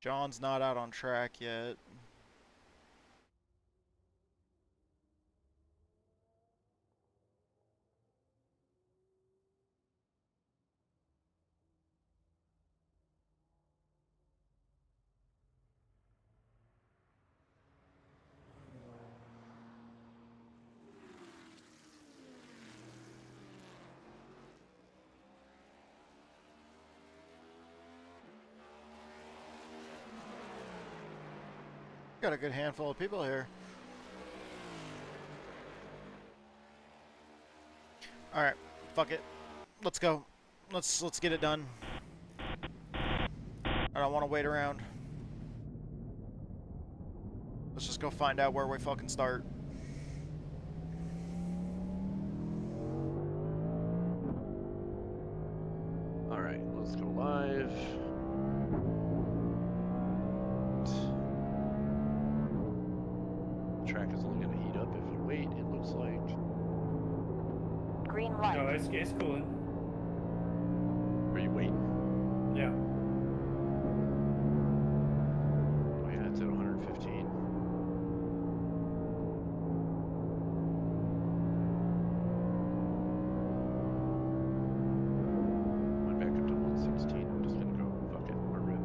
Speaker 2: John's not out on track yet. Got a good handful of people here. Alright, fuck it. Let's go. Let's get it done. I don't want to wait around. Let's just go find out where we fucking start.
Speaker 14: Alright, let's go live. Track is only gonna heat up if you wait, it looks like.
Speaker 8: Green light.
Speaker 18: No, it's cooling.
Speaker 14: Are you waiting?
Speaker 18: Yeah.
Speaker 14: Oh yeah, it's at 115. Went back up to 116. I'm just gonna go fuck it, or rip.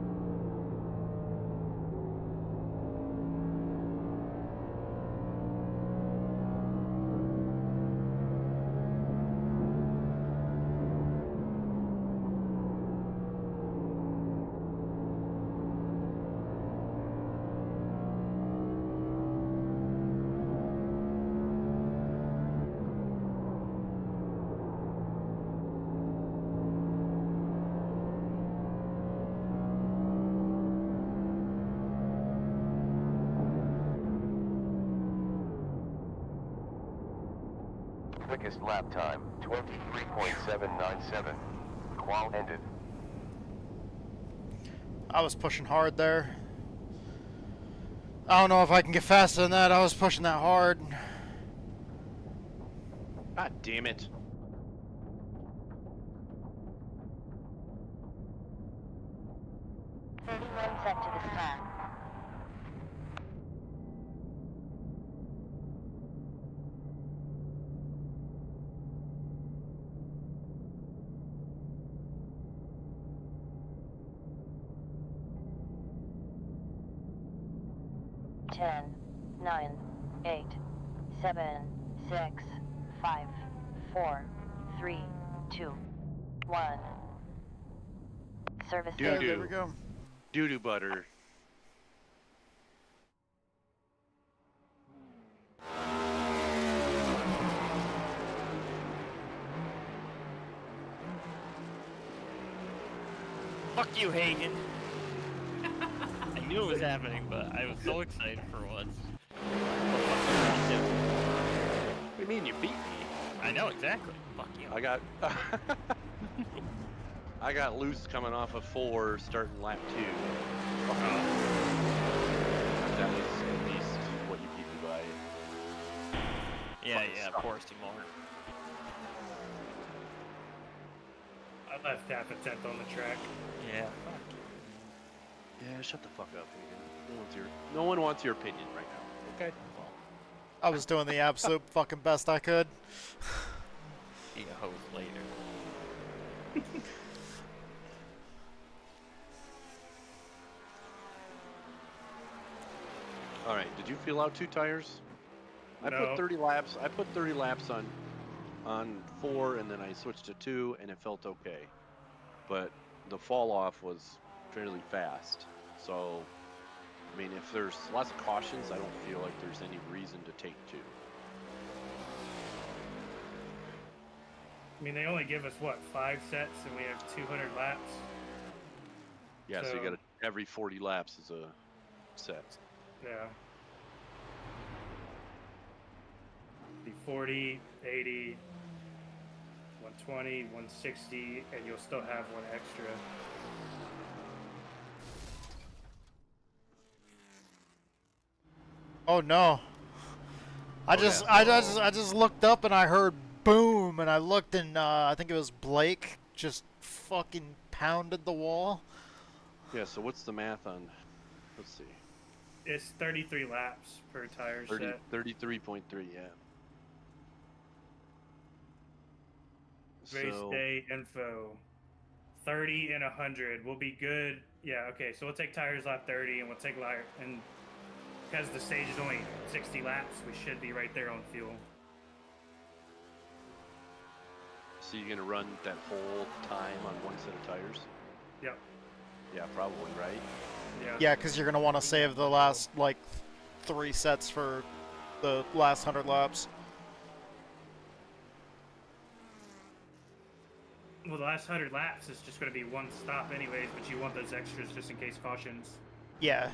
Speaker 3: Quickest lap time, 23.797. Qual ended.
Speaker 2: I was pushing hard there. I don't know if I can get faster than that. I was pushing that hard.
Speaker 14: God damn it.
Speaker 8: Set to the stack. Ten, 9, 8, 7, 6, 5, 4, 3, 2, 1. Service.
Speaker 14: Doo-doo.
Speaker 2: There we go.
Speaker 14: Doo-doo butter.
Speaker 19: Fuck you, Hagen. I knew it was happening, but I was so excited for once.
Speaker 14: What do you mean you beat me?
Speaker 19: I know exactly. Fuck you.
Speaker 14: I got I got loose coming off of 4, starting lap 2. That was at least what you beat me by.
Speaker 19: Yeah, of course, Timor.
Speaker 18: I left half a tenth on the track.
Speaker 19: Yeah.
Speaker 14: Yeah, shut the fuck up, Hagen. No one wants your opinion right now. Okay. Well,
Speaker 2: I was doing the absolute fucking best I could.
Speaker 19: Be a host later.
Speaker 14: all right. Did you feel out 2 tires? I
Speaker 18: No.
Speaker 14: put 30 laps. I put 30 laps on 4, and then I switched to 2, and it felt okay. But the fall off was fairly fast. So, I mean, if there's lots of cautions, I don't feel like there's any reason to take 2.
Speaker 18: mean, they only give us, what, 5 sets, and we have 200 laps?
Speaker 14: Yeah, so you got every 40 laps is a set.
Speaker 18: Yeah. Be 40, 80, 120, 160, and you'll still have one extra.
Speaker 2: Oh no. I just looked up and I heard boom, and I looked and I think it was Blake just fucking pounded the wall.
Speaker 14: Yeah, so what's the math on, let's see.
Speaker 18: It's 33 laps per tire set.
Speaker 14: 33.3, yeah.
Speaker 18: Race
Speaker 14: So,
Speaker 18: day info. 30 and 100. We'll be good. Yeah, okay, so we'll take tires lap 30 and we'll take and because the stage is only 60 laps, we should be right there on fuel.
Speaker 14: so you're gonna run that whole time on one set of tires?
Speaker 18: Yep.
Speaker 14: Yeah, probably, right?
Speaker 2: Yeah, because you're going to want to save the last, like, 3 sets for the last 100 laps.
Speaker 18: Well, the last 100 laps is just going to be one stop anyways, but you want those extras just in case cautions.
Speaker 2: Yeah.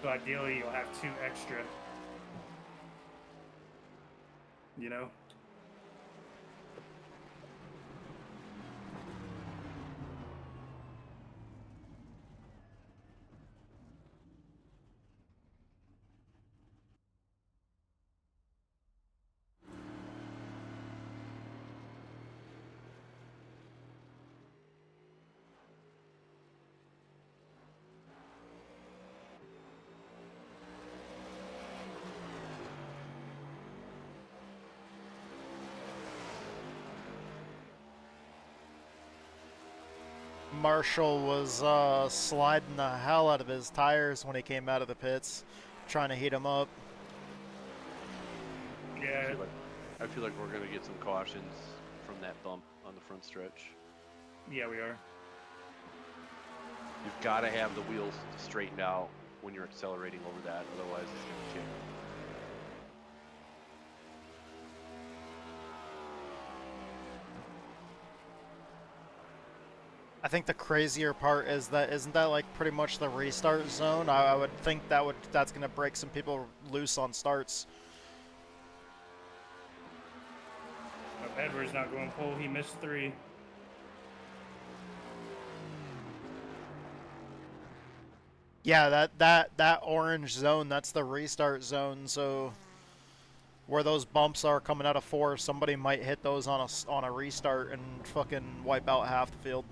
Speaker 18: So ideally, you'll have 2 extra. You know?
Speaker 2: Marshall was sliding the hell out of his tires when he came out of the pits, trying to heat them up.
Speaker 18: Yeah.
Speaker 14: I feel like we're gonna get some cautions from that bump on the front stretch.
Speaker 18: Yeah, we are.
Speaker 14: You've got to have the wheels straightened out when you're accelerating over that, otherwise it's gonna kick.
Speaker 2: I think the crazier part is that isn't that like pretty much the restart zone? I would think that's gonna break some people loose on starts.
Speaker 18: Oh, Edward's not going pole. He missed 3.
Speaker 2: Yeah, that orange zone, that's the restart zone. So where those bumps are coming out of 4, somebody might hit those on a restart and fucking wipe out half the field.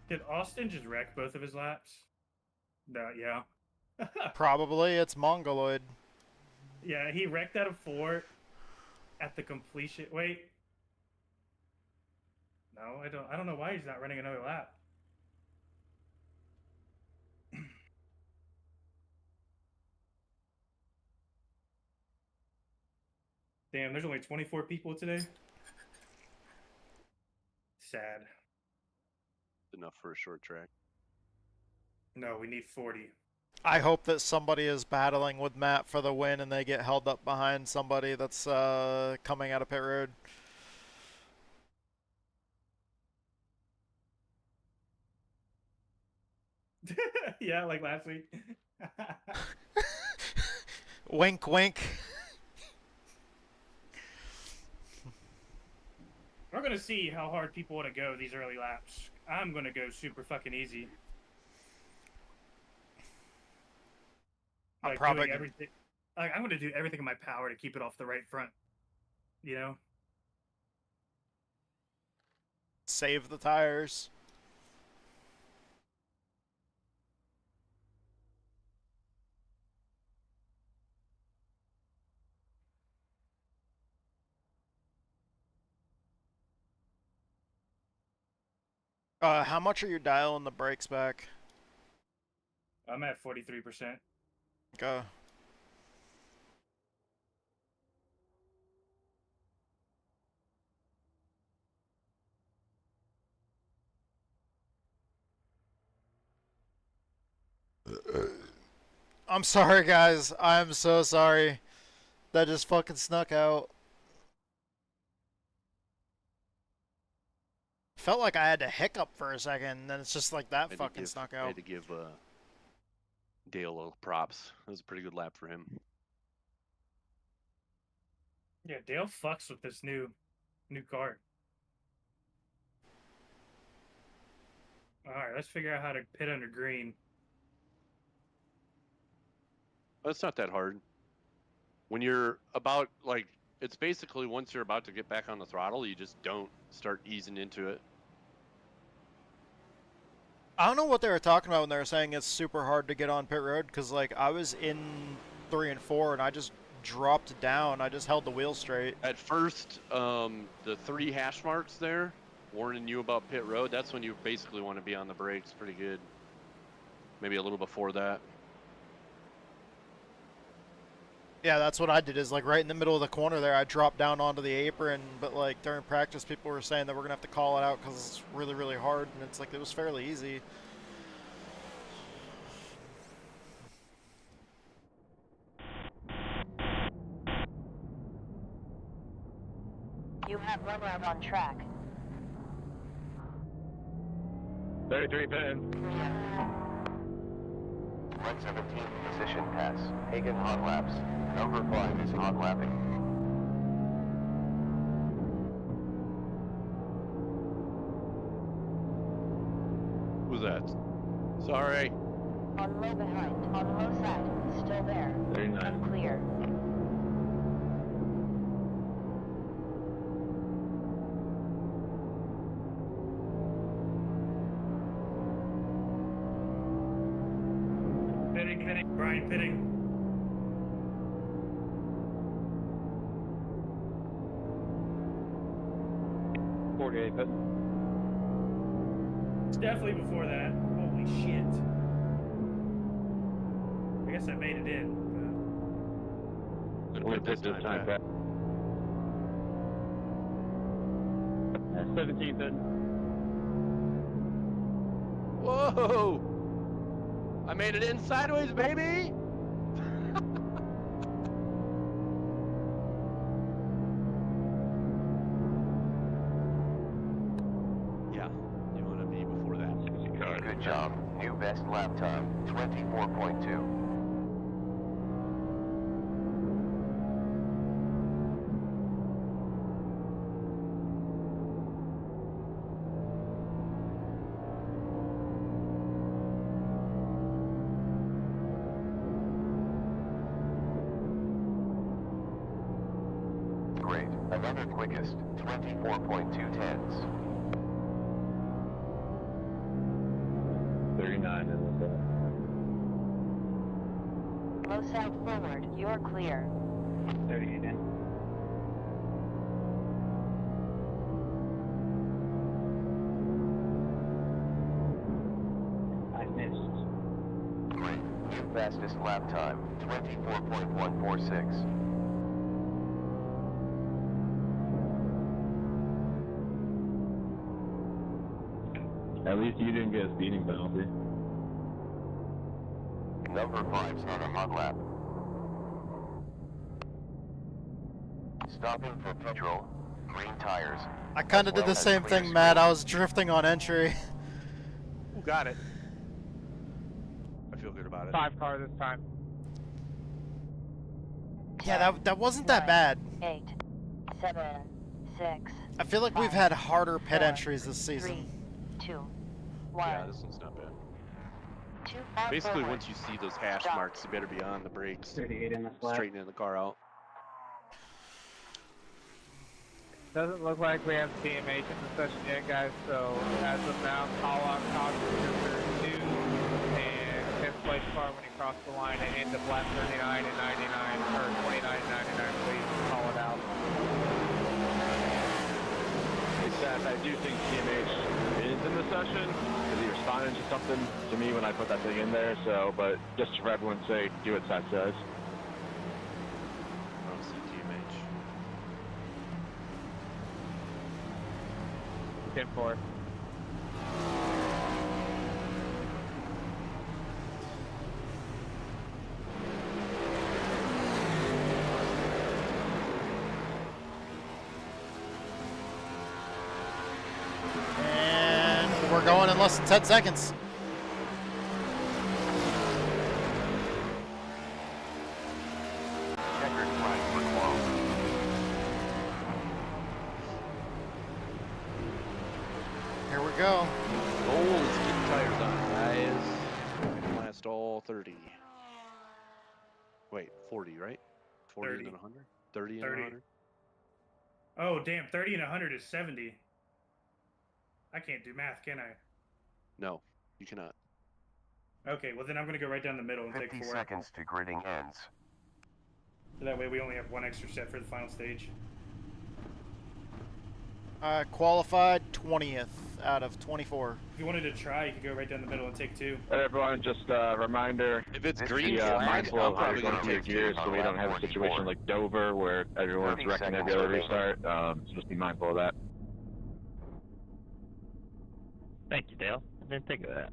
Speaker 18: Did Austin just wreck both of his laps? No, yeah.
Speaker 2: Probably. It's Mongoloid.
Speaker 18: Yeah, he wrecked out of 4 at the completion. Wait. No, I don't know why he's not running another lap. Damn, there's only 24 people today. Sad.
Speaker 14: Enough for a short track.
Speaker 18: No, we need 40.
Speaker 2: I hope that somebody is battling with Matt for the win and they get held up behind somebody that's coming out of pit road.
Speaker 18: Yeah, like last week.
Speaker 2: Wink, wink.
Speaker 18: We're going to see how hard people want to go these early laps. I'm going to go super fucking easy. Like
Speaker 2: I'm
Speaker 18: doing everything. Like, I'm going to do everything in my power to keep it off the right front. You know?
Speaker 2: Save the tires. How much are you dialing the brakes back?
Speaker 18: I'm at 43%.
Speaker 2: Go. I'm sorry, guys. I'm so sorry. That just fucking snuck out. Felt like I had to hiccup for a second, and then it's just like that fucking snuck
Speaker 14: I
Speaker 2: out.
Speaker 14: had to give Dale a little props. It was a pretty good lap for him.
Speaker 18: Yeah, Dale fucks with this new car. All right, let's figure out how to pit under green.
Speaker 14: Well, it's not that hard. When you're about, like, it's basically once you're about to get back on the throttle, you just don't start easing into it.
Speaker 2: I don't know what they were talking about when they were saying it's super hard to get on pit road, because, like, I was in 3 and 4, and I just dropped down. I just held the wheel straight.
Speaker 14: At first, the 3 hash marks there, warning you about pit road, that's when you basically want to be on the brakes pretty good. Maybe a little before that.
Speaker 2: Yeah, that's what I did, is like right in the middle of the corner there, I dropped down onto the apron, but like during practice people were saying that we're going to have to call it out because it's really, really hard, and it's like it was fairly easy.
Speaker 8: You have run out on track.
Speaker 13: 33 pin.
Speaker 3: 117 position pass. Hagen hot laps. Number 5 is hot lapping.
Speaker 14: Who's that? Sorry.
Speaker 8: On low behind, on low side, still there.
Speaker 13: 39.
Speaker 8: Clear.
Speaker 18: Pitting, Brian pitting.
Speaker 13: But
Speaker 18: It's definitely before that. Holy shit. I guess I made it in.
Speaker 14: Good pit this time, Pat.
Speaker 13: 17 pin.
Speaker 14: Whoa! I made it in sideways, baby! Yeah, you want to be before that.
Speaker 3: Good job. New best lap time, 24.2. Great. Another quickest, 24.2 tenths.
Speaker 13: 39 in the
Speaker 8: Low side forward, you're clear.
Speaker 13: 38 in.
Speaker 3: I missed. Great. New fastest lap time, 24.146.
Speaker 13: At least you didn't get a speeding penalty.
Speaker 3: Number 5's on a hot lap. Stopping for petrol. Green tires.
Speaker 2: I kind of did the same thing, Matt. I was drifting on entry.
Speaker 7: Who got it? I feel good about it.
Speaker 16: 5 car this time.
Speaker 2: Yeah, that wasn't that bad.
Speaker 8: 8, 7, 6.
Speaker 2: I feel like we've had harder pit entries this season.
Speaker 8: 2, 1.
Speaker 14: Yeah, this one's not bad.
Speaker 8: 2 far
Speaker 14: Basically,
Speaker 8: forward.
Speaker 14: once you see those hash marks, you better be on the brakes.
Speaker 13: 38 in the flat.
Speaker 14: Straightening the car out.
Speaker 16: Doesn't look like we have TMH in the session yet, guys, so as of now, call out caution number 2 and 10th place car when you cross the line at end of lap 39 and 99, or 29 and 99, please call it out.
Speaker 13: Hey, Seth, I do think TMH is in the session because he responded to something to me when I put that thing in there. So, but just for everyone's sake, do what Seth says.
Speaker 14: I don't see TMH.
Speaker 16: 10-4.
Speaker 2: And we're going in less than 10 seconds.
Speaker 3: Checkered flag for qual.
Speaker 2: Here we go.
Speaker 14: Goal is to keep tires on, guys. And last all 30. Wait, 40, right? 40
Speaker 18: 30.
Speaker 14: and 100? 30 and
Speaker 18: 30.
Speaker 14: 100?
Speaker 18: Oh, damn. 30 and 100 is 70. I can't do math, can I?
Speaker 14: No, you cannot.
Speaker 18: Okay, well then I'm going to go right down the middle and take
Speaker 3: 50
Speaker 18: 4.
Speaker 3: seconds to gridding ends.
Speaker 18: So that way we only have 1 extra set for the final stage.
Speaker 2: Qualified 20th out of 24.
Speaker 18: If you wanted to try, you could go right down the middle and take 2.
Speaker 13: Hey everyone, just a reminder.
Speaker 14: If it's
Speaker 13: Be
Speaker 14: green flag,
Speaker 13: mindful
Speaker 14: I'm
Speaker 13: of how
Speaker 14: probably
Speaker 13: you're
Speaker 14: going
Speaker 13: going
Speaker 14: to
Speaker 13: to your gears so we don't have a situation like Dover where everyone's
Speaker 3: 30
Speaker 13: wrecking
Speaker 3: seconds
Speaker 13: every other
Speaker 3: remaining.
Speaker 13: restart. So just be mindful of that.
Speaker 19: Thank you, Dale. I didn't think of that.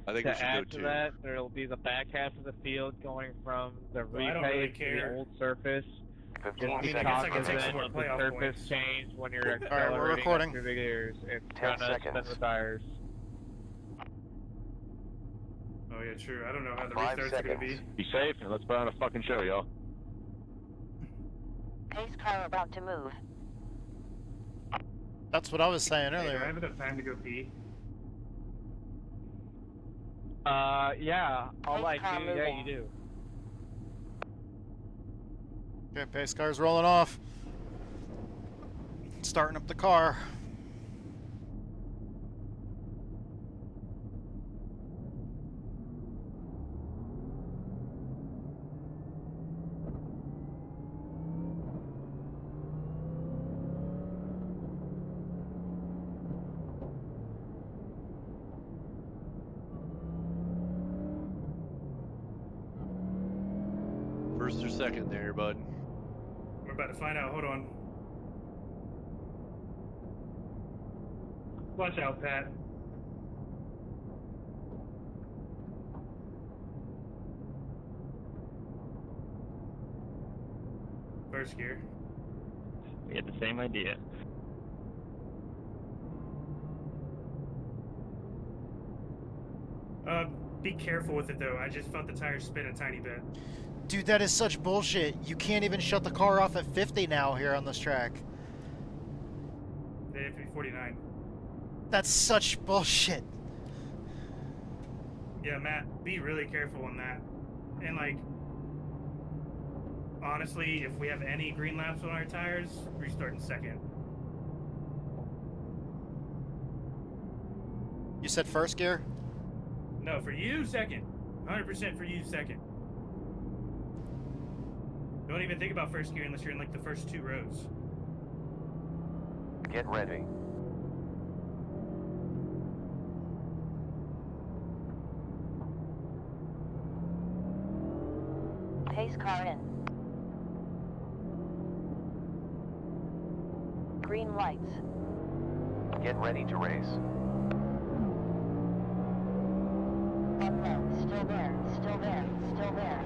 Speaker 14: I think we
Speaker 15: To
Speaker 14: should
Speaker 15: add
Speaker 14: go
Speaker 15: to
Speaker 14: too.
Speaker 15: that, there'll be the back half of the field going from the
Speaker 18: Well, I don't really
Speaker 15: repave to the
Speaker 18: care.
Speaker 15: old surface.
Speaker 3: 15
Speaker 18: I mean,
Speaker 3: seconds
Speaker 18: I guess I can take
Speaker 3: remaining.
Speaker 18: some more
Speaker 15: Of the
Speaker 18: playoff
Speaker 15: surface
Speaker 18: points.
Speaker 15: change when you're
Speaker 2: All right, we're
Speaker 15: accelerating
Speaker 2: recording.
Speaker 15: up through the gears. It's
Speaker 3: 10
Speaker 15: gonna spin
Speaker 3: seconds.
Speaker 15: the tires.
Speaker 18: Oh yeah, true. I don't know how the
Speaker 3: 5
Speaker 18: restarts are going to
Speaker 3: seconds.
Speaker 18: be.
Speaker 13: Be safe and let's put on a fucking show, y'all.
Speaker 8: Pace car about to move.
Speaker 2: That's what I was saying
Speaker 18: Hey, do I
Speaker 2: earlier.
Speaker 18: have enough time to go pee?
Speaker 15: Yeah, all I
Speaker 8: Pace car
Speaker 15: do, yeah,
Speaker 8: moving.
Speaker 15: you do.
Speaker 2: Okay, pace car's rolling off. Starting up the car.
Speaker 14: First or second there, bud.
Speaker 18: We're about to find out. Hold on. Watch out, Pat. First gear.
Speaker 19: We had the same idea.
Speaker 18: Be careful with it though. I just felt the tires spin a tiny bit.
Speaker 2: Dude, that is such bullshit. You can't even shut the car off at 50 now here on this track.
Speaker 18: They have to be 49.
Speaker 2: That's such bullshit.
Speaker 18: Yeah, Matt, be really careful on that. And like, honestly, if we have any green laps on our tires, restart in second.
Speaker 2: You said first gear?
Speaker 18: No, for you, second. 100% for you, second. Don't even think about first gear unless you're in like the first 2 rows.
Speaker 3: Get ready.
Speaker 8: Pace car in. Green lights.
Speaker 3: Get ready to race.
Speaker 8: On low. Still there. Still there. Still there.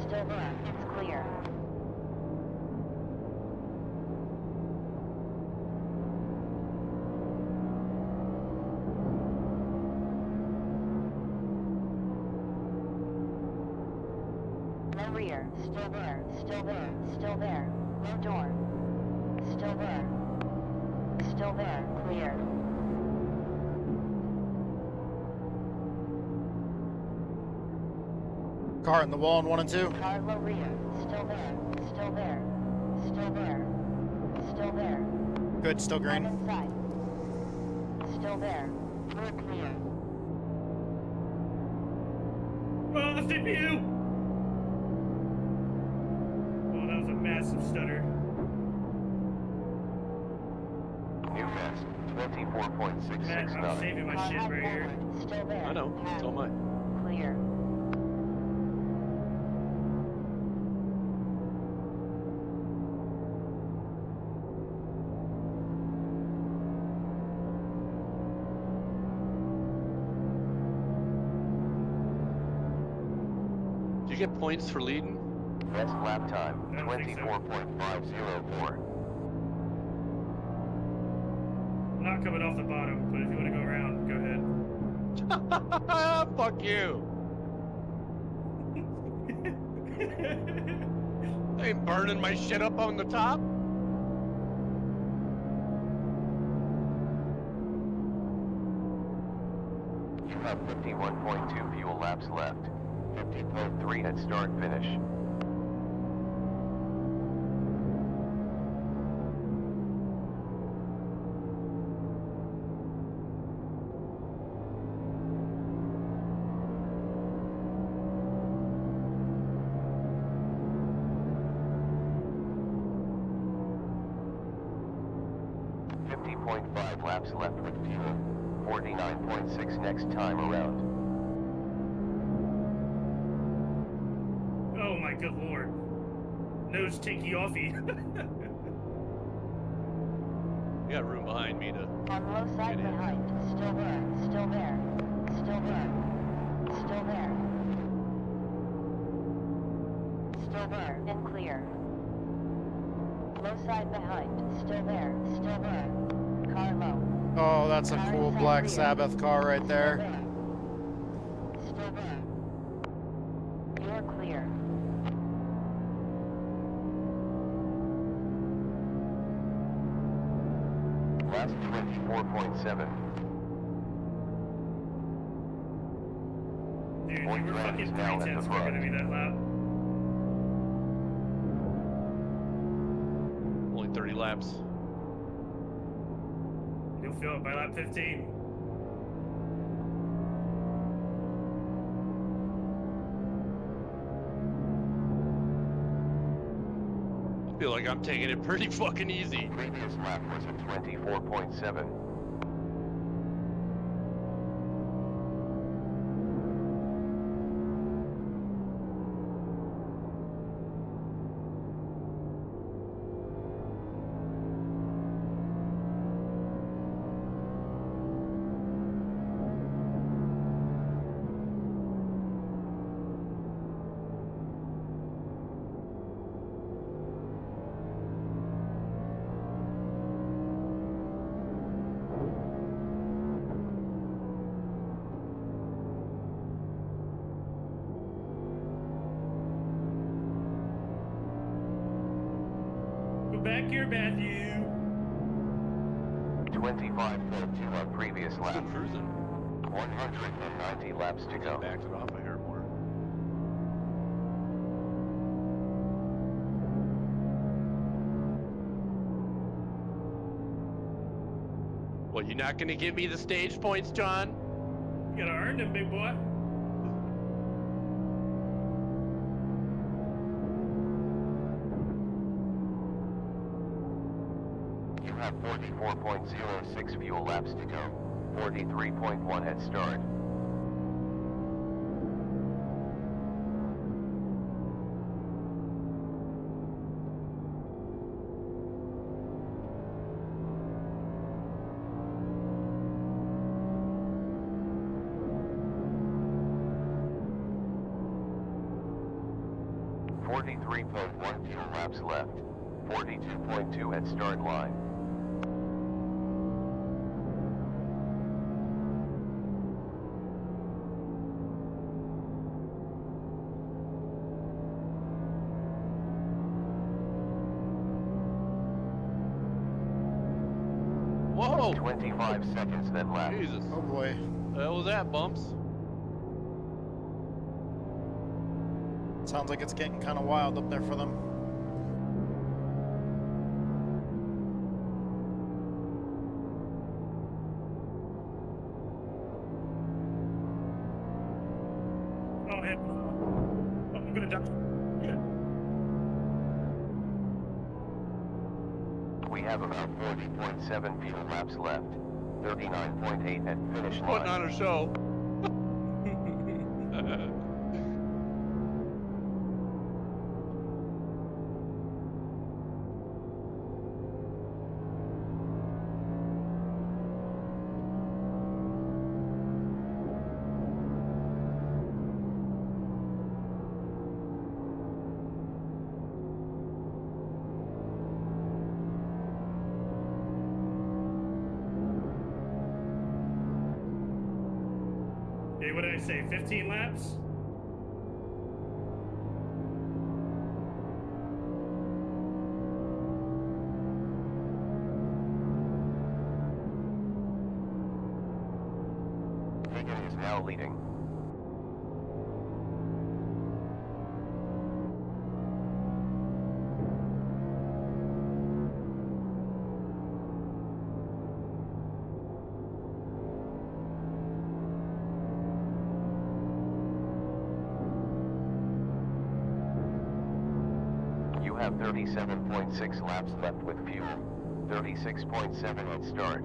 Speaker 8: Still there. It's clear. No rear. Still there. Still there. Still there. No door. Still there. Still there. Clear.
Speaker 2: Car in the wall in 1 and 2.
Speaker 8: Car low rear. Still there. Still there. Still there. Still there.
Speaker 2: Good, still green.
Speaker 8: Inside. Still there. We're clear.
Speaker 18: Oh, the CPU! Oh, that was a massive stutter.
Speaker 3: New best. 24.669.
Speaker 18: Matt, I'm saving my shit right here.
Speaker 8: Still there.
Speaker 14: I know. So am I.
Speaker 8: Clear.
Speaker 14: Do you get points for leading?
Speaker 3: Best lap time.
Speaker 18: I don't think so.
Speaker 3: 24.504.
Speaker 18: not coming off the bottom, but if you want to go around, go ahead.
Speaker 14: Fuck you. I ain't burning my shit up on the top.
Speaker 3: You have 51.2 fuel laps left. 50.3 at start finish. Laps left with fuel. 49.6 next time around.
Speaker 18: Oh my good lord. Nose takey offy.
Speaker 14: You got room behind me to.
Speaker 8: On low side behind. Still there. Still there. Still there. Still there. Still there. And clear. Low side behind. Still there. Still there. Car low.
Speaker 2: Oh, that's a cool Black Sabbath car right there.
Speaker 8: Still there. You're clear.
Speaker 3: Last 24.7.
Speaker 18: Dude, you were fucking 3/10 quicker than me that lap.
Speaker 14: Only 30 laps.
Speaker 18: You'll feel it by lap 15.
Speaker 14: I feel like I'm taking it pretty fucking easy.
Speaker 3: Previous lap was at 24.7.
Speaker 18: Back here, Matthew.
Speaker 3: 25.2 on previous lap.
Speaker 14: Still cruising.
Speaker 3: 190 laps to go.
Speaker 14: Backed it off a hair more. What, you not gonna give me the stage points, John?
Speaker 18: You gotta earn them, big boy.
Speaker 3: You have 44.06 fuel laps to go. 43.1 at start. .1 fuel laps left. 42.2 at start line.
Speaker 14: Whoa!
Speaker 3: 25 seconds then left.
Speaker 14: Jesus.
Speaker 2: Oh boy.
Speaker 14: The hell was that, Bumps?
Speaker 2: Sounds like it's getting kind of wild up there for them.
Speaker 18: Oh, heck no. I'm gonna die.
Speaker 3: We have about 40.7 fuel laps left. 39.8 at finish line.
Speaker 14: Putting on a show.
Speaker 18: Hey, what did I say? 15 laps?
Speaker 3: Hagen is now leading. You have 37.6 laps left with fuel. 36.7 at start.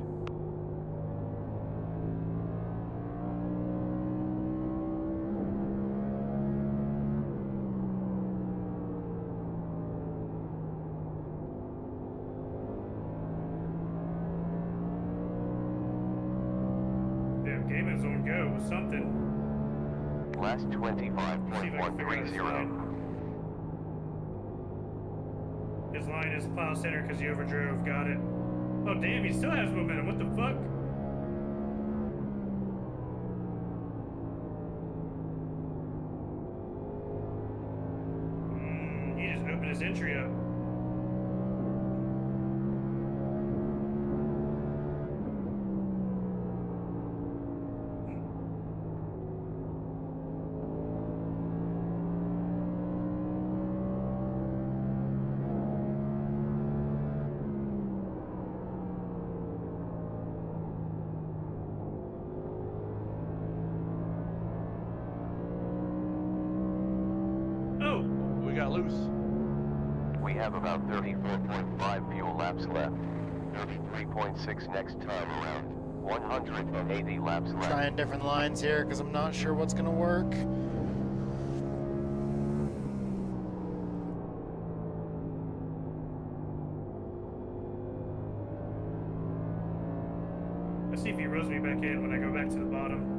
Speaker 18: Damn, game is on go with something.
Speaker 3: Last 25.130.
Speaker 18: His line is plow center because he overdrove. Got it. Oh, damn, he still has momentum. What the fuck? He just opened his entry up.
Speaker 14: We got loose.
Speaker 3: We have about 34.5 fuel laps left. 33.6 next time around. 180 laps left.
Speaker 2: Trying different lines here because I'm not sure what's gonna work.
Speaker 18: Let's see if he rolls me back in when I go back to the bottom.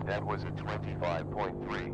Speaker 3: That was a 25.3.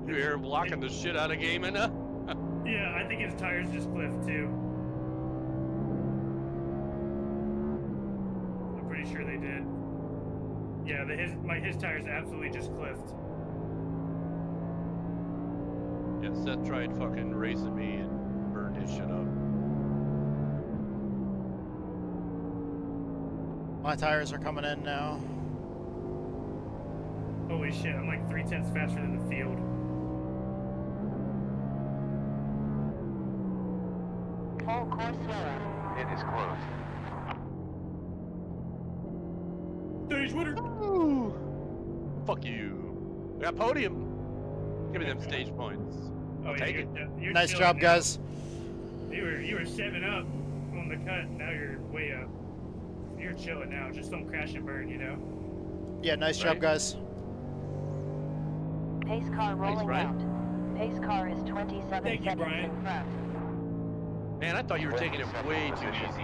Speaker 14: You hear him blocking the shit out of gaming?
Speaker 18: Yeah, I think his tires just cliffed too. Yeah, his tires absolutely just cliffed.
Speaker 14: Yeah, Seth tried fucking racing me and burned his shit up.
Speaker 2: My tires are coming in now.
Speaker 18: Holy shit, I'm like 0.3 faster than the field.
Speaker 8: Full course zero.
Speaker 3: It is closed.
Speaker 18: Stage winner!
Speaker 14: Woo! Fuck you. We got podium. Give me them stage points. I'll take it.
Speaker 18: You're
Speaker 2: Nice
Speaker 18: chilling
Speaker 2: job,
Speaker 18: now.
Speaker 2: guys.
Speaker 18: You were 7 up on the cut, now you're way up. You're chilling now, just don't crash and burn, you know?
Speaker 2: Yeah, nice job, guys.
Speaker 8: Pace car rolling
Speaker 14: Brian.
Speaker 8: out. Pace car is 27
Speaker 18: Thank you,
Speaker 8: seconds
Speaker 18: Brian.
Speaker 8: in front.
Speaker 14: Man, I thought you were taking it way too easy.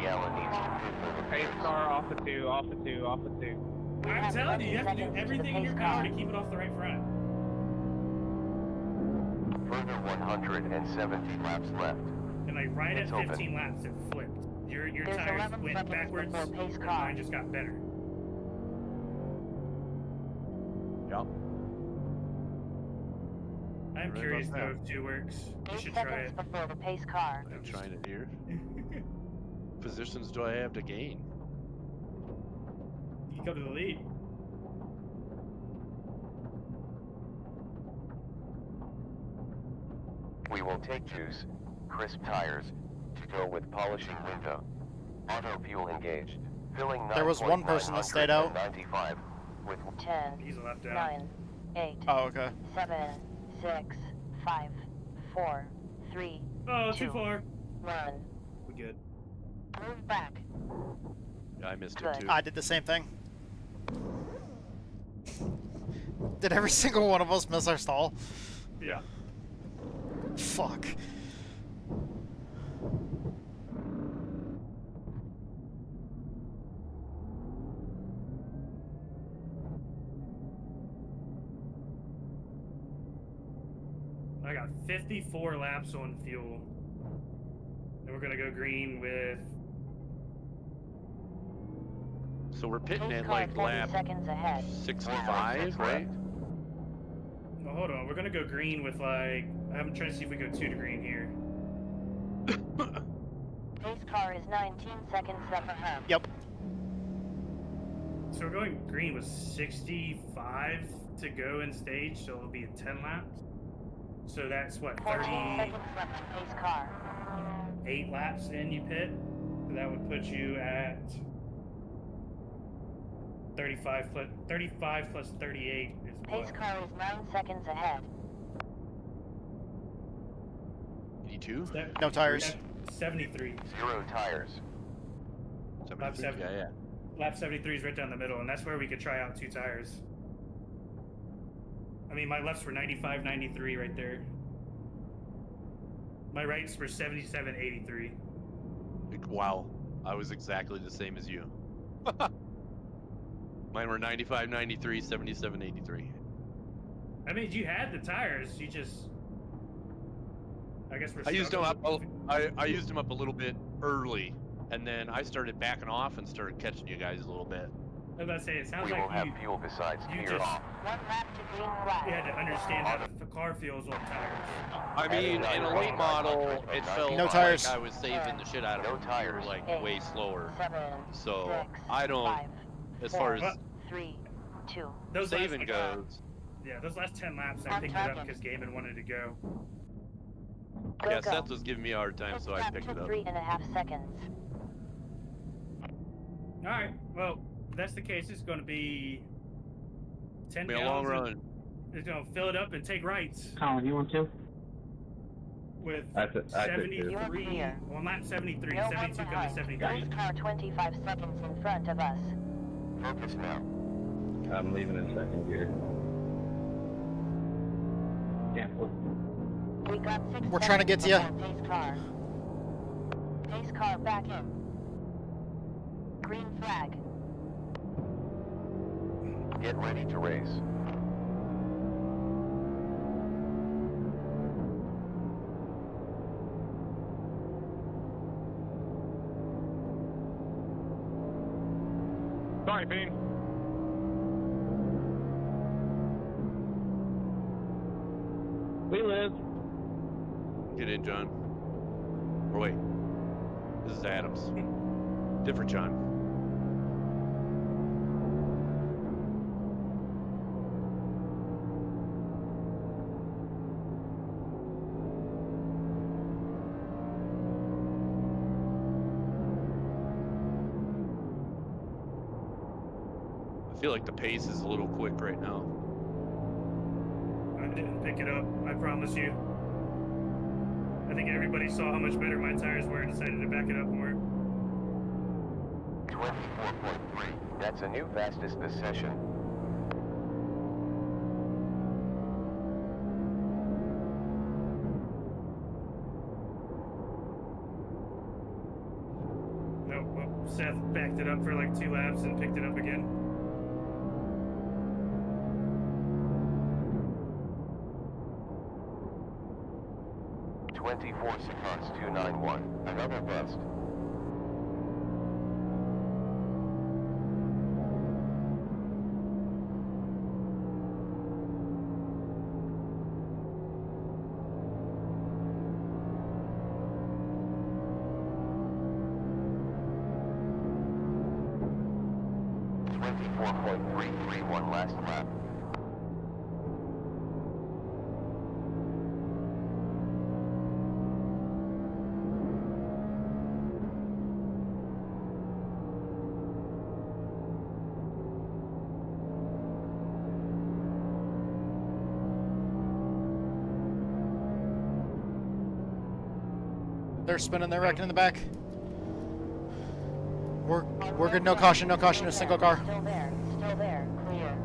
Speaker 15: Pace car off of 2, off of 2, off of 2.
Speaker 18: I'm telling you, you have to do everything in your power to keep it off the right front.
Speaker 3: Further 170 laps left.
Speaker 18: And like right
Speaker 3: It's
Speaker 18: at
Speaker 3: open.
Speaker 18: 15 laps, it flipped. Your
Speaker 8: There's
Speaker 18: tires
Speaker 8: 11
Speaker 18: went
Speaker 8: seconds
Speaker 18: backwards,
Speaker 8: before pace
Speaker 18: and
Speaker 8: car.
Speaker 18: mine just got better.
Speaker 14: Yep.
Speaker 18: I'm
Speaker 14: Right
Speaker 18: curious
Speaker 14: about
Speaker 18: though
Speaker 14: that.
Speaker 18: if 2 works. You
Speaker 8: 8
Speaker 18: should try
Speaker 8: seconds
Speaker 18: it.
Speaker 8: before the pace car.
Speaker 14: I'm trying it here. Positions do I have to gain?
Speaker 18: You can go to the lead.
Speaker 3: We will take juice, crisp tires, to go with polishing window. Auto fuel engaged. Filling
Speaker 2: There was one person that stayed out.
Speaker 3: 95 with
Speaker 8: 10,
Speaker 18: He's a lap down.
Speaker 8: 9, 8,
Speaker 2: Oh, okay.
Speaker 8: 7, 6, 5, 4, 3,
Speaker 18: Oh,
Speaker 8: 2,
Speaker 18: too far.
Speaker 8: 1.
Speaker 18: We good.
Speaker 8: Move back.
Speaker 14: I missed it
Speaker 8: Good.
Speaker 14: too.
Speaker 2: I did the same thing. Did every single one of us miss our stall?
Speaker 18: Yeah.
Speaker 2: Fuck.
Speaker 18: I got 54 laps on fuel. And we're gonna go green with
Speaker 14: So we're pitting
Speaker 8: Pace
Speaker 14: at
Speaker 8: car
Speaker 14: like
Speaker 8: 40
Speaker 14: lap
Speaker 8: seconds ahead.
Speaker 14: 65, right?
Speaker 18: oh, hold on, we're gonna go green with like I'm trying to see if we go 2 to green here.
Speaker 8: Pace car is 19 seconds up ahead.
Speaker 2: Yep.
Speaker 18: So we're going green with 65 to go in stage, so it'll be 10 laps. So that's what,
Speaker 8: 14 seconds left to pace car.
Speaker 18: 38 laps in you pit. So that would put you at 35 plus 38 is
Speaker 8: Pace
Speaker 18: what?
Speaker 8: car is 9 seconds ahead.
Speaker 14: 82?
Speaker 2: No tires.
Speaker 18: 73.
Speaker 3: 0 tires.
Speaker 18: Lap 7.
Speaker 14: Yeah, yeah.
Speaker 18: Lap 73 is right down the middle, and that's where we could try out 2 tires. I mean, my lefts were 95, 93 right there. My rights were 77, 83.
Speaker 14: Wow. I was exactly the same as you. Mine were 95, 93, 77, 83.
Speaker 18: I mean, you had the tires, you just... I guess we're
Speaker 14: I used them up.
Speaker 18: struggling
Speaker 14: I used them up a little bit early, and then I started backing off and started catching you guys a little bit.
Speaker 18: I was about to say, it sounds
Speaker 3: We
Speaker 18: like
Speaker 3: will have
Speaker 18: you,
Speaker 3: fuel besides
Speaker 18: you
Speaker 3: gear
Speaker 18: just
Speaker 3: off.
Speaker 8: 1 lap to green flag.
Speaker 18: you had to understand how the car feels on tires.
Speaker 14: I mean, in a late model, it felt
Speaker 2: No tires.
Speaker 14: like I was saving the shit out of
Speaker 3: No
Speaker 14: them.
Speaker 3: tires.
Speaker 14: We were like
Speaker 8: 8,
Speaker 14: way slower.
Speaker 8: 7,
Speaker 14: So
Speaker 8: 6,
Speaker 14: I don't,
Speaker 8: 5,
Speaker 14: as
Speaker 8: 4,
Speaker 14: far as
Speaker 8: 3, 2.
Speaker 18: Those
Speaker 14: saving
Speaker 18: last,
Speaker 14: goes.
Speaker 18: Yeah, those last 10 laps, I
Speaker 8: On
Speaker 18: picked it up
Speaker 8: target.
Speaker 18: because Gaiman wanted to go.
Speaker 8: Go,
Speaker 14: Yeah,
Speaker 8: go.
Speaker 14: Seth was giving me a hard time, so I
Speaker 8: Lap
Speaker 14: picked
Speaker 8: to
Speaker 14: it up.
Speaker 8: 3.5 seconds.
Speaker 18: Alright, well, if that's the case, it's going to be 10
Speaker 14: Be a long
Speaker 18: gallons.
Speaker 14: run.
Speaker 18: It's going to fill it up and take rights
Speaker 15: Colin, you want to?
Speaker 18: with
Speaker 13: I could
Speaker 18: 73
Speaker 8: You're
Speaker 18: on lap 73,
Speaker 8: No one
Speaker 18: 72 coming
Speaker 8: behind.
Speaker 18: 73.
Speaker 8: Pace car 25 seconds in front of us.
Speaker 3: Focus now.
Speaker 13: I'm leaving in second gear.
Speaker 15: Yeah.
Speaker 8: We got 6
Speaker 2: We're trying to get to ya.
Speaker 8: seconds before Pace car. Pace car back in. Green flag.
Speaker 3: Get ready to race.
Speaker 13: Sorry, Bean.
Speaker 15: We live.
Speaker 14: Get in, John. Or wait. This is Adams. Different John. I feel like the pace is a little quick right now.
Speaker 18: I didn't pick it up, I promise you. I think everybody saw how much better my tires were and decided to back it up more.
Speaker 3: 24.3. That's a new fastest this session.
Speaker 18: Nope, well, Seth backed it up for like 2 laps and picked it up again.
Speaker 3: Seconds 291. Another bust. .331 last lap.
Speaker 2: They're spinning, they're wrecking in the back. We're good, no caution, a single car.
Speaker 8: Still there, clear.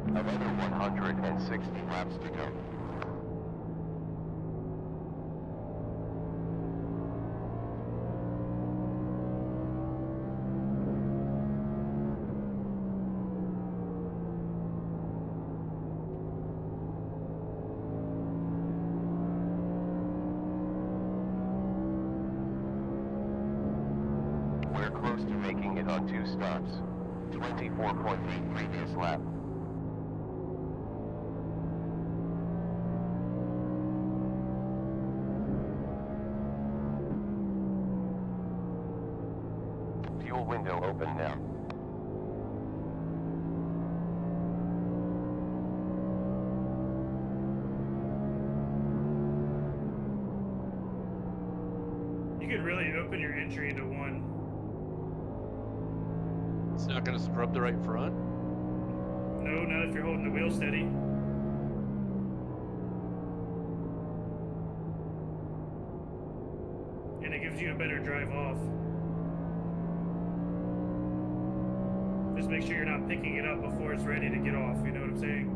Speaker 3: Another 160 laps to go. We're close to making it on 2 stops. 24.8 previous lap. Fuel window open now.
Speaker 18: You could really open your entry into 1.
Speaker 14: It's not going to scrub the right front?
Speaker 18: No, not if you're holding the wheel steady. And it gives you a better drive off. Just make sure you're not picking it up before it's ready to get off, you know what I'm saying?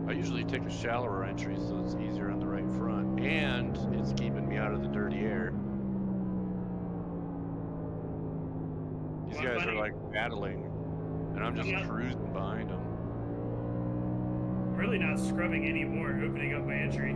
Speaker 14: I usually take a shallower entry so it's easier on the right front, and it's keeping me out of the dirty air. These guys are like battling, and I'm just cruising behind them.
Speaker 18: I'm really not scrubbing anymore, opening up my entry.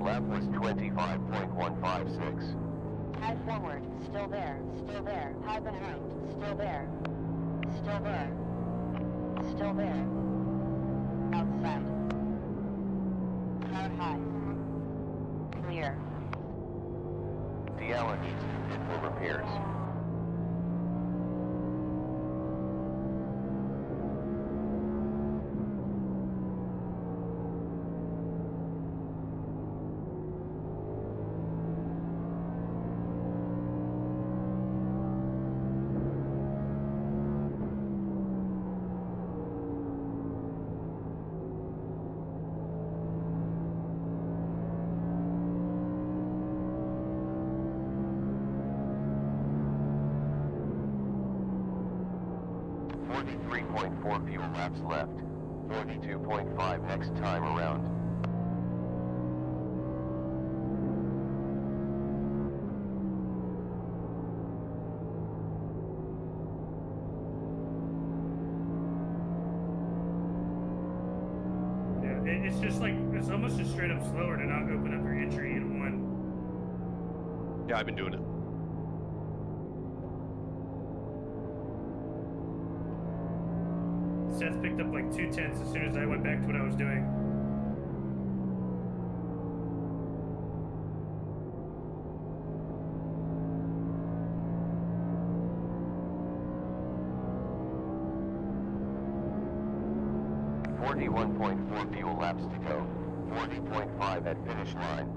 Speaker 3: Lap was 25.156.
Speaker 8: High forward, still there. High behind, still there. Still there. Outside. Car high. Clear.
Speaker 3: DL needs to fit for repairs. 43.4 fuel laps left. 42.5 next time around.
Speaker 18: Yeah, it's just like, it's almost just straight up slower to not open up your entry in one.
Speaker 14: Yeah, I've been doing it.
Speaker 18: Seth picked up like 2/10 as soon as I went back to what I was doing.
Speaker 3: .4 fuel laps to go. 40.5 at finish line.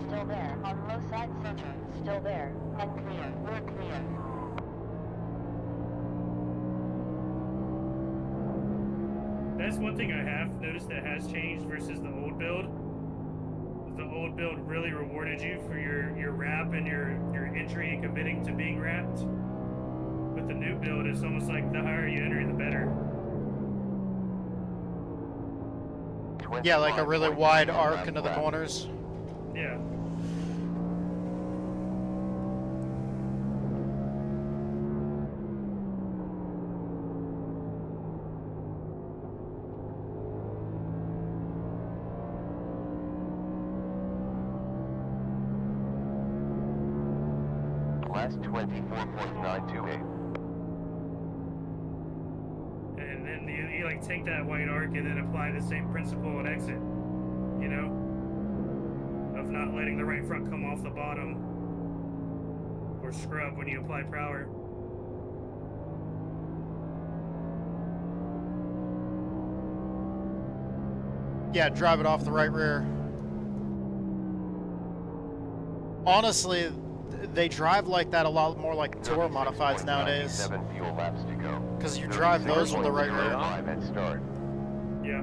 Speaker 8: Still there, on low side center. Still there, and clear. We're clear.
Speaker 18: That's one thing I have noticed that has changed versus the old build. The old build really rewarded you for your wrap and your entry and committing to being wrapped. With the new build, it's almost like the higher you enter, the better.
Speaker 2: Yeah, like a really wide arc into the corners.
Speaker 18: Yeah.
Speaker 3: Last 24.928.
Speaker 18: And then you like take that white arc and then apply the same principle and exit. You know? Of not letting the right front come off the bottom or scrub when you apply power.
Speaker 2: Yeah, drive it off the right rear. Honestly, they drive like that a lot more like tour modifieds nowadays. Because you drive those with the right rear.
Speaker 18: Yeah.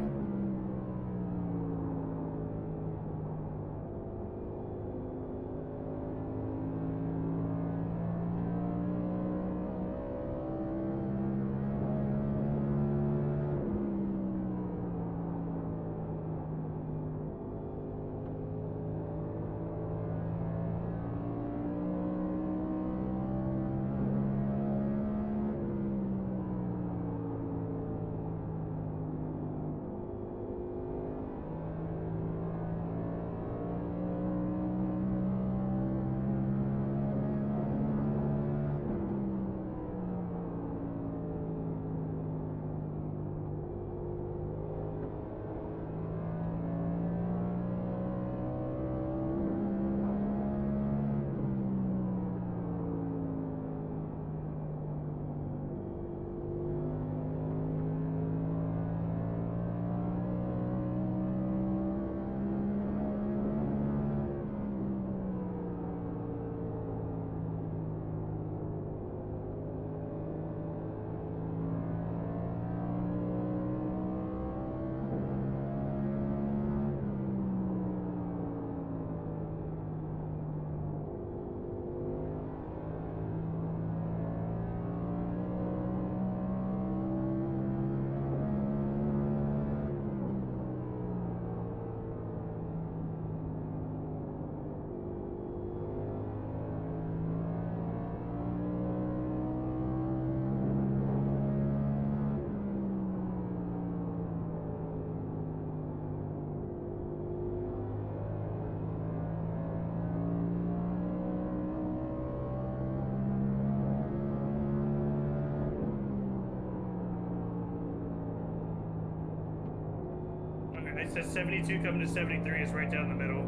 Speaker 18: It says 72 coming to 73 is right down the middle.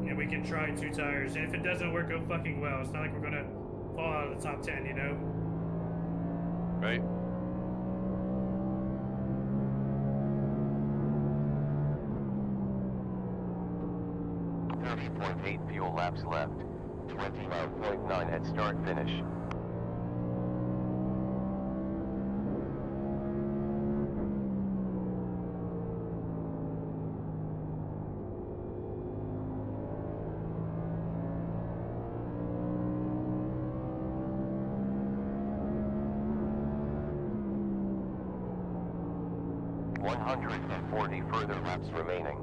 Speaker 18: And we can try 2 tires. And if it doesn't work out fucking well, it's not like we're gonna fall out of the top 10, you know?
Speaker 14: Right.
Speaker 3: 17.8 fuel laps left. 29.9 at start finish. Further laps remaining.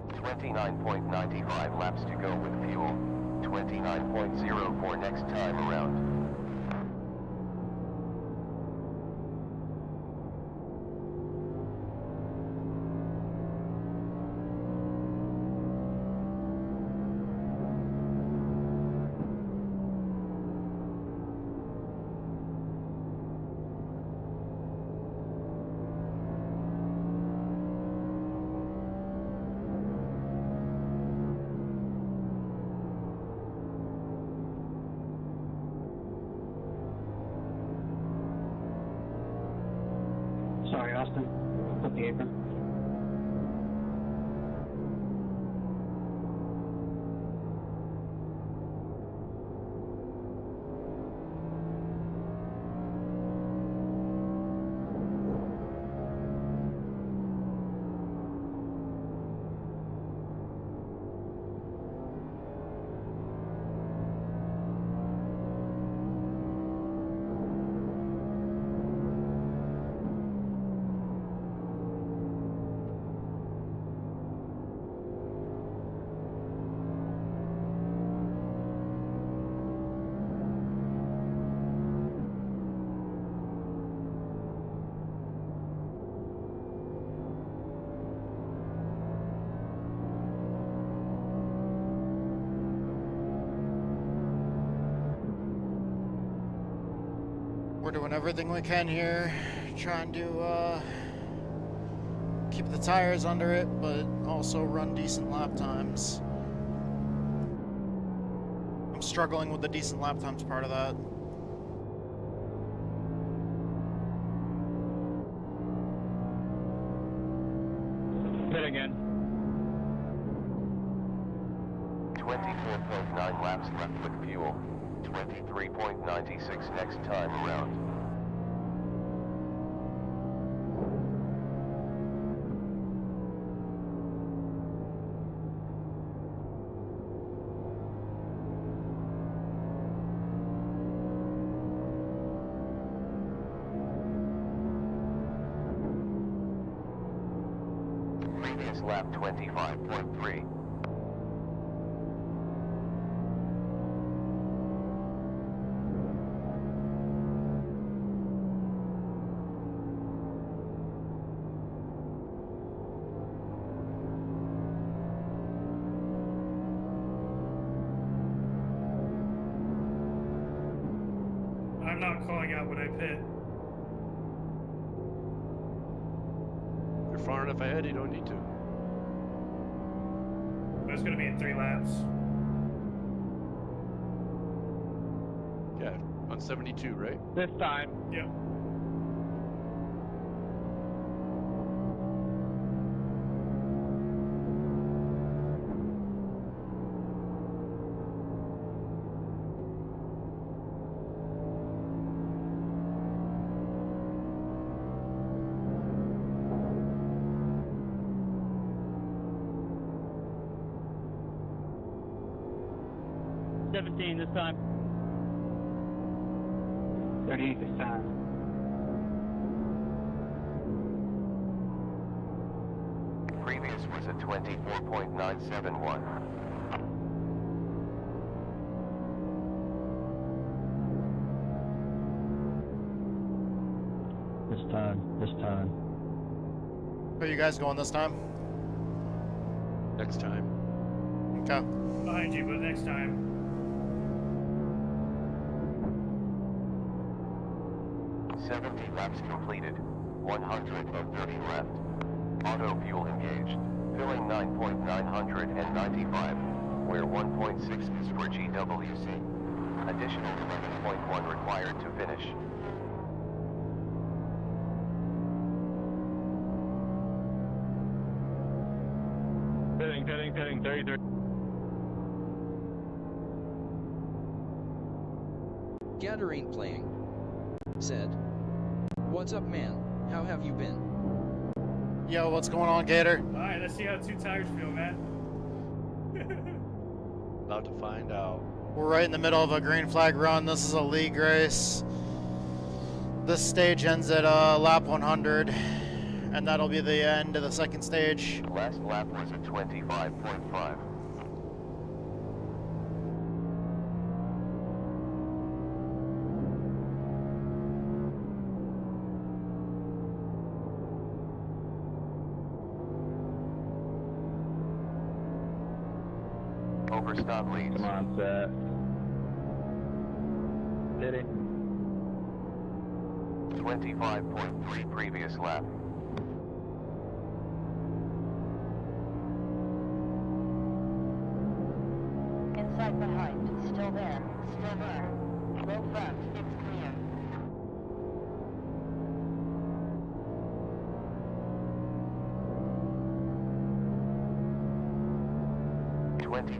Speaker 3: 29.95 laps to go with fuel. 29.0 for next time around.
Speaker 20: Sorry, Austin. Put the apron.
Speaker 2: We're doing everything we can here, trying to keep the tires under it, but also run decent lap times. I'm struggling with the decent lap times part of that.
Speaker 20: Pit again.
Speaker 3: 24.9 laps left with fuel. 23.96 next time around. Previous lap 25.3.
Speaker 18: I'm not calling out when I pit.
Speaker 14: If you're far enough ahead, you don't need to.
Speaker 18: But it's going to be in 3 laps.
Speaker 14: Yeah, on 72, right?
Speaker 15: This time.
Speaker 18: Yep.
Speaker 15: This time.
Speaker 20: 38 this time.
Speaker 3: Previous was a 24.971.
Speaker 17: This time.
Speaker 2: Where are you guys going this time?
Speaker 14: Next time.
Speaker 2: Okay.
Speaker 18: Behind you, but next time.
Speaker 3: Laps completed. 130 left. Auto fuel engaged. Filling 9.995, where 1.6 is for GWC. Additional 11.1 required to finish.
Speaker 13: Pitting, 33.
Speaker 4: Gator ain't playing. Said, "What's up, man? How have you been?"
Speaker 2: Yo, what's going on, Gator?
Speaker 18: Alright, let's see how 2 tires feel, Matt.
Speaker 14: About to find out.
Speaker 2: We're right in the middle of a green flag run. This is a league race. This stage ends at lap 100, and that'll be the end of the second stage.
Speaker 3: Last lap was a 25.5. Overstop leads.
Speaker 20: Come on, Seth. Did it?
Speaker 3: 25.3 previous lap.
Speaker 8: Inside behind. Still there. Still there. Low front. It's clear.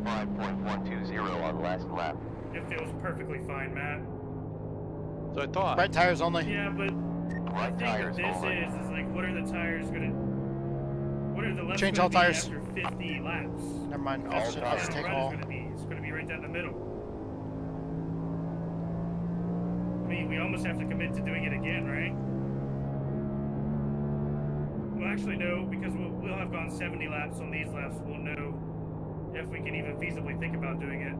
Speaker 3: .120 on last lap.
Speaker 18: It feels perfectly fine, Matt.
Speaker 14: So I thought.
Speaker 2: Right tires only.
Speaker 18: Yeah, but
Speaker 3: Right
Speaker 18: the thing
Speaker 3: tires
Speaker 18: with this
Speaker 3: only.
Speaker 18: is like, what are the tires gonna... What are the left
Speaker 2: Change
Speaker 18: gonna
Speaker 2: all
Speaker 18: be
Speaker 2: tires.
Speaker 18: after 50 laps?
Speaker 2: Never mind.
Speaker 18: That's
Speaker 2: I'll
Speaker 18: what
Speaker 2: just
Speaker 18: the
Speaker 2: take
Speaker 18: run
Speaker 2: all.
Speaker 18: is gonna be. It's gonna be right down the middle. I mean, we almost have to commit to doing it again, right? Well, actually, no, because we'll have gone 70 laps on these laps. We'll know if we can even feasibly think about doing it.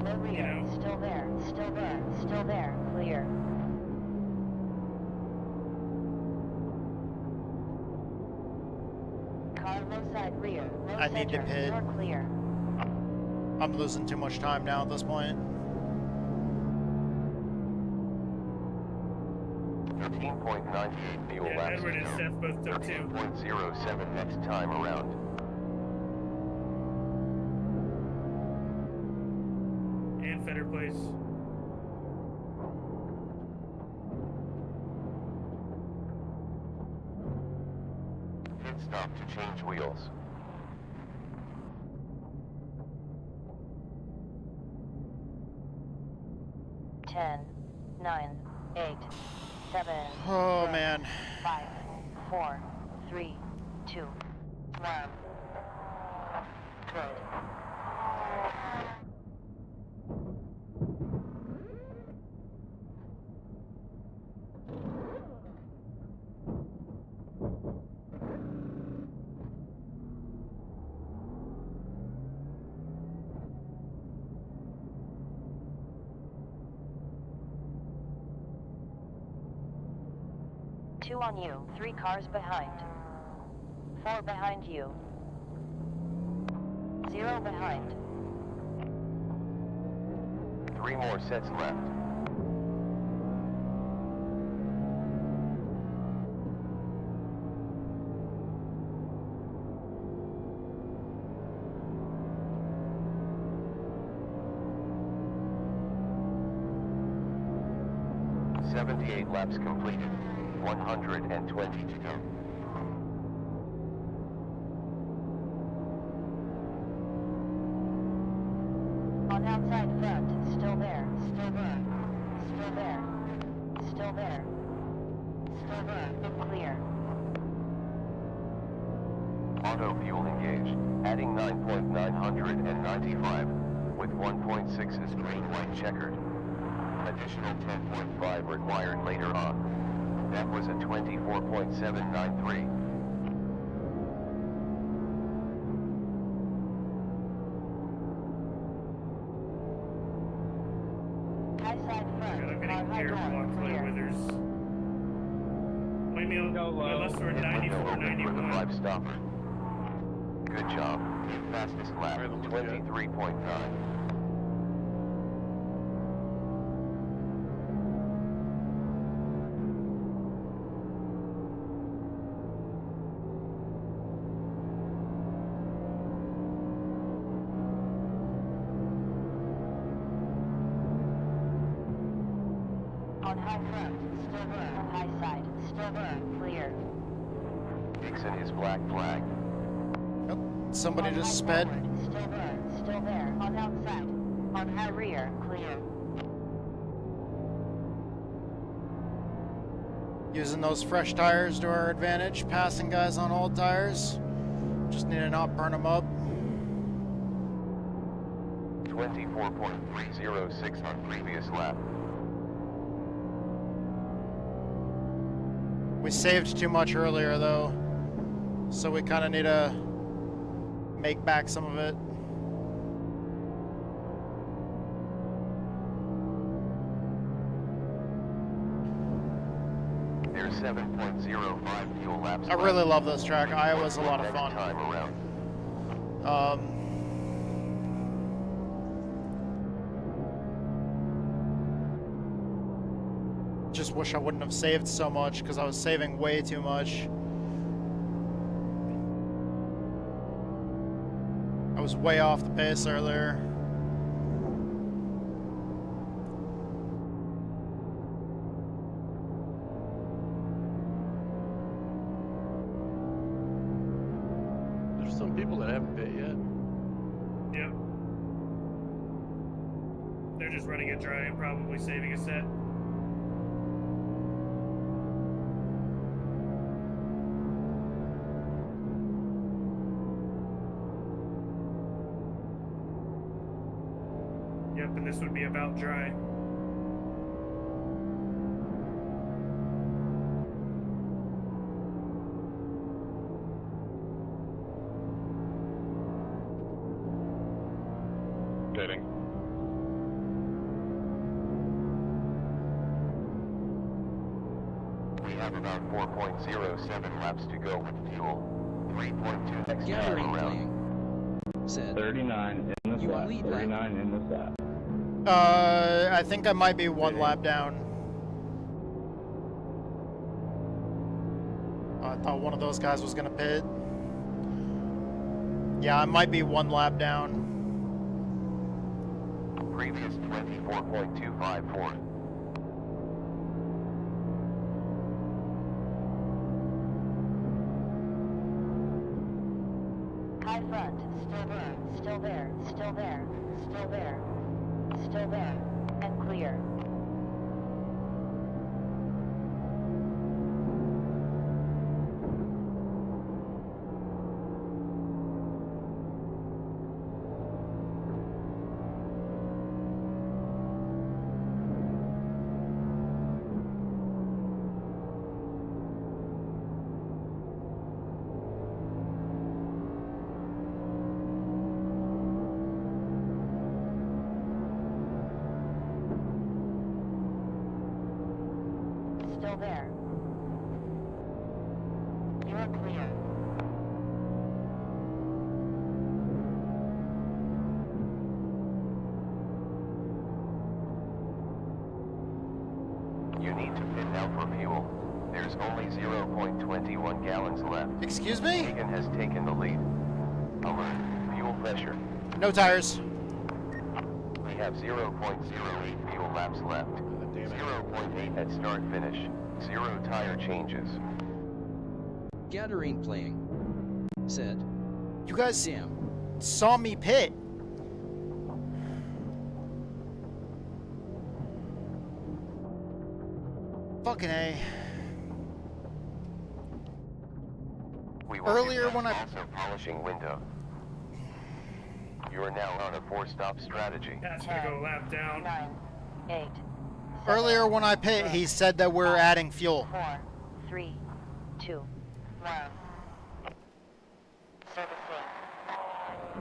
Speaker 8: Low rear.
Speaker 18: You know?
Speaker 8: Still there. Still there. Still there. Clear. Car low side rear. Low
Speaker 2: I need to
Speaker 8: center.
Speaker 2: pit.
Speaker 8: You're clear.
Speaker 2: I'm losing too much time now at this point.
Speaker 3: 13.98 fuel
Speaker 18: Yeah,
Speaker 3: laps.
Speaker 18: Edward and Seth both took 2.
Speaker 3: 13.07 next time around.
Speaker 18: And Feder place.
Speaker 3: Pit stop to change wheels.
Speaker 8: Ten, 9, 8, 7.
Speaker 2: Oh,
Speaker 8: 6,
Speaker 2: man.
Speaker 8: 5, 4, 3, 2, 1. Good. Two on you, 3 cars behind. 4 behind you. 0 behind.
Speaker 3: 3 more sets left. .78 laps completed. 120 to go.
Speaker 8: On outside front, still there, still there, still there, still there, still there, clear.
Speaker 3: Auto fuel engaged, adding 9.995, with 1.6 is green white checkered. Additional 10.5 required later on. That was a 24.793.
Speaker 8: High side front,
Speaker 18: God, I'm
Speaker 8: car
Speaker 18: getting
Speaker 8: high
Speaker 18: air
Speaker 8: door,
Speaker 18: blocked by
Speaker 8: clear.
Speaker 18: Withers. Maybe unless we're 94,
Speaker 3: For the
Speaker 18: 91.
Speaker 3: 5 stopper. Good job. Fastest lap, 23.9.
Speaker 8: On high front, still there, high side, still there, clear.
Speaker 3: Dixon is black flag.
Speaker 2: Somebody
Speaker 8: On
Speaker 2: just
Speaker 8: high
Speaker 2: sped.
Speaker 8: forward, still there, on outside. On high rear, clear.
Speaker 2: Using those fresh tires to our advantage, passing guys on old tires. Just need to not burn them up.
Speaker 3: 24.306 on previous lap.
Speaker 2: We saved too much earlier though, so we kind of need to make back some of it.
Speaker 3: There's 7.05 fuel laps.
Speaker 2: I really love this track. Iowa's a lot of fun.
Speaker 3: Time around.
Speaker 2: Just wish I wouldn't have saved so much because I was saving way too much. I was way off the pace earlier.
Speaker 14: There's some people that haven't pit yet.
Speaker 18: Yep. They're just running it dry and probably saving a set. Yep, and this would be about dry.
Speaker 13: Pitting.
Speaker 3: We have about 4.07 laps to go with fuel. 3.2 next
Speaker 4: Gathering
Speaker 3: time around.
Speaker 4: playing. Said.
Speaker 13: 39 in the
Speaker 4: You are
Speaker 13: set.
Speaker 4: lead
Speaker 13: 39 in the set.
Speaker 2: I think I might be one lap down. I thought one of those guys was gonna pit. Yeah, I might be one lap down.
Speaker 3: Previous 24.254.
Speaker 8: High front, still there, still there, still there, still there, still there, and clear. Still there. You're clear.
Speaker 3: You need to pit now for fuel. There's only 0.21 gallons left.
Speaker 2: Excuse me?
Speaker 3: Egan has taken the lead. Alert. Fuel pressure.
Speaker 2: No tires.
Speaker 3: We have 0.08 fuel laps left. 0.8 at start finish. 0 tire changes.
Speaker 4: Gathering playing. Said.
Speaker 2: You guys
Speaker 4: Damn.
Speaker 2: saw me pit. Fucking A.
Speaker 3: We will
Speaker 2: Earlier
Speaker 3: get
Speaker 2: when I-
Speaker 3: also polishing window. You are now on a 4-stop strategy.
Speaker 18: That's gonna go a lap down.
Speaker 8: 9, 8,
Speaker 2: Earlier when I pit, he said that we're adding fuel.
Speaker 8: 4, 3, 2, 1. Servicing.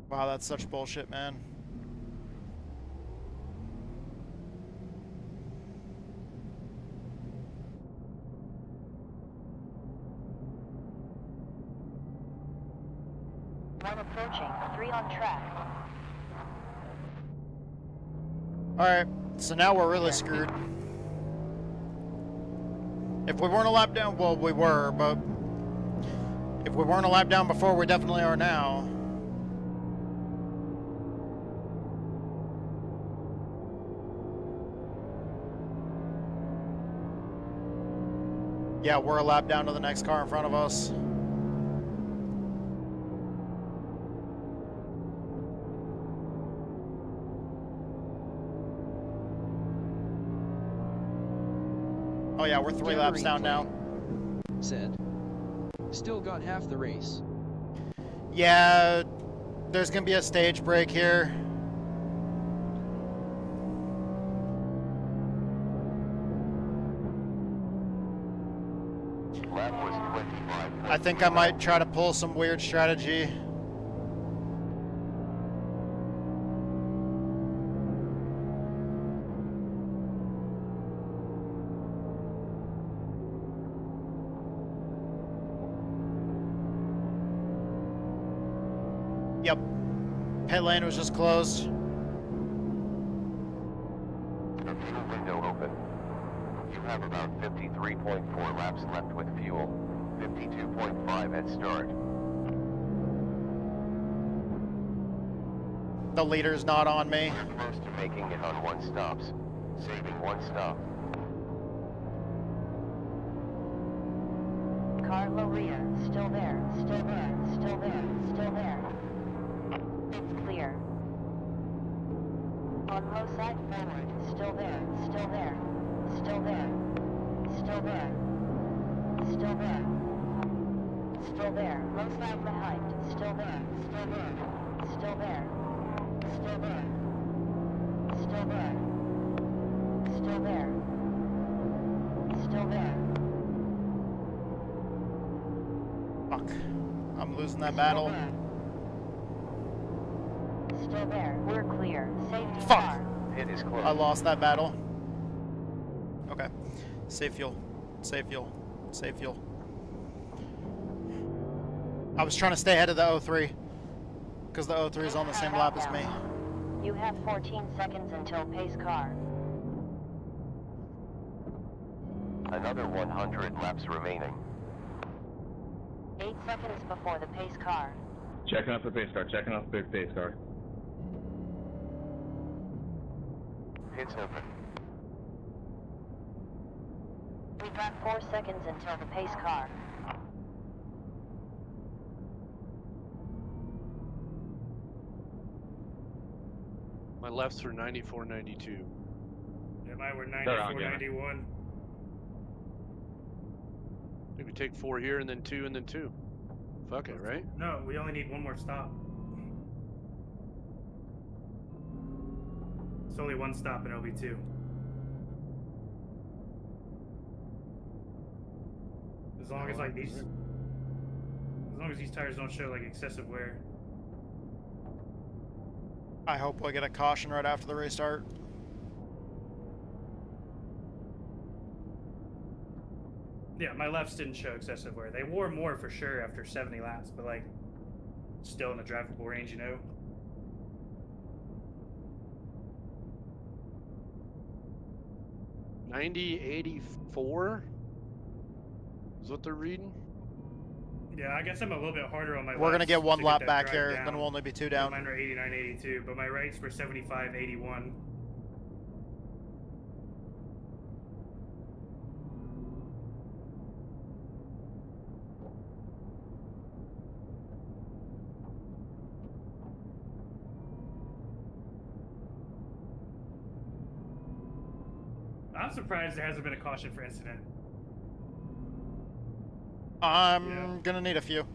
Speaker 2: Wow, that's such bullshit, man.
Speaker 8: One approaching, 3 on track.
Speaker 2: Alright, so now we're really screwed. If we weren't a lap down, well, we were, but if we weren't a lap down before, we definitely are now. Yeah, we're a lap down to the next car in front of us. Oh yeah, we're 3 laps down now.
Speaker 4: Said. Still got half the race.
Speaker 2: Yeah, there's gonna be a stage break here.
Speaker 3: Lap was 25.
Speaker 2: I think I might try to pull some weird strategy. Yep. Pit lane was just closed.
Speaker 3: The fuel window open. You have about 53.4 laps left with fuel. 52.5 at start.
Speaker 2: The leader's not on me.
Speaker 3: You're close to making it on 1 stops. Saving 1 stop.
Speaker 8: Car low rear, still there, still there, still there, still there. It's clear. On low side forward, still there, still there, still there, still there, still there, still there. Low side behind, still there, still there, still there, still there, still there, still there, still there.
Speaker 2: Fuck. I'm losing that battle.
Speaker 8: Still there. We're clear. Safety
Speaker 2: Fuck.
Speaker 8: car.
Speaker 3: Pit is closed.
Speaker 2: I lost that battle. Okay. Save fuel. Save fuel. Save fuel. I was trying to stay ahead of the 03. Because the 03 is on the same lap as me.
Speaker 8: You have 14 seconds until pace car.
Speaker 3: Another 100 laps remaining.
Speaker 8: 8 seconds before the pace car.
Speaker 13: Checking out the pace car, checking out the big pace car.
Speaker 3: Pit's open.
Speaker 8: We've got 4 seconds until the pace car.
Speaker 14: My lefts were 94, 92.
Speaker 18: Yeah, mine were 94, 91.
Speaker 14: Maybe take 4 here and then 2 and then 2. Fuck it, right?
Speaker 18: No, we only need 1 more stop. It's only 1 stop in OB2. As long as like these, as long as these tires don't show like excessive wear.
Speaker 2: I hope we'll get a caution right after the restart.
Speaker 18: Yeah, my lefts didn't show excessive wear. They wore more for sure after 70 laps, but like still in the drivable range, you know.
Speaker 14: $90.84 is what they're reading.
Speaker 18: Yeah, I guess I'm a little bit harder on my
Speaker 2: We're going to get 1
Speaker 18: to
Speaker 2: lap
Speaker 18: that
Speaker 2: back
Speaker 18: drive
Speaker 2: here,
Speaker 18: down.
Speaker 2: then we'll only be 2 down.
Speaker 18: Mine were 89, 82, but my rights were 75, 81. I'm surprised there hasn't been a caution for incident.
Speaker 2: I'm gonna need a few.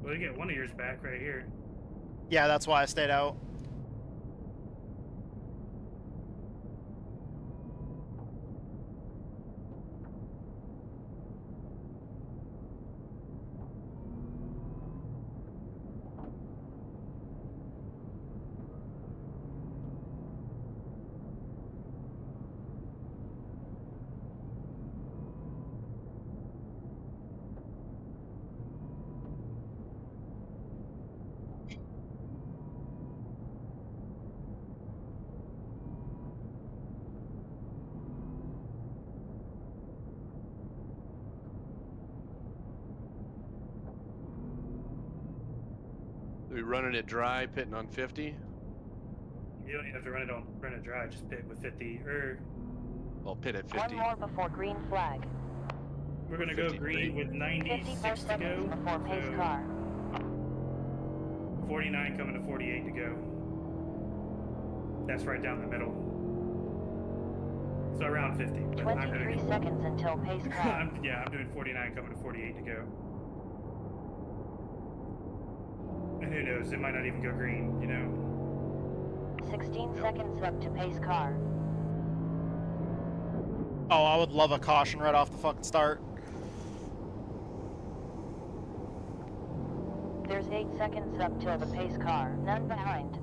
Speaker 18: Well, you get 1 of yours back right here.
Speaker 2: Yeah, that's why I stayed out.
Speaker 14: Are we running it dry, pitting on 50?
Speaker 18: You don't even have to run it dry. Just pit with 50 or.
Speaker 14: I'll pit at 50.
Speaker 8: 1 more before green flag.
Speaker 18: We're gonna go green with 96 to go.
Speaker 8: Before pace
Speaker 18: So
Speaker 8: car.
Speaker 18: 49 coming to 48 to go. That's right down the middle. So around 50. But
Speaker 8: 23 seconds until pace climb.
Speaker 18: I'm doing 49, coming to 48 to go. And who knows? It might not even go green, you know.
Speaker 8: 16 seconds up to pace car.
Speaker 2: Oh, I would love a caution right off the fucking start.
Speaker 8: There's 8 seconds up till the pace car. None behind.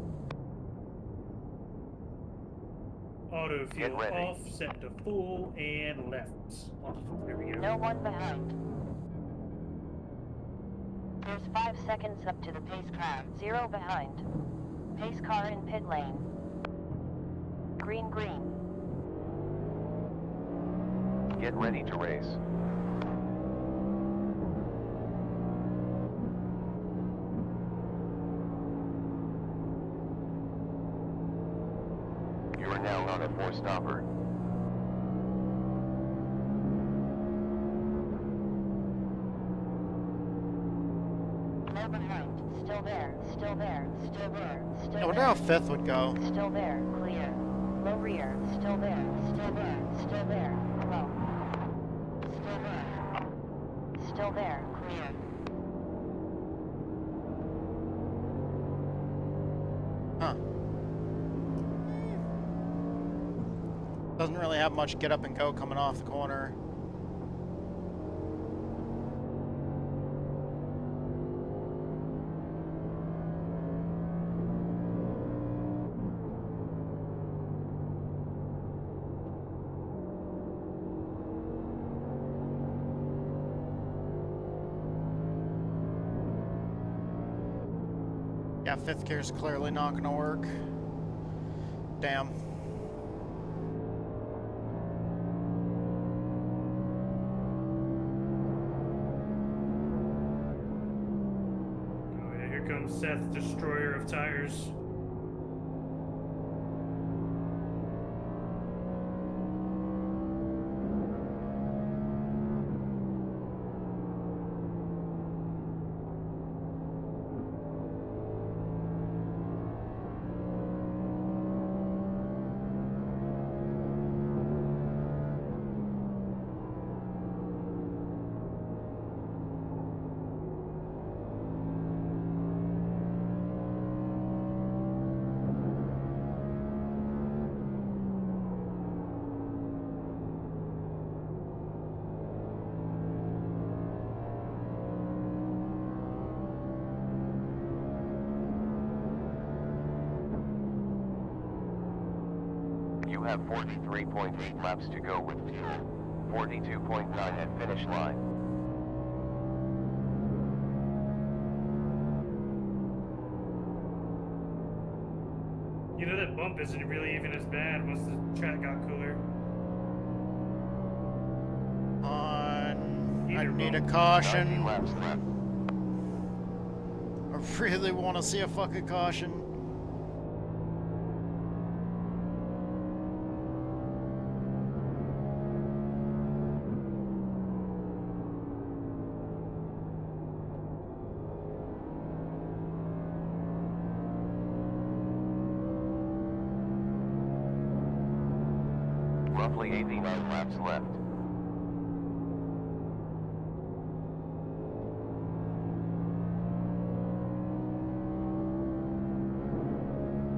Speaker 18: Auto fuel off, set to full, and left. Off. There we go.
Speaker 8: No one behind. There's 5 seconds up to the pace car. 0 behind. Pace car in pit lane. Green, green.
Speaker 3: Get ready to race. You are now on a 4-stopper.
Speaker 8: No behind. Still there. Still there. Still there. Still
Speaker 2: I wonder how 5th would go.
Speaker 8: Still there. Clear. Low rear. Still there. Still there. Still there. Low. Still there. Still there. Clear.
Speaker 2: Huh. Doesn't really have much get up and go coming off the corner. Yeah, 5th gear's clearly not gonna work. Damn.
Speaker 18: Oh yeah, here comes Seth, destroyer of tires.
Speaker 3: You have 43.8 laps to go with fuel. 42.9 at finish line.
Speaker 18: You know, that bump isn't really even as bad once the track got cooler.
Speaker 2: I need a caution. I really want to see a fucking caution.
Speaker 3: Roughly 89 laps left.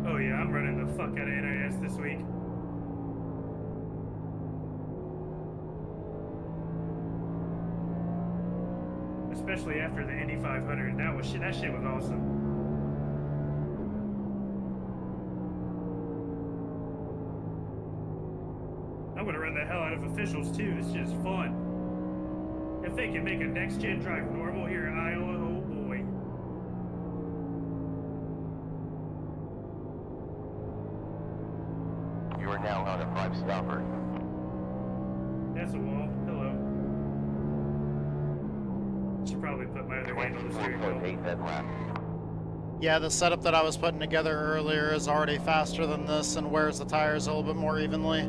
Speaker 18: Oh yeah, I'm running the fuck out of NIS this week. Especially after the Indy 500. That shit was awesome. I'm gonna run the hell out of officials too. This shit is fun. If they can make a next gen drive normal here in Iowa, oh boy.
Speaker 3: You are now on a 5-stopper.
Speaker 18: That's a wall. Hello. Should probably put my other hand on the steering wheel.
Speaker 2: Yeah, the setup that I was putting together earlier is already faster than this and wears the tires a little bit more evenly.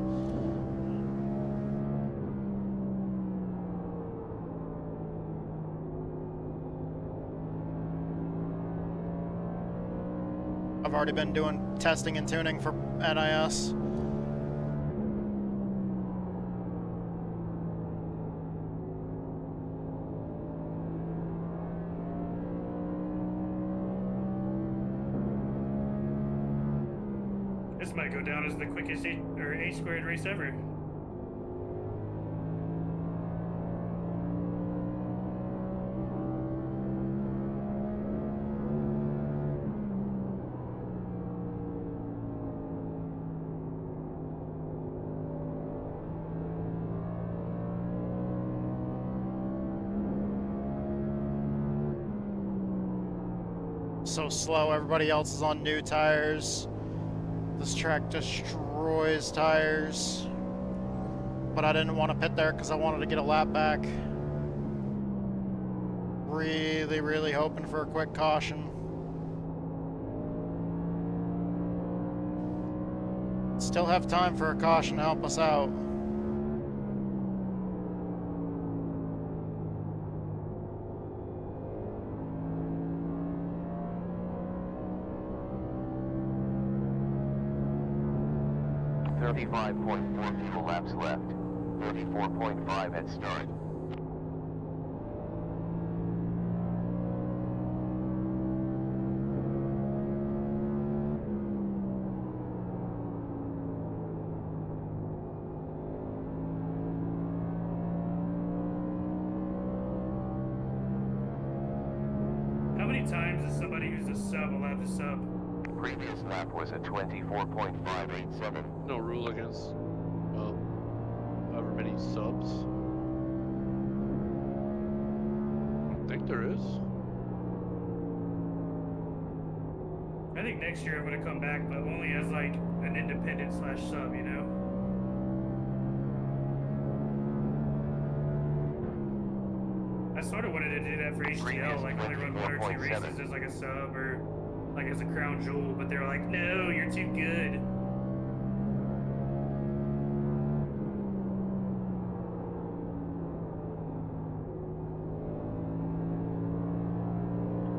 Speaker 2: I've already been doing testing and tuning for NIS.
Speaker 18: This might go down as the quickest A squared race ever.
Speaker 2: So slow, everybody else is on new tires. This track destroys tires. But I didn't want to pit there because I wanted to get a lap back. Really, really hoping for a quick caution. Still have time for a caution to help us out.
Speaker 3: .4 fuel laps left. 34.5 at start.
Speaker 18: How many times is somebody who's a sub allowed to sub?
Speaker 3: Previous lap was a 24.587.
Speaker 14: No rule against however many subs. I think there is.
Speaker 18: I think next year I'm gonna come back, but only as like an independent / sub, you know? I sort of wanted to do that for HTL, like only run 1 or 2 races as like a sub or like as a crown jewel, but they're like, no, you're too good.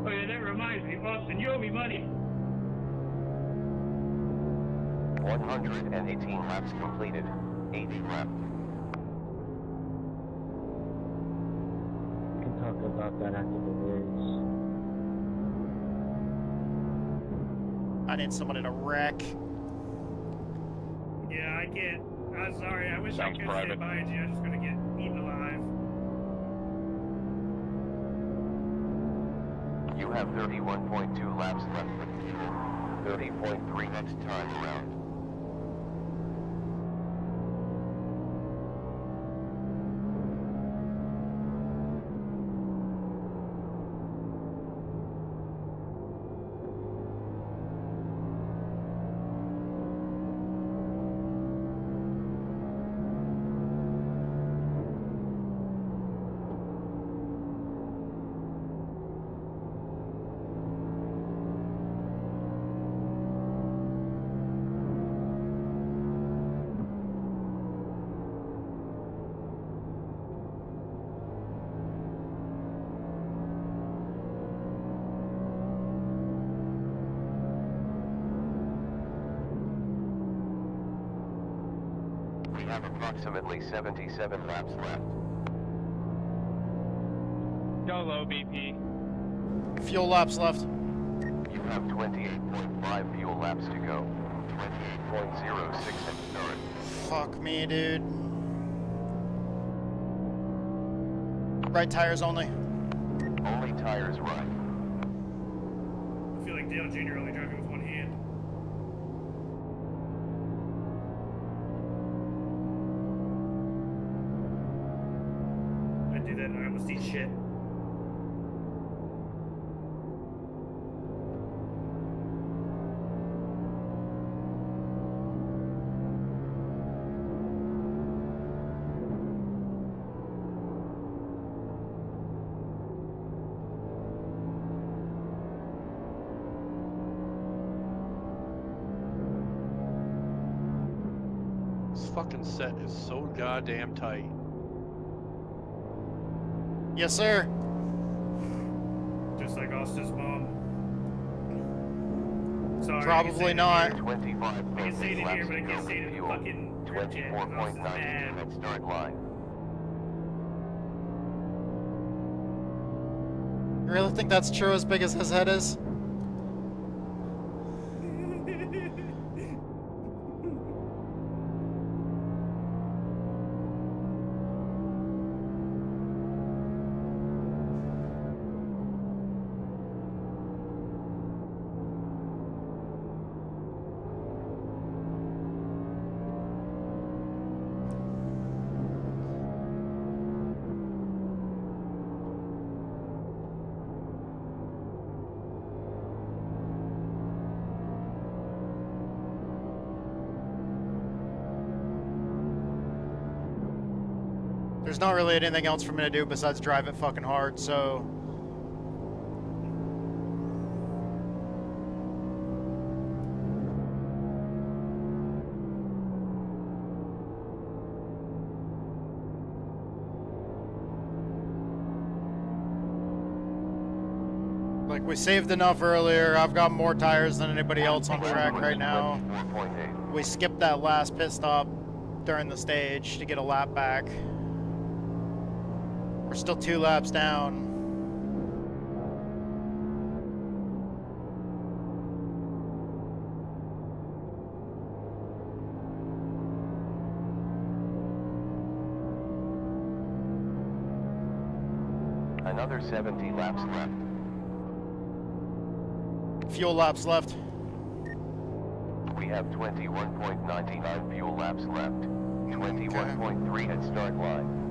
Speaker 20: Oh yeah, that reminds me, Austin, you owe me money.
Speaker 3: 118 laps completed. 80 left.
Speaker 20: We can talk about that after the race.
Speaker 2: I need somebody to wreck.
Speaker 18: Yeah, I can't. I'm sorry, I wish
Speaker 13: Sounds
Speaker 18: I could
Speaker 13: private.
Speaker 18: sit behind you. I'm just gonna get eaten alive.
Speaker 3: You have 31.2 laps left for the fuel. 30.3 next time around. We have approximately 77 laps left.
Speaker 20: YOLO, BP.
Speaker 2: Fuel laps left.
Speaker 3: You have 28.5 fuel laps to go. 28.06 at start.
Speaker 2: Fuck me, dude. Right tires only.
Speaker 3: Only tires right.
Speaker 18: I feel like Dale Jr. only driving with one hand. I do that and I almost eat shit.
Speaker 14: This fucking set is so goddamn tight.
Speaker 2: Yes, sir.
Speaker 18: Just like Austin's mom. Sorry,
Speaker 2: Probably
Speaker 18: I
Speaker 2: not.
Speaker 3: 25
Speaker 18: can say it in here, but I can't
Speaker 3: laps
Speaker 18: say it in the
Speaker 3: fuel.
Speaker 18: fucking group chat.
Speaker 3: 24.9 at start line.
Speaker 2: You really think that's true as big as his head is? There's not really anything else for me to do besides drive it fucking hard, so... Like, we saved enough earlier. I've got more tires than anybody else on track right now. We skipped that last pit stop during the stage to get a lap back. We're still 2 laps down.
Speaker 3: Another 70 laps left.
Speaker 2: Fuel laps left.
Speaker 3: We have 21.99 fuel laps left. 21.3 at start line.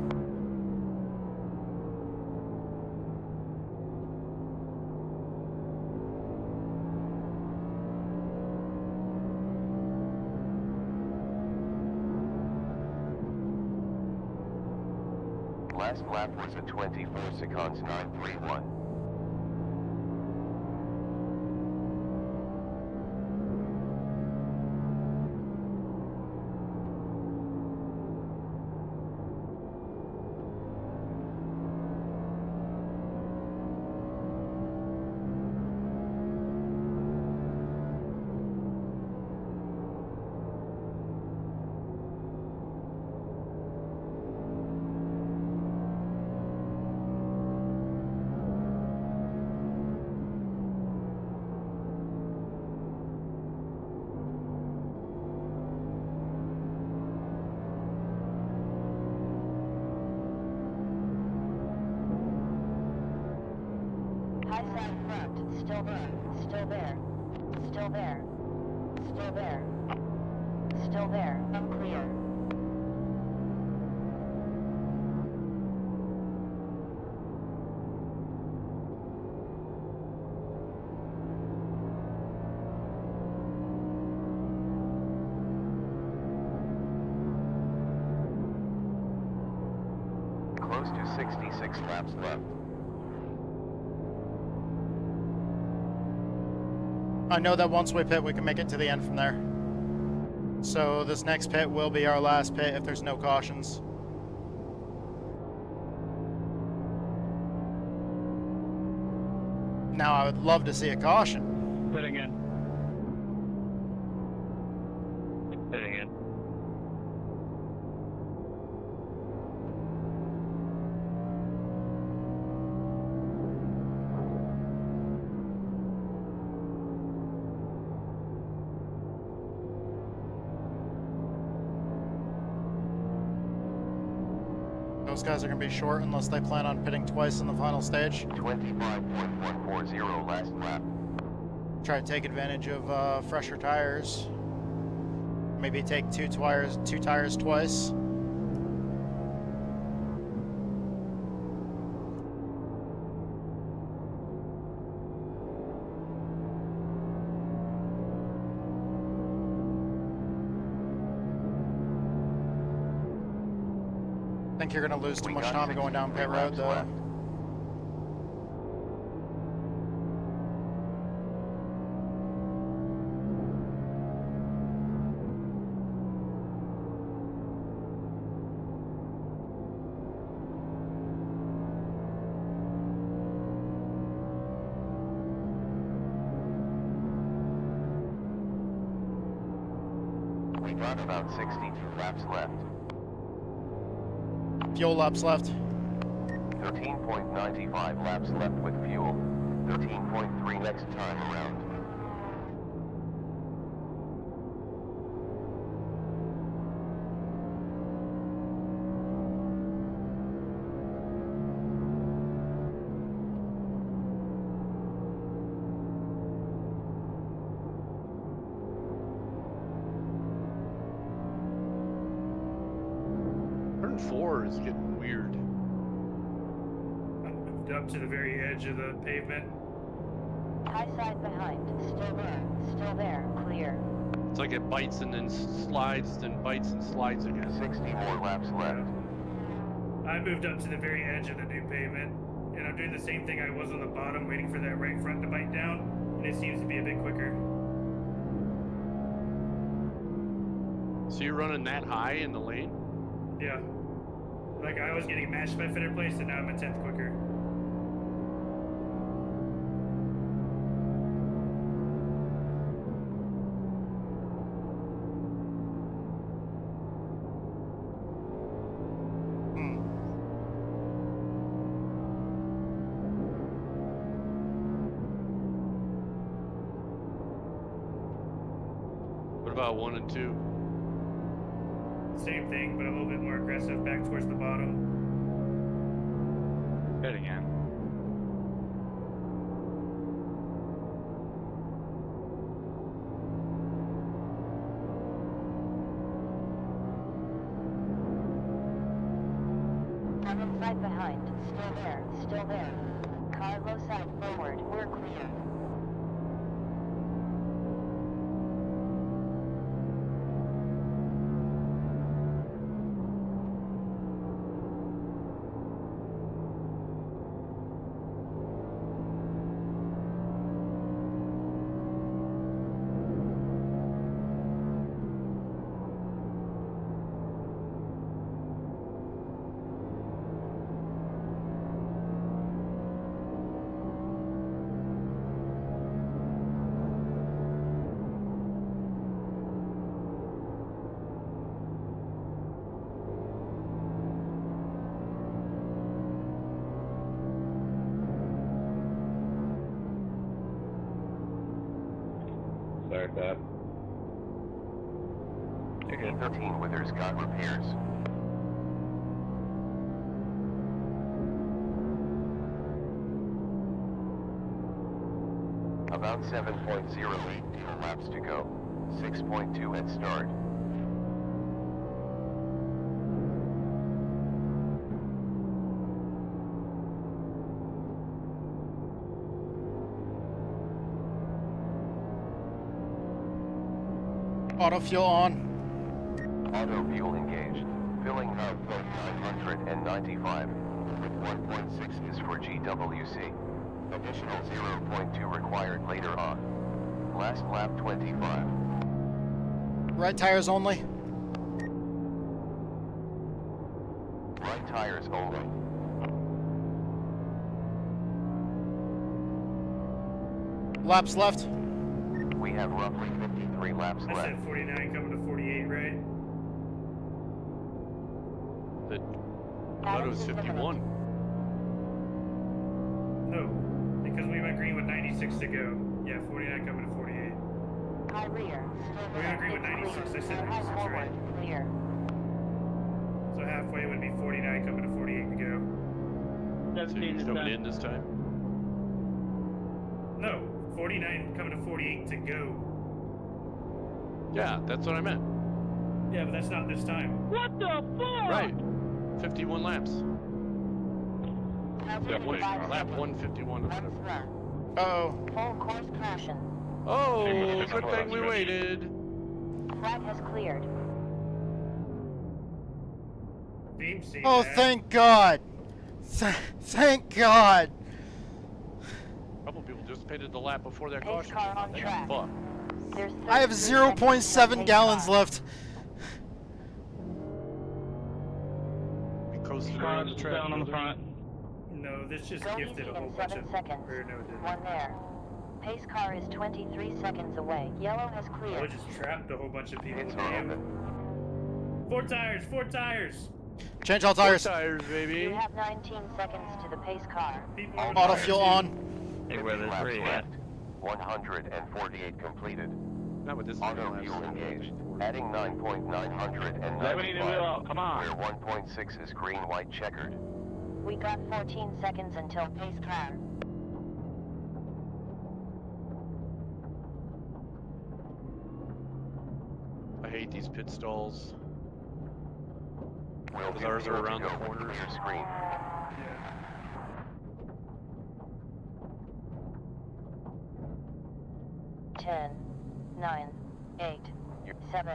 Speaker 3: Last lap was at 24 seconds 931.
Speaker 8: High side front, still there, still there, still there, still there, still there, unclear.
Speaker 3: Close to 66 laps left.
Speaker 2: I know that once we pit, we can make it to the end from there. So this next pit will be our last pit if there's no cautions. Now, I would love to see a caution.
Speaker 20: Pitting in. Pitting in.
Speaker 2: Those guys are going to be short unless they plan on pitting twice in the final stage.
Speaker 3: 25.140 last lap.
Speaker 2: Try to take advantage of fresher tires. Maybe take two tires twice. I think you're going to lose too much time going down pit road, though.
Speaker 3: We've got about 62 laps left.
Speaker 2: Fuel laps left.
Speaker 3: 13.95 laps left with fuel. 13.3 next time around.
Speaker 14: Turn 4 is getting weird.
Speaker 18: Up to the very edge of the pavement.
Speaker 8: High side behind. Still there. Still there. Clear.
Speaker 14: It's like it bites and then slides, then bites and slides again.
Speaker 3: 60 more laps left.
Speaker 18: I moved up to the very edge of the new pavement, and I'm doing the same thing I was on the bottom, waiting for that right front to bite down, and it seems to be a bit quicker.
Speaker 14: So you're running that high in the lane?
Speaker 18: Yeah. Like I was getting matched by finish place, and now I'm a 10th quicker.
Speaker 14: What about 1 and 2?
Speaker 18: Same thing, but a little bit more aggressive, back towards the bottom.
Speaker 20: Heading in.
Speaker 8: I'm inside behind. Still there. Still there. Car low side forward. We're clear.
Speaker 20: Sorry for that.
Speaker 3: E13 Withers got repairs. About 7.08 laps to go. 6.2 at start.
Speaker 2: Auto fuel on.
Speaker 3: Auto fuel engaged. Filling hub 995. 1.6 is for GWC. Additional 0.2 required later on. Last lap 25.
Speaker 2: Right tires only.
Speaker 3: Right tires only.
Speaker 2: Laps left.
Speaker 3: We have roughly 53 laps
Speaker 18: I
Speaker 3: left.
Speaker 18: said 49 coming to 48, right?
Speaker 14: I thought it was 51.
Speaker 18: No, because we went green with 96 to go. Yeah, 49 coming to 48.
Speaker 8: High rear.
Speaker 18: We went green with 96, I said 96, right?
Speaker 8: Clear.
Speaker 18: So halfway would be 49 coming to 48 to go.
Speaker 14: So he's coming in this time?
Speaker 18: No, 49 coming to 48 to go.
Speaker 14: Yeah, that's what I meant.
Speaker 18: Yeah, but that's not this time.
Speaker 15: What the fuck?
Speaker 14: Right. 51 laps. Lap 151 or whatever.
Speaker 2: Uh-oh.
Speaker 8: Full course caution.
Speaker 14: Oh, good thing we waited.
Speaker 8: Flag has cleared.
Speaker 2: Oh, thank God. Thank God.
Speaker 14: A couple people just painted the lap before that caution.
Speaker 8: car on track.
Speaker 14: Fuck.
Speaker 2: I have 0.7 gallons left.
Speaker 14: We coasted around the track.
Speaker 15: Down on the front.
Speaker 18: No, this just
Speaker 8: Go
Speaker 18: gifted
Speaker 8: easy
Speaker 18: a whole
Speaker 8: in
Speaker 18: bunch
Speaker 8: 7
Speaker 18: of
Speaker 8: seconds.
Speaker 18: rear noses.
Speaker 8: One there. Pace car is 23 seconds away. Yellow has
Speaker 18: Oh,
Speaker 8: cleared.
Speaker 18: it just trapped a whole bunch of people. Damn. 4 tires, 4 tires.
Speaker 2: Change all tires.
Speaker 14: 4 tires, baby.
Speaker 8: You have 19 seconds to the pace car.
Speaker 2: Auto fuel on.
Speaker 3: Hey, where there's 3 left. 148 completed.
Speaker 14: Not with this
Speaker 3: Auto fuel engaged. Adding 9.995.
Speaker 19: Come on.
Speaker 3: Where 1.6 is green, white, checkered.
Speaker 8: We got 14 seconds until pace car.
Speaker 14: I hate these pit stalls.
Speaker 3: Will
Speaker 14: Because ours are around the corners.
Speaker 3: Clear screen.
Speaker 8: Ten, 9, 8, 7,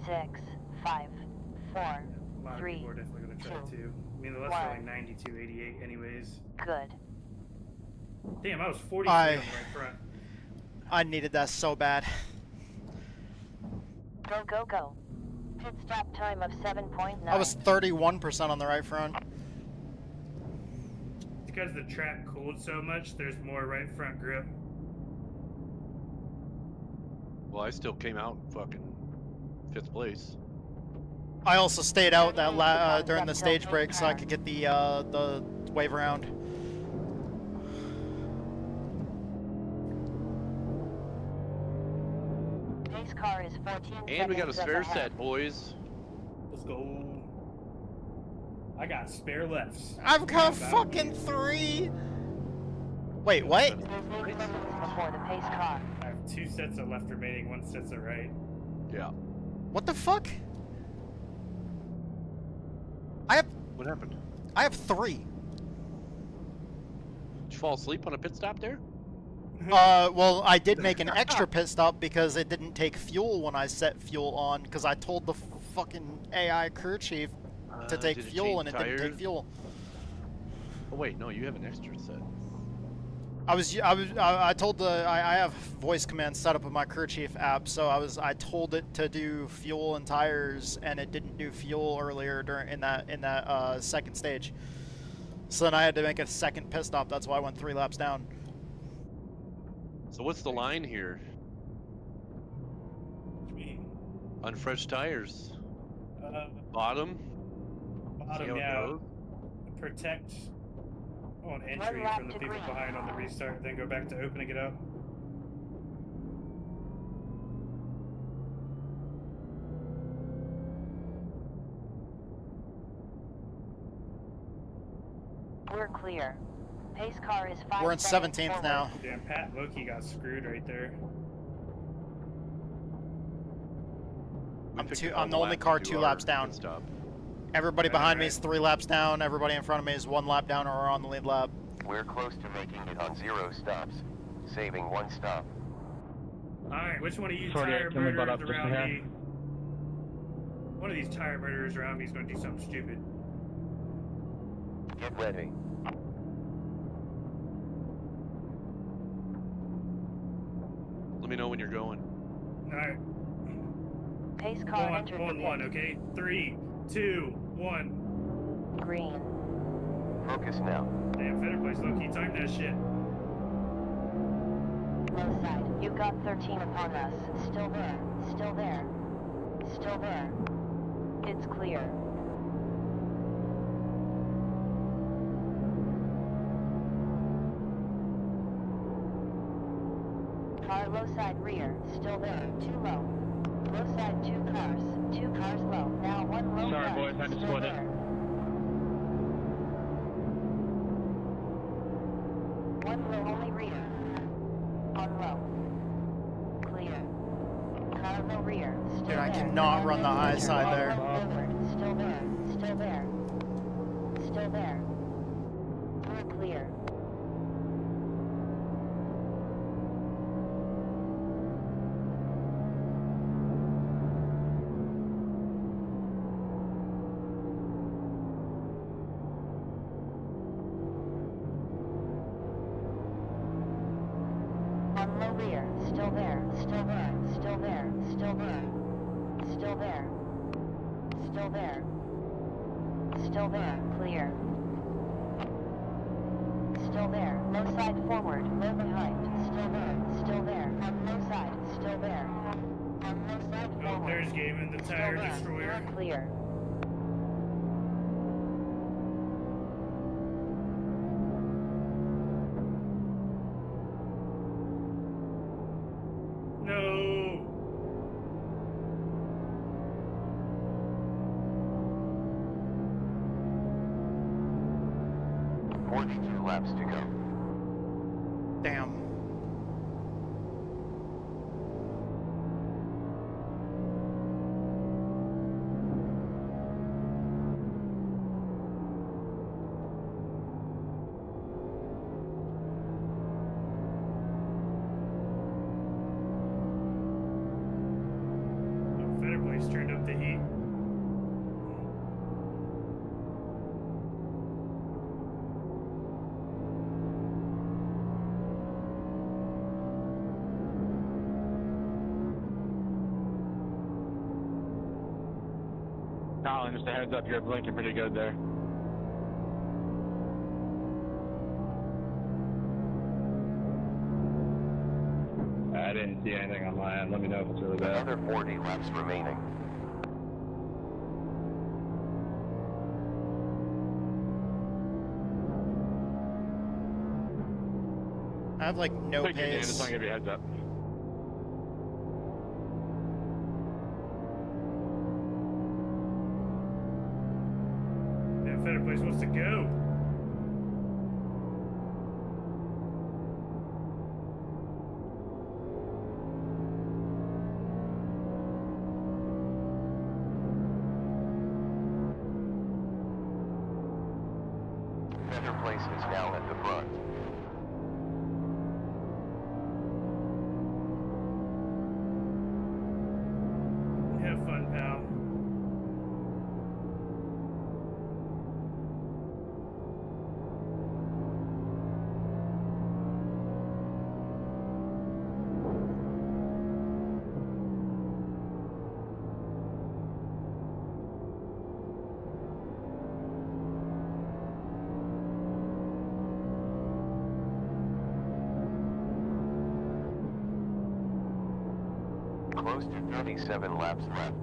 Speaker 8: 6, 5, 4,
Speaker 18: A lot of
Speaker 8: 3,
Speaker 18: people are definitely going to try
Speaker 8: 2,
Speaker 18: to. I mean, the left are like
Speaker 8: 1.
Speaker 18: 92, 88 anyways.
Speaker 8: Good.
Speaker 18: Damn, I was 43
Speaker 2: I-
Speaker 18: on the right front.
Speaker 2: I needed that so bad.
Speaker 8: Go, go, go. Pit stop time of 7.9.
Speaker 2: I was 31% on the right front.
Speaker 18: Because the track cooled so much, there's more right front grip.
Speaker 14: Well, I still came out fucking 5th place.
Speaker 2: I also stayed out that during the stage break so I could get the wave around.
Speaker 8: Pace car is 14
Speaker 14: And we got a
Speaker 8: seconds
Speaker 14: spare
Speaker 8: ahead.
Speaker 14: set, boys.
Speaker 18: Let's go. I got spare lefts.
Speaker 2: I've got fucking 3. Wait, what?
Speaker 8: There's 8 seconds before the pace car.
Speaker 18: I have 2 sets of left remaining, 1 set's of right.
Speaker 14: Yeah.
Speaker 2: What the fuck? I have
Speaker 14: What happened?
Speaker 2: 3.
Speaker 14: Did you fall asleep on a pit stop there?
Speaker 2: Well, I did make an extra pit stop because it didn't take fuel when I set fuel on because I told the fucking AI crew chief to take
Speaker 14: did it
Speaker 2: fuel
Speaker 14: change
Speaker 2: and it didn't take
Speaker 14: tires?
Speaker 2: fuel.
Speaker 14: Oh wait, no, you have an extra set.
Speaker 2: I told I have voice commands set up with my crew chief app, so I told it to do fuel and tires, and it didn't do fuel earlier in that second stage. So then I had to make a second pit stop. That's why I went 3 laps down.
Speaker 14: So what's the line here? On fresh tires. Bottom. See
Speaker 18: Bottom,
Speaker 14: how it
Speaker 18: yeah.
Speaker 14: goes?
Speaker 18: Protect on entry from the people behind on the restart, then go back to opening it up.
Speaker 8: We're clear. Pace car is 5
Speaker 2: We're in
Speaker 8: seconds
Speaker 2: 17th
Speaker 8: forward.
Speaker 2: now.
Speaker 18: Damn, Pat Loki got screwed right there.
Speaker 2: I'm the only car 2 laps down. Everybody behind me is 3 laps down. Everybody in front of me is 1 lap down or on the lead lap.
Speaker 3: We're close to making it on 0 stops, saving 1 stop.
Speaker 18: Alright, which one of you
Speaker 19: Sorry,
Speaker 18: tire
Speaker 19: can we butt
Speaker 18: murderers
Speaker 19: up just a
Speaker 18: around
Speaker 19: hair?
Speaker 18: me? One of these tire murderers around me is going to do something stupid.
Speaker 3: Get ready.
Speaker 14: Let me know when you're going.
Speaker 18: Alright.
Speaker 8: Pace car entered the
Speaker 18: One,
Speaker 8: pit.
Speaker 18: okay? 3, 2, 1.
Speaker 8: Green.
Speaker 3: Focus now.
Speaker 18: Damn, Feather Place low-key time that shit.
Speaker 8: Low side. You got 13 upon us. Still there. Still there. Still there. It's clear. Car low side rear. Still there. 2 low. Low side 2 cars. 2 cars low. Now 1 low.
Speaker 19: Sorry,
Speaker 8: left.
Speaker 19: boys, I just
Speaker 8: Still
Speaker 19: split it.
Speaker 8: there. 1 low only rear. On low. Clear. Car low rear. Still
Speaker 2: Dude, I
Speaker 8: there.
Speaker 2: cannot run the high side there.
Speaker 8: Forward. Still there. Still there. Still there. We're clear. On low rear. Still there. Still there. Still there. Still there. Still there. Still there. Still there. Clear. Still still there. Low side forward, low behind, still there, still there. On low side, still there. On low side
Speaker 18: Oh,
Speaker 8: forward.
Speaker 18: there's Gaiman, the tire
Speaker 8: Still there.
Speaker 18: destroyer.
Speaker 8: You're clear.
Speaker 18: No.
Speaker 3: 42 laps to go.
Speaker 2: Damn.
Speaker 18: Oh, Fender Blaze turned up the heat.
Speaker 13: Colin, just a heads up, you're blinking pretty good there.
Speaker 20: I didn't see anything on my end. Let me know if it's really bad.
Speaker 3: Another 40 laps remaining.
Speaker 2: I have like no
Speaker 13: Thank you, Dan. Just
Speaker 2: pace.
Speaker 13: want to give you a heads up.
Speaker 18: Yeah, Fender Blaze wants to go.
Speaker 3: Fender Place is now at the front.
Speaker 18: Have fun, pal.
Speaker 3: Close to 37 laps left.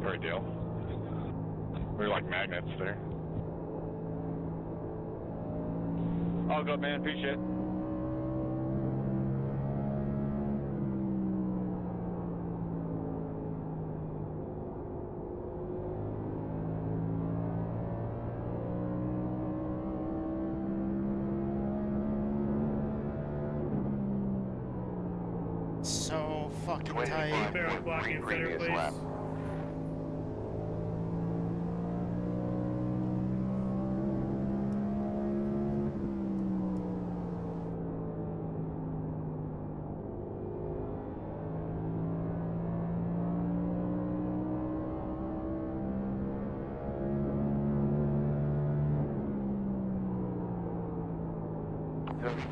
Speaker 13: Great deal. We're like magnets there. All good, man. Appreciate it.
Speaker 2: So fucking tight.
Speaker 3: 25.3 previous lap.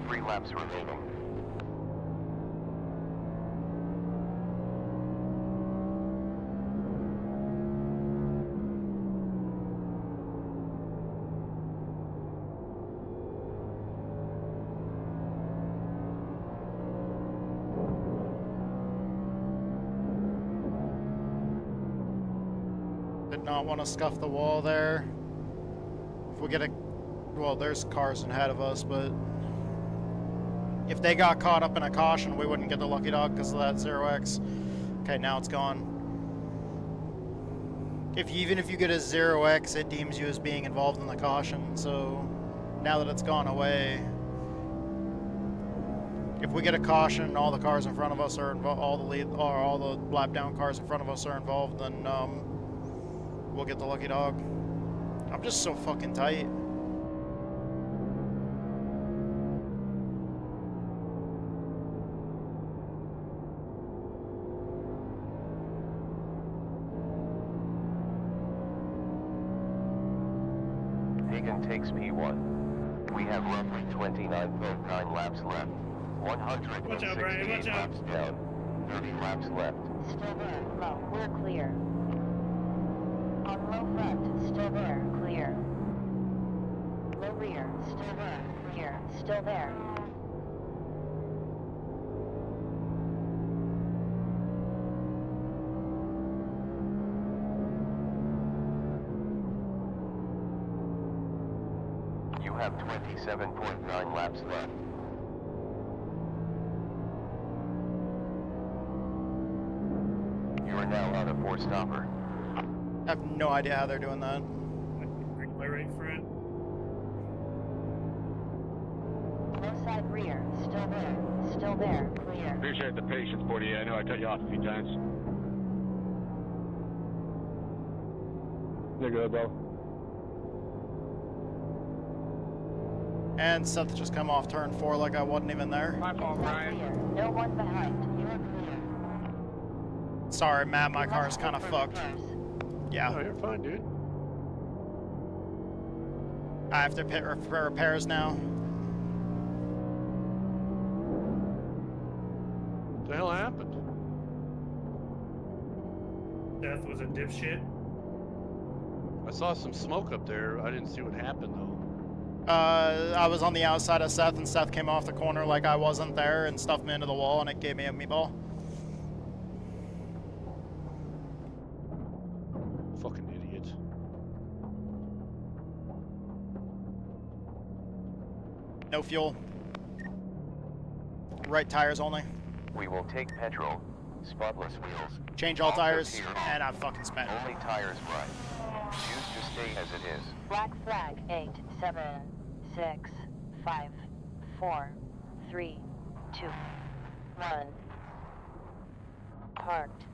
Speaker 3: Three laps remaining.
Speaker 2: Did not want to scuff the wall there. If we get a... Well, there's cars ahead of us, but... If they got caught up in a caution, we wouldn't get the lucky dog because of that 0x. Okay, now it's gone. Even if you get a 0x, it deems you as being involved in the caution. So now that it's gone away, if we get a caution, all the cars in front of us are involved, all the lap down cars in front of us are involved, then we'll get the lucky dog. I'm just so fucking tight.
Speaker 3: Hagen takes P1. We have roughly 29.9 laps left. 168 laps down. 30 laps left.
Speaker 8: Still there, low, we're clear. On low front, still there, clear. Low rear, still there, clear, still there.
Speaker 3: You have 27.9 laps left. You are now on a 4-stopper.
Speaker 2: I have no idea how they're doing that.
Speaker 18: Bring my right front.
Speaker 8: Low side rear, still there, clear.
Speaker 13: Appreciate the patience, 48. I know I cut you off a few times. You're good, bro.
Speaker 2: And Seth just come off turn 4 like I wasn't even there.
Speaker 16: My fault, Brian.
Speaker 8: No one behind. You're clear.
Speaker 2: Sorry, Matt, my car is kind of fucked. Yeah.
Speaker 14: No, you're fine, dude.
Speaker 2: I have to pit for repairs now.
Speaker 14: What the hell happened?
Speaker 18: Death was a dipshit.
Speaker 14: I saw some smoke up there. I didn't see what happened, though.
Speaker 2: I was on the outside of Seth, and Seth came off the corner like I wasn't there and stuffed me into the wall, and it gave me a meatball.
Speaker 14: Fucking idiot.
Speaker 2: No fuel. Right tires only.
Speaker 3: We will take petrol, spotless wheels.
Speaker 2: Change all tires, and I fucking spent.
Speaker 3: Only tires right. Choose to stay as it is.
Speaker 8: Black flag, 8, 7, 6, 5, 4, 3, 2, 1. Parked.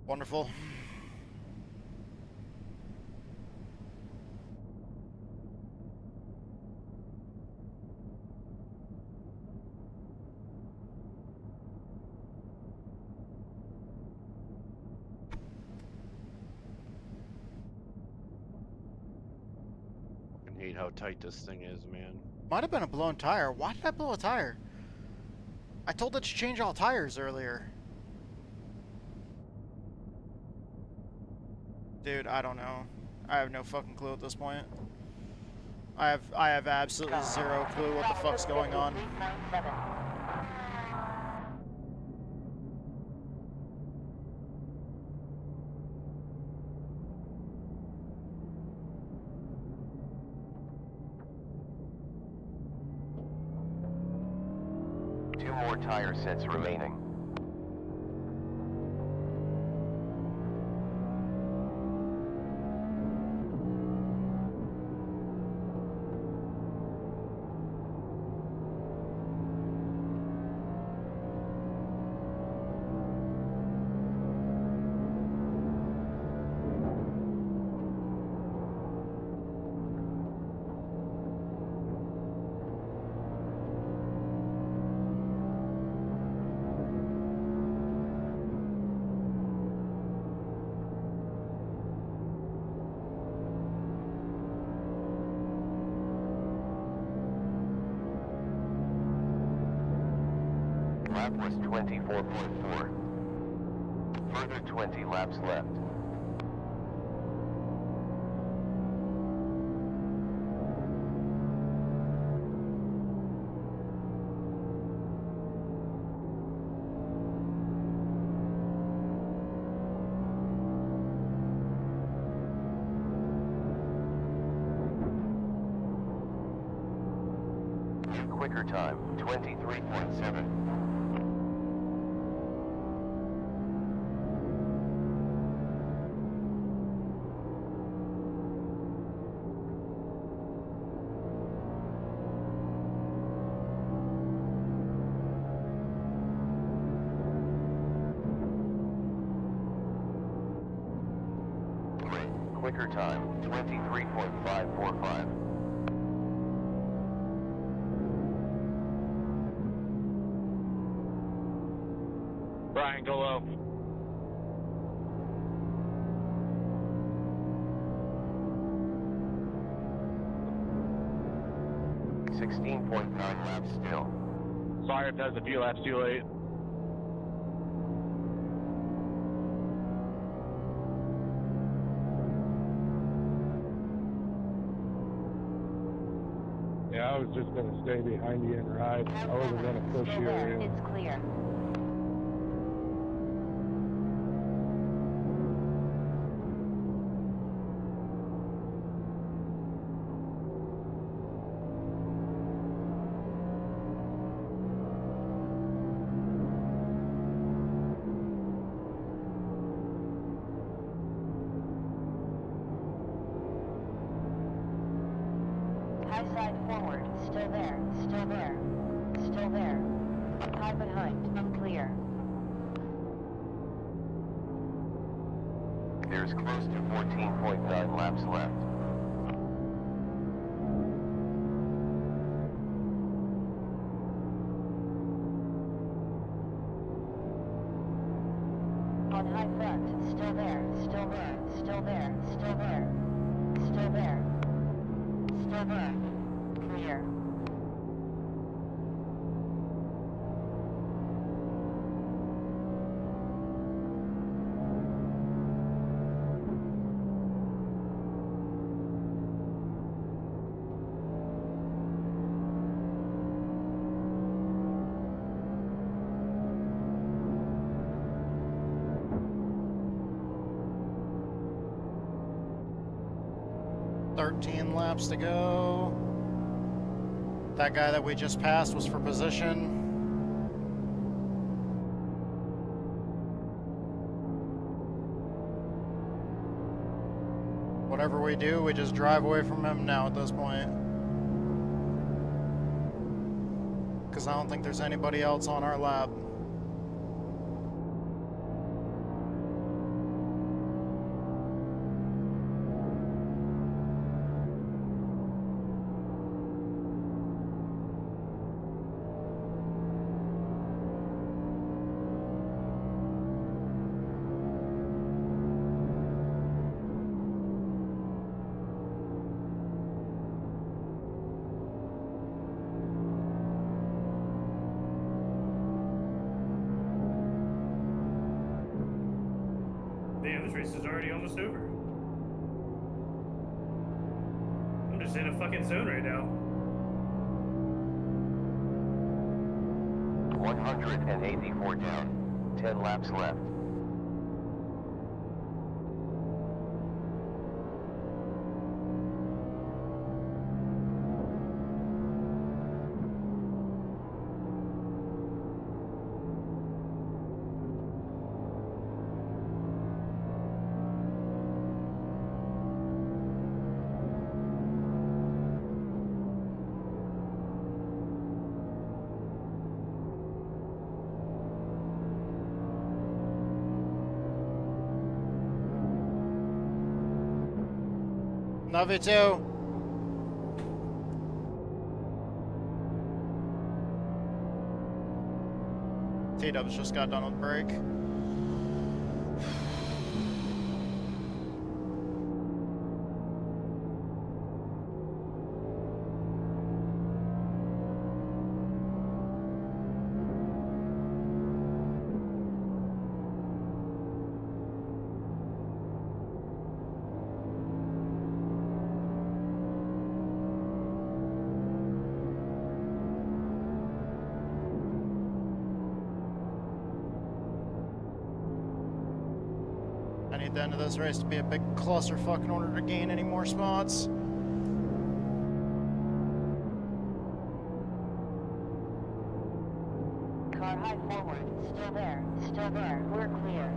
Speaker 2: Wonderful.
Speaker 14: I hate how tight this thing is, man.
Speaker 2: Might have been a blown tire. Why did I blow a tire? I told it to change all tires earlier. Dude, I don't know. I have no fucking clue at this point. I have absolutely zero clue what the fuck's going on.
Speaker 3: Two more tire sets remaining. Lap was 24.4. Further 20 laps left. New quicker time, 23.7. Quicker time, 23.545.
Speaker 13: Brian, go low.
Speaker 3: .9 laps still.
Speaker 13: Sorry if that's a few laps too late.
Speaker 20: Yeah, I was just going to stay behind you and ride. I wasn't going to push you in.
Speaker 8: It's clear. High side forward, still there, still there, still there. High behind, unclear.
Speaker 3: There's close to 14.9 laps left.
Speaker 8: On high front, still there, still there, still there, still there, still there, still there. Clear.
Speaker 2: Laps to go. That guy that we just passed was for position. Whatever we do, we just drive away from him now at this point. Because I don't think there's anybody else on our lap.
Speaker 18: Damn, this race is already almost over. I'm just in a fucking zone right now.
Speaker 3: 184 down. 10 laps left.
Speaker 2: Love you too. T-Dubs just got done with break. I need the end of this race to be a big clusterfuck in order to gain any more spots.
Speaker 8: high forward. Still there. Still there. We're clear.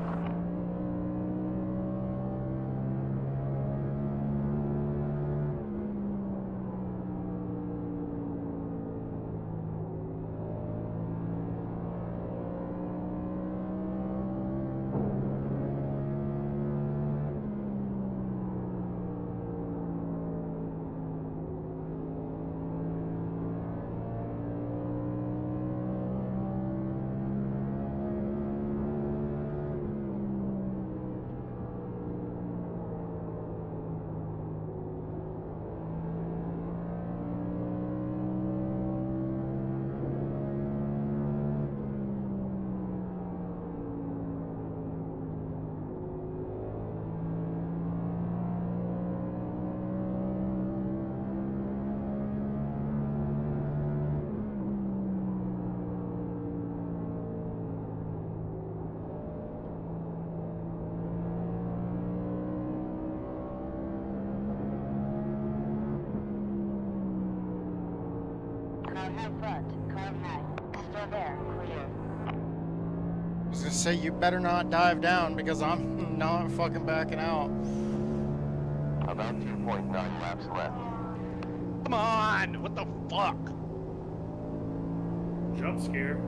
Speaker 8: Car high front. Car high. Still there. Clear.
Speaker 2: I was gonna say, you better not dive down because I'm not fucking backing out.
Speaker 3: About 2.9 laps left.
Speaker 7: Come on! What the fuck?
Speaker 18: Jump scare.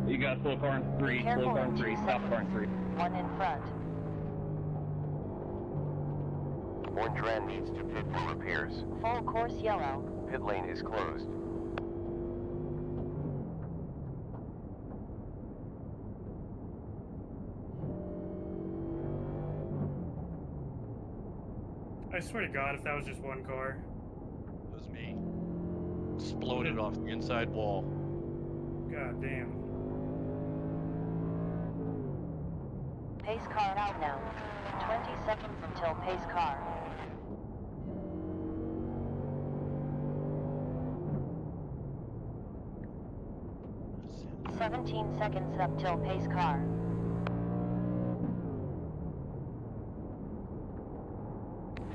Speaker 21: You got slow car in 3, slow car in 3, stop car in 3.
Speaker 8: One in front.
Speaker 3: One Dran needs to pit for repairs.
Speaker 8: Full course yellow.
Speaker 3: Pit lane is closed.
Speaker 18: I swear to God, if that was just one car.
Speaker 7: It was me. Exploded off the inside wall.
Speaker 18: God damn.
Speaker 8: Pace car out now. 20 seconds until pace car.
Speaker 7: Yes.
Speaker 8: 17 seconds up till pace car.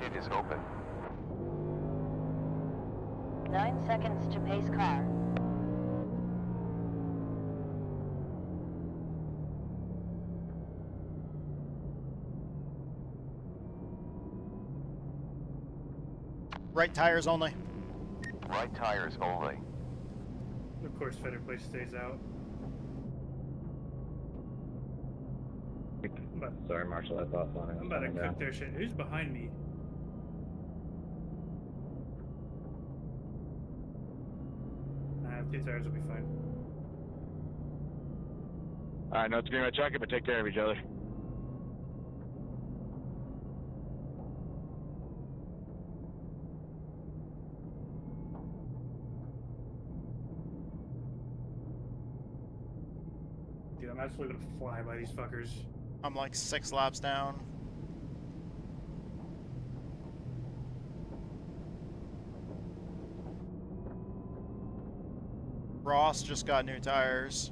Speaker 3: Pit is open.
Speaker 8: 9 seconds to pace car.
Speaker 2: Right tires only.
Speaker 3: Right tires only.
Speaker 18: Of course, Feather Place stays out.
Speaker 21: Sorry, Marshall, I thought something.
Speaker 18: I'm about to cook their shit. Who's behind me? I have 2 tires, will be fine.
Speaker 13: Alright, no, it's green light checker, but take care of each other.
Speaker 18: Dude, I'm absolutely gonna fly by these fuckers.
Speaker 2: I'm like 6 laps down. Ross just got new tires.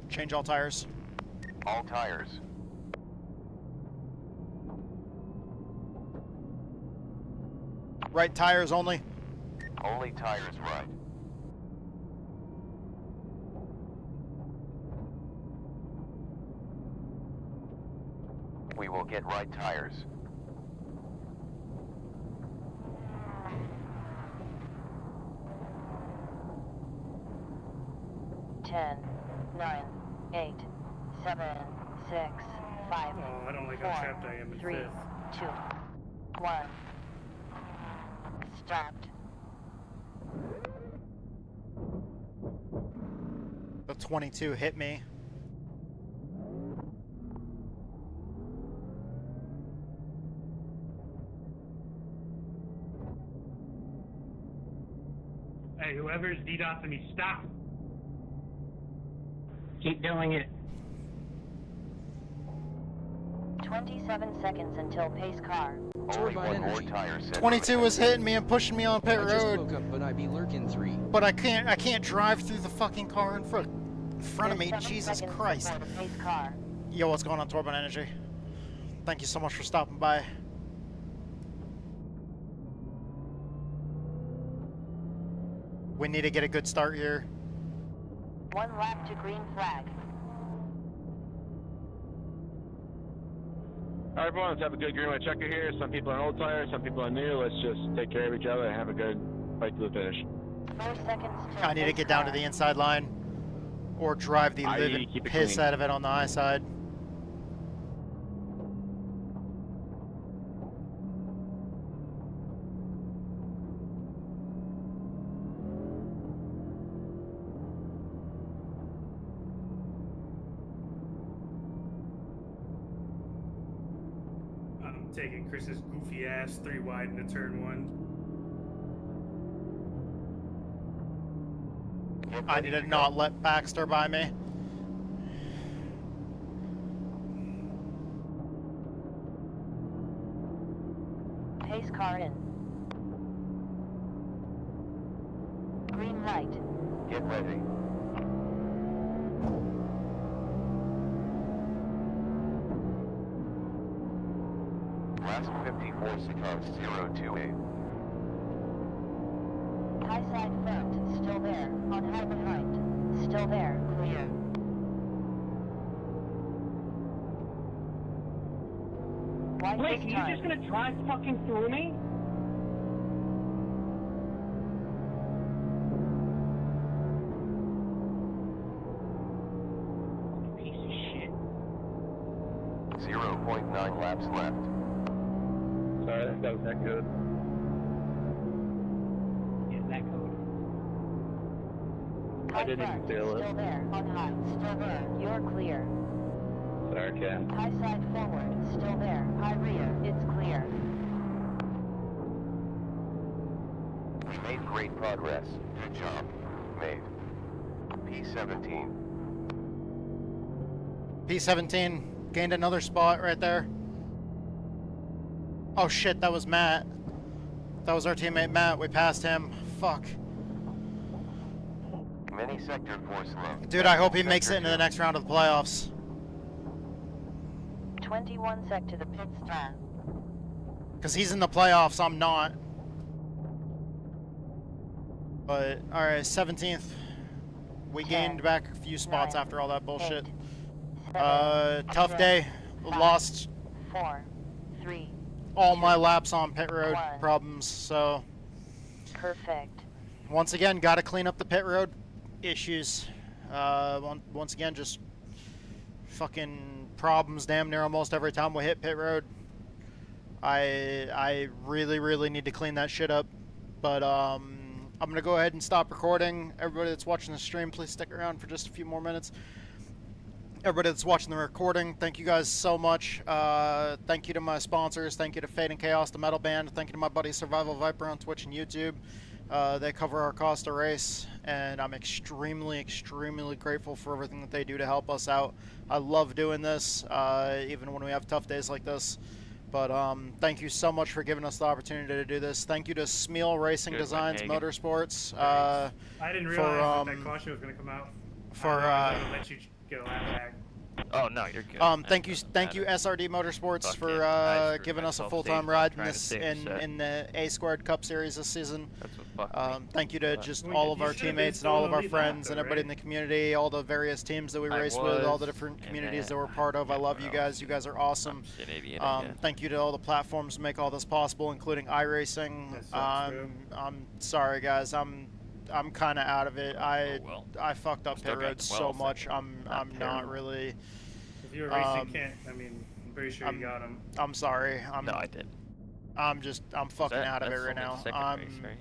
Speaker 2: Change all tires.
Speaker 3: All tires.
Speaker 2: Right tires only.
Speaker 3: Only tires right. We will get right tires.
Speaker 8: Ten, 9, 8, 7, 6, 5,
Speaker 18: Oh, I don't like
Speaker 8: 4,
Speaker 18: how trapped I am in
Speaker 8: 3,
Speaker 18: 5th.
Speaker 8: 2, 1. Stopped.
Speaker 2: The 22 hit me.
Speaker 18: Hey, whoever's DDoSing me, stop!
Speaker 12: Keep doing it.
Speaker 8: 27 seconds until pace car.
Speaker 3: Only one more tire set.
Speaker 2: 22 was hitting me and pushing me on pit
Speaker 4: I just
Speaker 2: road.
Speaker 4: woke up, but I be lurking 3.
Speaker 2: But I can't drive through the fucking car in front of me. Jesus Christ.
Speaker 8: Pace car.
Speaker 2: Yo, what's going on, Torben Energy? Thank you so much for stopping by. We need to get a good start here.
Speaker 8: 1 lap to green flag.
Speaker 13: All right, everyone, let's have a good green white checker here. Some people are old tires, some people are new. Let's just take care of each other and have a good fight to the finish.
Speaker 8: 4 seconds to
Speaker 2: I need to get down to the inside line or drive the living piss out of it on the high side.
Speaker 18: I'm taking Chris's goofy ass 3 wide into turn 1.
Speaker 2: I need to not let Baxter by me.
Speaker 8: Pace car in. Green light.
Speaker 3: Get ready. Last 54 seconds, 028.
Speaker 8: High side front, still there. On high behind, still there. Clear. White
Speaker 15: Wait,
Speaker 8: this
Speaker 15: are
Speaker 8: time.
Speaker 15: you just gonna drive fucking through me? Piece of shit.
Speaker 3: 0.9 laps left.
Speaker 21: Sorry, that was that good.
Speaker 15: Yeah, that code.
Speaker 21: I didn't even feel it.
Speaker 8: Still there. On high, still there. You're clear.
Speaker 21: Sorry, Ken.
Speaker 8: High side forward, still there. High rear, it's clear.
Speaker 3: We made great progress. Good job. Made. P17.
Speaker 2: P17 gained another spot right there. Oh shit, that was Matt. That was our teammate Matt. We passed him. Fuck.
Speaker 3: Many sector 4 slow.
Speaker 2: Dude, I hope he makes it into the next round of the playoffs.
Speaker 8: 21 sec to the pit stop.
Speaker 2: Because he's in the playoffs, I'm not. But, alright, 17th. We gained back a few spots after all that bullshit. Tough day. Lost
Speaker 8: 4, 3.
Speaker 2: all my laps on pit road problems, so...
Speaker 8: Perfect.
Speaker 2: Once again, gotta clean up the pit road issues. Once again, just fucking problems damn near almost every time we hit pit road. I really need to clean that shit up. But I'm gonna go ahead and stop recording. Everybody that's watching the stream, please stick around for just a few more minutes. Everybody that's watching the recording, thank you guys so much. Thank you to my sponsors. Thank you to Fade and Chaos, the metal band. Thank you to my buddy Survival Viper on Twitch and YouTube. They cover our cost to race, and I'm extremely grateful for everything that they do to help us out. I love doing this, even when we have tough days like this. But thank you so much for giving us the opportunity to do this. Thank you to Smeal Racing Designs Motorsports.
Speaker 18: I didn't realize that caution was going to come out. I let you get a lap back.
Speaker 1: Oh no, you're good.
Speaker 2: Thank you SRD Motorsports for giving us a full-time ride in this in the A Squared Cup Series this season. Thank you to just all of our teammates and all of our friends and everybody in the community, all the various teams that we race with, all the different communities that we're part of. I love you guys. You guys are awesome. Thank you to all the platforms that make all this possible, including iRacing. I'm sorry guys. I'm kind of out of it. I fucked up pit roads so much. I'm not really.
Speaker 18: If you're racing, can't. I mean, I'm pretty sure you got him.
Speaker 2: I'm sorry.
Speaker 1: No, I did.
Speaker 2: I'm fucking out of it right now.
Speaker 18: Race, right?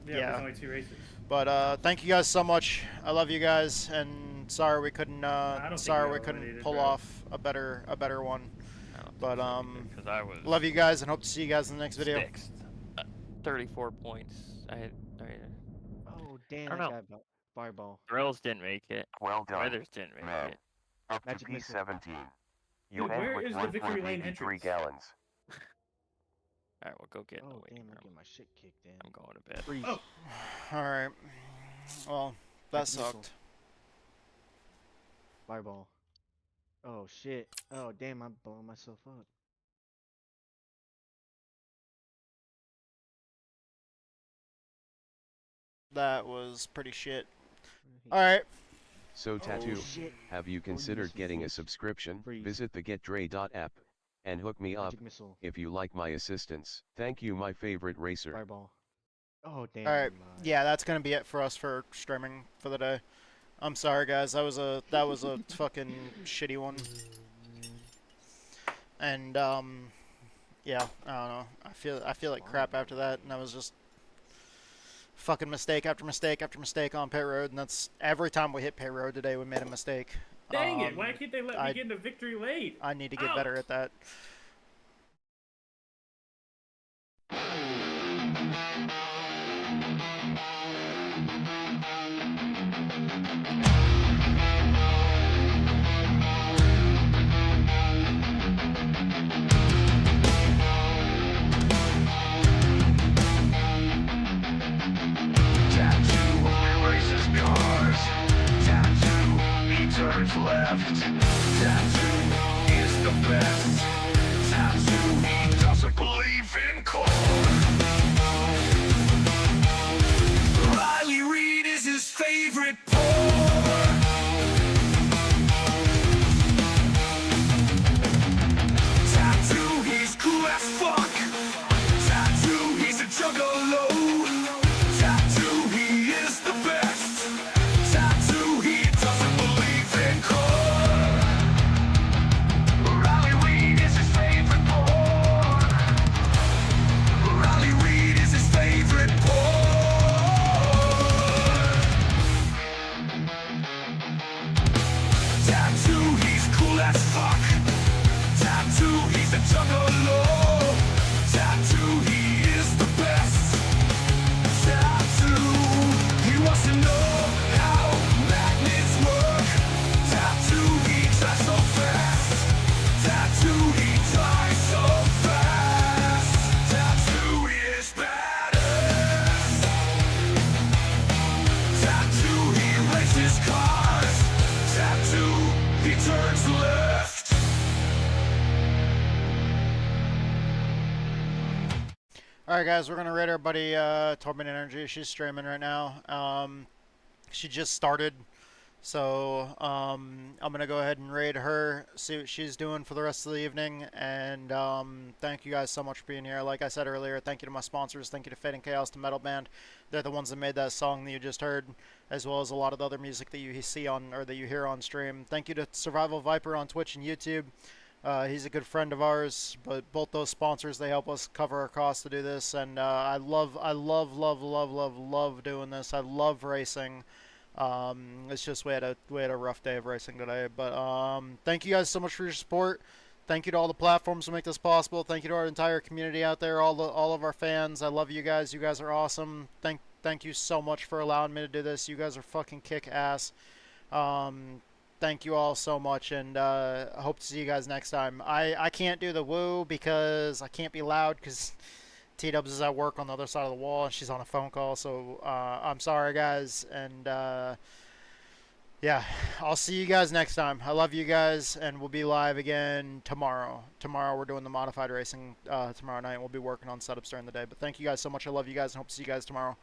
Speaker 18: Yeah, there's only 2 races.
Speaker 2: But thank you guys so much. I love you guys, and sorry we couldn't pull off a better one. But love you guys and hope to see you guys in the next video.
Speaker 1: 34 points.
Speaker 10: Oh damn!
Speaker 1: I don't know.
Speaker 10: Got fireball.
Speaker 1: Drills didn't make it.
Speaker 3: Well done.
Speaker 1: Weathers didn't make it.
Speaker 3: Up to P17. You
Speaker 18: Dude,
Speaker 3: end
Speaker 18: where
Speaker 3: with
Speaker 18: is the victory lane
Speaker 3: 1.83
Speaker 18: entrance?
Speaker 3: gallons.
Speaker 1: Alright, we'll go get in the
Speaker 10: Oh
Speaker 1: waiting
Speaker 10: damn! I'm
Speaker 1: room.
Speaker 10: getting my shit kicked in.
Speaker 1: I'm going to bed.
Speaker 10: Freeze.
Speaker 2: Alright. Well, that sucked.
Speaker 10: Fireball. Oh shit. Oh damn! I'm blowing myself up.
Speaker 2: That was pretty shit. Alright.
Speaker 3: So Tattoo,
Speaker 10: shit.
Speaker 3: have you considered getting a subscription? Visit the getdre.app and hook me up if you like my assistance. Thank you, my favorite racer.
Speaker 10: Fireball. Oh damn.
Speaker 2: All right, yeah, that's gonna be it for us for streaming for the day. I'm sorry, guys. That was a fucking shitty one. And yeah, I don't know. I feel like crap after that, and that was just fucking mistake after mistake after mistake on pit road, and that's every time we hit pit road today we made a mistake.
Speaker 18: Dang it! Why can't they let me get into victory late?
Speaker 2: I need to get better at that.
Speaker 9: Turns left. Tattoo is the best. Tattoo, he doesn't believe in corn. Riley Reid is his favorite porn. Tattoo, he's cool as fuck. Tattoo, he's a juggalo. Tattoo, he is the best. Tattoo, he doesn't believe in corn. Riley Reid is his favorite porn. Riley Reid is his favorite porn. Tattoo, he's cool as fuck. Tattoo, he's a juggalo. Tattoo, he is the best. Tattoo, he wants to know how magnets work. Tattoo, he drives so fast. Tattoo, he drives so fast. Tattoo is badass. Tattoo, he races cars. Tattoo, he turns left.
Speaker 2: Alright guys, we're gonna rate our buddy Torben Energy. She's streaming right now. She just started, so I'm gonna go ahead and raid her, see what she's doing for the rest of the evening, and thank you guys so much for being here. Like I said earlier, thank you to my sponsors, thank you to Fading Chaos, to Metal Band. They're the ones that made that song that you just heard, as well as a lot of the other music that you see on, or that you hear on stream. Thank you to Survival Viper on Twitch and YouTube. He's a good friend of ours, but both those sponsors, they help us cover our costs to do this, and I love doing this. I love racing. It's just we had a rough day of racing today, but thank you guys so much for your support. Thank you to all the platforms that make this possible. Thank you to our entire community out there, all of our fans. I love you guys. You guys are awesome. Thank you so much for allowing me to do this. You guys are fucking kick ass. Thank you all so much, and I hope to see you guys next time. I can't do the woo because I can't be loud because T-Dubs is at work on the other side of the wall and she's on a phone call, so I'm sorry guys, and yeah, I'll see you guys next time. I love you guys, and we'll be live again tomorrow. Tomorrow we're doing the modified racing tomorrow night. We'll be working on setups during the day, but thank you guys so much. I love you guys and hope to see you guys tomorrow.